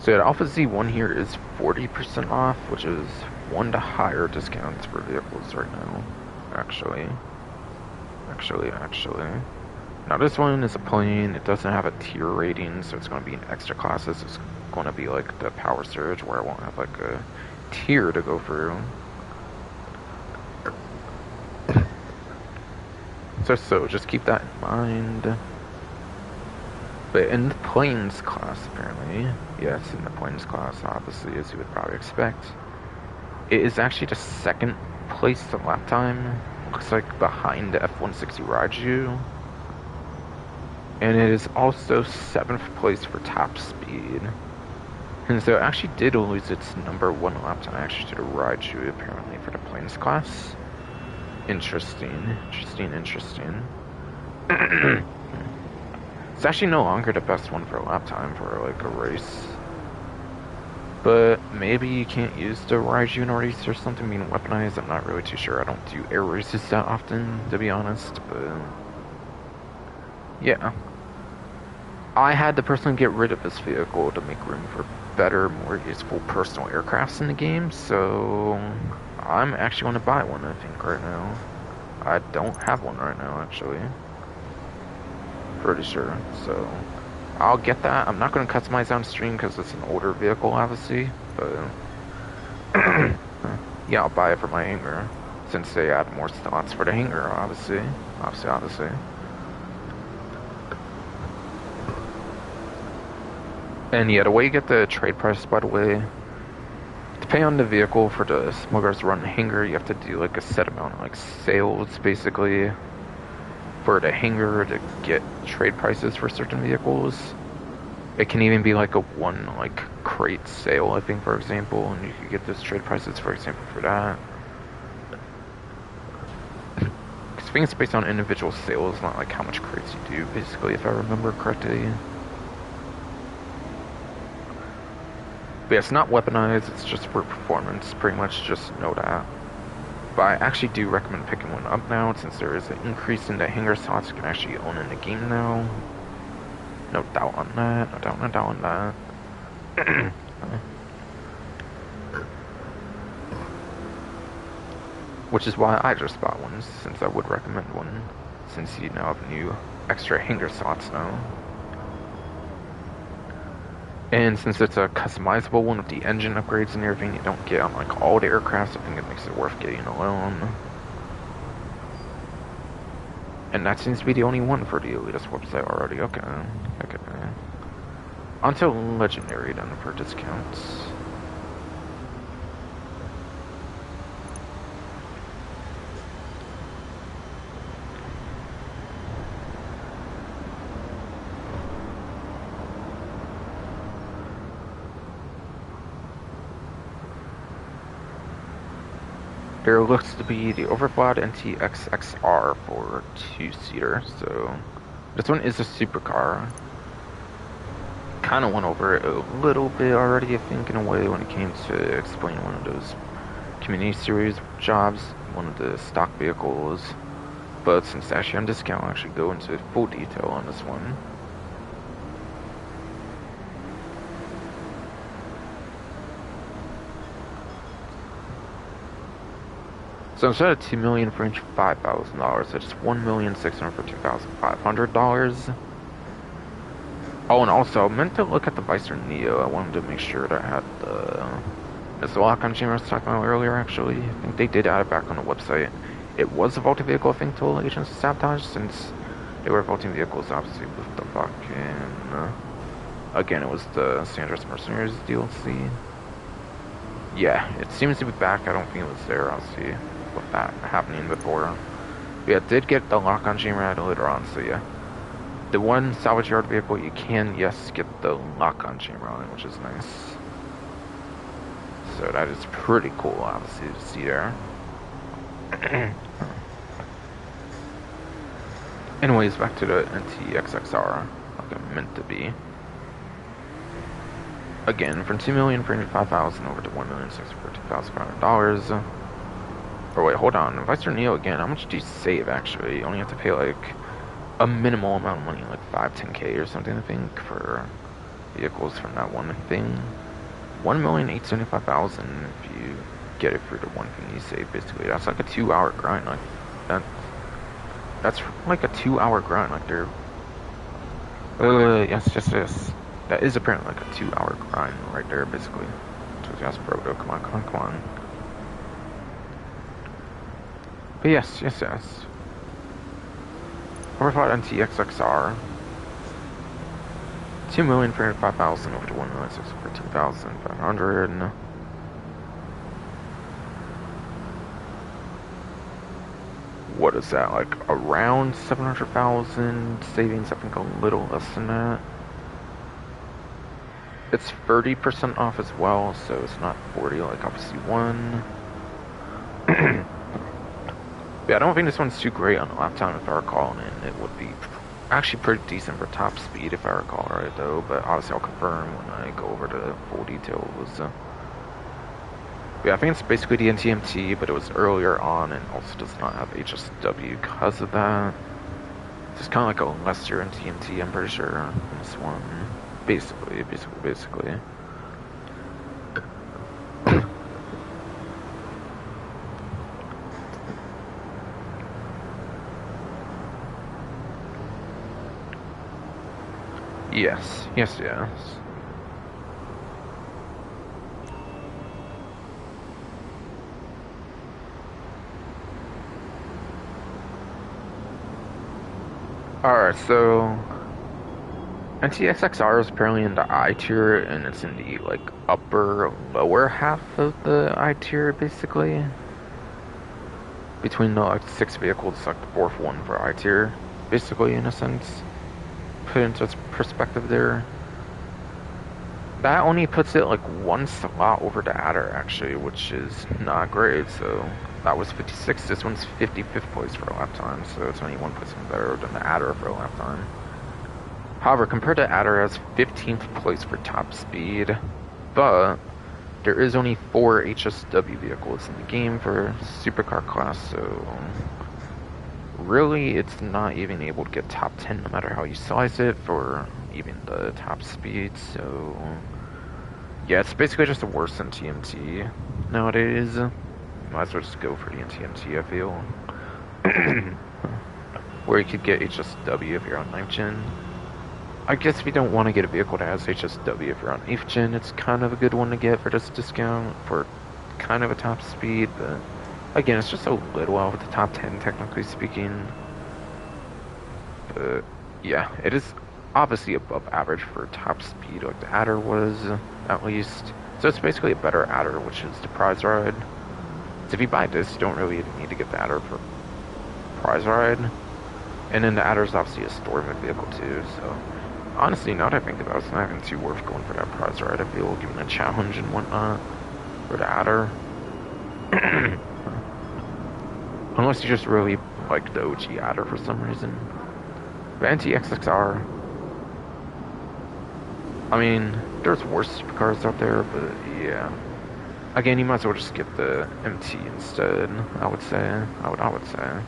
So yeah, Alpha Z1 here is 40% off, which is one of the higher discounts for vehicles right now. Actually. Now this one is a plane, it doesn't have a tier rating, so it's going to be in extra classes. It's going to be like the Power Surge, where I won't have like a tier to go through. So just keep that in mind. But in the planes class, apparently, yes, in the planes class, obviously, as you would probably expect, it is actually the second place to lap time. Looks like behind the F-160 Raiju. And it is also 7th place for top speed. And so it actually did lose its #1 lap time actually to the Raiju, apparently, for the planes class. Interesting. It's actually no longer the best one for a lap time for like a race. But maybe you can't use the Raijun race or something being weaponized. I'm not really too sure. I don't do air races that often, to be honest. But yeah, I had to personally get rid of this vehicle to make room for better, more useful personal aircrafts in the game. So I'm actually going to buy one, I think, right now. I don't have one right now, actually. Pretty sure. So I'll get that. I'm not going to customize on stream because it's an older vehicle, obviously. But yeah, I'll buy it for my hangar. Since they add more slots for the hangar, obviously. Obviously. And yeah, the way you get the trade price, by the way, depending on the vehicle for the smugglers run hangar, you have to do like a set amount of like sales, basically, for the hangar to get trade prices for certain vehicles. It can even be like a one like crate sale, I think, for example, and you could get those trade prices, for example, for that. Because I think it's based on individual sales, not like how much crates you do, basically, if I remember correctly. But yeah, it's not weaponized, it's just for performance, pretty much, just know that. But I actually do recommend picking one up now, since there is an increase in the hangar slots you can actually own in the game now. No doubt on that, no doubt on that. Which is why I just bought one, since I would recommend one, since you now have new extra hangar slots now. And since it's a customizable one with the engine upgrades and everything you don't get on like all the aircrafts, I think it makes it worth getting alone. And that seems to be the only one for the Elitist website already. Okay. Until Legendary then for discounts. There looks to be the Overclock NTXXR for 2-seater, so this one is a supercar. Kind of went over it a little bit already, I think, in a way, when it came to explaining one of those community series jobs, one of the stock vehicles. But since it's actually on discount, I'll actually go into full detail on this one. So instead of $2,000,000 it's $1,652,500. Oh, and also, I meant to look at the Vicer Neo. I wanted to make sure that I had the lock-on chamber I was talking about earlier, actually. I think they did add it back on the website. It was a vaulted vehicle, I think, to Agents of Sabotage, since they were vaulting vehicles, obviously, with the fucking... again, it was the San Andreas Mercenaries DLC. Yeah, it seems to be back. I don't think it was there, obviously, with that happening before. But yeah, did get the lock-on chamber added later on, so yeah. The one salvage yard vehicle, you can, yes, get the lock-on chamber on it, which is nice. So that is pretty cool, obviously, to see there. Anyways, back to the NTXXR, like it meant to be. Again, from $2,305,000 over to $1,642,500. Or wait, hold on. Vicer Neo again. How much do you save, actually? You only have to pay, like, a minimal amount of money, like 5-10K or something, I think, for vehicles from that one thing. 1,875,000 if you get it for the one thing you save, basically. That's like a 2-hour grind. Like, that's like a 2-hour grind. Like, they're... yes. That is apparently like a 2-hour grind right there, basically. Just Brodo, come on. But yes. Overclock NTXXR. 2,305,000 over to 1,642,500. What is that, like around 700,000 savings? I think a little less than that. It's 30% off as well, so it's not 40 like obviously one. Yeah, I don't think this one's too great on the laptop if I recall, and it would be Actually pretty decent for top speed if I recall right though, but obviously I'll confirm when I go over to full details. Yeah, I think it's basically the NTMT, but it was earlier on and also does not have HSW because of that. It's kind of like a lesser NTMT, I'm pretty sure, in this one. Basically. Yes. Alright, so NTXXR is apparently in the I tier, and it's in the like upper lower half of the I tier, basically. Between the like 6 vehicles, it's like the fourth one for I tier, basically, in a sense. Put into perspective there. That only puts it like one slot over the Adder, actually, which is not great. So that was 56. This one's 55th place for a lap time, so it's only 1% better than the Adder for a lap time. However, compared to Adder, has 15th place for top speed, but there is only 4 HSW vehicles in the game for supercar class, so really it's not even able to get top 10 no matter how you slice it for even the top speed, so yeah, it's basically just a worse than TMT nowadays. Might as well just go for the TMT, I feel. Where you could get HSW if you're on 9th gen. I guess if you don't want to get a vehicle that has HSW if you're on 8th gen, it's kind of a good one to get for this discount for kind of a top speed, but again, it's just a little out of the top 10, technically speaking. But yeah, it is obviously above average for top speed, like the Adder was, at least. So it's basically a better Adder, which is the prize ride. So if you buy this, you don't really even need to get the Adder for prize ride. And then the Adder is obviously a story mode vehicle too, so honestly, now that I think about it, it's not even too worth going for that prize ride, I feel, given the challenge and whatnot for the Adder. Unless you just really like the OG Adder for some reason. But NTXXR, I mean, there's worse supercars out there, but yeah. Again, you might as well just get the MT instead, I would say. I would say.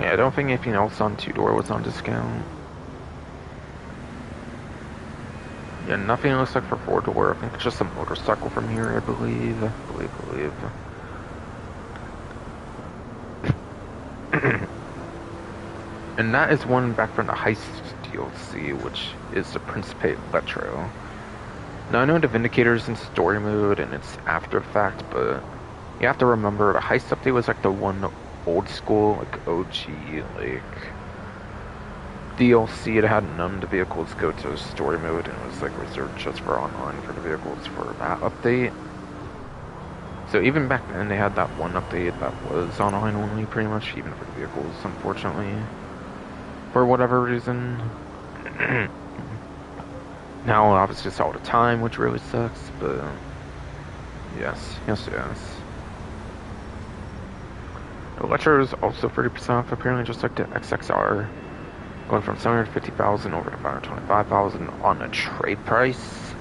Yeah, I don't think anything else on 2-door was on discount. Yeah, nothing looks like for 4-door. I think it's just a motorcycle from here, I believe. And that is one back from the Heist DLC, which is the Principe Electro. Now, I know the Vindicator's in story mode and it's after fact, but you have to remember the Heist update was like the one old school, like OG, like DLC. It had none of the vehicles go to story mode and it was like reserved just for online for the vehicles for that update. So even back then they had that one update that was online only pretty much, even for the vehicles, unfortunately. For whatever reason. Now obviously it's all the time, which really sucks, but yes. The Electro is also 30% off, apparently, just like the XXR. Going from 750,000 over to 525,000 on a trade price.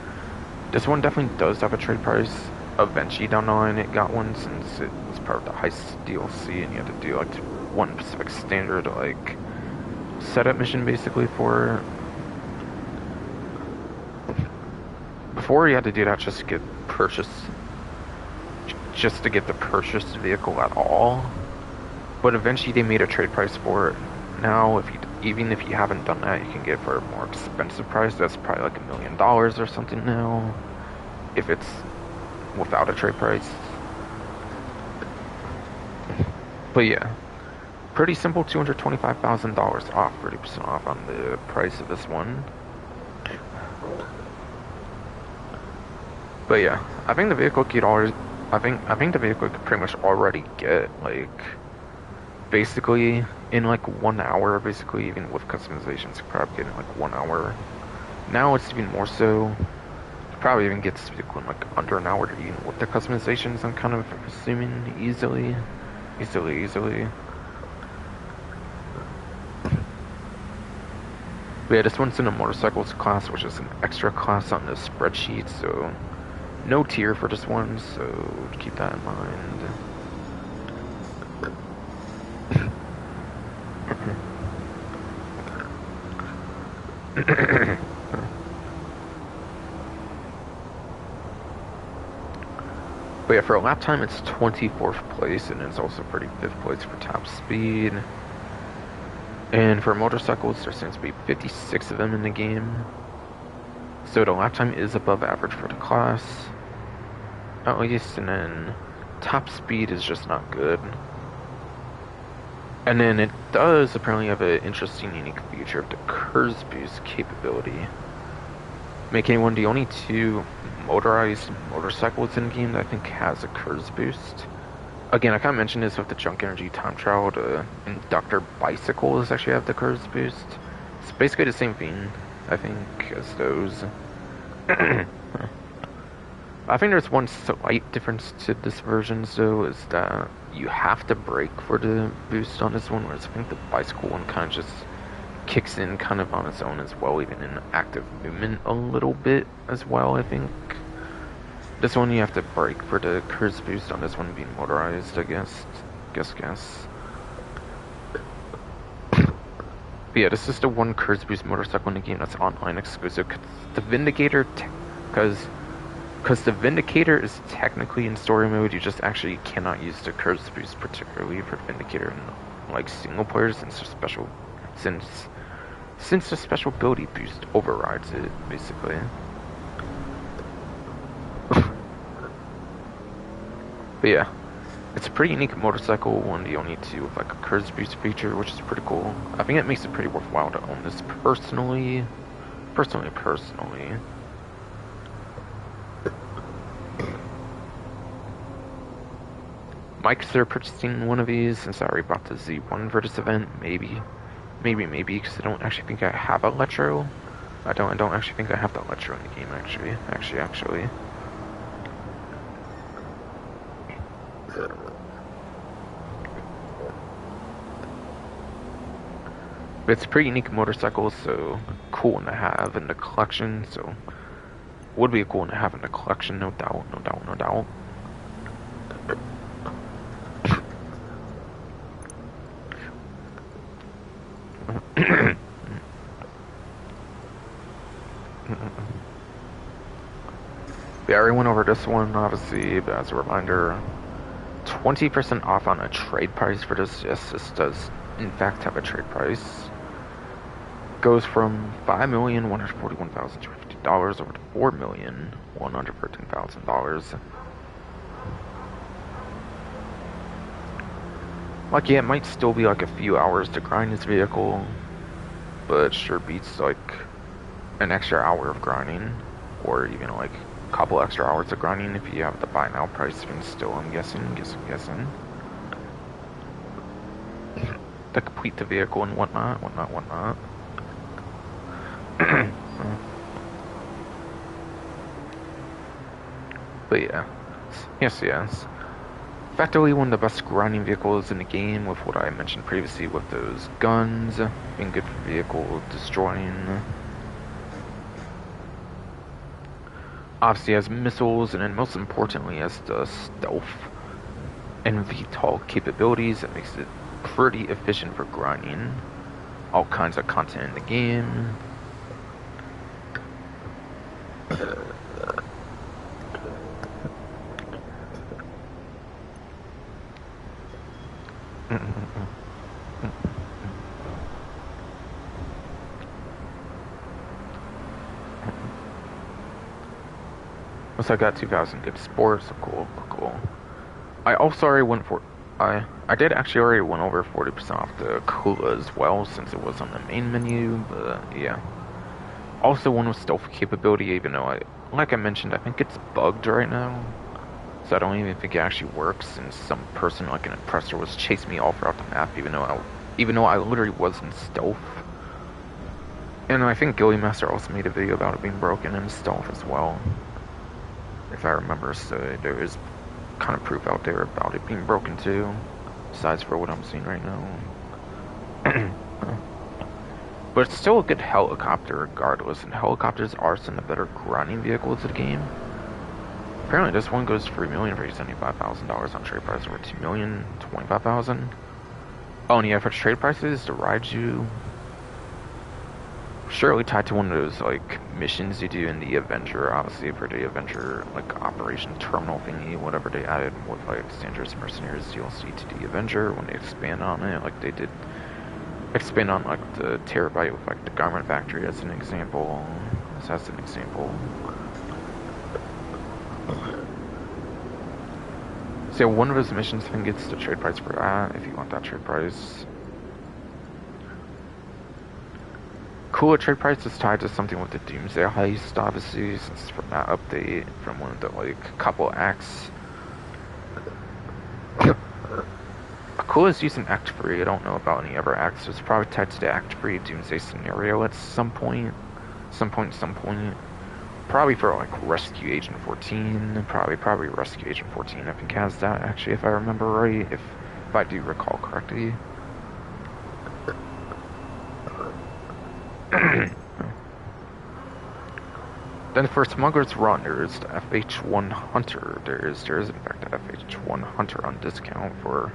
This one definitely does have a trade price. Eventually down the line it got one, since it was part of the Heist DLC and you had to do like one specific standard like setup mission basically for it. Before you had to do that just to get the purchased vehicle at all. But eventually they made a trade price for it. Now, even if you haven't done that, you can get it for a more expensive price. That's probably like $1 million or something now, if it's without a trade price. But yeah, pretty simple, $225,000 off, 30% off on the price of this one. But yeah, I think the vehicle could always, I think the vehicle could pretty much already get like basically in like 1 hour, basically even with customizations, you could probably get in like 1 hour. Now it's even more so. You probably even get this vehicle in like under an hour, even with the customizations. I'm kind of assuming easily. But yeah, this one's in a motorcycles class, which is an extra class on the spreadsheet, so no tier for this one, so keep that in mind. But yeah, for a lap time, it's 24th place, and it's also 35th place for top speed. And for motorcycles, there seems to be 56 of them in the game. So the lap time is above average for the class, at least, and then top speed is just not good. And then it does apparently have an interesting, unique feature of the curves boost capability, making one of the only two motorized motorcycles in the game that I think has a curves boost. Again, I kind of mentioned this with the Junk Energy Time Trial. The Inductor bicycles actually have the curves boost. It's basically the same thing, I think, as those. I think there's one slight difference to this version, though, is that you have to brake for the boost on this one, whereas I think the bicycle one kind of just kicks in kind of on its own as well, even in active movement a little bit as well, I think. This one you have to brake for the curves boost on this one being motorized, I guess. Guess. But yeah, this is the one curves boost motorcycle in the game that's online exclusive. The Vindicator, because the Vindicator is technically in story mode, you just actually cannot use the curves boost, particularly for Vindicator in like single players, since the special ability boost overrides it, basically. But yeah, it's a pretty unique motorcycle, one of the only two with like a curves boost feature, which is pretty cool. I think it makes it pretty worthwhile to own this personally. Might consider purchasing one of these since I already bought the Z1 for this event. Maybe, because I don't actually think I have Electro. I don't actually think I have the Electro in the game, actually. But it's a pretty unique motorcycle, so cool one to have in the collection, so would be a cool one to have in the collection, no doubt. Yeah, I already went over this one, obviously, but as a reminder, 20% off on a trade price for this. Yes, this does, in fact, have a trade price. Goes from $5,141,250 over to $4,113,000. Like, yeah, it might still be like a few hours to grind this vehicle, but it sure beats like an extra hour of grinding, or even like a couple extra hours of grinding if you have the buy now price thing still, I'm guessing. To complete the vehicle and whatnot. But yeah, yes. Effectively one of the best grinding vehicles in the game, with what I mentioned previously with those guns being good for vehicle destroying. Obviously has missiles, and then most importantly has the stealth and VTOL capabilities that makes it pretty efficient for grinding all kinds of content in the game. Once I got 2,000 good sports, so cool. I also already went for I did actually already went over 40% off the Kula as well, since it was on the main menu, but yeah. Also, one with stealth capability, even though like I mentioned, I think it's bugged right now. So I don't even think it actually works, and some person like an oppressor was chasing me all throughout the map, even though I literally was in stealth. And I think Gilly Master also made a video about it being broken in stealth as well, if I remember. So there is kind of proof out there about it being broken too, besides for what I'm seeing right now. But it's still a good helicopter regardless, and helicopters are some of the better grinding vehicles of the game. Apparently this one goes for $3 million for $75,000 on trade price, over $2 million, $25,000. Oh, and yeah, for trade prices, the Raiju, surely tied to one of those like missions you do in the Avenger, obviously for the Avenger like Operation Terminal thingy, whatever they added with like Dangerous Mercenaries DLC to the Avenger when they expand on it, like they did expand on like the Terabyte with like the Garment Factory as an example. As an example. So one of his missions I think gets the trade price for that, if you want that trade price. Cool, trade price is tied to something with the Doomsday heist, obviously, since from that update, from one of the like couple acts. Cool is using Act 3, I don't know about any other acts, so it's probably tied to the Act 3 Doomsday scenario at some point. Some point. Probably for like Rescue Agent 14, probably Rescue Agent 14 I think has that, actually, if I remember right, if I do recall correctly. Then for Smuggler's Run, there's the FH1 Hunter. There is in fact the FH1 Hunter on discount for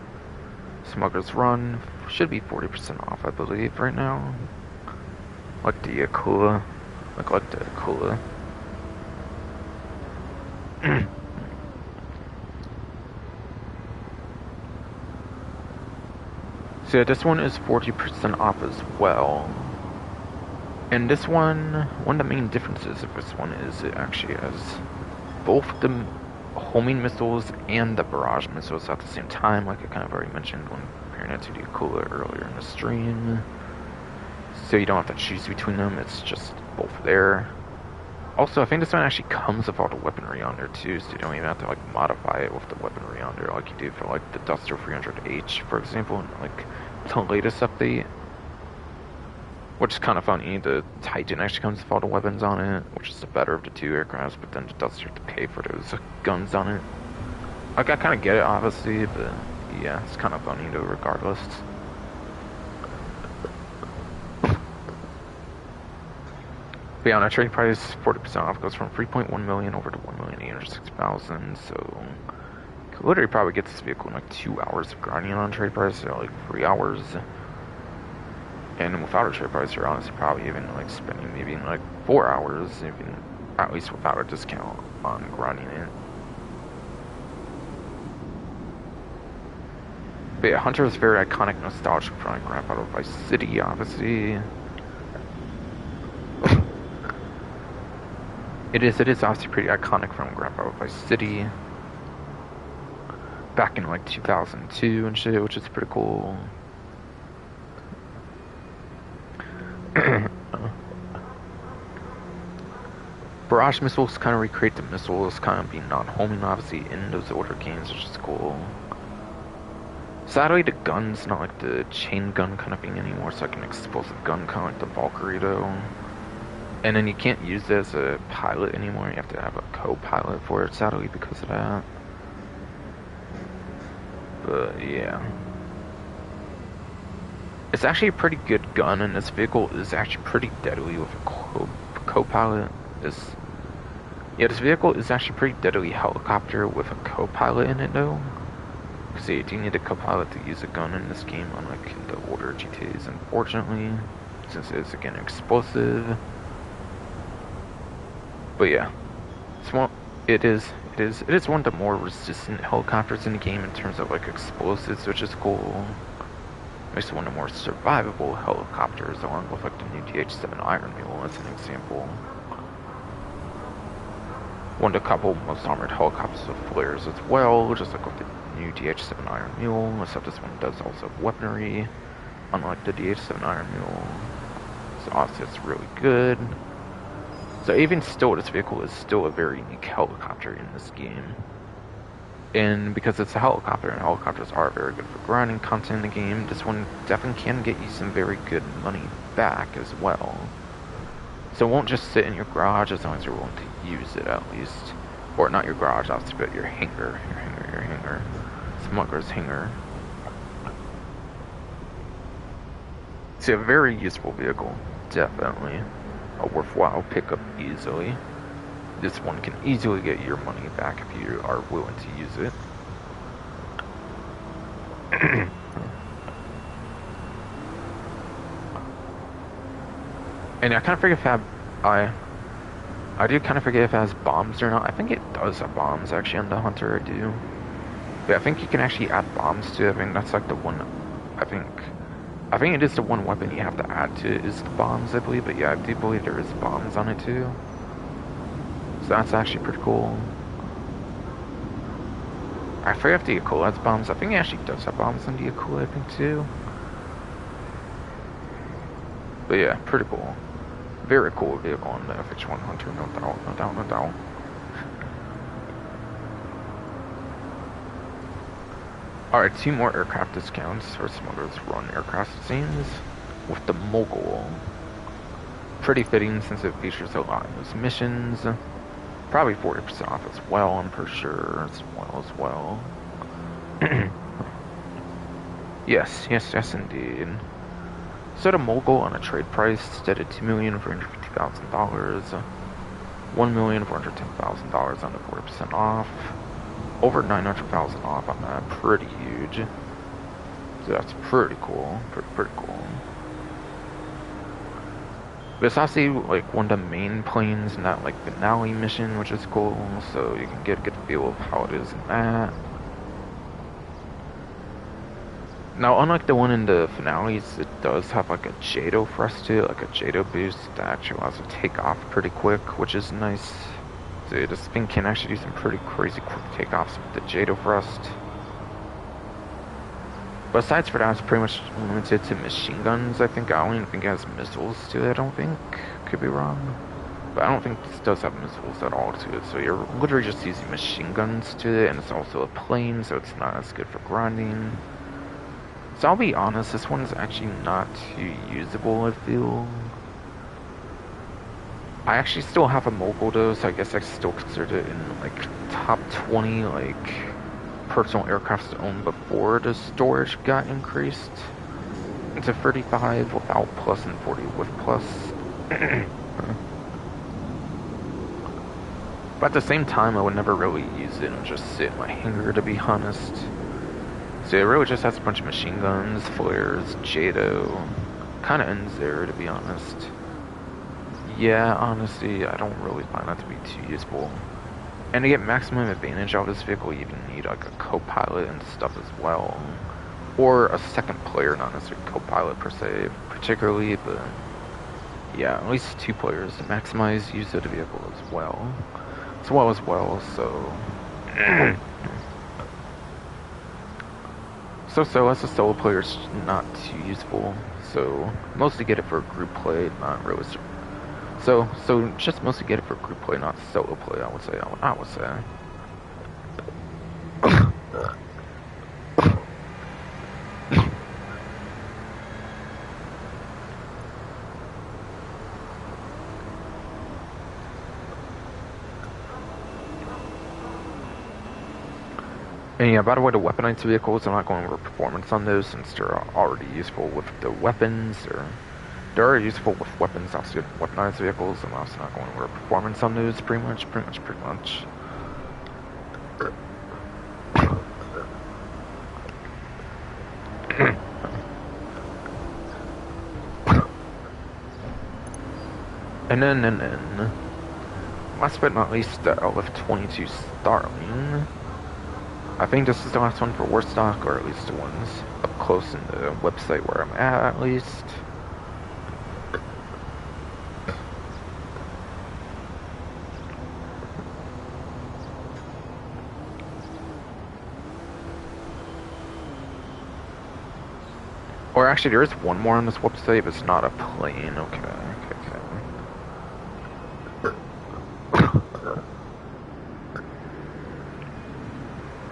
Smuggler's Run. Should be 40% off, I believe, right now. Like the Akula. Like the Akula. So yeah, this one is 40% off as well. And this one of the main differences of this one is it actually has both the homing missiles and the barrage missiles at the same time, like I kind of already mentioned when comparing it to the Akula earlier in the stream. So you don't have to choose between them, it's just both there. Also, I think this one actually comes with all the weaponry on there too, so you don't even have to like modify it with the weaponry on there like you do for like the Duster 300H, for example, and like the latest update. Which is kind of funny, the Titan actually comes with all the weapons on it, which is the better of the two aircrafts, but then it does have to pay for those guns on it. Like, I kind of get it, obviously, but yeah, it's kind of funny though, regardless. But yeah, on a trade price, 40% off goes from 3.1 million over to 1,806,000, so you could literally probably get this vehicle in like 2 hours of grinding on trade price, or like 3 hours. And without a trade price, you're honestly probably even like spending maybe like 4 hours, even at least without a discount on grinding it. But yeah, Hunter is very iconic, nostalgic from Grand Theft Auto Vice City, obviously. It is obviously pretty iconic from Grand Theft Auto Vice City. Back in like 2002 and shit, which is pretty cool. Barrage missiles kind of recreate the missiles kind of being non-homing, obviously, in those older games, which is cool. Sadly, the gun's not like the chain gun kind of thing anymore, it's like an explosive gun, kind of like the Valkyrie, though. And then you can't use it as a pilot anymore, you have to have a co-pilot for it, sadly, because of that. But, yeah. It's actually a pretty good gun, and this vehicle is actually pretty deadly with a co-pilot. This vehicle is actually pretty deadly helicopter with a co-pilot in it, though. Because you do need a co-pilot to use a gun in this game, unlike in the older GTAs, unfortunately, since it is, again, explosive. But yeah, it is one of the more resistant helicopters in the game in terms of like explosives, which is cool. It's one of the more survivable helicopters, along with like the new DH-7 Iron Mule as an example. One of the couple most armored helicopters with flares as well, just like with the new DH-7 Iron Mule, except this one does also have weaponry, unlike the DH-7 Iron Mule. So obviously it's really good. So even still, this vehicle is still a very unique helicopter in this game. And because it's a helicopter, and helicopters are very good for grinding content in the game, this one definitely can get you some very good money back as well. So it won't just sit in your garage as long as you're willing to use it at least. Or not your garage, but your hangar. Your hangar. Smuggler's hangar. It's a very useful vehicle. Definitely. A worthwhile pickup easily. This one can easily get your money back if you are willing to use it. And I kind of forget if I do kind of forget if it has bombs or not. I think it does have bombs actually on the Hunter. I do. But I think you can actually add bombs to it. I think that's like the one. I think it is the one weapon you have to add to it is the bombs, I believe. But yeah, I do believe there is bombs on it too. So that's actually pretty cool. I forget if the Yakula has bombs. I think it actually does have bombs on the Yakula, I think too. But yeah, pretty cool. Very cool vehicle on the FH1 Hunter, no doubt, no doubt, no doubt. Alright, 2 more aircraft discounts for Smuggler's Run aircraft scenes with the Mogul. Pretty fitting since it features a lot of those missions. Probably 40% off as well, I'm pretty sure, as well. Yes, indeed. So the Mogul on a trade price set at $2,450,000, $1,410,000 on the 40% off, over $900,000 off on that, pretty huge. So that's pretty cool, pretty cool. But it's actually like one of the main planes in that like finale mission, which is cool, so you can get a good feel of how it is in that. Now, unlike the one in the finales, it does have like a JATO thrust to it, like a JATO boost that actually allows it to take off pretty quick, which is nice. So this thing can actually do some pretty crazy quick takeoffs with the JATO thrust. But aside for that, it's pretty much limited to machine guns, I think. I don't even think it has missiles to it, I don't think. Could be wrong. But I don't think this does have missiles at all to it. So you're literally just using machine guns to it, and it's also a plane, so it's not as good for grinding. So I'll be honest, this one is actually not too usable, I feel. I actually still have a Mogul though, so I guess I still consider it in like top 20 like personal aircrafts owned before the storage got increased to 35 without plus and 40 with plus. But at the same time, I would never really use it and just sit in my hangar, to be honest. So it really just has a bunch of machine guns, flares, JATO. Kind of ends there, to be honest. Yeah, honestly, I don't really find that to be too useful. And to get maximum advantage out of this vehicle, you even need like a co-pilot and stuff as well. Or a second player, not necessarily co-pilot per se, particularly, but yeah, at least 2 players to maximize use of the vehicle as well. So So as a solo player, it's not too useful. So mostly get it for group play, not really. So just mostly get it for group play, not solo play. I would say. And yeah, by the way, the weaponized vehicles, I'm not going over performance on those since they're already useful with the weapons, or they're useful with weapons, obviously weaponized vehicles, and I'm also not going over performance on those pretty much. And then, last but not least, the LF-22 Starling. I think this is the last one for Warstock, or at least the ones up close in the website where I'm at least. Or actually, there is one more on this website, but it's not a plane. Okay.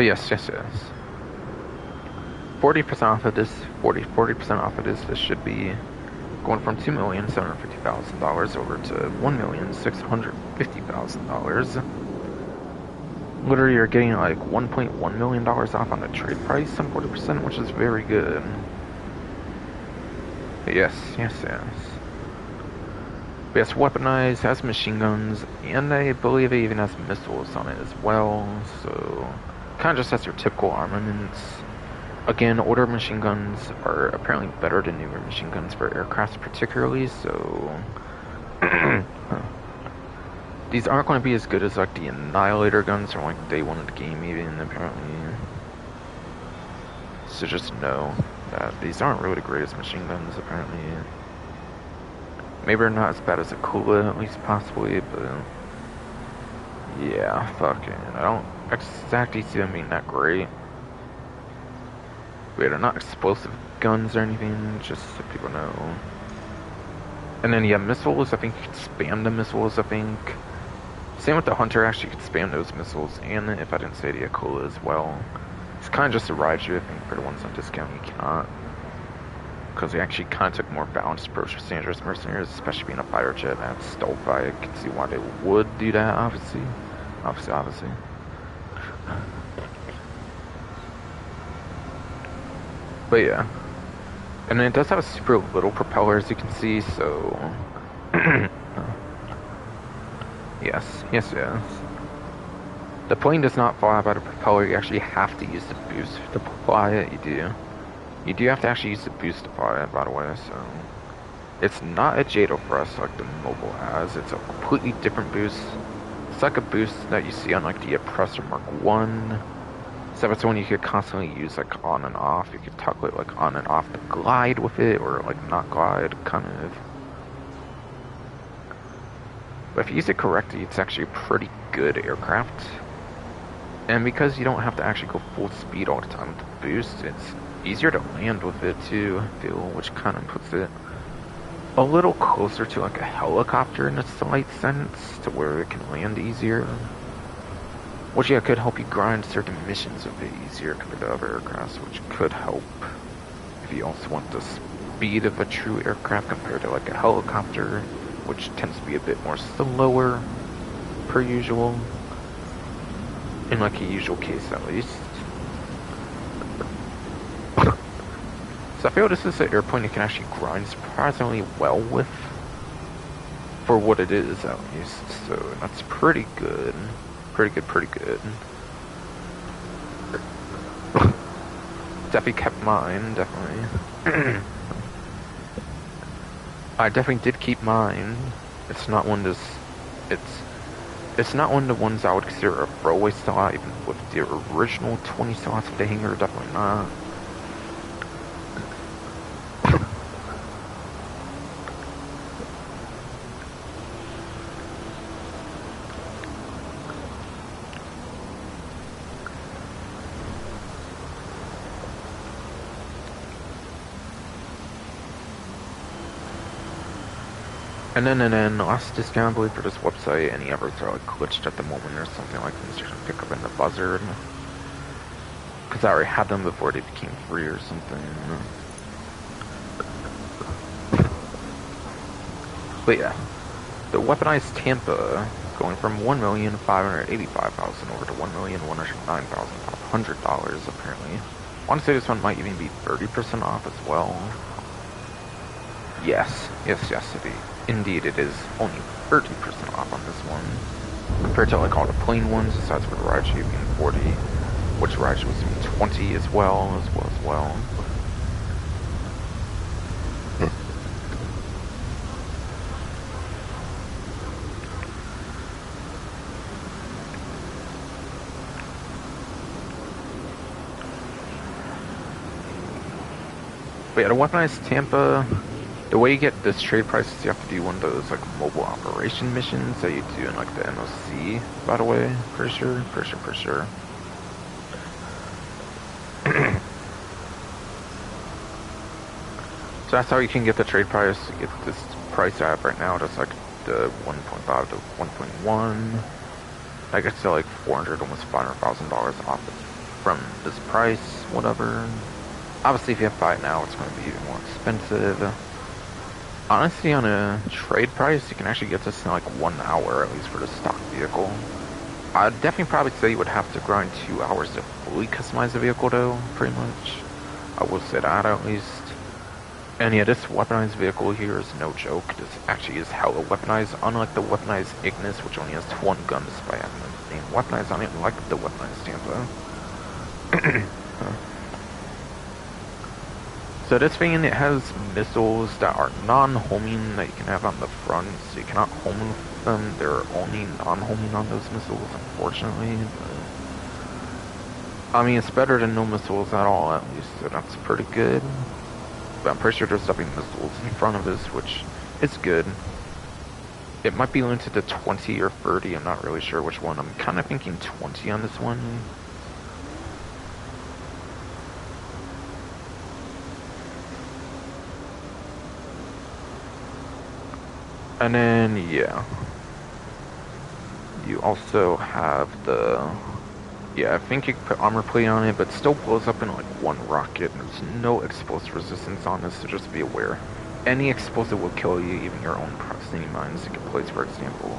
But yes, yes, yes. 40% off of this, 40% off of this should be going from $2,750,000 over to $1,650,000. Literally, you're getting like $1.1 million off on the trade price on 40%, which is very good. But yes, yes, yes. But yes, weaponized, has machine guns, and I believe it even has missiles on it as well, so kind of just has your typical armaments. Again, older machine guns are apparently better than newer machine guns for aircraft particularly, so these aren't going to be as good as like the Annihilator guns from like day one of the game even, apparently. So just know that these aren't really the greatest machine guns, apparently. Maybe they're not as bad as a Kula, at least possibly, but yeah, fucking, I don't exactly see them being that great. But they're not explosive guns or anything, just so people know. And then yeah, missiles, I think you can spam the missiles, I think. Same with the Hunter, actually you can spam those missiles, and if I didn't say the Akula as well. It's kind of just a ride you, I think, for the ones on discount you cannot. Because they actually kind of took more balanced approach with Dangerous Mercenaries, especially being a fighter jet and stealth fight. I can see why they would do that, obviously. Obviously. But yeah. And it does have a super little propeller, as you can see, so... yes. The plane does not fly by the propeller, you actually have to use the boost to fly it, you do. You do have to actually use the boost to fly it, by the way, so... It's not a JATO thrust like the Mobile has, it's a completely different boost. It's like a boost that you see on like the Oppressor Mark 1. So it's one you could constantly use like on and off. You could toggle it like on and off to glide with it, or like not glide, kind of. But if you use it correctly, it's actually a pretty good aircraft. And because you don't have to actually go full speed all the time with the boost, it's easier to land with it too, I feel, which kind of puts it a little closer to like a helicopter in a slight sense, to where it can land easier. Which yeah, could help you grind certain missions a bit easier compared to other aircrafts, which could help if you also want the speed of a true aircraft compared to like a helicopter, which tends to be a bit more slower per usual. In like a usual case at least. So I feel this is an airplane you can actually grind surprisingly well with. For what it is at least, so that's pretty good. Pretty good. Definitely kept mine, definitely. I definitely did keep mine. It's not one of those, it's not one of the ones I would consider a throwaway slot, even with the original 20 slots of the hangar, definitely not. And then last discount, I believe, for this website, any efforts are like glitched at the moment or something like this, you can pick up in the buzzard. Because I already had them before they became free or something. But yeah, the weaponized Tampa going from $1,585,000 over to $1,109,500 apparently. I want to say this one might even be 30% off as well. Yes, indeed it is only 30% off on this one. Compared to like all the plain ones, besides for the ride sheet being 40, which ride sheet was even 20 as well. But yeah, the weaponized Tampa, the way you get this trade price is you have to do one of those like mobile operation missions that you do in like the NOC, by the way, for sure. So that's how you can get the trade price. You get this price I have right now, just like the 1.5 to 1.1. I guess to like $400, almost $500,000 off from this price, whatever. Obviously, if you have to buy it now, it's going to be even more expensive. Honestly, on a trade price, you can actually get this in like 1 hour, at least for the stock vehicle. I'd definitely probably say you would have to grind 2 hours to fully customize the vehicle, though, pretty much. I will say that, at least. And yeah, this weaponized vehicle here is no joke. This actually is hella weaponized, unlike the weaponized Ignis, which only has one gun despite having the name weaponized on it, like the weaponized Tampa. So this thing, it has missiles that are non-homing that you can have on the front, so you cannot home them. They're only non-homing on those missiles, unfortunately. But, I mean, it's better than no missiles at all, at least, so that's pretty good. But I'm pretty sure there's something missiles in front of us, which is good. It might be limited to 20 or 30, I'm not really sure which one. I'm kind of thinking 20 on this one. And then, yeah. You also have the... Yeah, I think you can put armor plate on it, but it still blows up in like one rocket. There's no explosive resistance on this, so just be aware. Any explosive will kill you, even your own proximity mines you can place, for example.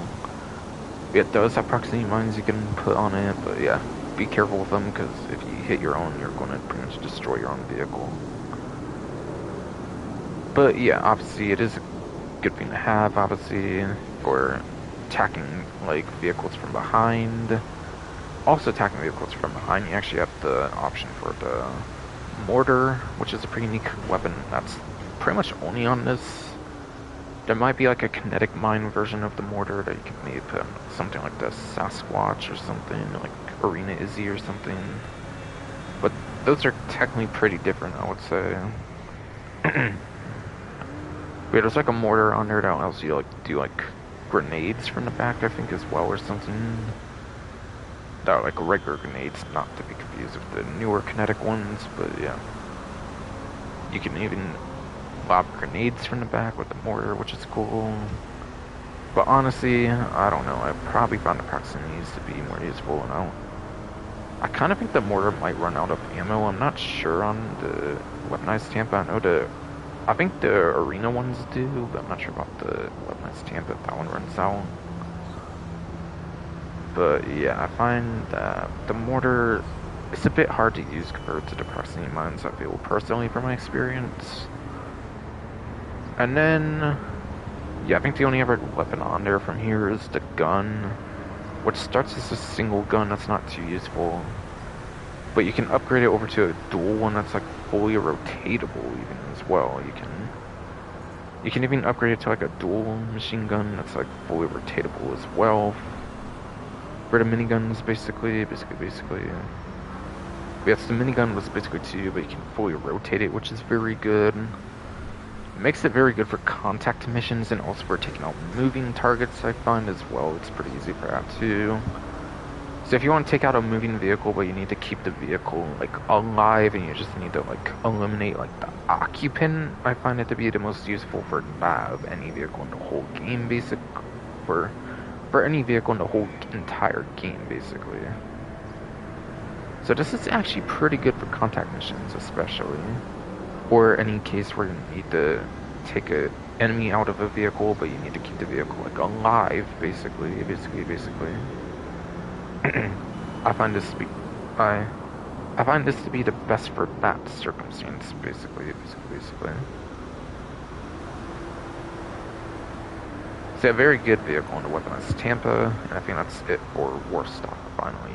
It does have proximity mines you can put on it, but yeah, be careful with them, because if you hit your own, you're going to pretty much destroy your own vehicle. But yeah, obviously it is a good thing to have, obviously, for attacking like vehicles from behind. Also attacking vehicles from behind, you actually have the option for the mortar, which is a pretty unique weapon that's pretty much only on this. There might be like a kinetic mine version of the mortar that you can maybe put on something like the Sasquatch or something, like Arena Izzy or something. But those are technically pretty different, I would say. Yeah, there's like a mortar on there that allows you to like do like grenades from the back, I think, as well, or something. That are like regular grenades, not to be confused with the newer kinetic ones, but yeah. You can even lob grenades from the back with the mortar, which is cool. But honestly, I don't know, I probably found the proximities to be more useful, and I kind of think the mortar might run out of ammo. I'm not sure on the weaponized Tampa. I think the arena ones do, but I'm not sure about the weaponized Tampa if that one runs out. But yeah, I find that the mortar is a bit hard to use compared to the proximity mines, I feel, personally, from my experience. And then, yeah, I think the only other weapon on there from here is the gun, which starts as a single gun that's not too useful. But you can upgrade it over to a dual one that's like fully rotatable even as well. You can even upgrade it to like a dual machine gun that's like fully rotatable as well. For the miniguns, basically. Yes, the minigun was basically too, but you can fully rotate it, which is very good. It makes it very good for contact missions and also for taking out moving targets, I find, as well. It's pretty easy for that, too. So if you want to take out a moving vehicle, but you need to keep the vehicle, like, alive, and you just need to, like, eliminate, like, the occupant, I find it to be the most useful for that of any vehicle in the whole game, basically. For any vehicle in the whole entire game, basically. So this is actually pretty good for contact missions, especially. Or any case where you need to take an enemy out of a vehicle, but you need to keep the vehicle, like, alive, basically. I find this to be the best for that circumstance, basically. It's a very good vehicle in the weaponized Tampa, and I think that's it for war stock, finally.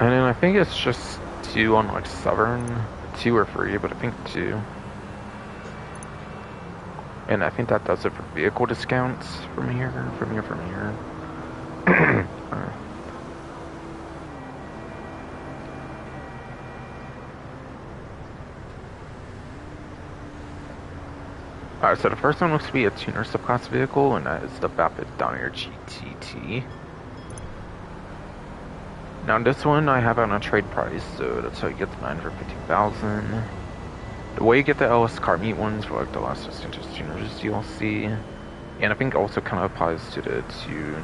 And then I think it's just 2 on like Southern. 2 are free, but I think 2. And I think that does it for vehicle discounts from here. Alright, so the first one looks to be a tuner subclass vehicle, and that is the Vapid Downer GTT. Now this one I have on a trade price, so that's how you get the 9 for 15,000. The way you get the LS car meet ones for like the last Distinguished Tuners DLC, and I think also kind of applies to the two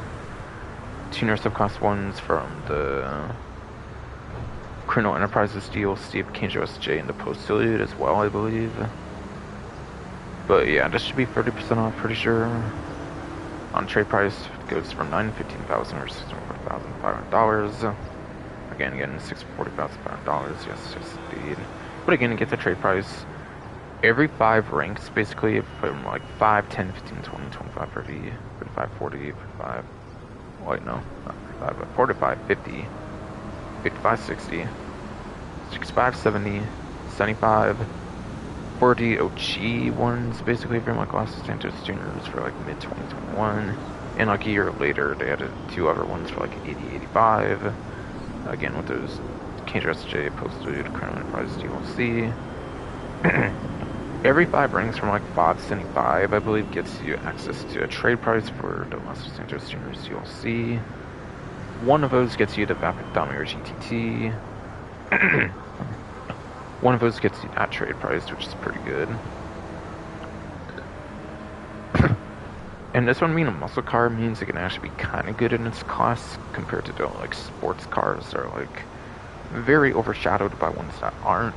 tuner subclass ones from the Criminal Enterprises DLC of KJSJ and the Postulate as well, I believe. But yeah, this should be 30% off, pretty sure. On trade price, it goes from 9 to 15,000 or $640,500. Again, getting $640,500. Yes, indeed. But again, you get the trade price every 5 ranks, basically, from like 5, 10, 15, 20, 25, 30, 35, 40, 55. Wait, no, not 35, but 45, 50, 55, 60, 65, 70, 75. 40 OG ones, basically from like Los Santos Tuners for like mid 2021, and like a year later they added 2 other ones for like 80, 85. Again with those KJSJ posted Crown Enterprise DLC. Every 5 ranks from like 5 to 75, I believe, gets you access to a trade price for the Los Santos Tuners DLC. One of those gets you the Vapid Downer GTT. One of those gets you that trade price, which is pretty good. And this one being a muscle car means it can actually be kind of good in its class compared to the like sports cars that are like very overshadowed by ones that aren't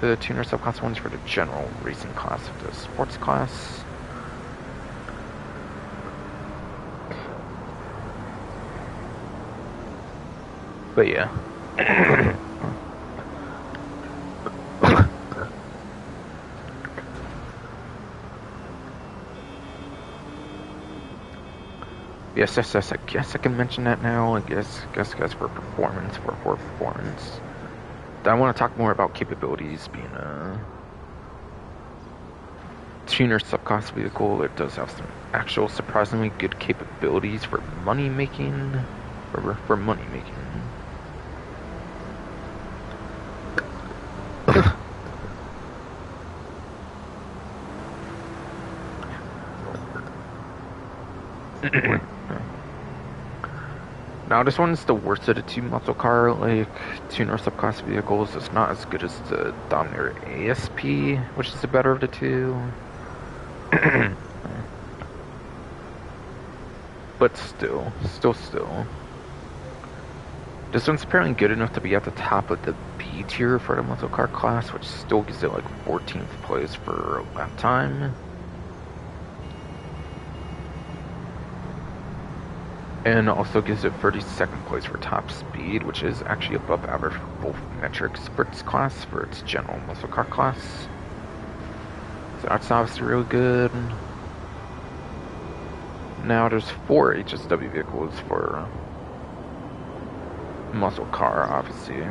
the tuner subclass ones for the general racing class of the sports class. But yeah. Yes, I guess I can mention that now. I guess for performance, for performance. I want to talk more about capabilities being a tuner subclass vehicle. It does have some actual surprisingly good capabilities for money making. For money making. Now this one's the worst of the 2 muscle car like tuner subclass vehicles. It's not as good as the Dominator ASP, which is the better of the 2. But still. This one's apparently good enough to be at the top of the B tier for the muscle car class, which still gives it like 14th place for lap time. And also gives it 32nd place for top speed, which is actually above average for both metrics for its class, for its general muscle car class. So that's obviously really good. Now there's 4 HSW vehicles for muscle car, obviously.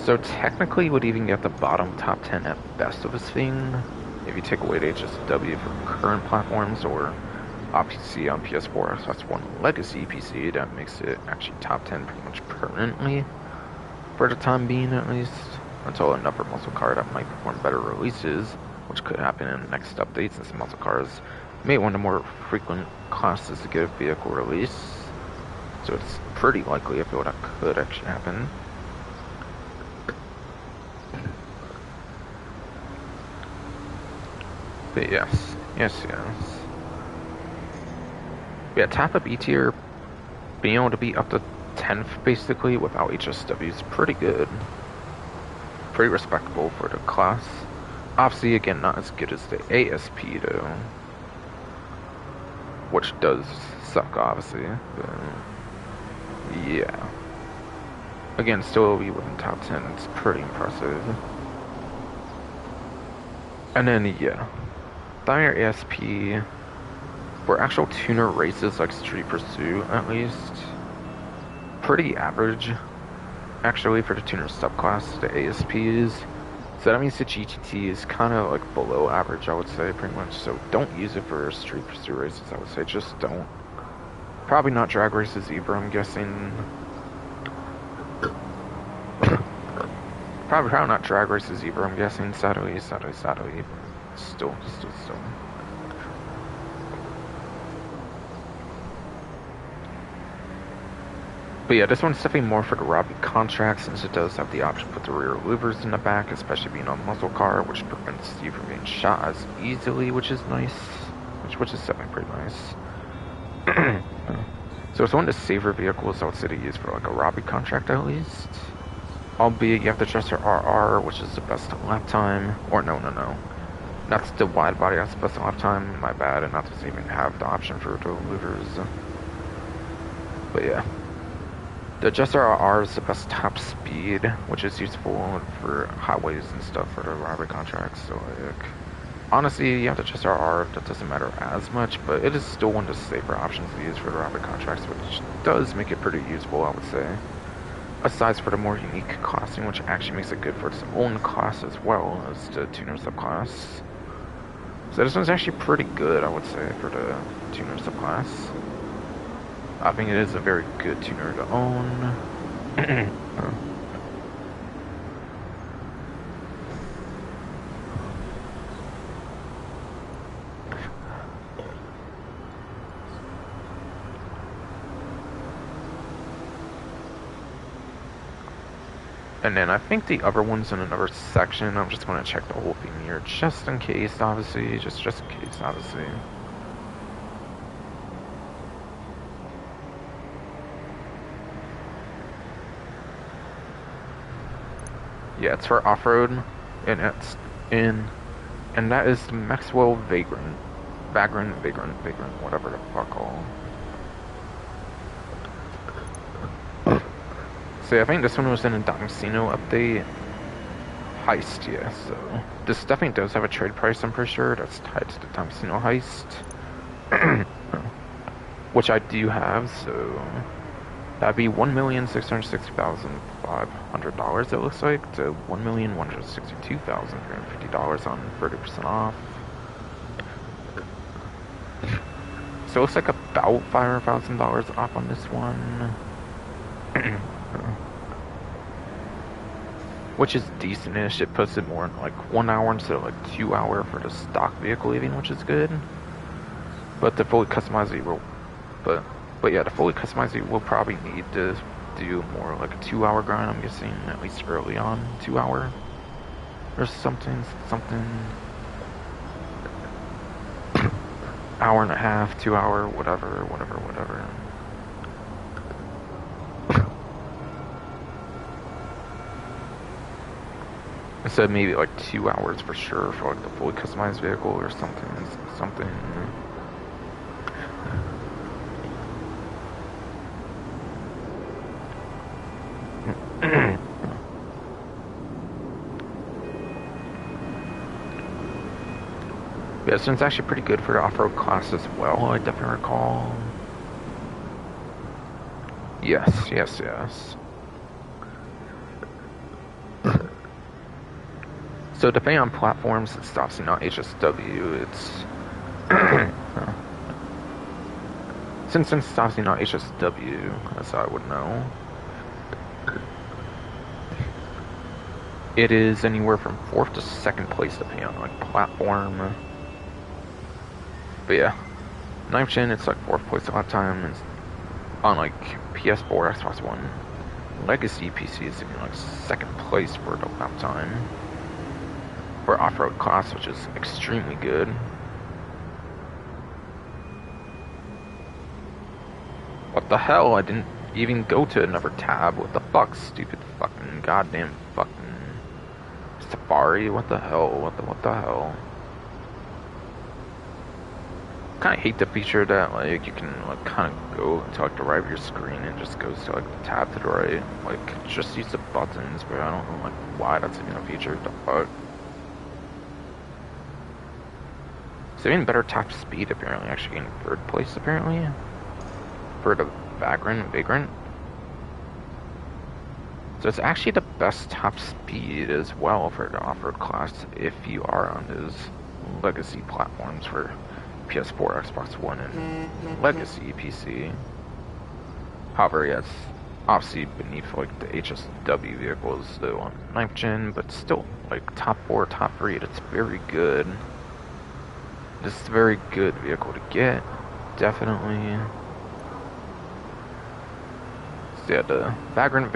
So technically it would even get the bottom top 10 at best of this thing, if you take away the HSW from current platforms or PC on PS4, so that's one legacy PC that makes it actually top 10 pretty much permanently, for the time being at least, until another muscle car that might perform better releases, which could happen in the next update since muscle cars may one of the more frequent classes to get a vehicle release, so it's pretty likely I feel that could actually happen. But yes. Yeah, top of B tier, being able to be up to 10th basically without HSW is pretty good. Pretty respectable for the class. Obviously, again, not as good as the ASP though, which does suck, obviously. But yeah. Again, still be within top 10. It's pretty impressive. And then yeah, Diner ASP. For actual tuner races like Street Pursuit, at least, pretty average, actually, for the tuner subclass, the ASPs. So that means the GTT is kind of like below average, I would say, pretty much. So don't use it for Street Pursuit races, I would say. Just don't. Probably not drag races either, I'm guessing. Probably not drag races either, I'm guessing. Sadly. Still. But yeah, this one's definitely more for the robbery contract, since it does have the option to put the rear louvers in the back, especially being on a muscle car, which prevents you from being shot as easily, which is nice. Which is definitely pretty nice. So it's one of the safer vehicles I would say to use for like a robbery contract at least. Albeit you have to trust your RR, which is the best lap time. Or no. That's the wide body, that's the best lap time, my bad, and not to even have the option for the louvers. But yeah. The adjuster RR is the best top speed, which is useful for highways and stuff for the robbery contracts. So like, honestly, you have to adjust RR, that doesn't matter as much, but it is still one of the safer options to use for the robbery contracts, which does make it pretty useful, I would say. Aside for the more unique classing, which actually makes it good for its own class as well as the tuner subclass. So this one's actually pretty good, I would say, for the tuner subclass. I think it is a very good tuner to own. And then I think the other one's in another section. I'm just going to check the whole thing here, just in case, obviously. Just in case, obviously. Yeah, it's for off-road, and it's in, and that is the Maxwell Vagrant, whatever the fuck all. So I think this one was in a Domicino update. Heist, yeah, so this definitely does have a trade price, I'm pretty sure, that's tied to the Domicino heist. Which I do have, so that'd be $1,660,500, it looks like, to $1,162,350 on 30% off. So it looks like about $500,000 off on this one. Which is decent-ish. It puts it more in like 1 hour instead of like 2 hour for the stock vehicle even, which is good. But the fully customized will, but yeah, the fully customized will probably need to do more like a 2 hour grind, I'm guessing, at least early on, 2 hour or something. Hour and a half, 2 hour, whatever. I said maybe like 2 hours for sure for like the fully customized vehicle or something. Yeah, this one's actually pretty good for the off-road class as well, I definitely recall. Yes. So depending on platforms, it's obviously not HSW, it's... Since it's obviously not HSW, as I would know, it is anywhere from 4th to 2nd place depending on like platform. But yeah, 9th gen, it's like 4th place a lot of time, and on like PS4, Xbox One, Legacy PC is in like 2nd place for the lap time for off-road class, which is extremely good. What the hell? I didn't even go to another tab. What the fuck? Stupid fucking goddamn fucking Safari. What the hell? What the hell? Kind of hate the feature that like you can like kind of go to like the right of your screen and just goes to like the tab to the right. Like just use the buttons, but I don't know like why that's even a feature. The fuck. So even better top speed apparently, actually in 3rd place apparently for the Vagrant. So it's actually the best top speed as well for the off-road class if you are on those legacy platforms for PS4, Xbox One, and Legacy PC. However, yes, obviously beneath like the HSW vehicles, though on 9th gen, but still like top 4, top 3. It's very good. This is a very good vehicle to get, definitely. So yeah, the Vagrant,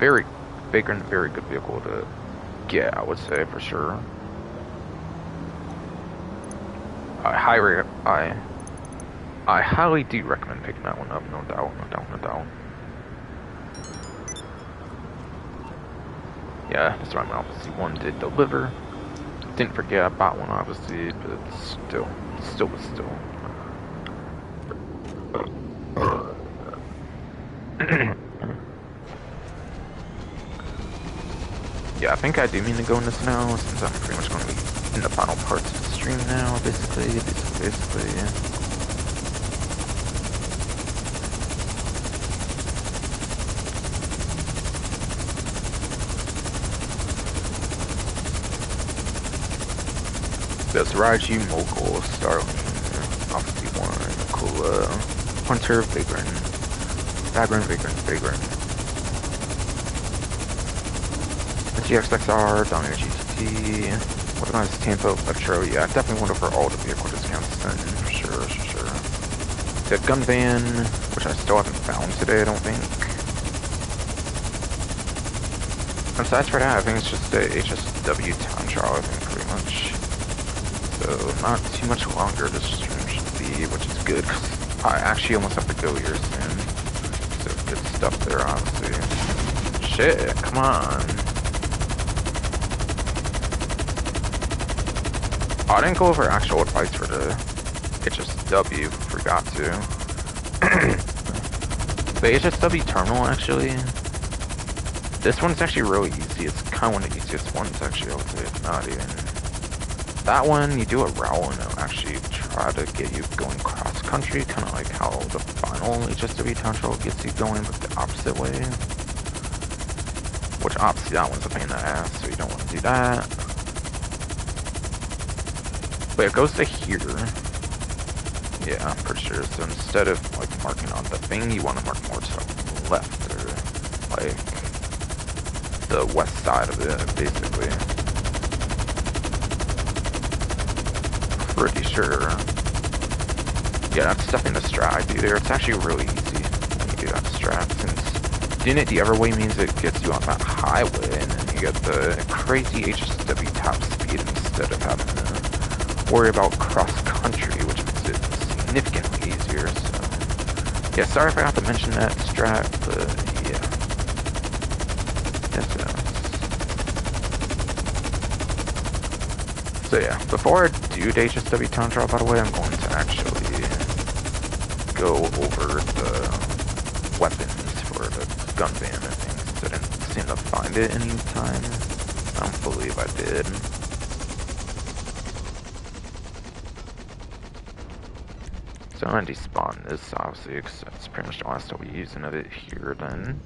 very Vagrant, very good vehicle to get, I would say for sure. I highly do recommend picking that one up, no doubt, no doubt, no doubt. Yeah, that's right, obviously one did deliver. Didn't forget about one, obviously, but still. Yeah, I think I do mean to go in this now, since I'm pretty much going to be in the final parts of the stream now, basically. There's Raiju, Mogul, Starling, obviously one, Akula, Hunter, Vagrant. The GXXR, Dominator GTT, Organized Tampa, Electro, yeah, definitely want to for all the vehicle discounts then, for sure. The gun van, which I still haven't found today, I don't think. Besides for that, I think it's just the HSW time trial, I think, pretty much. So, not too much longer this stream should be, which is good, because I actually almost have to go here soon. So, good stuff there, honestly. Shit, come on. I didn't go over actual advice for the HSW, forgot to. The HSW terminal, actually, this one's actually really easy. It's kind of one of the easiest ones, actually, I would say. Not even. That one, you do a route and it'll actually try to get you going cross-country, kind of like how the final HSW town trial gets you going, but the opposite way. Which, obviously, that one's a pain in the ass, so you don't want to do that. But it goes to here. Yeah, I'm pretty sure. So instead of like marking on the thing, you want to mark more to the left, or like the west side of it, basically. Pretty sure. Yeah, that's definitely the strat I do there. It's actually really easy when you do that strat, since doing it the other way means it gets you on that highway, and then you get the crazy HSW top speed instead of having to worry about cross-country, which makes it significantly easier, so... Yeah, sorry if I forgot to mention that strat, but yeah. So yeah, before I do the HSW town trial, by the way, I'm going to actually go over the weapons for the gun van and things. I didn't seem to find it any time. I don't believe I did. So I'm gonna despawn this, obviously, because that's pretty much the last I'll be using of it here, then.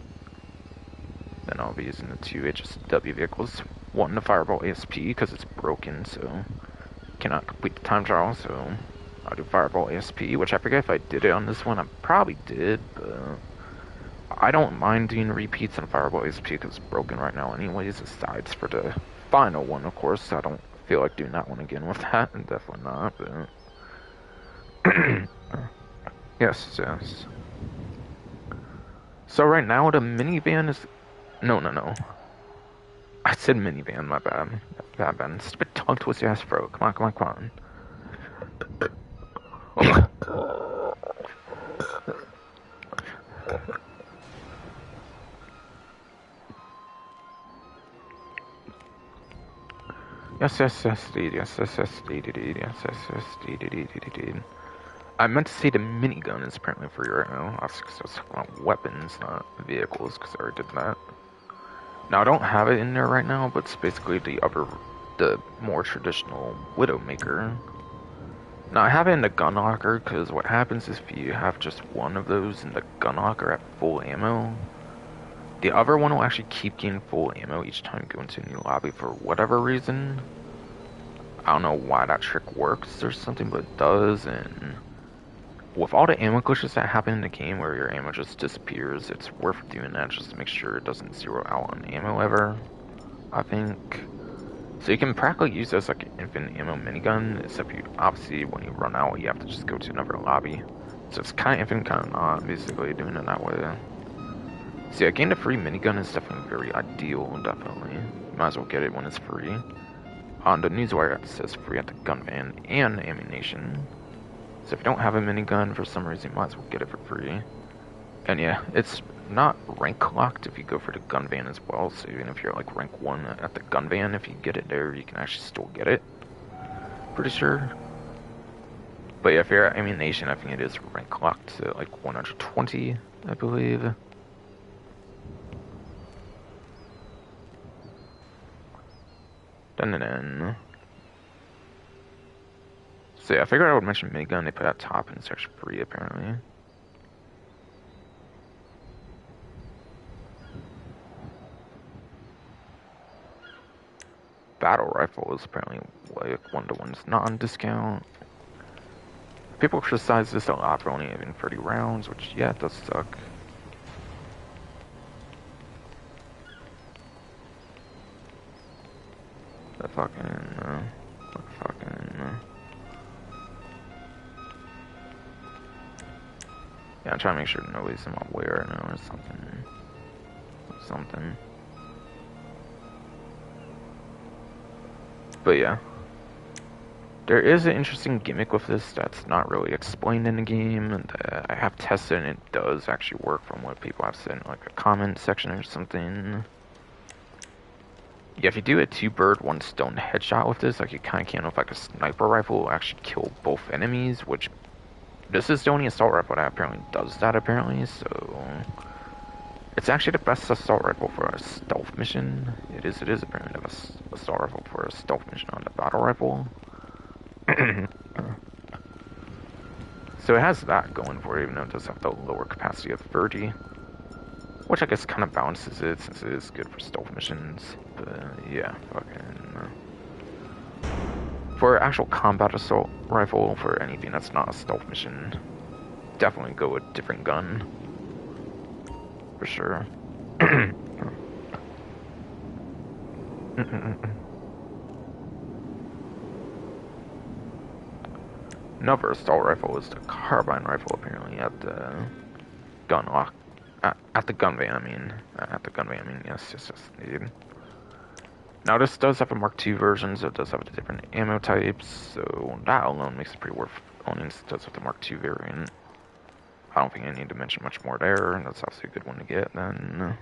Then I'll be using the 2 HSW vehicles. One, the Fireball ASP, because it's broken, so cannot complete the time trial, so I'll do Fireball ASP, which I forget if I did it on this one. I probably did, but I don't mind doing repeats on Fireball ASP because it's broken right now anyways, aside for the final one, of course. I don't feel like doing that one again with that, and definitely not, but... Yes. So right now the minivan is... No. I said minivan, my bad. Bad. Stupid tongue twisty ass bro. Come on. Yes, I meant to say the minigun is apparently free right now. I was talking about weapons, not vehicles, because I already did that. Now, I don't have it in there right now, but it's basically the more traditional Widowmaker. Now, I have it in the gun locker, because what happens is if you have just one of those in the gun locker at full ammo, the other one will actually keep getting full ammo each time you go into a new lobby for whatever reason. I don't know why that trick works or something, but it does, and with all the ammo glitches that happen in the game where your ammo just disappears, it's worth doing that just to make sure it doesn't zero out on ammo ever, I think. So you can practically use this like an infinite ammo minigun, except you obviously when you run out you have to just go to another lobby. So it's kind of infinite, kind of not, basically doing it that way. So yeah, getting a free minigun is definitely very ideal, definitely. You might as well get it when it's free. On the newswire it says free at the gun van and ammunition. So if you don't have a minigun for some reason, you might as well get it for free. And yeah, it's not rank locked if you go for the gun van as well. So even if you're like rank 1 at the gun van, if you get it there, you can actually still get it. Pretty sure. But yeah, if you're at ammunition, I think it is rank locked to like 120, I believe. Dun. So yeah, I figured I would mention minigun. They put at top and it's actually free apparently. Battle rifle is apparently like 1-to-1's not on discount. People criticize this a lot for only having 30 rounds, which yeah, it does suck. The fucking. Yeah, I'm trying to make sure nobody's in my way right now or something. But yeah. There is an interesting gimmick with this that's not really explained in the game, and I have tested and it does actually work from what people have said in like a comment section or something. Yeah, if you do a 2-bird, 1-stone headshot with this, like you kinda can with like a sniper rifle, will actually kill both enemies, which this is the only assault rifle that apparently does that apparently, so it's actually the best assault rifle for a stealth mission. It is apparently the best assault rifle for a stealth mission on the battle rifle. So it has that going for it, even though it does have the lower capacity of 30. Which I guess kind of balances it, since it is good for stealth missions. But yeah, fucking... For actual combat assault rifle, for anything that's not a stealth mission, definitely go with a different gun. For sure. Another assault rifle is the carbine rifle, apparently, at the gun lock. At the gun van, I mean. At the gun van, I mean, yes, indeed. Now, this does have a Mark II version, so it does have the different ammo types, so that alone makes it pretty worth owning, since it does have the Mark II variant. I don't think I need to mention much more there, that's obviously a good one to get, then.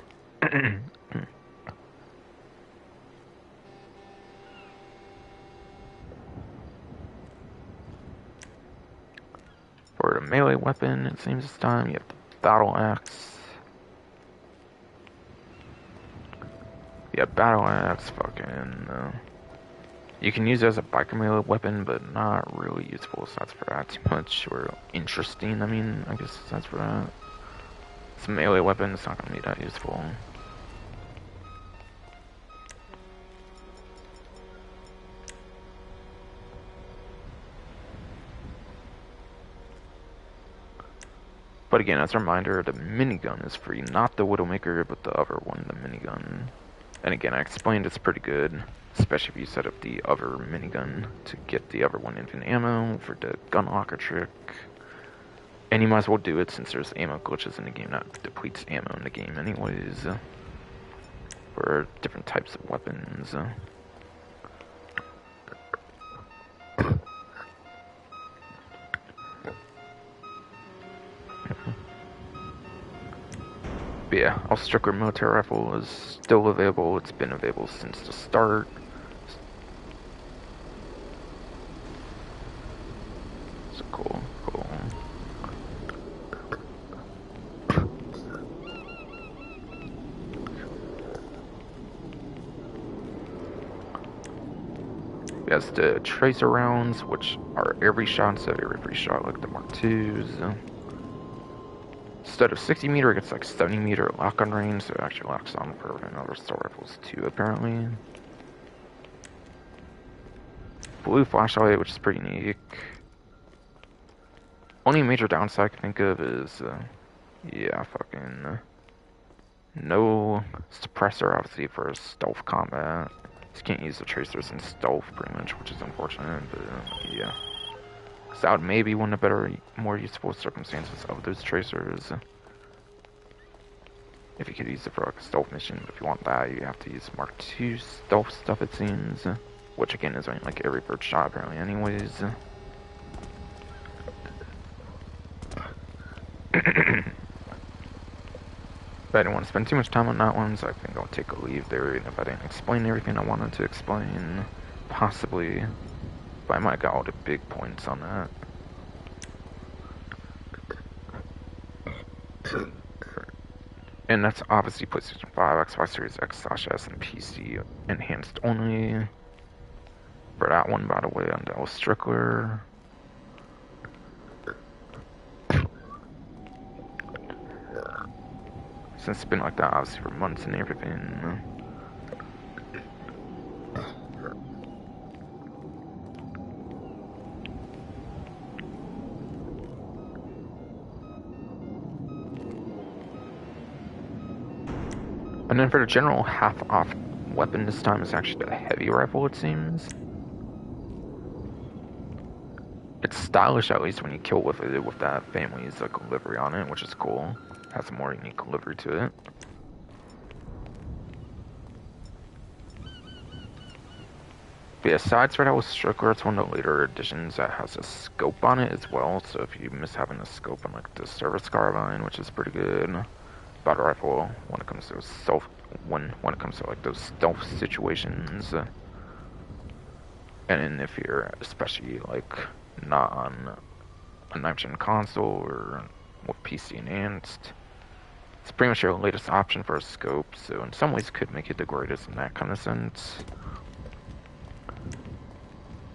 For the melee weapon, it seems this time, you have the battle axe. Yeah, battle axe, fucking. You can use it as a biker melee weapon, but not really useful stats for that too much, or interesting, I mean, I guess that's for that. It's a melee weapon, it's not gonna be that useful. But again, as a reminder, the minigun is free, not the Widowmaker, but the other one, the minigun. And again, I explained it's pretty good, especially if you set up the other minigun to get the other one infinite ammo for the gun locker trick. And you might as well do it since there's ammo glitches in the game that depletes ammo in the game anyways. For different types of weapons. But yeah, Striker military rifle is still available. It's been available since the start. So cool. It has the tracer rounds, which are every shot instead of every shot, like the Mark IIs. Instead of 60 meter, it gets like 70 meter lock on range, so it actually locks on for another assault rifles too, apparently. Blue flashlight, which is pretty unique. Only major downside I can think of is, yeah, fucking no suppressor, obviously, for stealth combat. Just can't use the tracers in stealth, pretty much, which is unfortunate, but yeah. So that would maybe one of the better, more useful circumstances of those tracers. If you could use it for like a stealth mission, but if you want that, you have to use Mark II stealth stuff, it seems. Which again is only like every third shot, apparently, anyways. But I didn't want to spend too much time on that one, so I think I'll take a leave there, even if I didn't explain everything I wanted to explain. Possibly. But I might have got all the big points on that. And that's obviously PlayStation 5, Xbox Series X/S, and PC enhanced only. For that one, by the way, on Dallas Strickler. Since it's been like that, obviously, for months and everything. And then for the general half-off weapon this time is actually the heavy rifle, it seems. It's stylish, at least, when you kill with it, with that family's like livery on it, which is cool. Has a more unique livery to it. But yeah, aside for that with Strickler, it's one of the later editions that has a scope on it as well, so if you miss having a scope on like the service carbine, which is pretty good. Battle rifle when it comes to when it comes to like those stealth situations. And then if you're especially like not on a next-gen console or with PC enhanced, it's pretty much your latest option for a scope, so in some ways could make it the greatest in that kind of sense.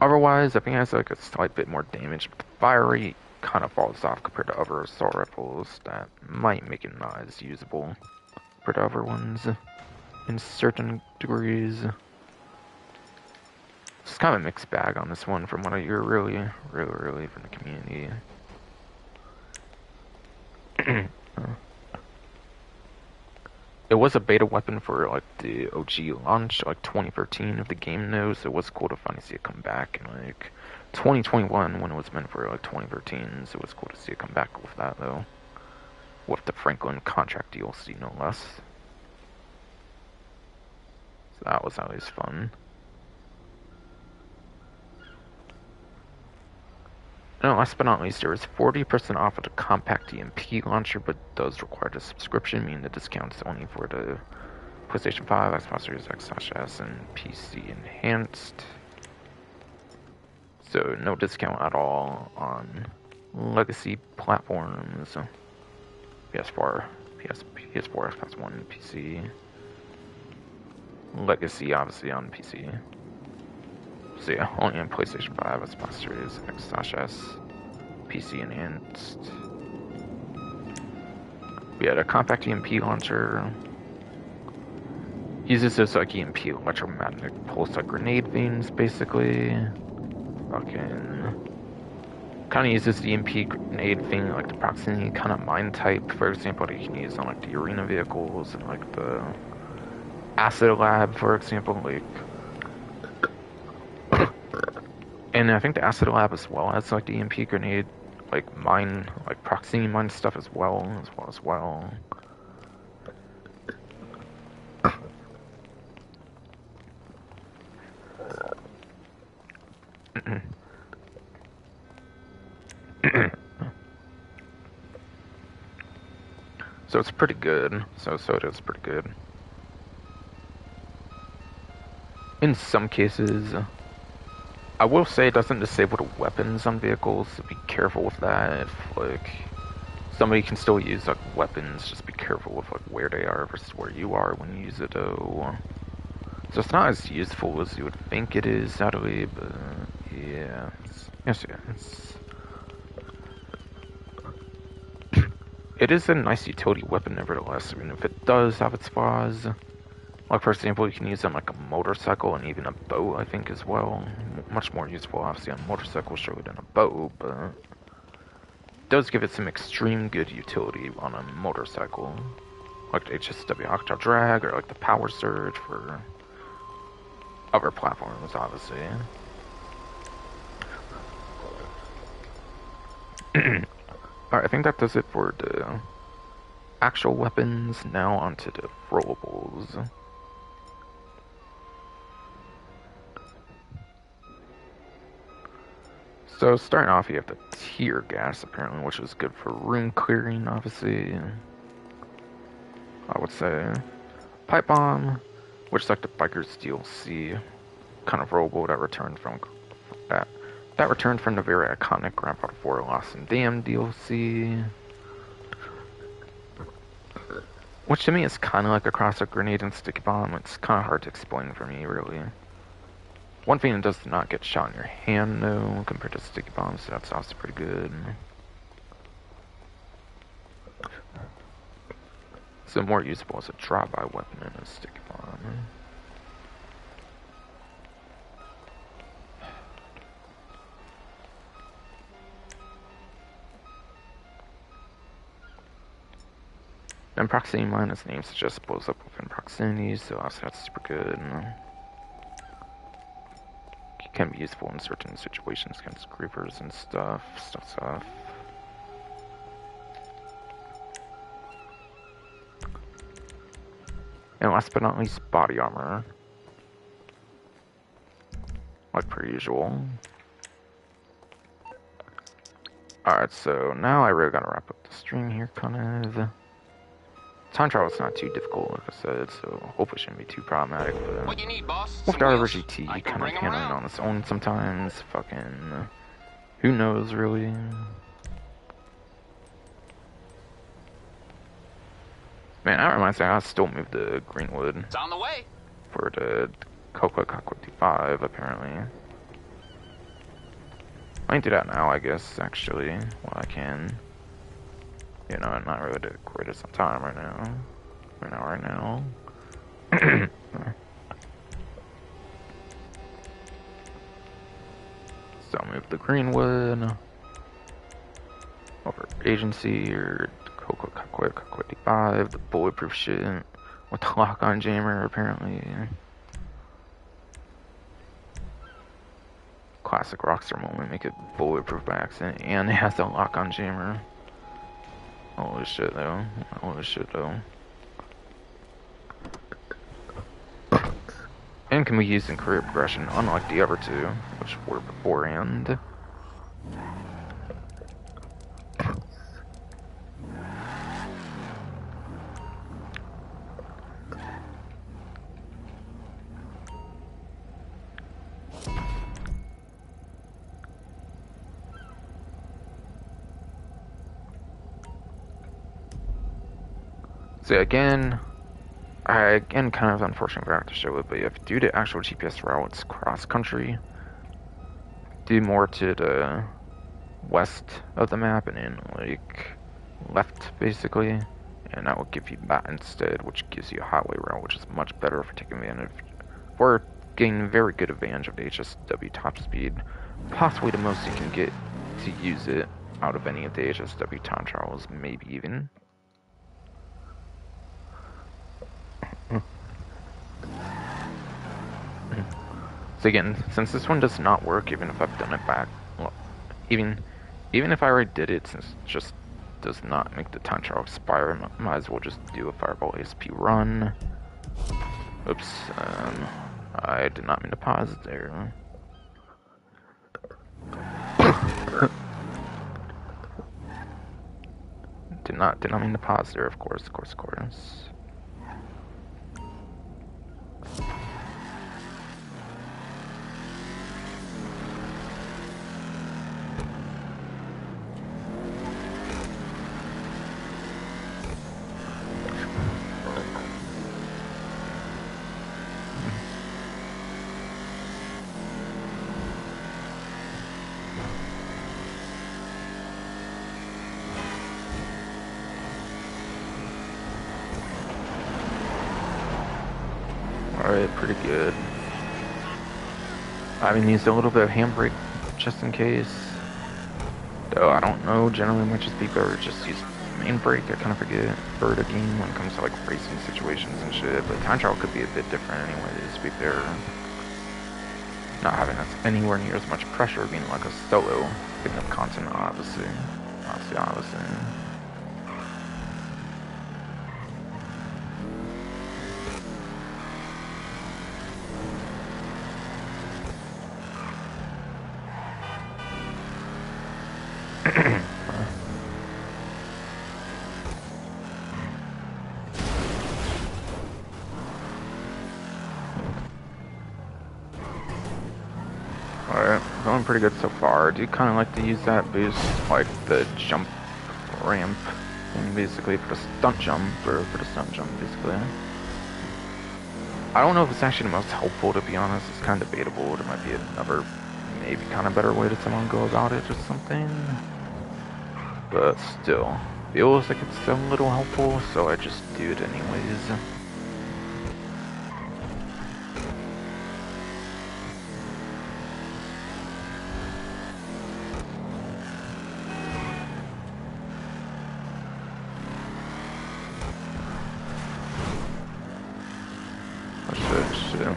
Otherwise, I think it has like a slight bit more damage, but the fire rate kind of falls off compared to other assault rifles that might make it not as usable compared to other ones in certain degrees. It's kind of a mixed bag on this one from what I hear, really from the community. It was a beta weapon for like the OG launch, like 2013 of the game though, so it was cool to finally see it come back in like 2021 when it was meant for like 2013, so it was cool to see it come back with that though. With the Franklin contract DLC, no less. So that was always fun. And last but not least, there is 40% off of the compact EMP launcher, but does require a subscription, meaning the discount is only for the PlayStation 5, Xbox Series X/S, and PC enhanced. So no discount at all on legacy platforms. PS4, PS4, Xbox One, PC. Legacy, obviously, on PC. So yeah, only on PlayStation 5, Xbox Series X/S, PC enhanced. Yeah, the compact EMP launcher uses this like EMP electromagnetic pulse like grenade things, basically. Fucking kind of uses the EMP grenade thing like the proximity kind of mine type, for example, that you can use on like the arena vehicles and like the acid lab, for example, like. And I think the acid lab as well has like the EMP grenade, like mine, like proximity mine stuff as well. So it's pretty good. So it is pretty good. In some cases, I will say it doesn't disable the weapons on vehicles, so be careful with that. If like somebody can still use like weapons, just be careful with like where they are versus where you are when you use it though. So it's not as useful as you would think it is, sadly, but yeah. It is a nice utility weapon nevertheless, I mean if it does have its flaws. Like, for example, you can use it on, like, a motorcycle and even a boat, I think, as well. Much more useful, obviously, on a motorcycle, surely, than a boat, but. does give it some extreme good utility on a motorcycle, like the HSW Octa Drag or like the Power Surge for other platforms, obviously. Alright, I think that does it for the actual weapons. Now onto the rollables. So starting off, you have the tear gas apparently, which is good for room clearing, obviously. I would say pipe bomb, which is like the biker's DLC kind of rollable that returned from that returned from the very iconic Grand Theft 4 Lost and Damned DLC. Which to me is kind of like a cross of grenade and sticky bomb. It's kind of hard to explain for me, really. One thing that does not get shot in your hand, though, compared to sticky bombs, so that's also pretty good. So more usable as a drive-by weapon than a sticky bomb. And proximity mine, as the name suggests, blows up within proximity, so also that's super good. It can be useful in certain situations against creepers and stuff. And last but not least, body armor. Like per usual. Alright, so now I really gotta wrap up the stream here, kind of. Time travel is not too difficult, like I said, so hopefully it shouldn't be too problematic, but What you need, boss? with Some the other wheels? GT I can kind of bring 'em handling around. on its own sometimes, fucking, who knows, really? Man, that reminds me, I still moved to Greenwood It's on the way. for the Coco 5, apparently. I can do that now, I guess, actually, while I can. You know, I'm not really the greatest on time right now. Right now. So I'll move the Greenwood over Agency or Coco 5, the bulletproof shit with the lock-on jammer, apparently. Classic Rockstar moment, make it bulletproof by accident, and it has the lock-on jammer. Holy shit, though. And can be used in career progression, unlike the other two, which were beforehand. So again, kind of unfortunately I have to show it, but if due to actual GPS routes cross country, do more to the west of the map and in like left basically, and that will give you that instead, which gives you a highway route, which is much better for taking advantage, for getting very good advantage of the HSW top speed, possibly the most you can get to use it out of any of the HSW time trials, maybe even. So again, since this one does not work, even if I've done it back, well, even if I already did it, since it just does not make the time trial expire, might as well just do a Fireball ASP run. Oops, I did not mean to pause there. did not mean to pause there, of course. Alright, pretty good. I even used a little bit of handbrake just in case. Though I don't know, generally I might just be better just use main brake. I kind of forget bird a game when it comes to like racing situations and shit, but time trial could be a bit different anyways, to be fair. Not having us anywhere near as much pressure being like a solo, picking up content obviously. Obviously. Alright, going pretty good so far. I do kind of like to use that boost, like the jump ramp thing, basically, for the stunt jump, basically. I don't know if it's actually the most helpful, to be honest. It's kind of debatable. There might be another, maybe kind of better way to someone go about it or something. But still, feels like it's a little helpful, so I just do it anyways. Shit.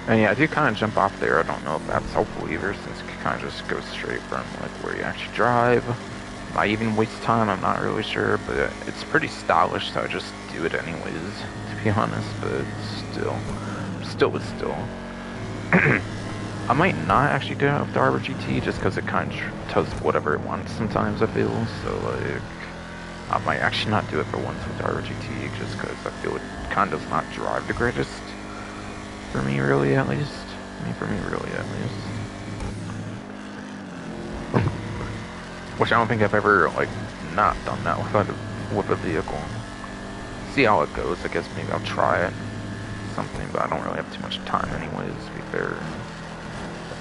And yeah, I do kind of jump off there. I don't know if that's helpful either, since it kind of just goes straight from like where you actually drive. Might even waste time, I'm not really sure, but it's pretty stylish, so I just do it anyways, to be honest, but still. I might not actually do it with the Arbor GT, just because it kind of does whatever it wants sometimes, I feel, so like, I might actually not do it for once with the Arbor GT, just because I feel it kind of does not drive the greatest. For me, really, at least. For me, really, at least. Which I don't think I've ever, like, not done that with a vehicle. See how it goes. I guess maybe I'll try it. Something, but I don't really have too much time anyways, to be fair.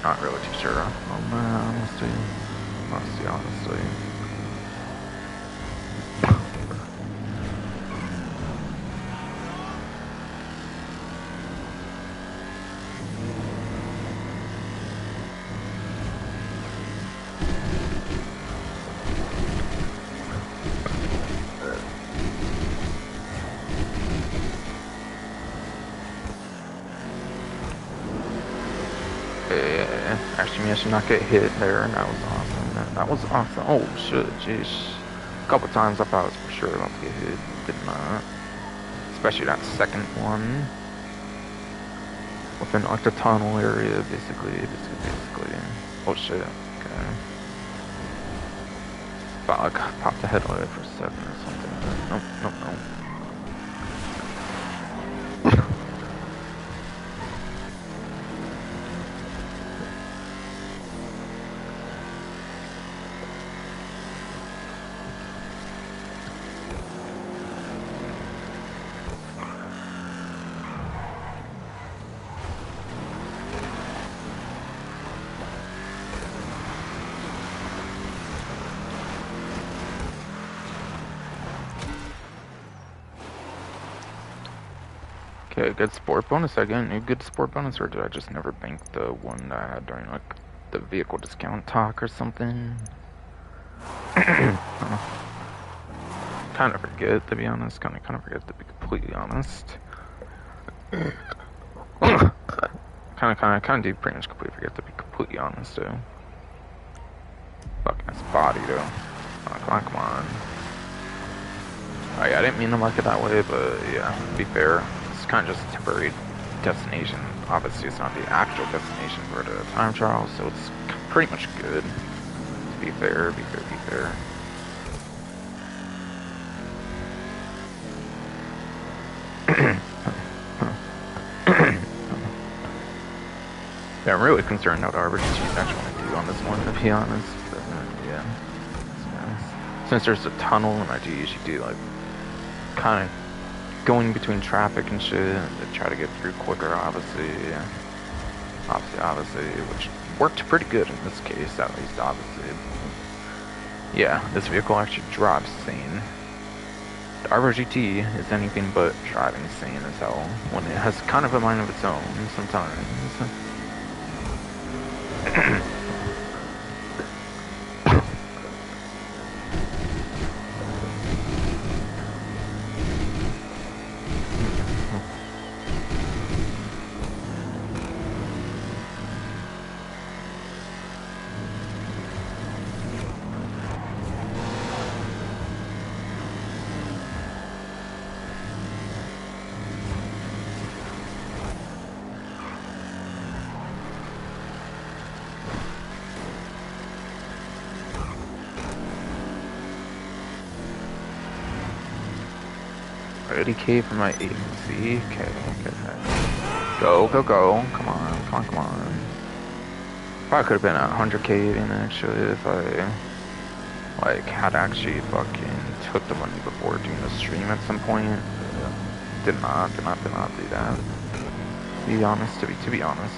Not really too sure on that, honestly. Actually, I should not get hit there, and that was awesome. That was awesome. Oh shit, jeez. A couple times I thought I was for sure about to get hit, did not. Especially that second one. Within like the tunnel area, basically. Oh shit, okay. Thought like popped the headlight for a second or something. Nope. Okay, good sport bonus again. A good sport bonus, or did I just never bank the one that I had during like the vehicle discount talk or something? Kind of forget, to be honest. Kind of forget, to be completely honest. kind of do pretty much completely forget, to be completely honest, though. Fucking his body, though. Come on. Oh yeah, I didn't mean to mark it that way, but yeah, to be fair, it's kind of just a temporary destination. Obviously, it's not the actual destination for the time trial, so it's pretty much good. To be fair. Yeah, I'm really concerned how the Arbor GT actually want to do on this one, to be honest. But, yeah. Since there's a tunnel, and I do usually do like kind of going between traffic and shit to try to get through quicker, obviously, which worked pretty good in this case, at least, obviously. Yeah, this vehicle actually drives sane. Arbor GT is anything but driving sane as hell when it has kind of a mind of its own sometimes. $80K for my agency. Okay. Go. Come on. Probably could have been 100K even actually if I like had actually fucking took the money before doing the stream at some point. Did not do that. To be honest.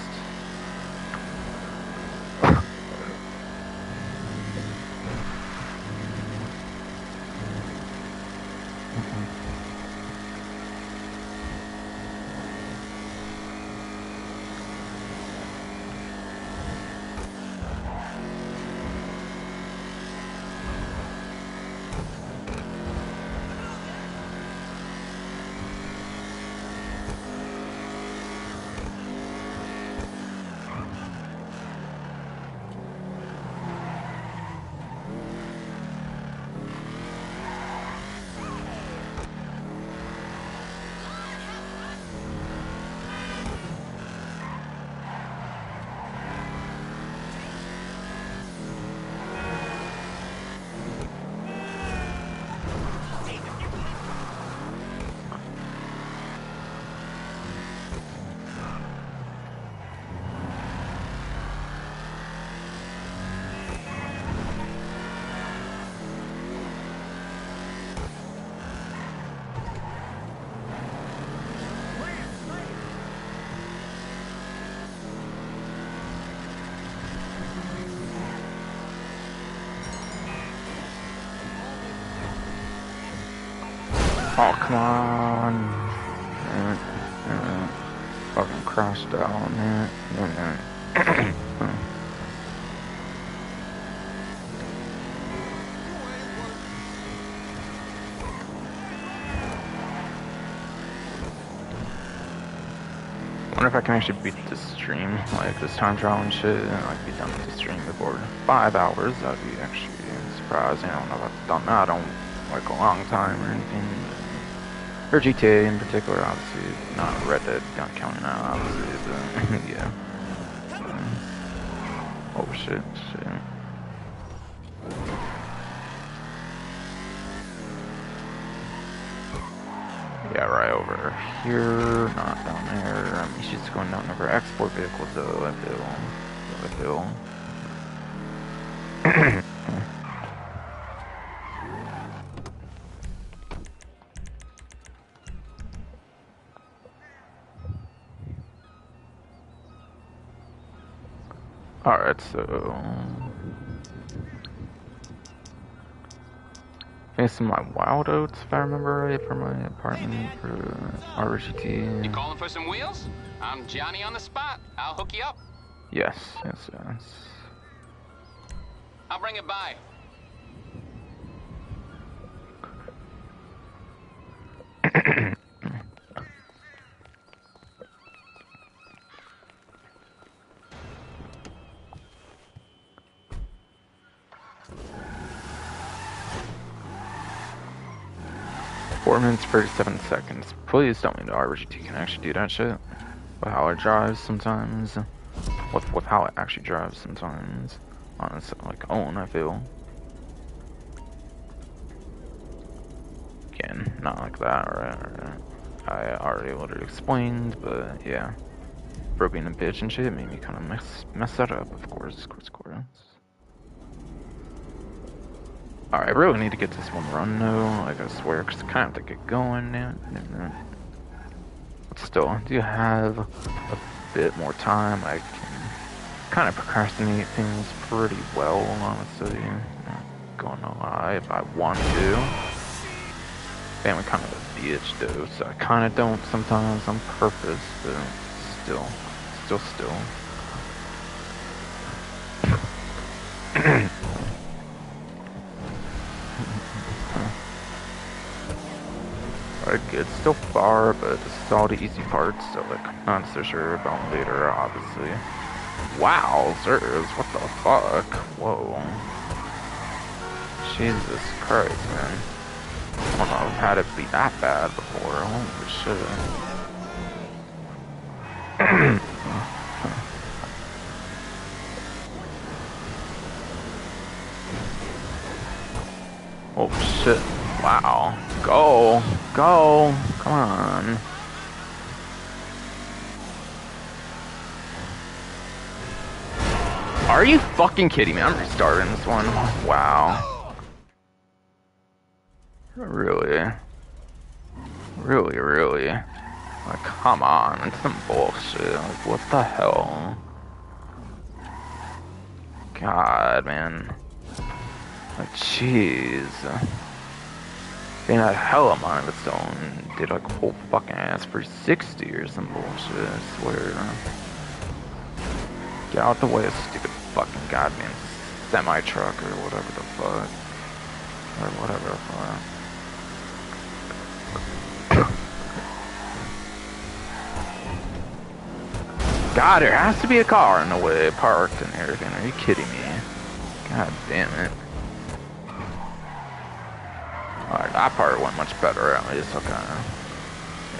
Oh, come on. Fucking crashed out, man. Wonder if I can actually beat this stream, like this time trial and shit, and like be done with the stream before 5 hours. That'd be actually surprising. I don't know if I've done that. I don't like a long time or anything. Or GTA in particular, obviously. Not Red Dead, not counting out, obviously, but yeah. Oh shit. Yeah, right over here, not down there. I mean, she's going down over export vehicles, though, I feel. Alright, so facing my wild oats, if I remember right, for my apartment for RGT. You calling for some wheels? I'm Johnny on the spot. I'll hook you up. Yes. I'll bring it by. Four minutes, 37 seconds. Please tell me the RGT can actually do that shit. With how it drives sometimes. With how it actually drives sometimes. On its like own, I feel. Again, not like that, right? I already literally explained, but yeah. For being a bitch and shit made me kind of mess that up, of course. Alright, I really need to get this one run though, like I swear, because I kind of have to get going now. But still, I do have a bit more time. I can kind of procrastinate things pretty well, honestly. Not gonna lie, if I want to. family kind of a bitch though, so I kind of don't sometimes on purpose, but still, still. Like, it's still far, but this is all the easy parts, so like, I'm not so sure about later, obviously. Wow, sirs, what the fuck? Whoa. Jesus Christ, man. I don't know I've had it be that bad before. Holy shit. Oh shit. Wow. Go. Go. Come on. Are you fucking kidding me? I'm restarting this one. Wow. Really? Really? Like, come on. It's some bullshit. Like, what the hell? God, man. Like, jeez. They had hell amount of its own. Did like a whole fucking ass for 60 or some bullshit, I swear. Get out the way, stupid fucking goddamn semi-truck or whatever the fuck. Or whatever the fuck. God, there has to be a car in the way, parked and everything. Are you kidding me? God damn it. Alright, that part went much better at least, okay.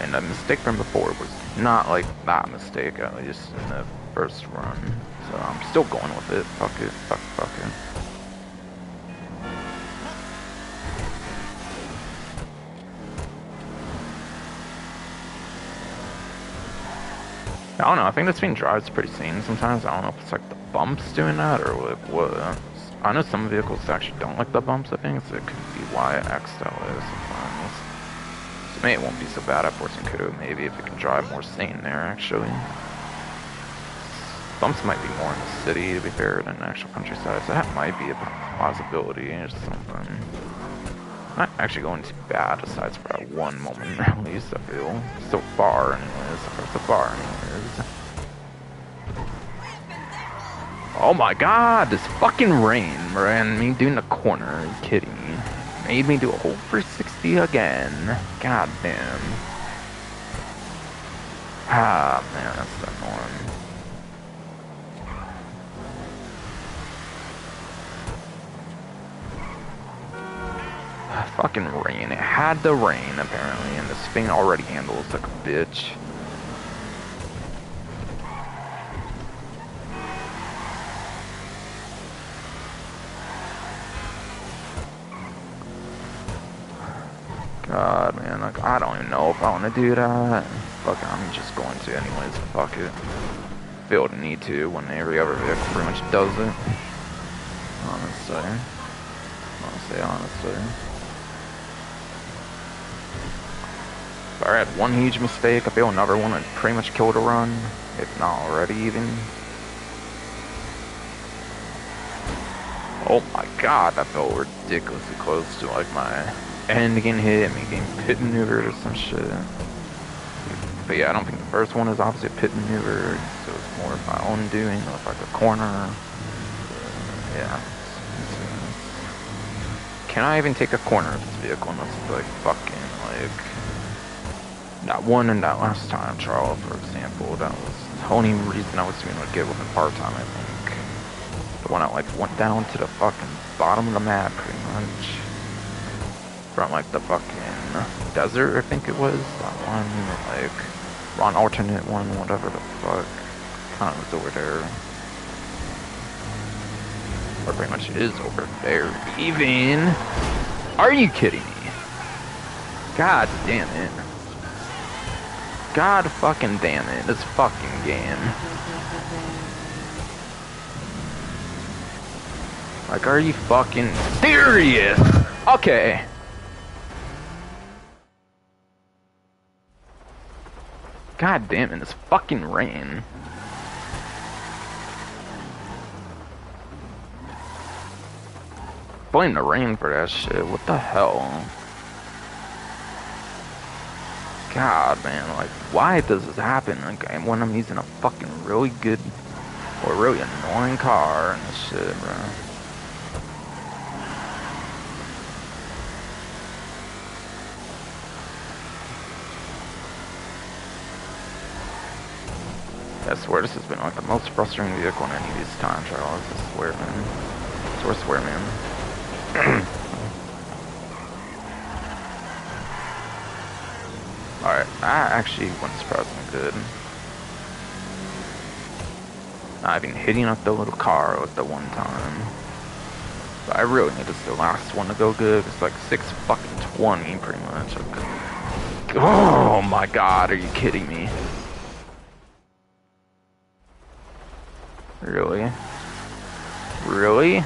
And the mistake from before was not like that mistake, at least in the first run. So I'm still going with it. Fuck it. Fuck it. I don't know, I think this thing drives pretty clean sometimes. I don't know if it's like the bumps doing that or like what. I know some vehicles actually don't like the bumps, I think, so it could be why it acts that way sometimes. So maybe it won't be so bad at Forcing Kudo, maybe if it can drive more sane there, actually. Bumps might be more in the city, to be fair, than the actual countryside, so that might be a possibility or something. Not actually going too bad, aside for that one moment, at least, I feel. So far, anyways. So far, anyways. Oh my god, this fucking rain ran me doing the corner. Are you kidding me? Made me do a whole 360 again. God damn. Ah, man, that's annoying. Fucking rain. It had the rain, apparently, and this thing already handles like a bitch. God, man, like, I don't even know if I want to do that. Fuck it, I'm just going to anyways. Fuck it. Feel the need to when every other vehicle pretty much does it. Honestly. If I had one huge mistake, I feel another one would pretty much kill the run. If not already, even. Oh my god, that felt ridiculously close to like my end getting hit and me getting pit maneuvered or some shit. But yeah, I don't think the first one is obviously a pit maneuver, so it's more of my own doing, with like a corner. Yeah. Can I even take a corner of this vehicle unless it's like fucking like that one and that last time trial, for example? That was the only reason I was doing would get within part-time, I think. The one that like went down to the fucking bottom of the map pretty much. From like the fucking desert, I think it was. That one, like, on alternate one, whatever the fuck. Kind of was over there. Or pretty much is over there. Even. Are you kidding me? God damn it. God fucking damn it. This fucking game. Like, are you fucking serious? Okay. God damn it, this fucking rain. Blame the rain for that shit, what the hell? God, man, like, why does this happen? Like, when I'm using a fucking really good or really annoying car and this shit, bro. I swear this has been like the most frustrating vehicle in any of these time trials. I swear, man. I swear, man. Alright, that actually went surprisingly good. Not even hitting up the little car with the one time. But I really need this the last one to go good. It's like 6 fucking 20 pretty much. Like, oh my god, are you kidding me? Really? Really?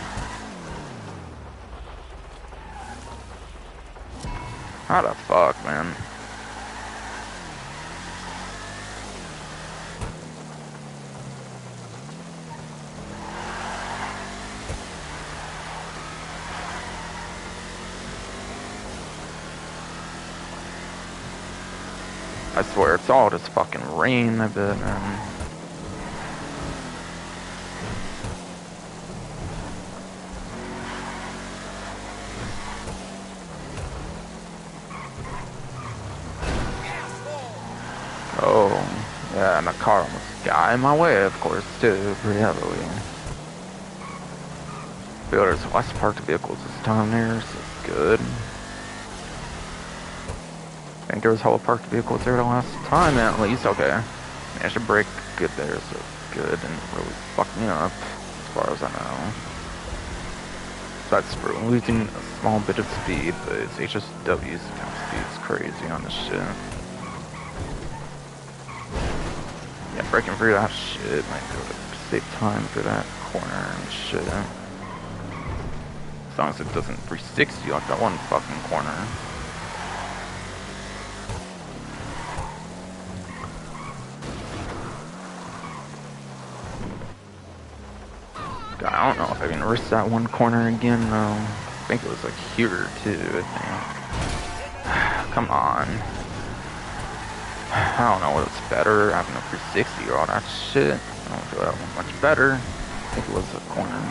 How the fuck, man? I swear, it's all just fucking rain a bit, man. Oh, yeah, and the car almost got in my way, of course, too, pretty heavily. Feel there's less parked vehicles this time there, so it's good. I think there was hella parked vehicles there the last time, at least. Okay, managed to brake good there, so good. Didn't really fuck me up, as far as I know. Besides for losing a small bit of speed, but it's HSW's top speed's crazy on this shit. Yeah, breaking through that shit might be able to save time for that corner and shit. As long as it doesn't 360 like that one fucking corner. God, I don't know if I can risk that one corner again though. I think it was like here too, I think. Come on. I don't know what's better, having a 360 or all that shit. I don't feel that one much better. I think it was a corner.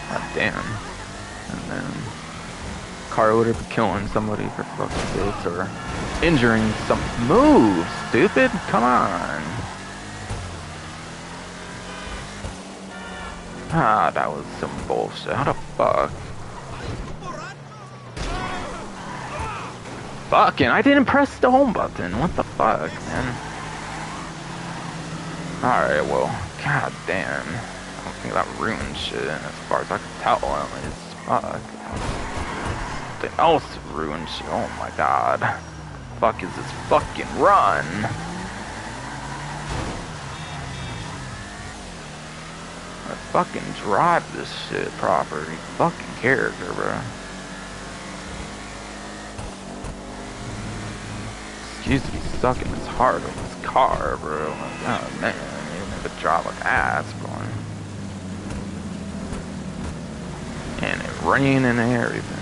God damn. And then car would have been killing somebody for fucking sakes or injuring some. Move, stupid! Come on. Ah, that was some bullshit. How the fuck? Fucking, I didn't press the home button. What the fuck, man? Alright, well, god damn. I don't think that ruined shit, as far as I can tell, at least. Fuck. Something else ruined shit. Oh my god. Fuck is this fucking run? I fucking drive this shit proper. You fucking character, bro. Excuse me sucking this hard on this car, bro. Oh man, even if it drive like ass, bro. And it rain and everything.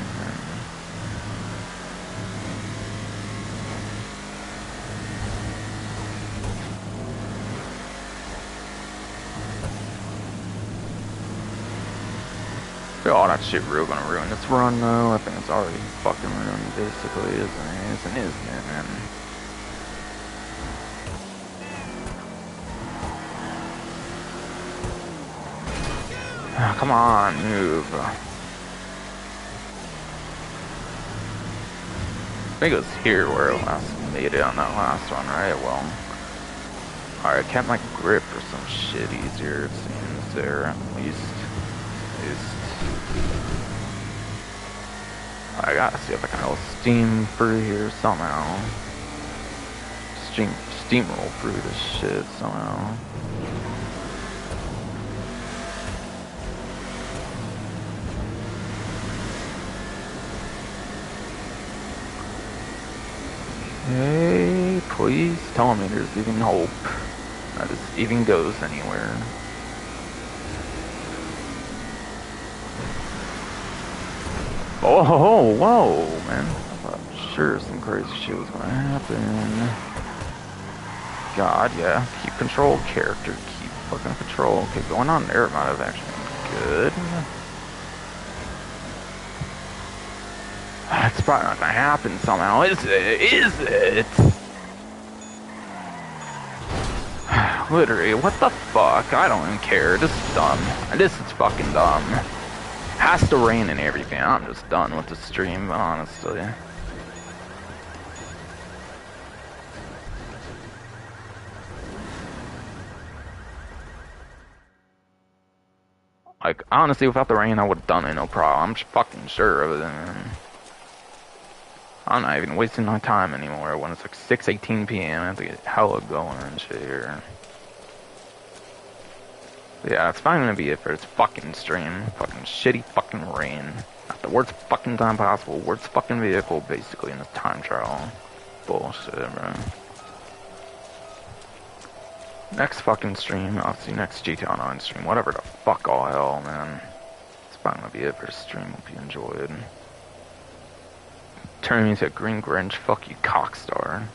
All that shit real gonna ruin this run though. I think it's already fucking ruined basically, isn't it, man? Oh, come on, move. I think it was here where I last made it on that last one, right? Well, alright, I kept my grip or some shit easier, it seems there, at least. I gotta see if I can roll steam through here somehow. Steamroll through this shit somehow. Okay, please tell me there's even hope. That this even goes anywhere. Oh, whoa, man. I thought sure some crazy shit was gonna happen. God, yeah. Keep control, character. Keep fucking control. Okay, going on there might have actually been good. It's probably not gonna happen somehow, is it? Is it? Literally, what the fuck? I don't even care. This is dumb. This is fucking dumb. Has to rain and everything. I'm just done with the stream, honestly. Like, honestly, without the rain, I would have done it, no problem. I'm fucking sure of it. I'm not even wasting my time anymore when it's like 6:18 p.m. I have to get hella going and shit here. Yeah, it's fine gonna be it for this fucking stream. Fucking shitty fucking rain. At the worst fucking time possible. Worst fucking vehicle, basically, in this time trial. Bullshit, bro. Next fucking stream, I'll see next GTA Online stream. Whatever the fuck all hell, man. It's fine gonna be it for this stream. Hope you enjoyed. Turn me into a green Grinch. Fuck you, cockstar.